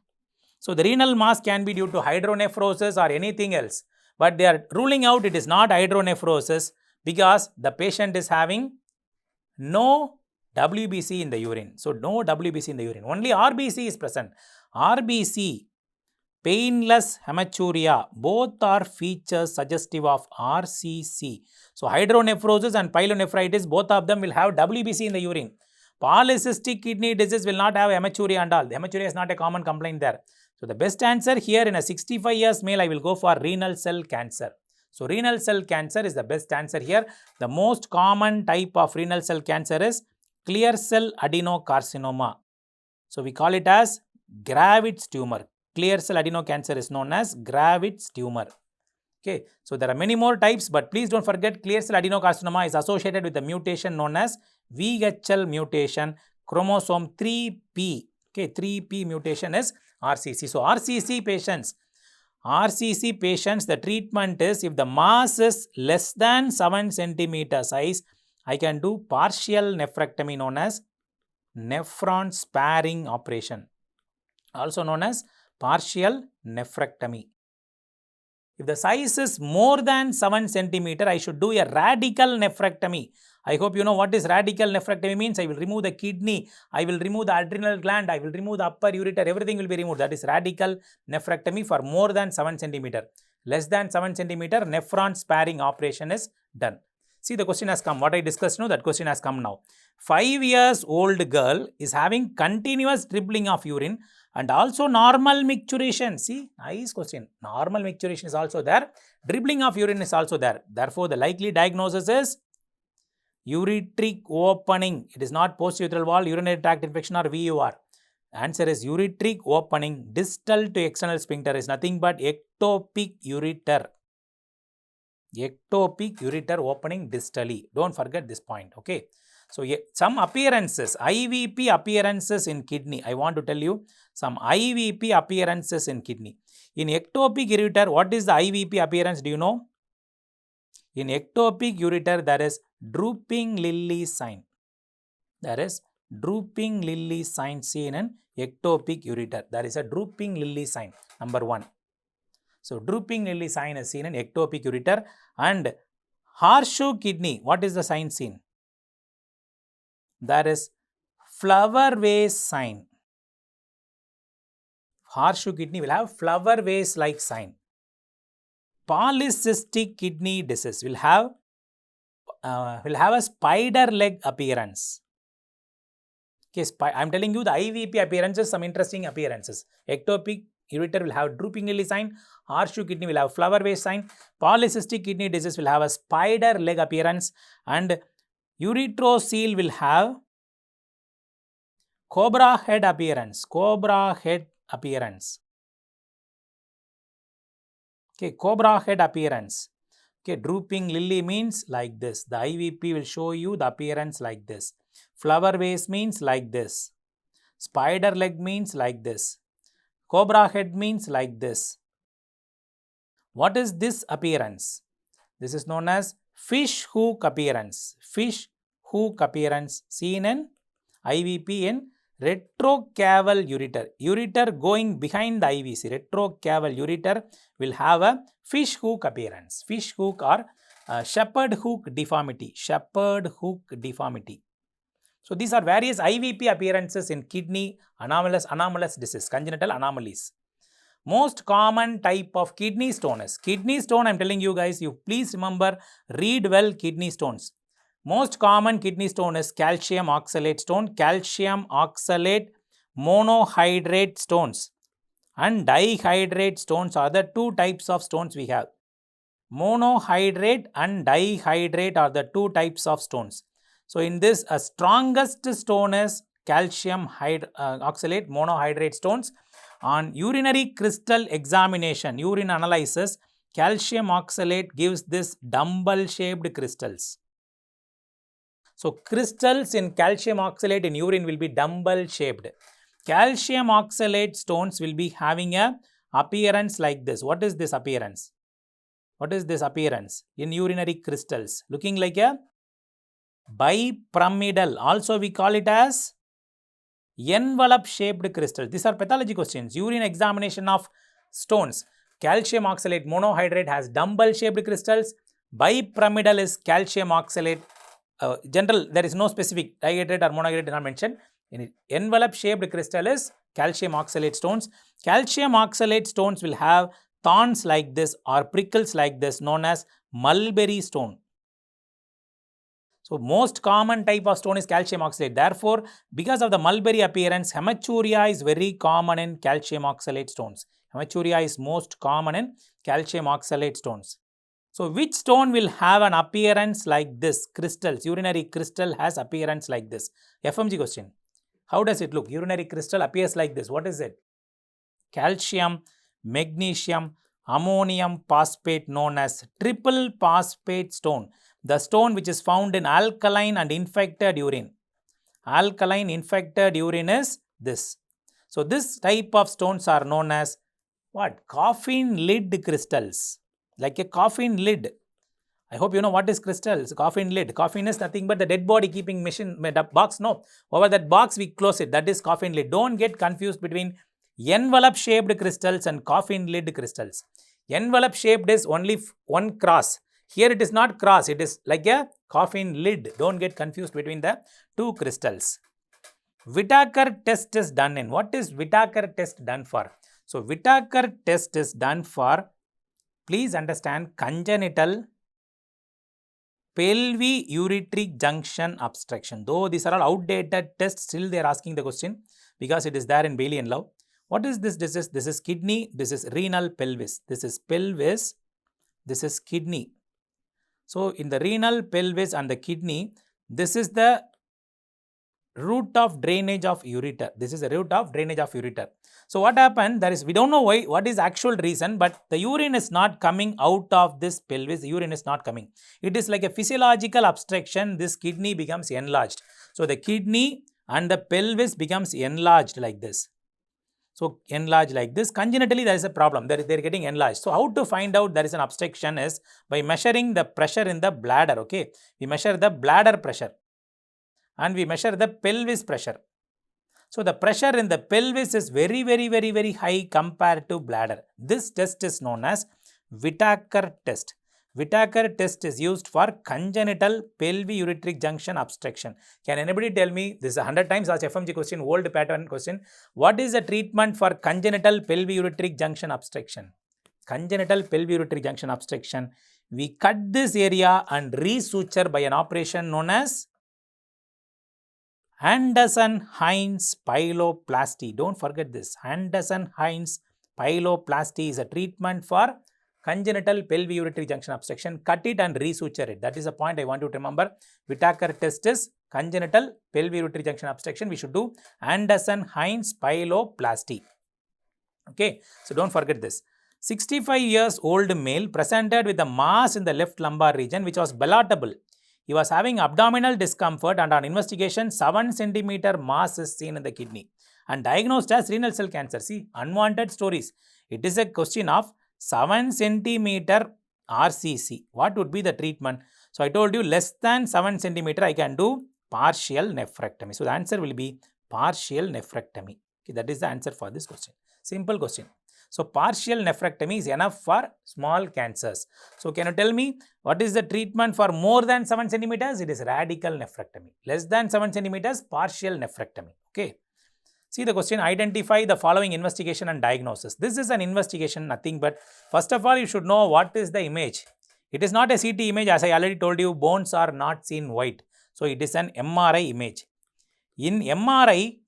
So, the renal mass can be due to hydronephrosis or anything else. But they are ruling out it is not hydronephrosis because the patient is having no WBC in the urine. So, no WBC in the urine. Only RBC is present. RBC, painless hematuria, both are features suggestive of RCC. So, hydronephrosis and pyelonephritis, both of them will have WBC in the urine. Polycystic kidney disease will not have hematuria and all. The hematuria is not a common complaint there. So, the best answer here in a 65 years male, I will go for renal cell cancer. So, renal cell cancer is the best answer here. The most common type of renal cell cancer is clear cell adenocarcinoma. So, we call it as Gravit's tumor. Clear cell adenocancer is known as Gravit's tumor. Okay. So, there are many more types, but please don't forget clear cell adenocarcinoma is associated with a mutation known as VHL mutation, chromosome 3p. Okay, 3p mutation is RCC. So, RCC patients, the treatment is if the mass is less than 7 centimeter size, I can do partial nephrectomy known as nephron sparing operation, also known as partial nephrectomy. If the size is more than 7 centimeter, I should do a radical nephrectomy. I hope you know what is radical nephrectomy means. I will remove the kidney, I will remove the adrenal gland, I will remove the upper ureter, everything will be removed. That is radical nephrectomy for more than 7 centimeter. Less than 7 centimeter, nephron sparing operation is done. See, the question has come. What I discussed now, that question has come now. 5 years old girl is having continuous dribbling of urine and also normal micturition. See, nice question. Normal micturition is also there. Dribbling of urine is also there. Therefore, the likely diagnosis is ureteric opening. It is not post-urethral wall urinary tract infection or VUR. Answer is ureteric opening. Distal to external sphincter is nothing but ectopic ureter. Ectopic ureter opening distally. Don't forget this point. Okay. So, some appearances, IVP appearances in kidney. I want to tell you some IVP appearances in kidney. In ectopic ureter, what is the IVP appearance? Do you know? In ectopic ureter, there is drooping lily sign. There is drooping lily sign seen in ectopic ureter. There is a drooping lily sign, number 1. So, drooping lily sign is seen in ectopic ureter. And horseshoe kidney, what is the sign seen? There is flower vase sign. Horseshoe kidney will have flower vase like sign. Polycystic kidney disease will have a spider leg appearance. Okay, I am telling you the IVP appearances, some interesting appearances. Ectopic ureter will have drooping lily sign. Horseshoe kidney will have flower vase sign. Polycystic kidney disease will have a spider leg appearance. And urethrocoel will have cobra head appearance. Cobra head appearance. Okay, cobra head appearance. Okay, drooping lily means like this. The IVP will show you the appearance like this. Flower vase means like this. Spider leg means like this. Cobra head means like this. What is this appearance? This is known as fish hook appearance. Fish hook appearance seen in IVP in retrocaval ureter. Ureter going behind the IVC. Retrocaval ureter will have a fish hook appearance. Fish hook or shepherd hook deformity. Shepherd hook deformity. So, these are various IVP appearances in kidney anomalous disease, congenital anomalies. Most common type of kidney stone is kidney stone. I am telling you guys, you please remember, read well kidney stones. Most common kidney stone is calcium oxalate stone, calcium oxalate monohydrate stones, and dihydrate stones are the 2 types of stones we have. Monohydrate and dihydrate are the 2 types of stones. So, in this, a strongest stone is calcium oxalate monohydrate stones. On urinary crystal examination, urine analysis, calcium oxalate gives this dumbbell-shaped crystals. So, crystals in calcium oxalate in urine will be dumbbell-shaped. Calcium oxalate stones will be having a appearance like this. What is this appearance? What is this appearance in urinary crystals? Looking like a bipyramidal. Also, we call it as envelope-shaped crystal. These are pathology questions. Urine examination of stones. Calcium oxalate monohydrate has dumbbell-shaped crystals. Bipyramidal is calcium oxalate. General, there is no specific dihydrate or monohydrate not mentioned. In envelope-shaped crystal is calcium oxalate stones. Calcium oxalate stones will have thorns like this or prickles like this, known as mulberry stone. So, most common type of stone is calcium oxalate. Therefore, because of the mulberry appearance, hematuria is very common in calcium oxalate stones. Hematuria is most common in calcium oxalate stones. So, which stone will have an appearance like this? Crystals, urinary crystal has appearance like this. FMG question. How does it look? Urinary crystal appears like this. What is it? Calcium, magnesium, ammonium phosphate, known as triple phosphate stone. The stone which is found in alkaline and infected urine. Alkaline infected urine is this. So, this type of stones are known as what? Coffin lid crystals. Like a coffin lid. I hope you know what is crystals. Coffin lid. Coffin is nothing but the dead body keeping machine box. No. Over that box we close it. That is coffin lid. Don't get confused between envelope shaped crystals and coffin lid crystals. Envelope shaped is only one cross. Here it is not cross. It is like a coffin lid. Don't get confused between the two crystals. Whitaker test is done in. What is Whitaker test done for? So, Whitaker test is done for, please understand, congenital pelvic junction obstruction. Though these are all outdated tests, still they are asking the question because it is there in Bailey and Love. What is this? This is kidney, this is renal pelvis. This is pelvis, this is kidney. So, in the renal pelvis and the kidney, this is the route of drainage of ureter. This is the route of drainage of ureter. So, what happened? There is, we don't know why, what is actual reason, but the urine is not coming out of this pelvis. The urine is not coming. It is like a physiological obstruction. This kidney becomes enlarged. So, the kidney and the pelvis becomes enlarged like this. So, enlarged like this. Congenitally, there is a problem. They are getting enlarged. So, how to find out there is an obstruction is by measuring the pressure in the bladder. Okay, we measure the bladder pressure and we measure the pelvis pressure. So, the pressure in the pelvis is very high compared to bladder. This test is known as Whitaker test. Whitaker test is used for congenital pelvic junction obstruction. Can anybody tell me, this is 100 times asked FMG question, old pattern question. What is the treatment for congenital pelvic junction obstruction? Congenital pelvic junction obstruction, we cut this area and resuture by an operation known as Anderson-Hines pyeloplasty. Don't forget this. Anderson-Hines pyeloplasty is a treatment for congenital pelvic junction obstruction. Cut it and resuture it. That is the point I want you to remember. Whitaker test is congenital pelvic junction obstruction. We should do Anderson-Hines pyeloplasty. Okay. So, don't forget this. 65 years old male presented with a mass in the left lumbar region which was palatable. He was having abdominal discomfort and on investigation 7 cm mass is seen in the kidney and diagnosed as renal cell cancer. See, unwanted stories. It is a question of 7 cm RCC. What would be the treatment? So, I told you less than 7 cm I can do partial nephrectomy. So, the answer will be partial nephrectomy. Okay, that is the answer for this question. Simple question. So, partial nephrectomy is enough for small cancers. So, can you tell me what is the treatment for more than 7 centimeters? It is radical nephrectomy. Less than 7 centimeters, partial nephrectomy. Okay. See the question, identify the following investigation and diagnosis. This is an investigation, nothing but first of all, you should know what is the image. It is not a CT image, as I already told you, bones are not seen white. So, it is an MRI image. In MRI,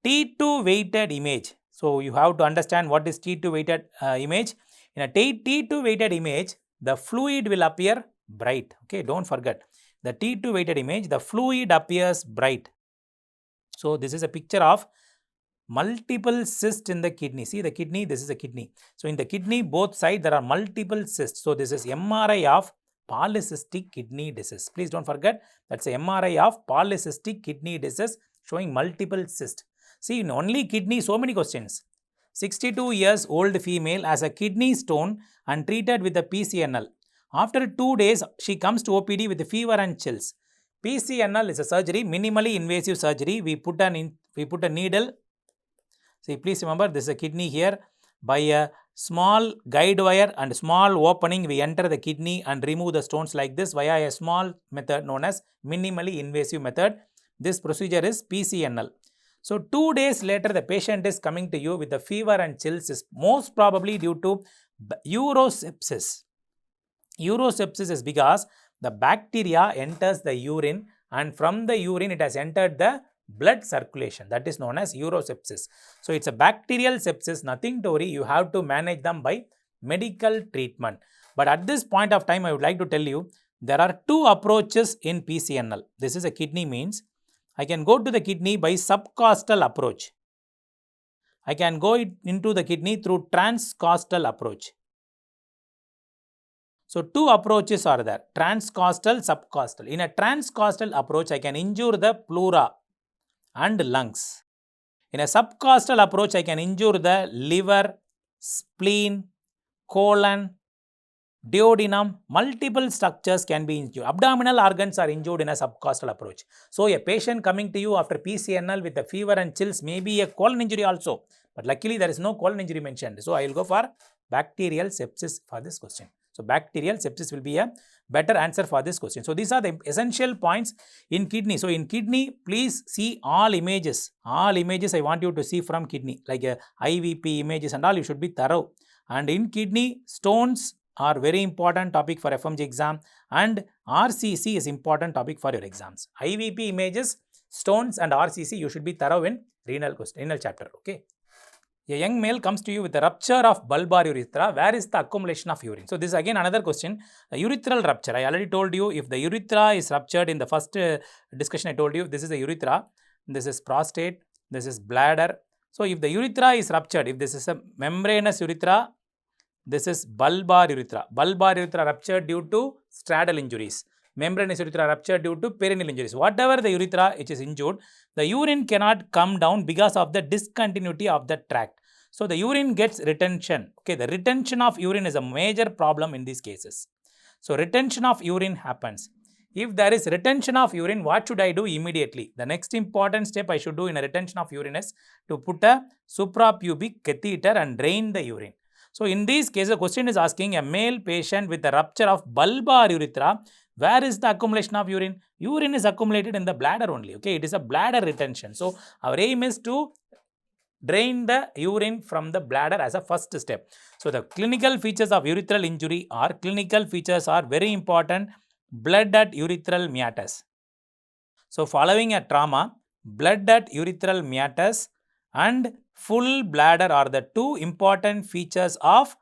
T2 weighted image. So, you have to understand what is T2 weighted image. In a T2 weighted image, the fluid will appear bright. Okay, don't forget. The T2 weighted image, the fluid appears bright. So, this is a picture of multiple cysts in the kidney. See the kidney, this is a kidney. So in the kidney, both sides, there are multiple cysts. So this is MRI of polycystic kidney disease. Please don't forget, that's a MRI of polycystic kidney disease showing multiple cysts. See, in only kidney, so many questions. 62 years old female has a kidney stone and treated with the PCNL. After 2 days, she comes to OPD with fever and chills. PCNL is a surgery, minimally invasive surgery. We put a needle. See, please remember, this is a kidney here. By a small guide wire and small opening, we enter the kidney and remove the stones like this via a small method known as minimally invasive method. This procedure is PCNL. So 2 days later, the patient is coming to you with the fever and chills, is most probably due to urosepsis. Urosepsis is because the bacteria enters the urine, and from the urine it has entered the blood circulation. That is known as urosepsis. So it's a bacterial sepsis, nothing to worry. You have to manage them by medical treatment. But at this point of time, I would like to tell you, there are two approaches in PCNL. This is a kidney means. I can go to the kidney by subcostal approach. I can go into the kidney through transcostal approach. So two approaches are there, transcostal, subcostal. In a transcostal approach, I can injure the pleura and lungs. In a subcostal approach, I can injure the liver, spleen, colon, duodenum. Multiple structures can be injured. Abdominal organs are injured in a subcostal approach. So a patient coming to you after PCNL with a fever and chills may be a colon injury also. But luckily, there is no colon injury mentioned. So I will go for bacterial sepsis for this question. So bacterial sepsis will be a better answer for this question. So these are the essential points in kidney. So in kidney, please see all images. All images I want you to see from kidney, like IVP images and all, you should be thorough. And in kidney, stones are very important topic for FMGE exam, and RCC is important topic for your exams. IVP images, stones and RCC, you should be thorough in renal chapter. Okay. A young male comes to you with a rupture of bulbar urethra. Where is the accumulation of urine? So this is again another question. The urethral rupture. I already told you, if the urethra is ruptured in the first discussion, I told you this is the urethra, this is prostate, this is bladder. So if the urethra is ruptured, if this is a membranous urethra, this is bulbar urethra. Bulbar urethra ruptured due to straddle injuries. Membranous urethra ruptured due to perineal injuries. Whatever the urethra which is injured, the urine cannot come down because of the discontinuity of the tract. So the urine gets retention. Okay, the retention of urine is a major problem in these cases. So retention of urine happens. If there is retention of urine, what should I do immediately? The next important step I should do in a retention of urine is to put a suprapubic catheter and drain the urine. So in these cases, the question is asking a male patient with a rupture of bulbar urethra, where is the accumulation of urine? Urine is accumulated in the bladder only. Okay, it is a bladder retention. So our aim is to drain the urine from the bladder as a first step. So the clinical features of urethral injury are very important. Blood at urethral meatus. So following a trauma, blood at urethral meatus and full bladder are the two important features of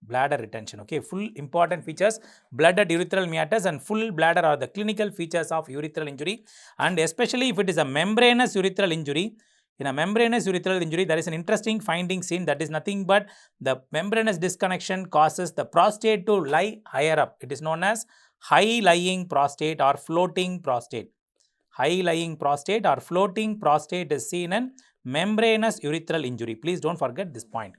bladder retention. Okay, full important features, blood at urethral meatus and full bladder are the clinical features of urethral injury. And especially if it is a membranous urethral injury, in a membranous urethral injury, there is an interesting finding seen, that is nothing but the membranous disconnection causes the prostate to lie higher up. It is known as high-lying prostate or floating prostate. High-lying prostate or floating prostate is seen in membranous urethral injury. Please don't forget this point.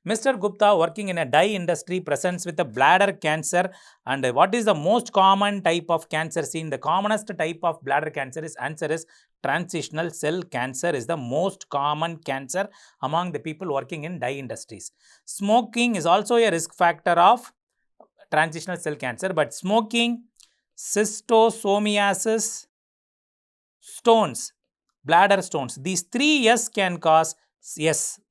Mr. Gupta, working in a dye industry, presents with a bladder cancer. And what is the most common type of cancer seen? The commonest type of bladder cancer is, answer is transitional cell cancer is the most common cancer among the people working in dye industries. Smoking is also a risk factor of transitional cell cancer, but smoking, schistosomiasis, stones, bladder stones, these three S can cause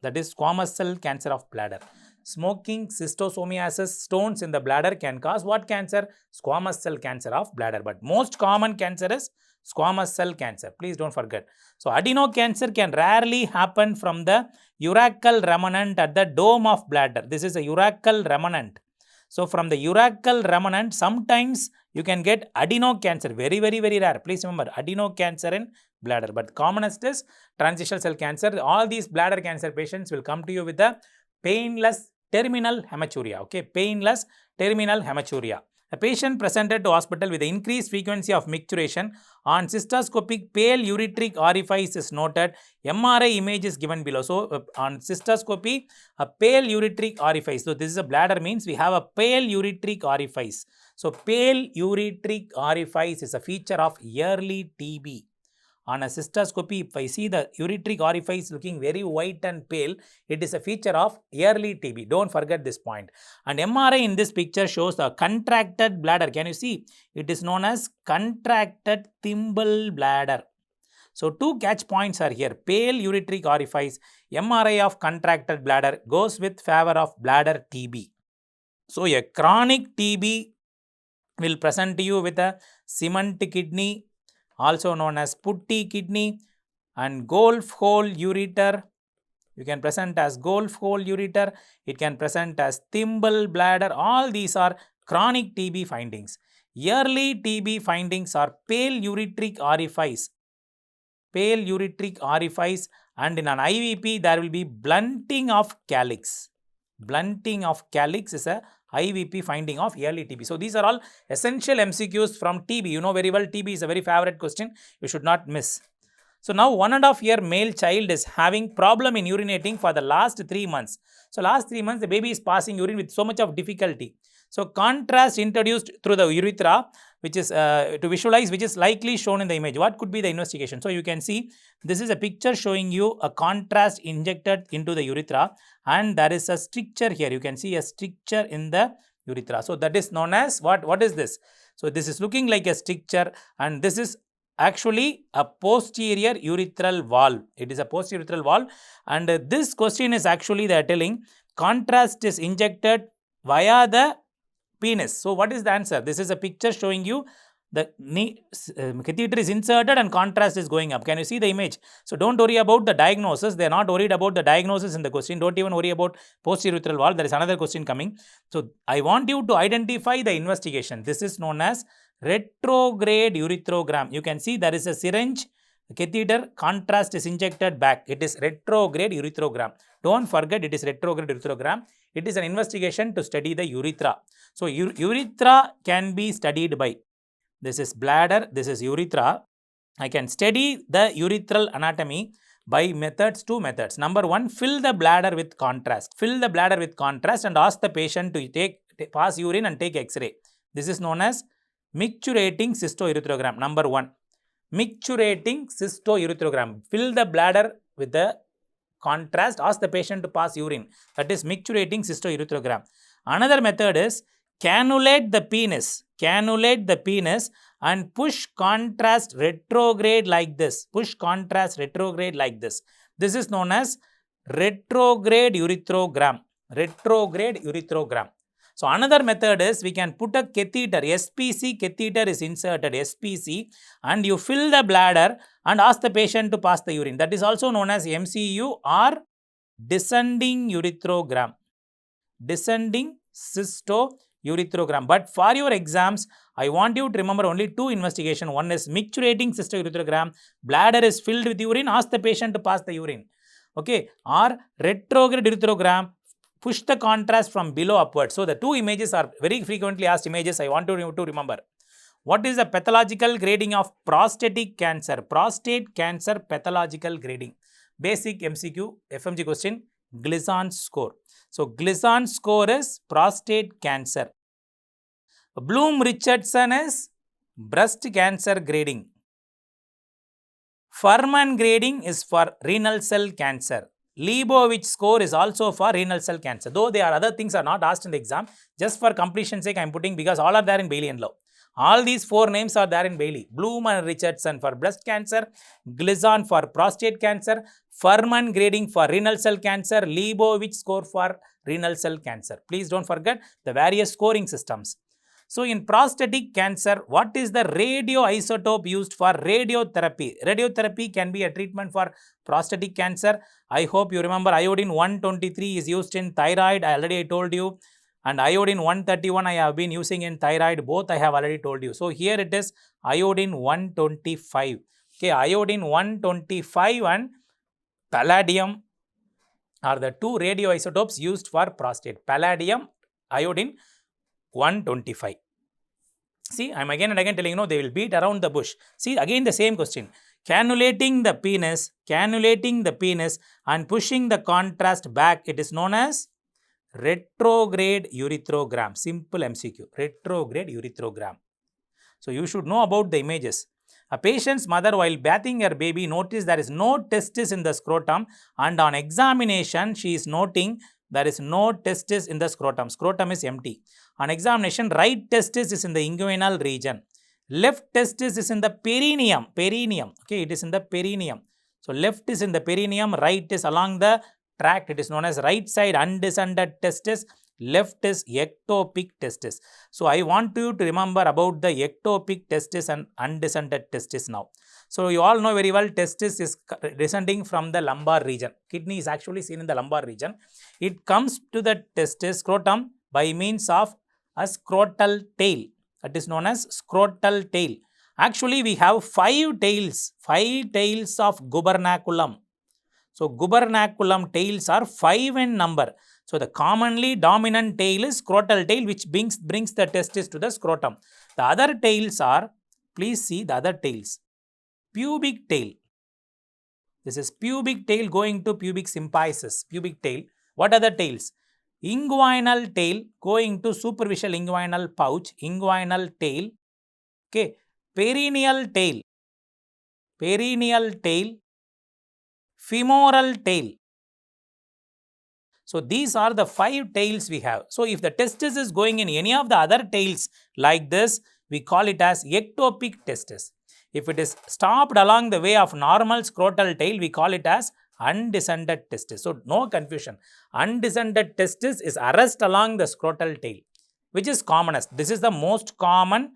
that is squamous cell cancer of bladder. Smoking, schistosomiasis, stones in the bladder can cause what cancer? Squamous cell cancer of bladder. But most common cancer is squamous cell cancer. Please don't forget. So adeno cancer can rarely happen from the urachal remnant at the dome of bladder. This is a urachal remnant. So from the urachal remnant, sometimes you can get adenocancer, very rare. Please remember, adenocancer in bladder. But commonest is transitional cell cancer. All these bladder cancer patients will come to you with a painless terminal hematuria. Okay, painless terminal hematuria. A patient presented to hospital with increased frequency of micturition. On cystoscopic, pale ureteric orifice is noted. MRI image is given below. So, on cystoscopy, a pale ureteric orifice. So, this is a bladder, means we have a pale ureteric orifice. So, pale ureteric orifice is a feature of early TB. On a cystoscopy, if I see the ureteric orifice looking very white and pale, it is a feature of early TB. Don't forget this point. And MRI in this picture shows a contracted bladder. Can you see? It is known as contracted thimble bladder. So, two catch points are here. Pale ureteric orifice, MRI of contracted bladder goes with favor of bladder TB. So, a chronic TB will present to you with a cement kidney, also known as putty kidney, and golf hole ureter. You can present as golf hole ureter. It can present as thimble bladder. All these are chronic TB findings. Early TB findings are pale ureteric orifice. Pale ureteric orifice, and in an IVP there will be blunting of calyx. Blunting of calyx is a IVP finding of early TB. So, these are all essential MCQs from TB. You know very well TB is a very favorite question. You should not miss. So, now 1.5 year male child is having problem in urinating for the last 3 months. So, last 3 months the baby is passing urine with so much of difficulty. So, contrast introduced through the urethra, which is to visualize, which is likely shown in the image. What could be the investigation? So, you can see this is a picture showing you a contrast injected into the urethra, and there is a stricture here. You can see a stricture in the urethra. So, that is known as what is this? So, this is looking like a stricture, and this is actually a posterior urethral valve. It is a posterior urethral valve, and this question is actually they are telling contrast is injected via the penis. So, what is the answer? This is a picture showing you the catheter is inserted and contrast is going up. Can you see the image? So, don't worry about the diagnosis. They are not worried about the diagnosis in the question. Don't even worry about posterior urethral valve. There is another question coming. So, I want you to identify the investigation. This is known as retrograde urethrogram. You can see there is a syringe, catheter, contrast is injected back. It is retrograde urethrogram. Don't forget, it is retrograde urethrogram. It is an investigation to study the urethra. So, urethra can be studied by, this is bladder, this is urethra. I can study the urethral anatomy by methods, two methods. Number one, fill the bladder with contrast. Fill the bladder with contrast and ask the patient to pass urine and take X-ray. This is known as micturating cystourethrogram. Number one, micturating cystourethrogram. Fill the bladder with the contrast, ask the patient to pass urine. That is micturating cystourethrogram. Another method is cannulate the penis. Cannulate the penis and push contrast retrograde like this. Push contrast retrograde like this. This is known as retrograde urethrogram. Retrograde urethrogram. So, another method is we can put a catheter, SPC catheter is inserted, SPC, and you fill the bladder and ask the patient to pass the urine. That is also known as MCU or descending urethrogram. Descending cystourethrogram. But for your exams, I want you to remember only two investigations. One is micturating cystourethrogram. Bladder is filled with urine, ask the patient to pass the urine. Okay. Or retrograde urethrogram, push the contrast from below upwards. So, the two images are very frequently asked images. I want you to remember. What is the pathological grading of prostatic cancer? Prostate cancer pathological grading. Basic MCQ, FMGE question, Gleason score. So, Gleason score is prostate cancer. Bloom-Richardson is breast cancer grading. Furman grading is for renal cell cancer. Leibovitz score is also for renal cell cancer. Though there are other things are not asked in the exam, just for completion sake I am putting, because all are there in Bailey and Lowe. All these four names are there in Bailey. Bloom and Richardson for breast cancer, Gleason for prostate cancer, Furman grading for renal cell cancer, Leibovitz score for renal cell cancer. Please don't forget the various scoring systems. So, in prostatic cancer, what is the radioisotope used for radiotherapy? Radiotherapy can be a treatment for prostatic cancer. I hope you remember iodine 123 is used in thyroid. I told you. and iodine 131 I have been using in thyroid, both I have already told you. So here it is iodine 125. Okay, iodine 125 and palladium are the two radioisotopes used for prostate. Palladium, iodine 125. See, I am again and again telling you, they will beat around the bush. See, again the same question. Cannulating the penis and pushing the contrast back, it is known as retrograde uretherogram. Simple MCQ, retrograde uretherogram. So, you should know about the images. A patient's mother, while bathing her baby, noticed there is no testis in the scrotum, and on examination, she is noting there is no testis in the scrotum. Scrotum is empty. On examination, right testis is in the inguinal region. Left testis is in the perineum. Okay, it is in the perineum. So, left is in the perineum, right is along the tract. It is known as right side undescended testis. Left is ectopic testis. So, I want you to remember about the ectopic testis and undescended testis now. So, you all know very well testis is descending from the lumbar region. Kidney is actually seen in the lumbar region. It comes to the testis scrotum by means of a scrotal tail. That is known as scrotal tail. Actually, we have 5 tails of gubernaculum. So, gubernaculum tails are 5 in number. So, the commonly dominant tail is scrotal tail, which brings the testis to the scrotum. The other tails are, please see the other tails. Pubic tail. This is pubic tail going to pubic symphysis. Pubic tail. What are the tails? Inguinal tail going to superficial inguinal pouch. Inguinal tail. Okay. Perineal tail. Perineal tail. Femoral tail. So, these are the 5 tails we have. So, if the testis is going in any of the other tails like this, we call it as ectopic testis. If it is stopped along the way of normal scrotal tail, we call it as undescended testis. So, no confusion. Undescended testis is arrest along the scrotal tail, which is commonest. This is the most common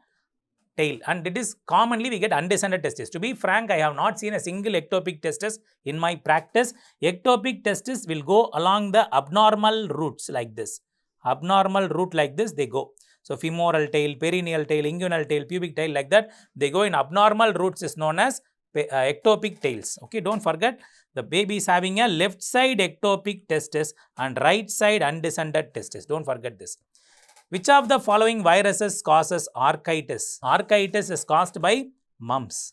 tail, and it is commonly we get undescended testis. To be frank, I have not seen a single ectopic testis in my practice. Ectopic testis will go along the abnormal routes like this. Abnormal route like this they go. So, femoral tail, perineal tail, inguinal tail, pubic tail like that, they go in abnormal routes is known as ectopic tails. Okay, don't forget the baby is having a left side ectopic testis and right side undescended testis. Don't forget this. Which of the following viruses causes architis? Architis is caused by mumps.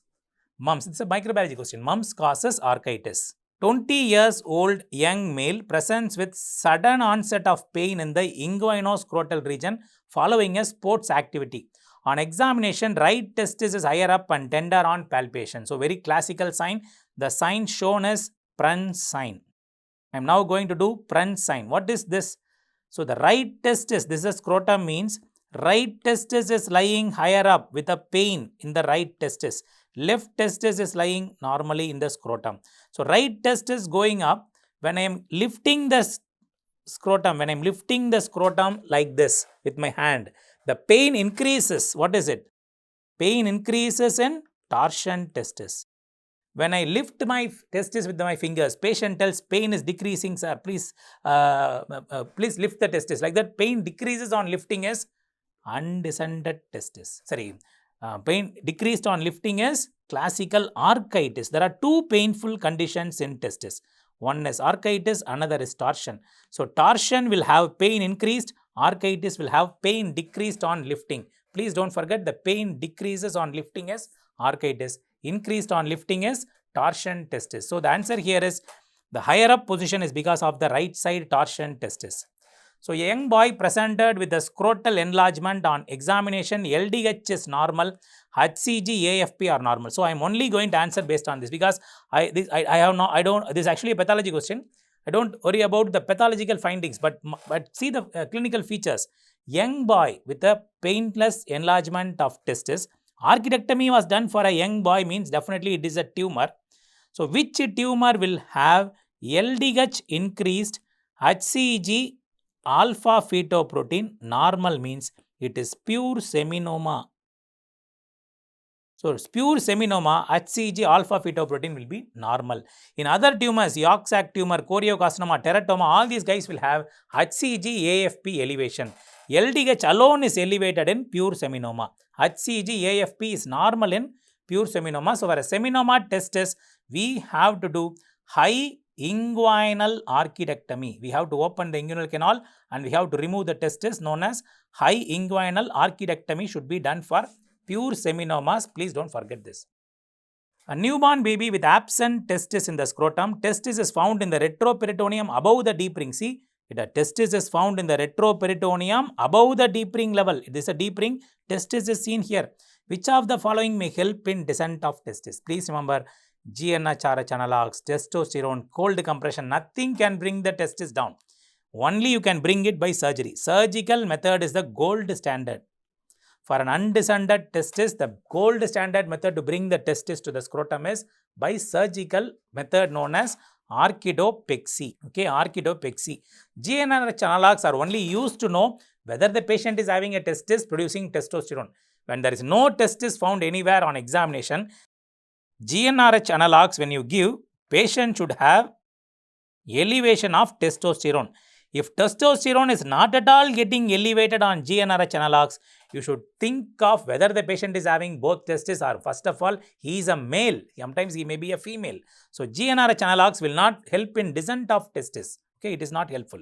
Mumps, it's a microbiology question. Mumps causes architis. 20 years old young male presents with sudden onset of pain in the inguinoscrotal region following a sports activity. On examination, right testis is higher up and tender on palpation. So, very classical sign. The sign shown is Prun sign. I am now going to do Prun sign. What is this? So, the right testis, this is scrotum, means right testis is lying higher up with a pain in the right testis. Left testis is lying normally in the scrotum. So, right testis going up. When I am lifting the scrotum, like this with my hand, the pain increases. What is it? Pain increases in torsion testis. When I lift my testis with my fingers, patient tells pain is decreasing, sir. Please lift the testis. Like that, pain decreases on lifting is undescended testis. Pain decreased on lifting is classical architis. There are 2 painful conditions in testis. One is architis, another is torsion. So, torsion will have pain increased, architis will have pain decreased on lifting. Please don't forget the pain decreases on lifting is architis, increased on lifting is torsion testis. So, the answer here is the higher up position is because of the right side torsion testis. So, a young boy presented with a scrotal enlargement on examination, LDH is normal, HCG, AFP are normal. So, I am only going to answer based on this because this is actually a pathology question. I don't worry about the pathological findings, but see the clinical features. Young boy with a painless enlargement of testis. Architectomy was done for a young boy means definitely it is a tumor. So, which tumor will have LDH increased, HCG alpha fetoprotein normal means it is pure seminoma. So, pure seminoma, HCG alpha fetoprotein will be normal. In other tumors, York-Sac tumor, choriocarcinoma, teratoma, all these guys will have HCG AFP elevation. LDH alone is elevated in pure seminoma. HCG AFP is normal in pure seminoma. So, for a seminoma testis, we have to do high inguinal archidectomy. We have to open the inguinal canal and we have to remove the testis, known as high inguinal archidectomy should be done for pure seminomas. Please don't forget this. A newborn baby with absent testis in the scrotum. Testis is found in the retroperitoneum above the deep ring. See, the testis is found in the retroperitoneum above the deep ring level. This is a deep ring. Testis is seen here. Which of the following may help in descent of testis? Please remember, GnRH analogs, testosterone, cold compression, nothing can bring the testis down. Only you can bring it by surgery. Surgical method is the gold standard. For an undescended testis, the gold standard method to bring the testis to the scrotum is by surgical method known as orchidopexy. Okay, orchidopexy. GnRH analogs are only used to know whether the patient is having a testis producing testosterone. When there is no testis found anywhere on examination, GnRH analogs, when you give, patient should have elevation of testosterone. If testosterone is not at all getting elevated on GnRH analogs, you should think of whether the patient is having both testes or first of all, he is a male. Sometimes he may be a female. So, GnRH analogs will not help in descent of testis. Okay, it is not helpful.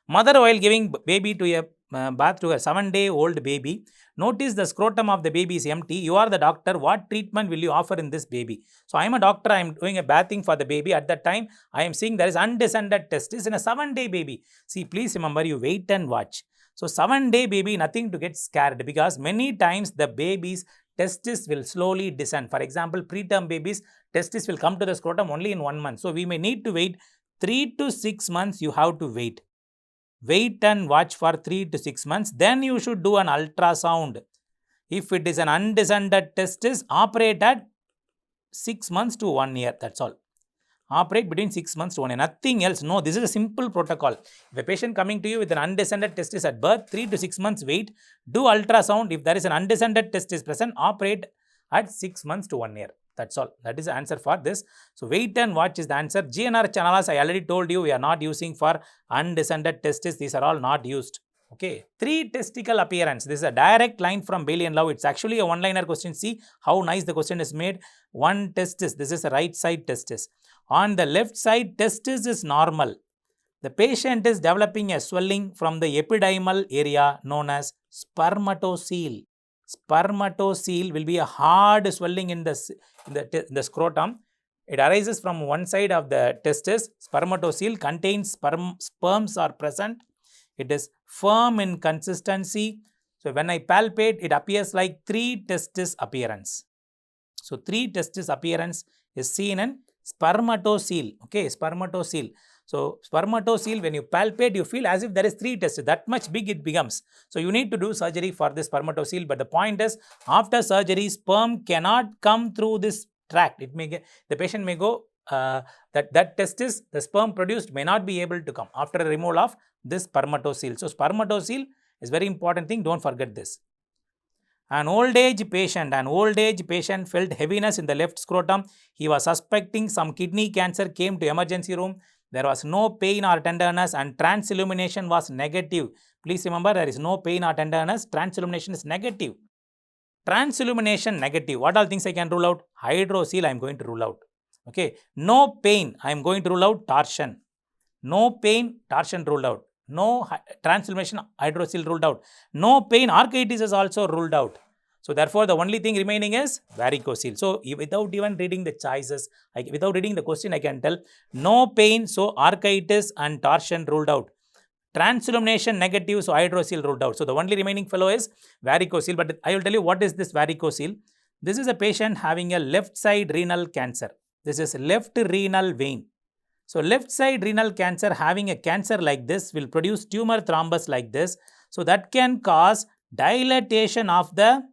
Mother, while giving baby to a bath to a 7-day-old baby, notice the scrotum of the baby is empty. You are the doctor. What treatment will you offer in this baby? So, I am a doctor. I am doing a bathing for the baby. At that time, I am seeing there is undescended testis in a 7-day baby. See, please remember, you wait and watch. So, 7-day baby, nothing to get scared, because many times the baby's testis will slowly descend. For example, preterm babies, testis will come to the scrotum only in 1 month. So, we may need to wait 3 to 6 months. You have to wait. Wait and watch for 3 to 6 months. Then you should do an ultrasound. If it is an undescended testis, operate at 6 months to 1 year. That's all. Operate between 6 months to 1 year. Nothing else. No, this is a simple protocol. If a patient coming to you with an undescended testis at birth, 3 to 6 months wait. Do ultrasound. If there is an undescended testis present, operate at 6 months to 1 year. That's all. That is the answer for this. So, wait and watch is the answer. GnRH analogs, I already told you, we are not using for undescended testis. These are all not used. Okay. 3 testicle appearance. This is a direct line from Bailey and Love. It's actually a one-liner question. See how nice the question is made. 1 testis. This is a right side testis. On the left side, testis is normal. The patient is developing a swelling from the epididymal area known as spermatocele. Spermatocele will be a hard swelling in the scrotum. It arises from one side of the testis. Spermatocele contains sperms are present. It is firm in consistency. So, when I palpate, it appears like 3 testis appearance. So, 3 testis appearance is seen in spermatocele. Okay, spermatocele. So, spermatocele, when you palpate, you feel as if there is 3 testes. That much big it becomes. So, you need to do surgery for this spermatocele. But the point is, after surgery, sperm cannot come through this tract. It may get, the patient may go, that testis, the sperm produced may not be able to come after a removal of this spermatocele. So, spermatocele is very important thing. Don't forget this. An old age patient felt heaviness in the left scrotum. He was suspecting some kidney cancer, came to emergency room. There was no pain or tenderness and transillumination was negative. Please remember, there is no pain or tenderness. Transillumination is negative. Transillumination negative. What all things I can rule out? Hydrocele I am going to rule out. Okay. No pain. I am going to rule out torsion. No pain. Torsion ruled out. No transillumination. Hydrocele ruled out. No pain. Architis is also ruled out. So, therefore, the only thing remaining is varicocele. So, without even reading the choices, without reading the question, I can tell no pain. So, architis and torsion ruled out. Transillumination negative. So, hydrocele ruled out. So, the only remaining fellow is varicocele. But I will tell you what is this varicocele. This is a patient having a left side renal cancer. This is left renal vein. So, left side renal cancer having a cancer like this will produce tumor thrombus like this. So, that can cause dilatation of the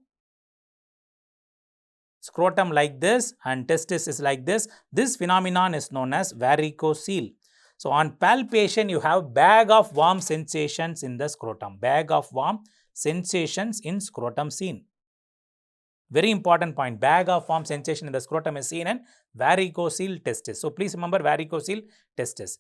scrotum like this and testis is like this. This phenomenon is known as varicocele. So, on palpation, you have bag of warm sensations in the scrotum. Bag of warm sensations in scrotum seen. Very important point. Bag of form sensation in the scrotum is seen in varicocele testis. So please remember varicocele testis.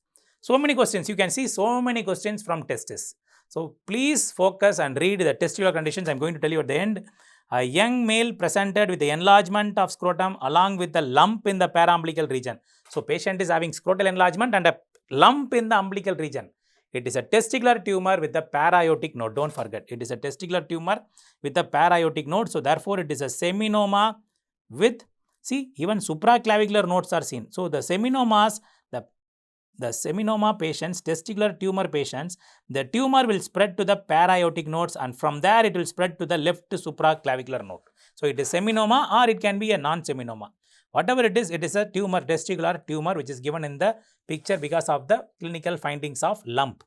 So many questions. You can see so many questions from testis. So please focus and read the testicular conditions. I am going to tell you at the end. A young male presented with the enlargement of scrotum along with a lump in the paraumbilical region. So patient is having scrotal enlargement and a lump in the umbilical region. It is a testicular tumor with a para-aortic node. Don't forget, it is a testicular tumor with a para-aortic node. So therefore, it is a seminoma with, see, even supraclavicular nodes are seen. So the seminomas, the seminoma patients, testicular tumor patients, the tumor will spread to the para-aortic nodes and from there it will spread to the left supraclavicular node. So it is seminoma or it can be a non-seminoma. Whatever it is a tumor, testicular tumor which is given in the picture because of the clinical findings of lump.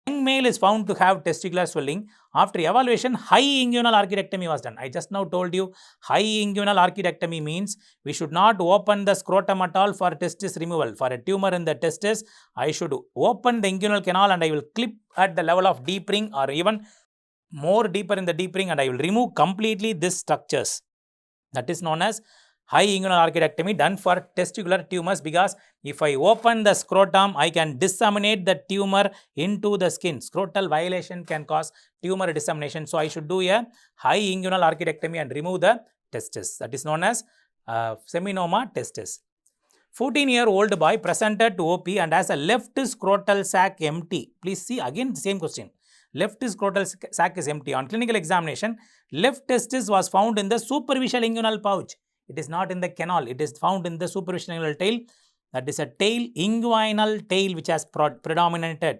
Young male is found to have testicular swelling. After evaluation, high inguinal architectomy was done. I just now told you high inguinal architectomy means we should not open the scrotum at all for testis removal. For a tumor in the testis, I should open the inguinal canal and I will clip at the level of deep ring or even more deeper in the deep ring and I will remove completely these structures. That is known as high inguinal architectomy done for testicular tumors because if I open the scrotum, I can disseminate the tumor into the skin. Scrotal violation can cause tumor dissemination. So I should do a high inguinal architectomy and remove the testis. That is known as seminoma testis. 14-year-old boy presented to OP and has a left scrotal sac empty. Please see again the same question. Left scrotal sac is empty. On clinical examination, left testis was found in the superficial inguinal pouch. It is not in the canal. It is found in the superficial inguinal tail. That is a tail, inguinal tail which has predominated.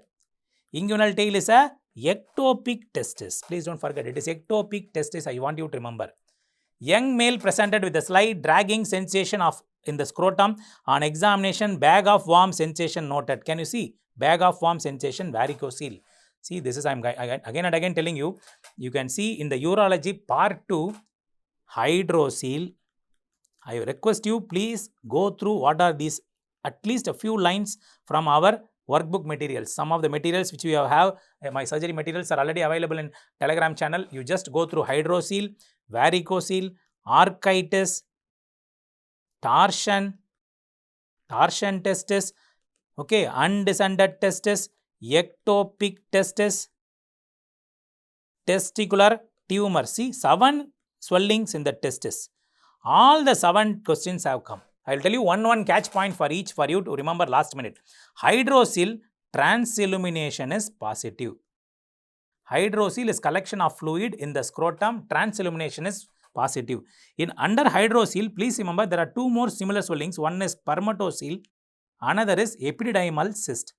Inguinal tail is a ectopic testis. Please don't forget, it is ectopic testis. I want you to remember. Young male presented with a slight dragging sensation in the scrotum. On examination, bag of worm sensation noted. Can you see? Bag of worm sensation, varicocele. See, this is, I am again and again telling you, you can see in the urology part 2, hydrocele. I request you, please go through what are these, at least a few lines from our workbook materials. Some of the materials which we have, my surgery materials are already available in Telegram channel. You just go through hydrocele, varicocele, architis, torsion testis, okay, undescended testis, ectopic testis, testicular tumor. See, 7 swellings in the testis. All the 7 questions have come. I will tell you one catch point for each for you to remember last minute. Hydrocele, transillumination is positive. Hydrocele is collection of fluid in the scrotum. Transillumination is positive. In under hydrocele, please remember there are 2 more similar swellings. One is spermatocele, another is epididymal cyst.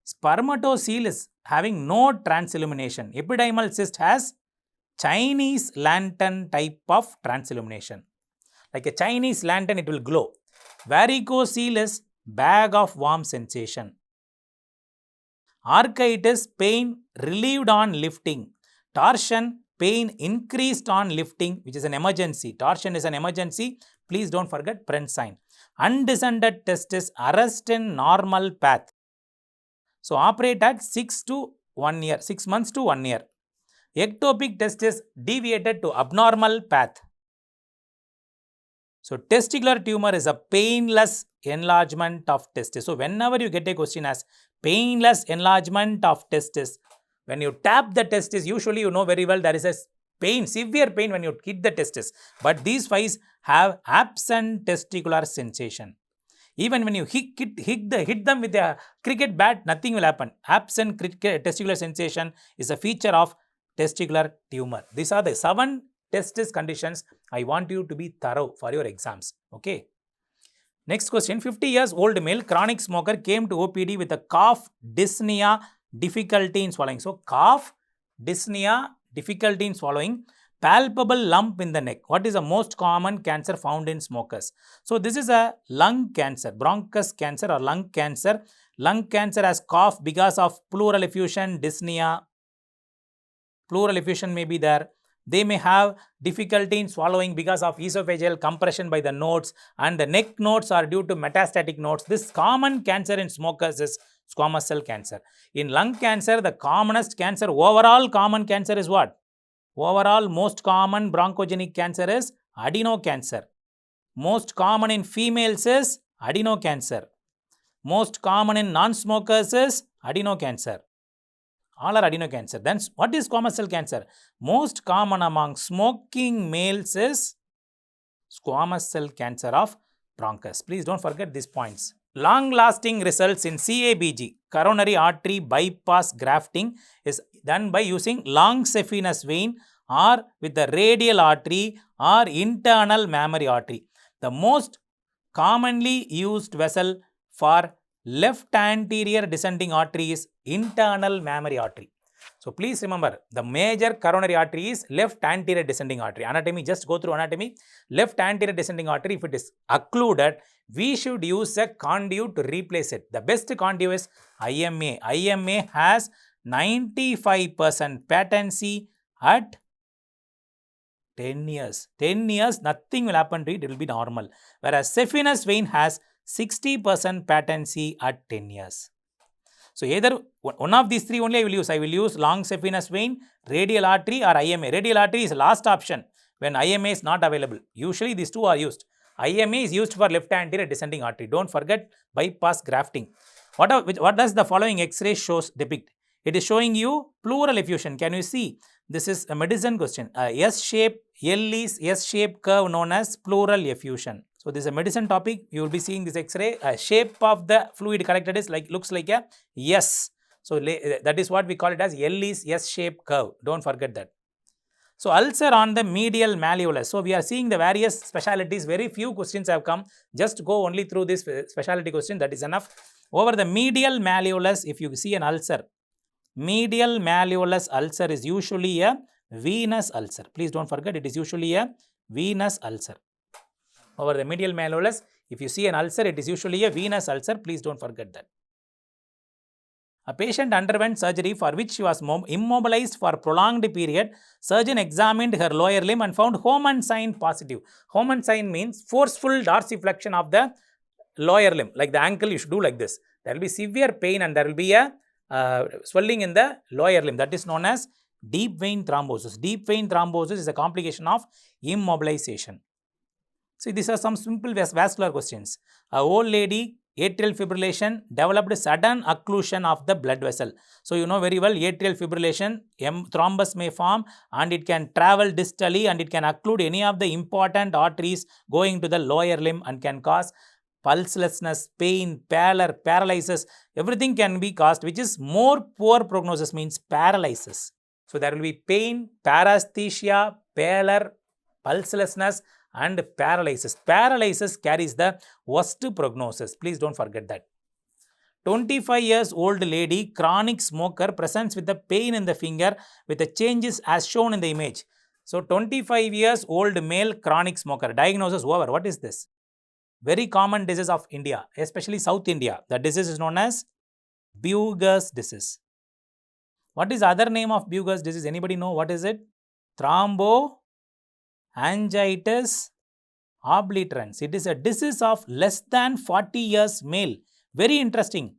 Spermatocele is having no transillumination. Epididymal cyst has Chinese lantern type of transillumination. Like a Chinese lantern, it will glow. Varicocele is bag of worm sensation. Architis, pain relieved on lifting. Torsion, pain increased on lifting, which is an emergency. Torsion is an emergency. Please don't forget Prenz sign. Undescended testis, arrest in normal path. So operate at 6 months to 1 year. Ectopic testis deviated to abnormal path. So testicular tumor is a painless enlargement of testis. So whenever you get a question as painless enlargement of testis, when you tap the testis, usually you know very well there is a pain, severe pain when you hit the testis. But these 5 have absent testicular sensation. Even when you hit them with a cricket bat, nothing will happen. Absent testicular sensation is a feature of testicular tumor. These are the 7 testis conditions. I want you to be thorough for your exams. Okay. Next question. 50 years old male, chronic smoker, came to OPD with a cough, dyspnea, difficulty in swallowing. So cough, dyspnea, difficulty in swallowing, palpable lump in the neck. What is the most common cancer found in smokers? So this is a lung cancer, bronchus cancer or lung cancer. Lung cancer has cough because of pleural effusion, dyspnea. Pleural effusion may be there. They may have difficulty in swallowing because of esophageal compression by the nodes, and the neck nodes are due to metastatic nodes. This common cancer in smokers is squamous cell cancer. In lung cancer, the commonest cancer, overall common cancer is what? Overall, most common bronchogenic cancer is adenocancer. Most common in females is adenocancer. Most common in non-smokers is adenocancer. All are adenocancer. Then what is squamous cell cancer? Most common among smoking males is squamous cell cancer of bronchus. Please don't forget these points. Long-lasting results in CABG, coronary artery bypass grafting, is done by using long saphenous vein or with the radial artery or internal mammary artery. The most commonly used vessel for left anterior descending artery is internal mammary artery. So please remember, the major coronary artery is left anterior descending artery. Anatomy, just go through anatomy. Left anterior descending artery, if it is occluded, we should use a conduit to replace it. The best conduit is IMA. IMA has 95% patency at 10 years. 10 years, nothing will happen to it, it will be normal. Whereas saphenous vein has 60% patency at 10 years. So either one of these three only I will use. I will use long saphenous vein, radial artery or IMA. Radial artery is last option when IMA is not available. Usually these two are used. IMA is used for left anterior descending artery. Don't forget bypass grafting. What does the following X-ray shows depict? It is showing you pleural effusion. Can you see? This is a medicine question. S-shape, L is S-shaped curve known as pleural effusion. So this is a medicine topic. You will be seeing this X-ray. Shape of the fluid collected is looks like a S. So that is what we call it as L is S-shaped curve. Don't forget that. So ulcer on the medial malleolus. So we are seeing the various specialties. Very few questions have come. Just go only through this specialty question. That is enough. Over the medial malleolus, if you see an ulcer, medial malleolus ulcer is usually a venous ulcer. Please don't forget, it is usually a venous ulcer. Over the medial malleolus, if you see an ulcer, it is usually a venous ulcer. Please don't forget that. A patient underwent surgery for which she was immobilized for a prolonged period. Surgeon examined her lower limb and found Homan sign positive. Homan sign means forceful dorsiflexion of the lower limb. Like the ankle, you should do like this. There will be severe pain and there will be a swelling in the lower limb. That is known as deep vein thrombosis. Deep vein thrombosis is a complication of immobilization. See, these are some simple vascular questions. A old lady, atrial fibrillation, developed sudden occlusion of the blood vessel. So you know very well, atrial fibrillation, thrombus may form and it can travel distally and it can occlude any of the important arteries going to the lower limb and can cause pulselessness, pain, pallor, paralysis. Everything can be caused, which is more poor prognosis, means paralysis. So there will be pain, paresthesia, pallor, pulselessness and paralysis. Paralysis carries the worst prognosis. Please don't forget that. 25 years old lady, chronic smoker, presents with the pain in the finger with the changes as shown in the image. So 25 years old male chronic smoker. Diagnosis over. What is this? Very common disease of India, especially South India. The disease is known as Buerger's disease. What is the other name of Buerger's disease? Anybody know what is it? Thromboangiitis obliterans. It is a disease of less than 40 years male. Very interesting.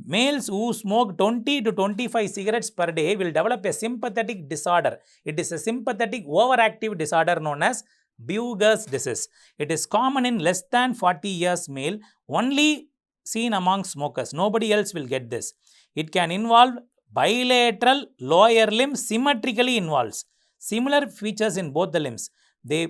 Males who smoke 20 to 25 cigarettes per day will develop a sympathetic disorder. It is a sympathetic overactive disorder known as Buerger's disease. It is common in less than 40 years male, only seen among smokers. Nobody else will get this. It can involve bilateral lower limb symmetrically involves. Similar features in both the limbs.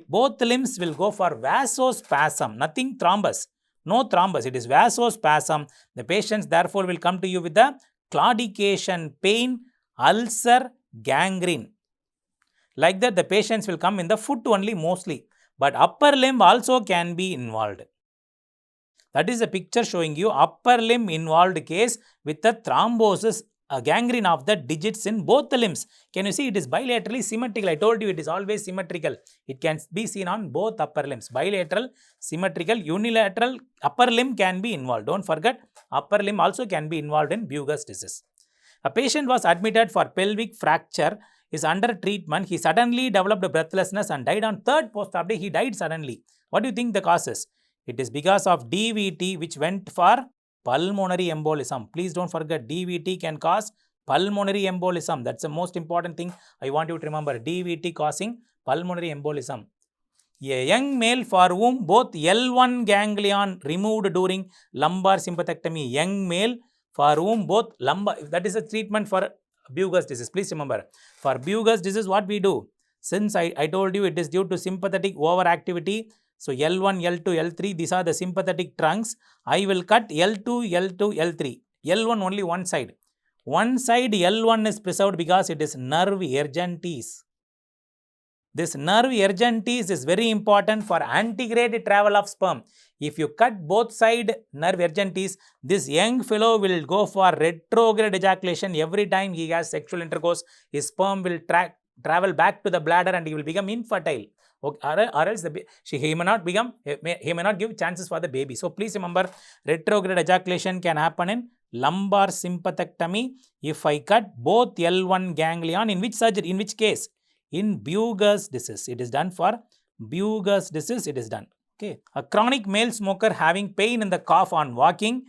Both limbs will go for vasospasm, nothing thrombus. No thrombus, it is vasospasm. The patients therefore will come to you with the claudication, pain, ulcer, gangrene. Like that, the patients will come in the foot only mostly, but upper limb also can be involved. That is a picture showing you upper limb involved case with the thrombosis, gangrene of the digits in both the limbs. Can you see it is bilaterally symmetrical? I told you it is always symmetrical. It can be seen on both upper limbs. Bilateral, symmetrical, unilateral, upper limb can be involved. Don't forget, upper limb also can be involved in Buerger's disease. A patient was admitted for pelvic fracture, is under treatment. He suddenly developed breathlessness and died on third post-op day. He died suddenly. What do you think the cause is? It is because of DVT which went for pulmonary embolism. Please don't forget, DVT can cause pulmonary embolism. That's the most important thing I want you to remember. DVT causing pulmonary embolism. A young male for whom both L1 ganglion removed during lumbar sympathectomy. Young male for whom both lumbar, that is a treatment for Buerger's disease. Please remember, for Buerger's disease, what we do? Since I told you it is due to sympathetic overactivity. So L1, L2, L3, these are the sympathetic trunks. I will cut L2, L2, L3. L1 only one side. One side L1 is preserved because it is nerve urgentis. This nerve urgentis is very important for antegrade travel of sperm. If you cut both side nerve urgentis, this young fellow will go for retrograde ejaculation every time he has sexual intercourse. His sperm will travel back to the bladder and he will become infertile. Okay, or else he may not give chances for the baby. So please remember, retrograde ejaculation can happen in lumbar sympathectomy if I cut both L1 ganglion. In which surgery? In which case? In Buerger's disease. It is done for Buerger's disease. It is done. Okay. A chronic male smoker having pain in the cough on walking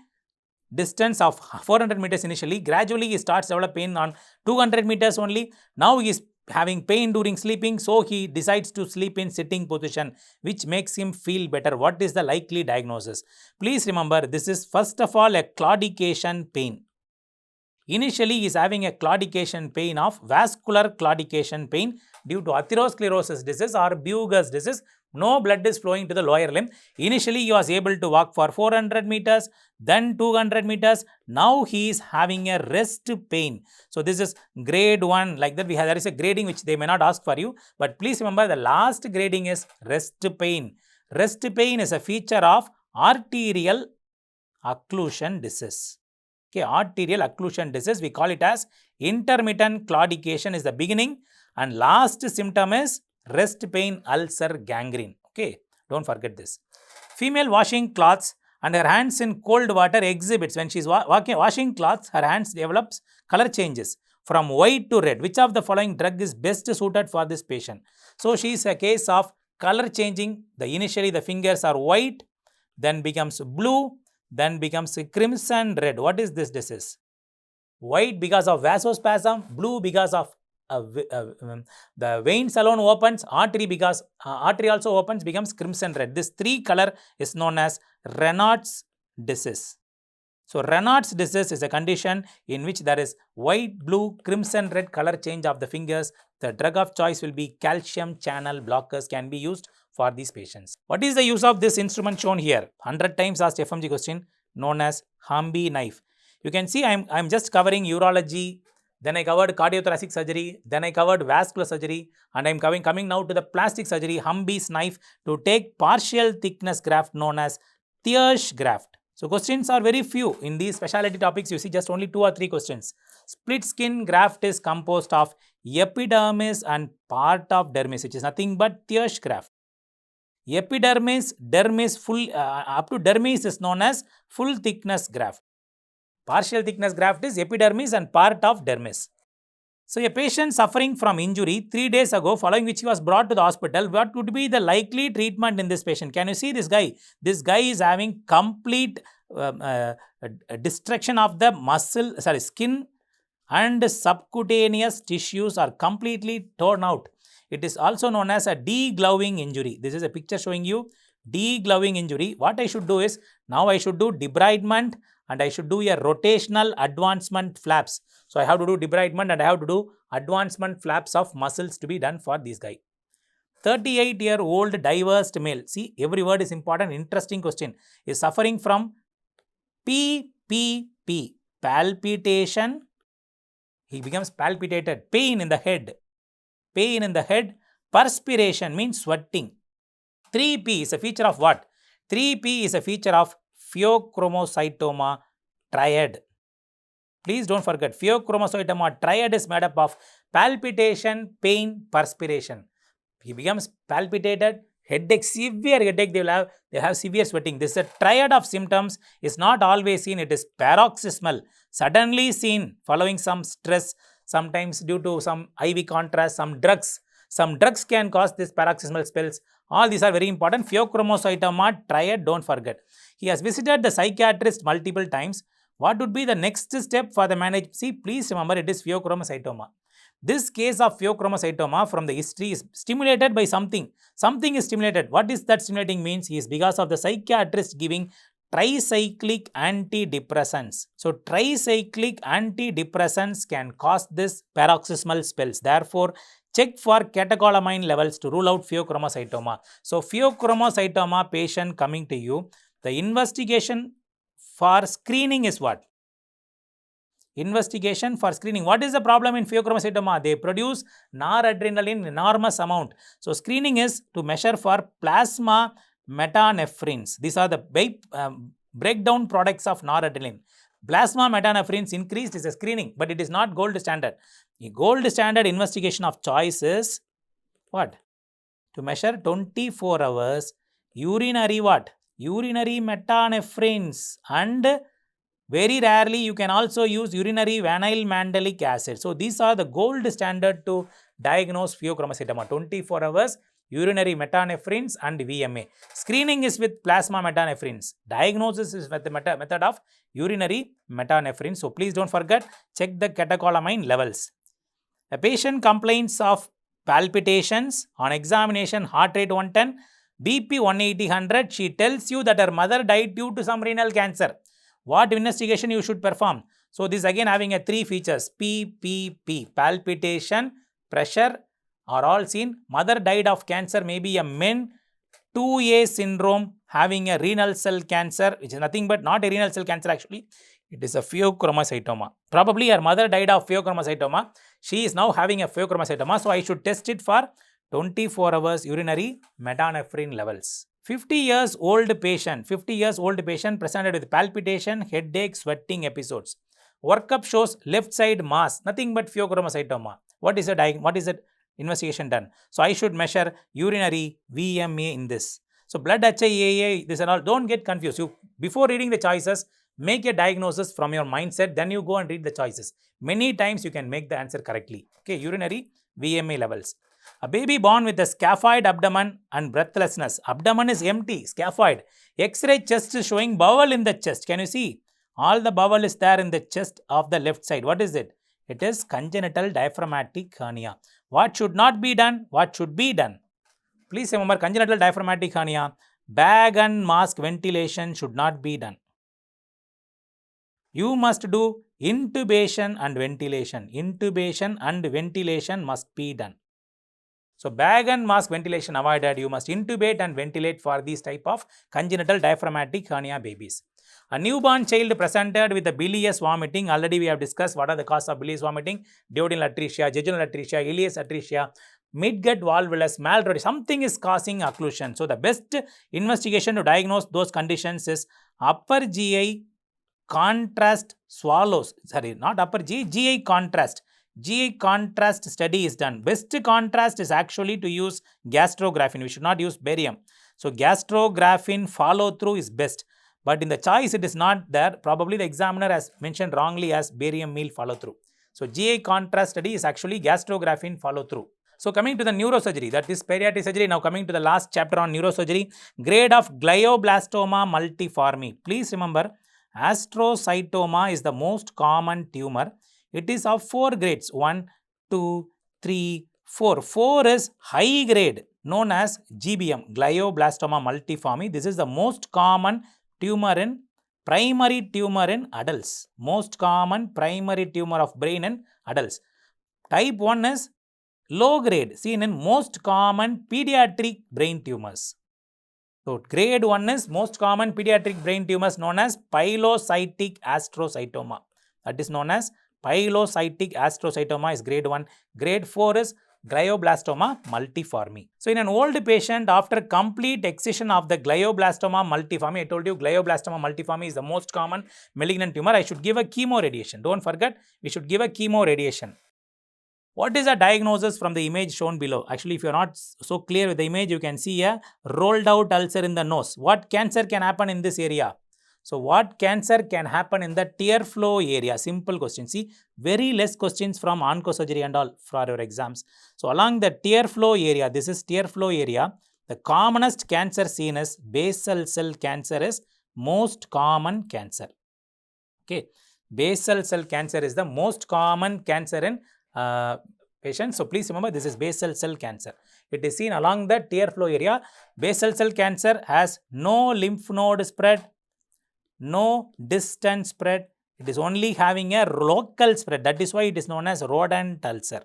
distance of 400 meters initially. Gradually, he starts developing pain on 200 meters only. Now he is having pain during sleeping, so he decides to sleep in sitting position, which makes him feel better. What is the likely diagnosis? Please remember, this is first of all a claudication pain. Initially, he is having a claudication pain of vascular claudication pain due to atherosclerosis disease or Buerger's disease. No blood is flowing to the lower limb. Initially, he was able to walk for 400 meters, then 200 meters. Now, he is having a rest pain. So, this is grade 1. Like that, there is a grading which they may not ask for you. But please remember, the last grading is rest pain. Rest pain is a feature of arterial occlusion disease. Okay, arterial occlusion disease, we call it as intermittent claudication is the beginning, and last symptom is rest pain, ulcer, gangrene. Okay, don't forget this. Female washing cloths and her hands in cold water exhibits, when she is washing cloths, her hands develops color changes from white to red. Which of the following drug is best suited for this patient? So, she is a case of color changing. Initially the fingers are white, then becomes blue, then becomes crimson red. What is this disease? White because of vasospasm, blue because of the veins alone opens, artery because artery also opens, becomes crimson red. This three color is known as Raynaud's disease. So, Raynaud's disease is a condition in which there is white, blue, crimson red color change of the fingers. The drug of choice will be calcium channel blockers, can be used for these patients. What is the use of this instrument shown here? 100 times asked FMG question, known as Hamby knife. You can see I am just covering urology, then I covered cardiothoracic surgery, then I covered vascular surgery, and I am coming now to the plastic surgery, Hamby's knife, to take partial thickness graft known as Thiersch graft. So, questions are very few. In these specialty topics, you see just only 2 or 3 questions. Split skin graft is composed of epidermis and part of dermis, which is nothing but Thiersch graft. Epidermis, dermis, full up to dermis is known as full thickness graft. Partial thickness graft is epidermis and part of dermis. So, a patient suffering from injury 3 days ago, following which he was brought to the hospital, what would be the likely treatment in this patient? Can you see this guy? This guy is having complete destruction of the skin and subcutaneous tissues are completely torn out. It is also known as a degloving injury. This is a picture showing you degloving injury. What I should do is, now I should do debridement and I should do a rotational advancement flaps. So, I have to do debridement and I have to do advancement flaps of muscles to be done for this guy. 38-year-old divorced male. See, every word is important. Interesting question. Is suffering from PPP, palpitation. He becomes palpitated. Pain in the head. Pain in the head. Perspiration means sweating. 3P is a feature of what? 3P is a feature of pheochromocytoma triad. Please don't forget, pheochromocytoma triad is made up of palpitation, pain, perspiration. He becomes palpitated, headache, severe headache, they have severe sweating. This is a triad of symptoms, is not always seen, it is paroxysmal, suddenly seen following some stress, sometimes due to some IV contrast, some drugs. Some drugs can cause this paroxysmal spells. All these are very important. Pheochromocytoma triad, don't forget. He has visited the psychiatrist multiple times. What would be the next step for the management? See, please remember it is pheochromocytoma. This case of pheochromocytoma from the history is stimulated by something. Something is stimulated. What is that stimulating means? Is because of the psychiatrist giving tricyclic antidepressants. So, tricyclic antidepressants can cause this paroxysmal spells. Therefore, check for catecholamine levels to rule out pheochromocytoma. So, pheochromocytoma patient coming to you, the investigation for screening is what? Investigation for screening. What is the problem in pheochromocytoma? They produce noradrenaline in enormous amount. So, screening is to measure for plasma metanephrines. These are the breakdown products of noradrenaline. Plasma metanephrines increased is a screening, but it is not gold standard. The gold standard investigation of choice is what? To measure 24 hours urinary what? Urinary metanephrines, and very rarely you can also use urinary vinyl mandelic acid. So, these are the gold standard to diagnose pheochromocytoma. 24 hours urinary metanephrines and VMA. Screening is with plasma metanephrines. Diagnosis is with the method of urinary metanephrines. So, please don't forget, check the catecholamine levels. A patient complains of palpitations, on examination heart rate 110, BP 180/100. She tells you that her mother died due to some renal cancer. What investigation you should perform? So, this again having a 3 features, PPP, palpitation, pressure are all seen. Mother died of cancer, maybe a MEN 2A syndrome having a renal cell cancer, which is nothing but not a renal cell cancer actually. It is a pheochromocytoma. Probably her mother died of pheochromocytoma. She is now having a pheochromocytoma. So, I should test it for 24 hours urinary metanephrine levels. 50 years old patient presented with palpitation, headache, sweating episodes. Workup shows left side mass, nothing but pheochromocytoma. What is the investigation done? So, I should measure urinary VMA in this. So, blood HIAA, this and all, don't get confused. Before reading the choices, make a diagnosis from your mindset, then you go and read the choices. Many times you can make the answer correctly. Okay, urinary VMA levels. A baby born with a scaphoid abdomen and breathlessness. Abdomen is empty, scaphoid. X-ray chest is showing bowel in the chest. Can you see? All the bowel is there in the chest of the left side. What is it? It is congenital diaphragmatic hernia. What should not be done? What should be done? Please remember, congenital diaphragmatic hernia, bag and mask ventilation should not be done. You must do intubation and ventilation. Intubation and ventilation must be done. So, bag and mask ventilation avoided. You must intubate and ventilate for these type of congenital diaphragmatic hernia babies. A newborn child presented with a bilious vomiting. Already we have discussed what are the causes of bilious vomiting. Duodenal atresia, jejunal atresia, ileus atresia, midgut volvulus, Mallory. Something is causing occlusion. So, the best investigation to diagnose those conditions is upper GI contrast swallows. Sorry, not upper GI, GI contrast. GI contrast study is done. Best contrast is actually to use gastrographin. We should not use barium. So, gastrographin follow through is best. But in the choice, it is not there. Probably the examiner has mentioned wrongly as barium meal follow through. So, GI contrast study is actually gastrographin follow through. So, coming to the neurosurgery, that is pediatric surgery. Now, coming to the last chapter on neurosurgery, grade of glioblastoma multiforme. Please remember, astrocytoma is the most common tumor. It is of 4 grades, 1, 2, 3, 4. 4 is high grade known as GBM, glioblastoma multiforme. This is the most common primary tumor in adults. Most common primary tumor of brain in adults. Type 1 is low grade, seen in most common pediatric brain tumors. So, grade 1 is most common pediatric brain tumors known as pilocytic astrocytoma. That is known as pilocytic astrocytoma is grade 1. Grade 4 is glioblastoma multiforme. So, in an old patient, after complete excision of the glioblastoma multiforme, I told you glioblastoma multiforme is the most common malignant tumor. I should give a chemo radiation. Don't forget, we should give a chemo radiation. What is the diagnosis from the image shown below? Actually, if you are not so clear with the image, you can see a rolled out ulcer in the nose. What cancer can happen in this area? So, what cancer can happen in the tear flow area? Simple question. See, very less questions from oncosurgery and all for your exams. So, along the tear flow area, this is tear flow area. The commonest cancer seen is basal cell cancer is most common cancer. Okay, basal cell cancer is the most common cancer in patients. So please remember, this is basal cell cancer. It is seen along the tear flow area. Basal cell cancer has no lymph node spread, no distant spread. It is only having a local spread. That is why it is known as rodent ulcer.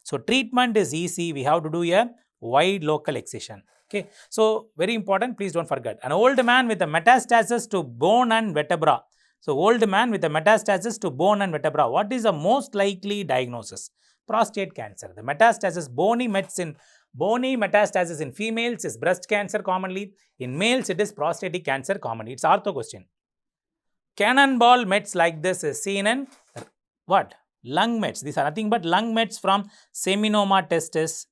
So treatment is easy. We have to do a wide local excision. Okay, so very important, please don't forget. An old man with a metastasis to bone and vertebra. So old man with a metastasis to bone and vertebra. What is the most likely diagnosis? Prostate cancer. The metastasis, bony metastasis in females is breast cancer commonly. In males, it is prostatic cancer commonly. It's ortho question. Cannonball mets like this is seen in what? Lung mets. These are nothing but lung mets from seminoma testis.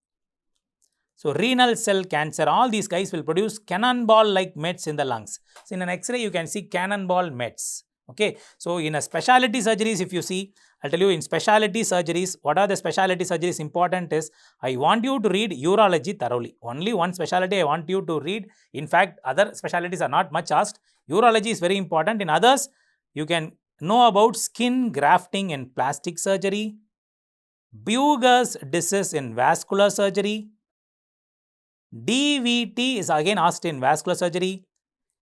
So renal cell cancer, all these guys will produce cannonball-like mets in the lungs. So in an X-ray, you can see cannonball mets. Okay. So in a specialty surgeries, if you see, I'll tell you in specialty surgeries, what are the specialty surgeries important is, I want you to read urology thoroughly. Only one specialty I want you to read. In fact, other specialties are not much asked. Urology is very important. In others, you can know about skin grafting in plastic surgery, Buerger's disease in vascular surgery, DVT is again asked in vascular surgery.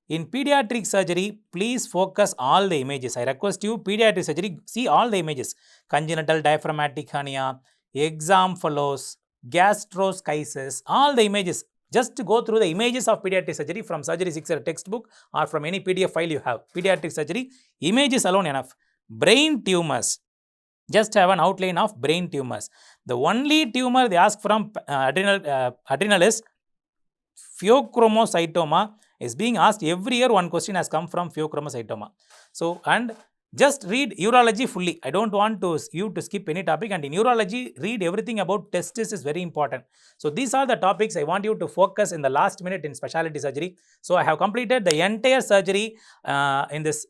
In pediatric surgery, please focus all the images. I request you, pediatric surgery, see all the images. Congenital diaphragmatic hernia, exam follows, gastroschisis, all the images. Just to go through the images of pediatric surgery from Surgery 6 textbook or from any PDF file you have. Pediatric surgery, images alone enough. Brain tumors. Just have an outline of brain tumors. The only tumor they ask from adrenal is pheochromocytoma is being asked every year. One question has come from pheochromocytoma. So, and just read urology fully. I don't want you to skip any topic, and in urology, read everything about testis is very important. So, these are the topics I want you to focus in the last minute in specialty surgery. So, I have completed the entire surgery in this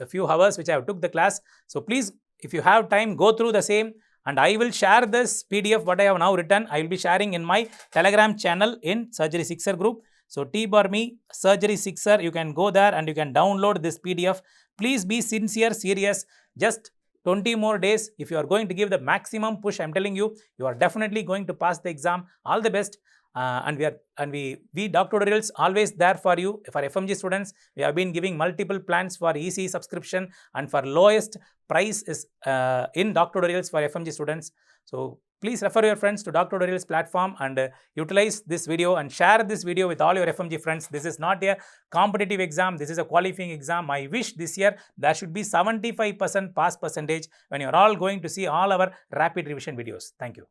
few hours which I have took the class. So, please, if you have time, go through the same. And I will share this PDF what I have now written. I will be sharing in my Telegram channel in Surgery 6er group. So T-bar-me Surgery 6er. You can go there and you can download this PDF. Please be sincere, serious. Just 20 more days. If you are going to give the maximum push, I am telling you, you are definitely going to pass the exam. All the best. And we DocTutorials always there for you. For FMG students, we have been giving multiple plans for easy subscription, and for lowest price is in DocTutorials for FMG students. So please refer your friends to DocTutorials platform and utilize this video and share this video with all your FMG friends. This is not a competitive exam. This is a qualifying exam. I wish this year there should be 75% pass percentage when you are all going to see all our rapid revision videos. Thank you.